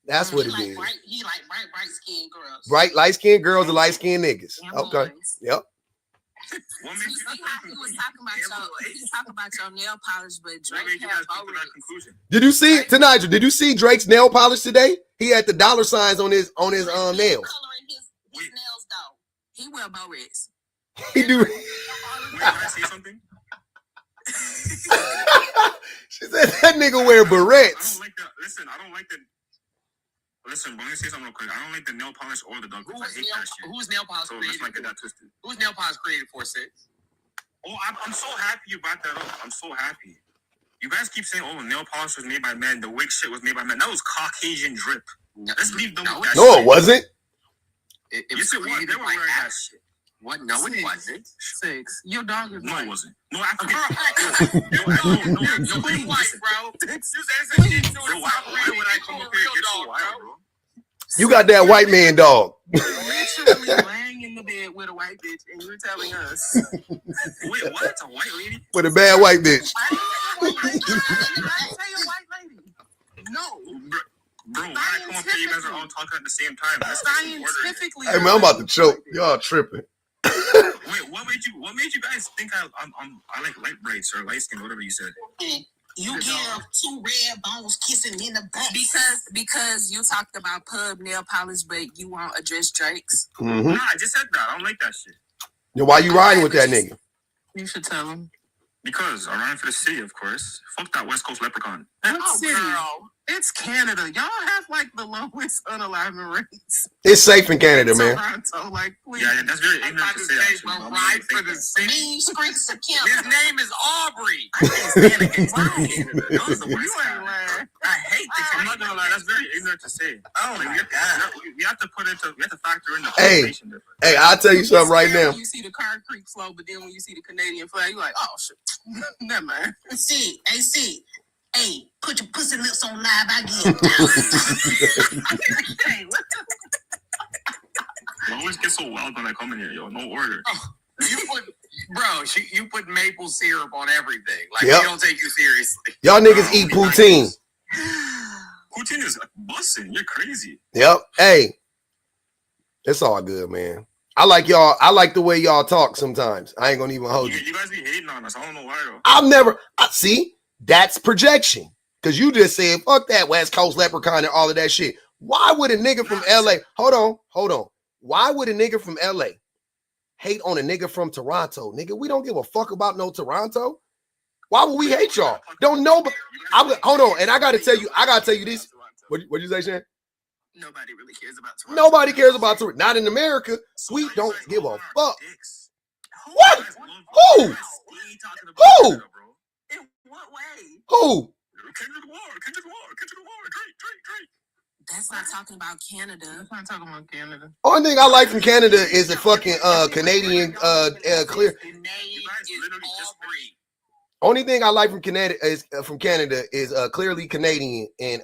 That's what it is. He like bright skinned girls. Bright light skinned girls and light skinned niggas. Okay. Yep. He was talking about your nail polish, but Drake has Did you see tonight? Did you see Drake's nail polish today? He had the dollar signs on his nails. Coloring his nails though. He wear Boris. He do. Wait, can I say something? She said that nigga wear barrettes. I don't like that. Listen, I don't like that. Listen, but let me say something real quick. I don't like the nail polish or the dunk. I hate that shit. Who's nail polish So created? let's not get that twisted. Who's nail polish created for 6? Oh, I'm so happy you brought that up. I'm so happy. You guys keep saying, oh, nail polish was made by men. The wig shit was made by men. That was Caucasian drip. Let's leave them with that No, shit. it wasn't. It Yes, was it was. created They were by wearing that actors. shit. What? No, it wasn't. 6. Your dog is No, white. it wasn't. No, I forget. You're white, bro. You said it's Why would I come up here and get so wild, bro? You got that white man dog. Literally laying in the bed with a white bitch, and you're telling us. Wait, what? It's a white lady? With a bad white bitch. I didn't say a white lady. No. Bro, when I come up here, you guys are all talking at the same time. That's Scientifically. Hey man, I'm about to choke. Y'all tripping. Wait, what made you guys think I like light braids or light skin, whatever you said? You give 2 red bones kissing in the back. Because you talked about pub nail polish, but you won't address Drake's. Mm-hmm. Nah, I just said that. I don't like that shit. Then why you riding with that nigga? You should tell him. Because I'm running for the city, of course. Fuck that West Coast leprechaun. What city? Girl. It's Canada. Y'all have like the lowest unalignment rates. It's safe in Canada, man. Toronto, like, please. Yeah, that's very ignorant to say that. Bro, ride for the city. Mean streets of Canada. His name is Aubrey. I can't stand against Canada. That was the You worst ain't time. lying. I hate this. I'm not gonna lie. That's very ignorant to say. Oh my god. We have to factor in the population difference. Hey, I'll tell you something right now. You see the car creep slow, but then when you see the Canadian flag, you're like, oh shit. Never mind. See, hey, put your pussy lips on live. I get Hey, what the? You always get so wild when I come in here, yo. No order. You put maple syrup on everything. Like, Yep. we don't take you seriously. Y'all niggas eat poutine. Poutine is busting. You're crazy. Yep. Hey, it's all good, man. I like y'all. I like the way y'all talk sometimes. I ain't gonna even hold you. You guys be hating on us. I don't know why, though. I've never. See, that's projection. Because you just said, fuck that West Coast leprechaun and all of that shit. Why would a nigga from LA, hold on. Why would a nigga from LA hate on a nigga from Toronto? Nigga, we don't give a fuck about no Toronto. Why would we hate y'all? Don't know, but hold on. And I gotta tell you this. What'd you say, Shan? Nobody really cares about Toronto. Nobody cares about Toronto. Not in America. We don't give a fuck. What? Who? In what way? Who? That's not talking about Canada. That's not talking about Canada. Only thing I like from Canada is the fucking Canadian clear. Only thing I like from Canada is clearly Canadian and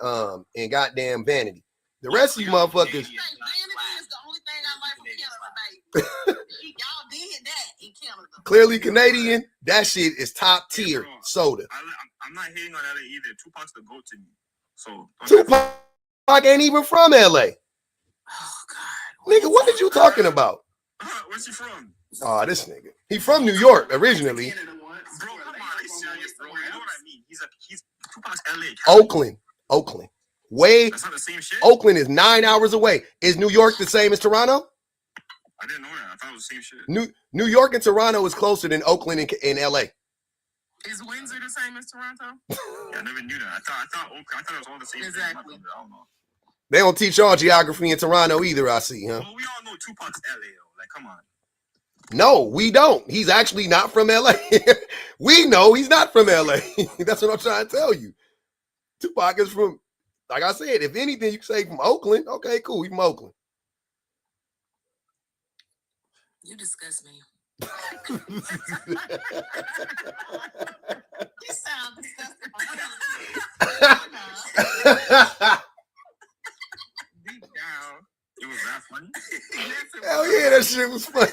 goddamn Vanity. The rest of you motherfuckers. Vanity is the only thing I like from Canada, baby. Y'all did that in Canada. Clearly Canadian. That shit is top tier soda. I'm not hating on LA either. Tupac's the GOAT to me. So Tupac ain't even from LA. Oh God, Nigga, what are you talking about? Where's he from? Oh, this nigga. He from New York originally. Bro, come on, are you serious, bro? You know what I mean? He's Tupac's LA. Oakland. Way. That's not the same shit. Oakland is 9 hours away. Is New York the same as Toronto? I didn't know that. I thought it was the same shit. New York and Toronto is closer than Oakland and LA. Is Windsor the same as Toronto? Yeah, I never knew that. I thought it was all the same. Exactly. I don't know. They don't teach y'all geography in Toronto either, I see, huh? Well, we all know Tupac's LA, though. Like, come on. No, we don't. He's actually not from LA. We know he's not from LA. That's what I'm trying to tell you. Tupac is from, like I said, if anything, you can say from Oakland. Okay, cool. He's from Oakland. you disgust me. You sound disgusting. Deep down. It was that funny? Hell yeah, that shit was funny.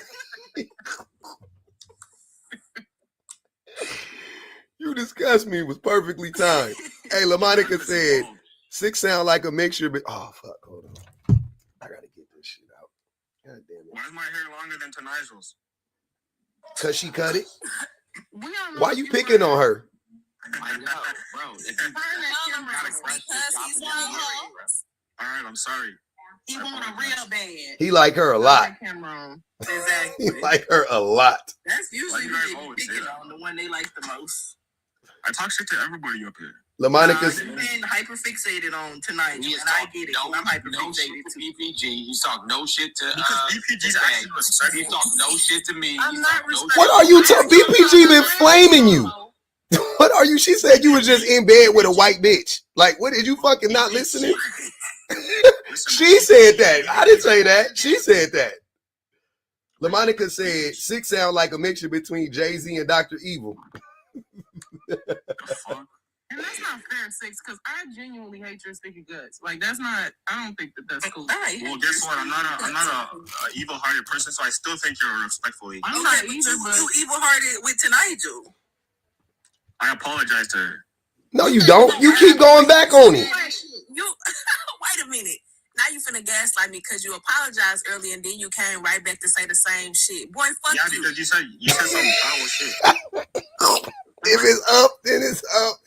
You disgust me was perfectly timed. Hey, LaMonica said, 6 sound like a mixture, but oh fuck, hold on. I gotta get this shit out. God damn it. Why is my hair longer than Tonigel's? Cause she cut it? Why you picking on her? I know, bro. All right, I'm sorry. He want a real bad. He like her a lot. Exactly. He like her a lot. That's usually who they be picking on, the one they like the most. I talk shit to everybody up here. LaMonica's You've been hyperfixated on tonight, and I get it. I'm hyperfixated to BPG. You talk no shit to because BPG's actually respectful. You talk no shit to me. I'm not respectful. What are you talking? BPG been flaming you. What are you? She said you was just in bed with a white bitch. Like, what, did you fucking not listening? She said that. I didn't say that. She said that. LaMonica said 6 sound like a mixture between Jay-Z and Dr. Evil. And that's not fair, 6, because I genuinely hate your sticky guts. Like, that's not, I don't think that's cool. Well, guess what? I'm not a evil-hearted person, so I still think you're respectful. I'm not either, but you evil-hearted with Nigel. I apologize to her. No, you don't. You keep going back on it. You wait a minute. Now you finna gaslight me because you apologized earlier and then you came right back to say the same shit. Boy, fuck yeah, you. Because you said some foul shit. If it's up, then it's up.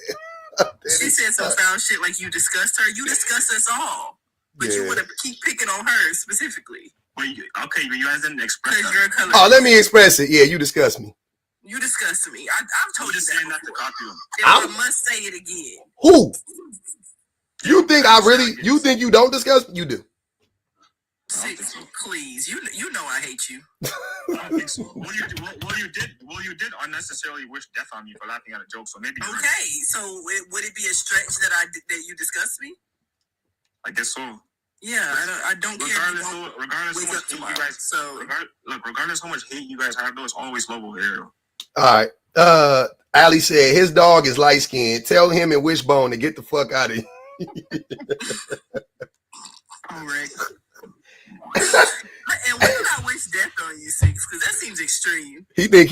She said some foul shit like you discussed her. You discussed us all. But you want to keep picking on her specifically. Well, you guys didn't express that. You're a color. Oh, let me express it. Yeah, you disgust me. You disgust me. I've told you just that saying that to copy him. I must say it again. Who? You think I really? You think you don't discuss? You do. 6, please. You know I hate you. I don't think so. Well, you did unnecessarily wish death on me for laughing at a joke. So maybe. Okay, so would it be a stretch that you discuss me? I guess so. Yeah, I don't care. Regardless how much hate you guys have, though, it's always love over here. All right. Ali said his dog is light skinned. Tell him and Wishbone to get the fuck out of here. All right. And when did I wish death on you, 6? Because that seems extreme. He think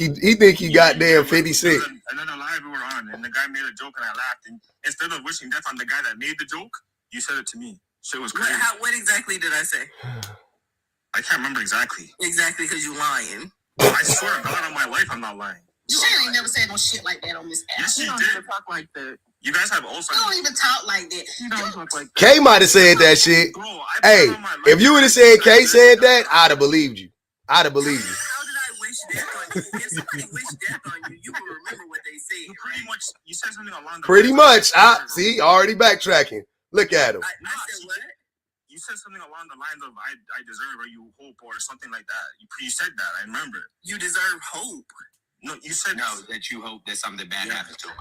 he goddamn 56. And then the live we were on, and the guy made a joke, and I laughed. And instead of wishing death on the guy that made the joke, you said it to me. Shit was crazy. What exactly did I say? I can't remember exactly. Exactly, because you lying. I swear to God on my life, I'm not lying. She ain't never said no shit like that on this app. Yes, she don't did. even talk like that. You guys have Alzheimer's. You don't even talk like that. You don't talk like that. Kay might have said that shit. Bro, Hey, if you would have said Kay said that, I'd have believed you. I'd have believed you. How did I wish death on you? If somebody wished death on you, you will remember what they said. Pretty much, you said something along the Pretty lines much. I see, already backtracking. Look at him. I said what? You said something along the lines of I deserve or you hope or something like that. You said that. I remember. You deserve hope. No, you said that you hope that something bad happens to him.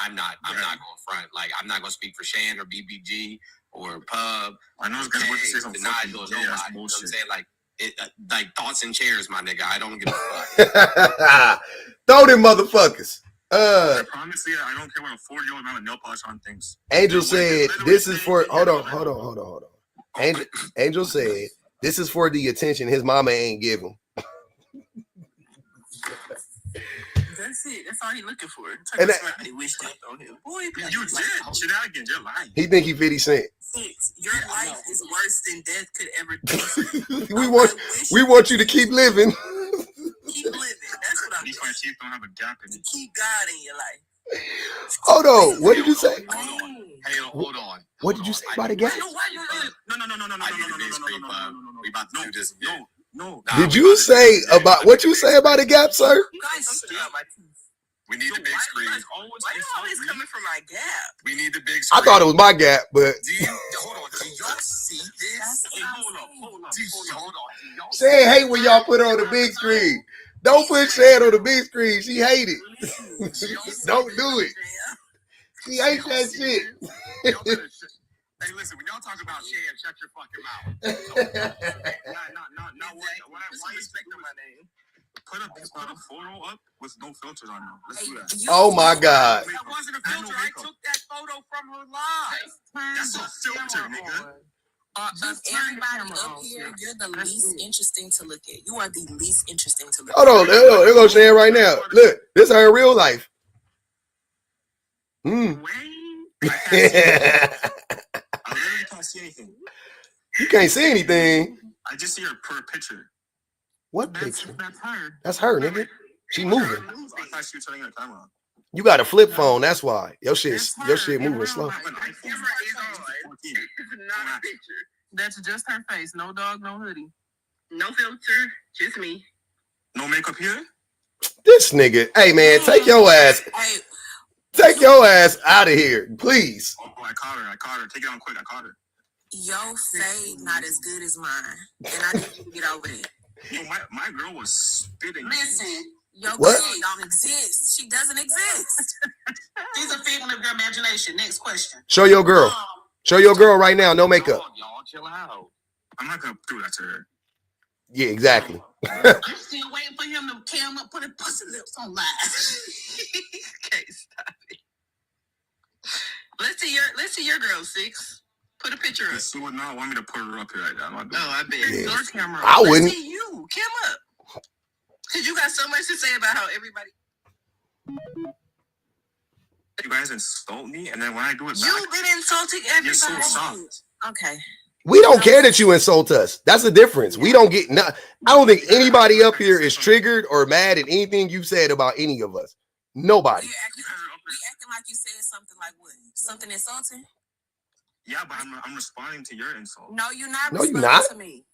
I'm not going front. Like, I'm not going to speak for Shan or BBG or Pub. I know it's going to say some fucking bullshit. You know what I'm saying? Like thoughts and chairs, my nigga. I don't give a fuck. Throw them motherfuckers. I promise you, I don't care what a 4-year-old man with nail polish on thinks. Angel said, "This is for." Hold on. Angel said, "This is for the attention his mama ain't give him." That's it. That's all he looking for. And I wish that on him. Boy, you did shenanigans. You're lying. He think he 50 Cent. Your life is worse than death could ever be. we want you to keep living. Keep living. That's what I'm doing. These teeth don't have a gap in it. Keep God in your life. Hold on. What did you say? Hold on. What did you say about the gap? No. We about to do this again. No. Did you say about what you say about the gap, sir? You guys stood out my teeth. We need the big screen. Why you always coming from my gap? We need the big screen. I thought it was my gap, but hold on. Do y'all see this? Hold on. Shan hate when y'all put her on the big screen. Don't put Shan on the big screen. She hate it. Don't do it. She hates that shit. Hey, listen, when y'all talk about Shan, shut your fucking mouth. Why you expecting my name? Put a photo up with no filters on them. Let's do that. Oh my God. That wasn't a filter. I took that photo from her live. That's a filter, nigga. Of everybody up here, you're the least interesting to look at. You are the least interesting to look at. Hold on. There goes Shan right now. Look, this is her in real life. I literally can't see anything. You can't see anything. I just see her per picture. What picture? That's her. That's her, nigga. She moving. I thought she was turning her camera on. You got a flip phone. That's why your shit moving slow. Not a picture. That's just her face. No dog, no hoodie. No filter. Just me. No makeup here? This nigga. Hey man, take your ass. Take your ass out of here, please. Oh, I caught her. Take it on quick. I caught her. Your fade not as good as mine, and I need you to get over it. Yo, my girl was spitting. Listen, your girl don't exist. She doesn't exist. She's a figment of your imagination. Next question. Show your girl. Show your girl right now. No makeup. Y'all chill out. I'm not gonna do that to her. Yeah, exactly. I'm still waiting for him to cam up, put his pussy lips on live. Okay, stop it. Let's see your girl, Six. Put a picture up. She would not want me to put her up here right now. No, I bet. Yeah. Your camera. I wouldn't. Let's see you. Cam up. Because you got so much to say about how everybody. You guys insult me, and then when I do it back, You've been insulting everybody. you're so soft. Okay. We don't care that you insult us. That's the difference. We don't get. I don't think anybody up here is triggered or mad at anything you said about any of us. Nobody. We acting like you said something like what? Something insulting? Yeah, but I'm responding to your insult. No, you're not. No, you're not. To me.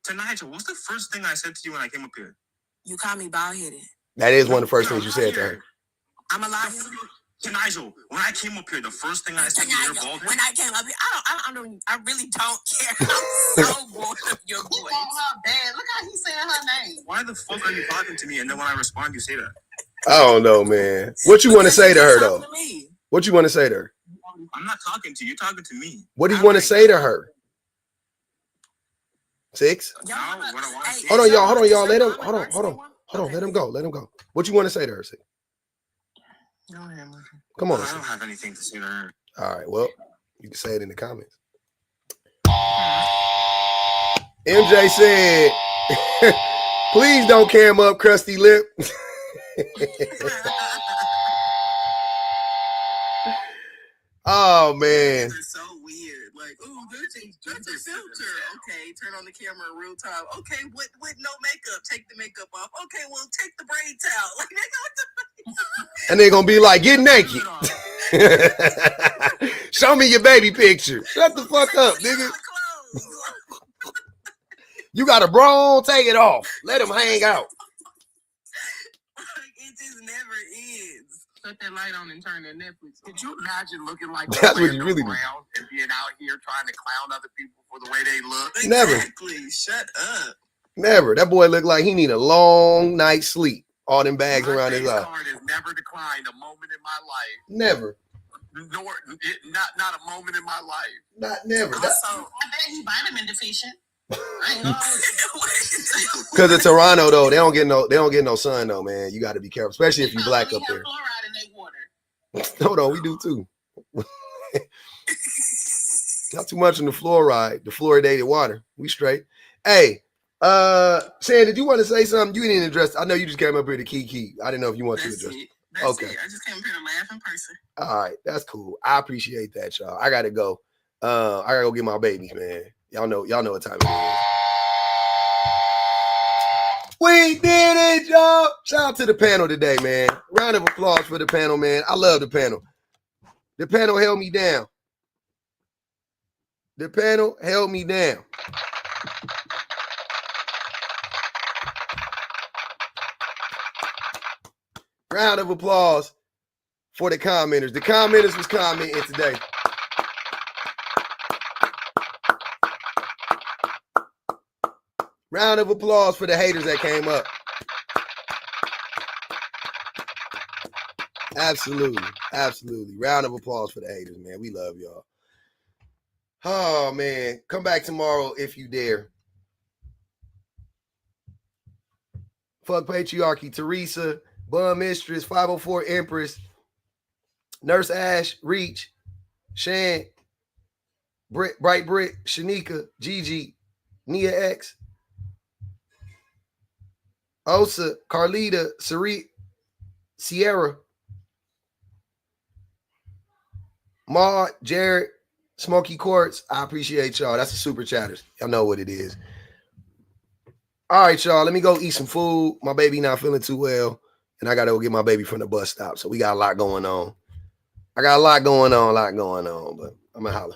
To Nigel, what's the first thing I said to you when I came up here? You called me bald-headed. That is one of the first things you said to her. I'm a liar. To Nigel, when I came up here, the first thing I said to your bald head. When I came up here, I really don't care. I'm so bored of your voice. You want her bad. Look how he's saying her name. Why the fuck are you talking to me? And then when I respond, you say that. I don't know, man. What you want to say to her though? What you want to say to her? I'm not talking to you. You're talking to me. What do you want to say to her? Six? Hold on, y'all. Let him. Hold on. Let him go. What you want to say to her? Six? Come on. I don't have anything to say to her. All right. Well, you can say it in the comments. MJ said, "Please don't cam up, crusty lip." Oh man. It's so weird. Like, oh, that's a filter. Okay, turn on the camera in real time. Okay, with no makeup, take the makeup off. Okay, well, take the braids out. Like, and they're gonna be like, "Get naked." Show me your baby picture. Shut the fuck up, nigga. You got a bra on, take it off. Let him hang out. It just never ends. cut that light on and turn that Netflix on. Could you imagine looking like That's what you really do. Brown and being out here trying to clown other people for the way they look? Never. Exactly. Shut up. Never. That boy looked like he need a long night's sleep. All them bags My around his face eye. card has never declined a moment in my life. Never. Nor not a moment in my life. Not never. Also, I bet he vitamin deficient. Because of Toronto though, they don't get no sun though, man. You got to be careful, especially if you black up there. Fluoride in their water. Hold on, we do too. Not too much on the fluoride, the fluoridated water. We straight. Hey, Shan, did you want to say something? You didn't address. I know you just came up here to kiki. I didn't know if you want to address. That's okay. it. I just came up here to laugh in person. All right, that's cool. I appreciate that, y'all. I gotta go. I gotta go get my babies, man. Y'all know what time it is. We did it, y'all. Shout out to the panel today, man. Round of applause for the panel, man. I love the panel. The panel held me down. The panel held me down. Round of applause for the commenters. The commenters was commenting today. Round of applause for the haters that came up. Absolutely. Absolutely. Round of applause for the haters, man. We love y'all. Oh, man. Come back tomorrow if you dare. Fuck Patriarchy. Teresa, Bum Mistress, 504 Empress, Nurse Ash, Reach, Shan, Bright Brick, Shanika, Gigi, Nia X, Osa, Carlita, Sierra, Maud, Jared, Smokey Quartz. I appreciate y'all. That's the super chatters. Y'all know what it is. All right, y'all. Let me go eat some food. My baby not feeling too well, and I got to go get my baby from the bus stop. So we got a lot going on. But I'm going to holler.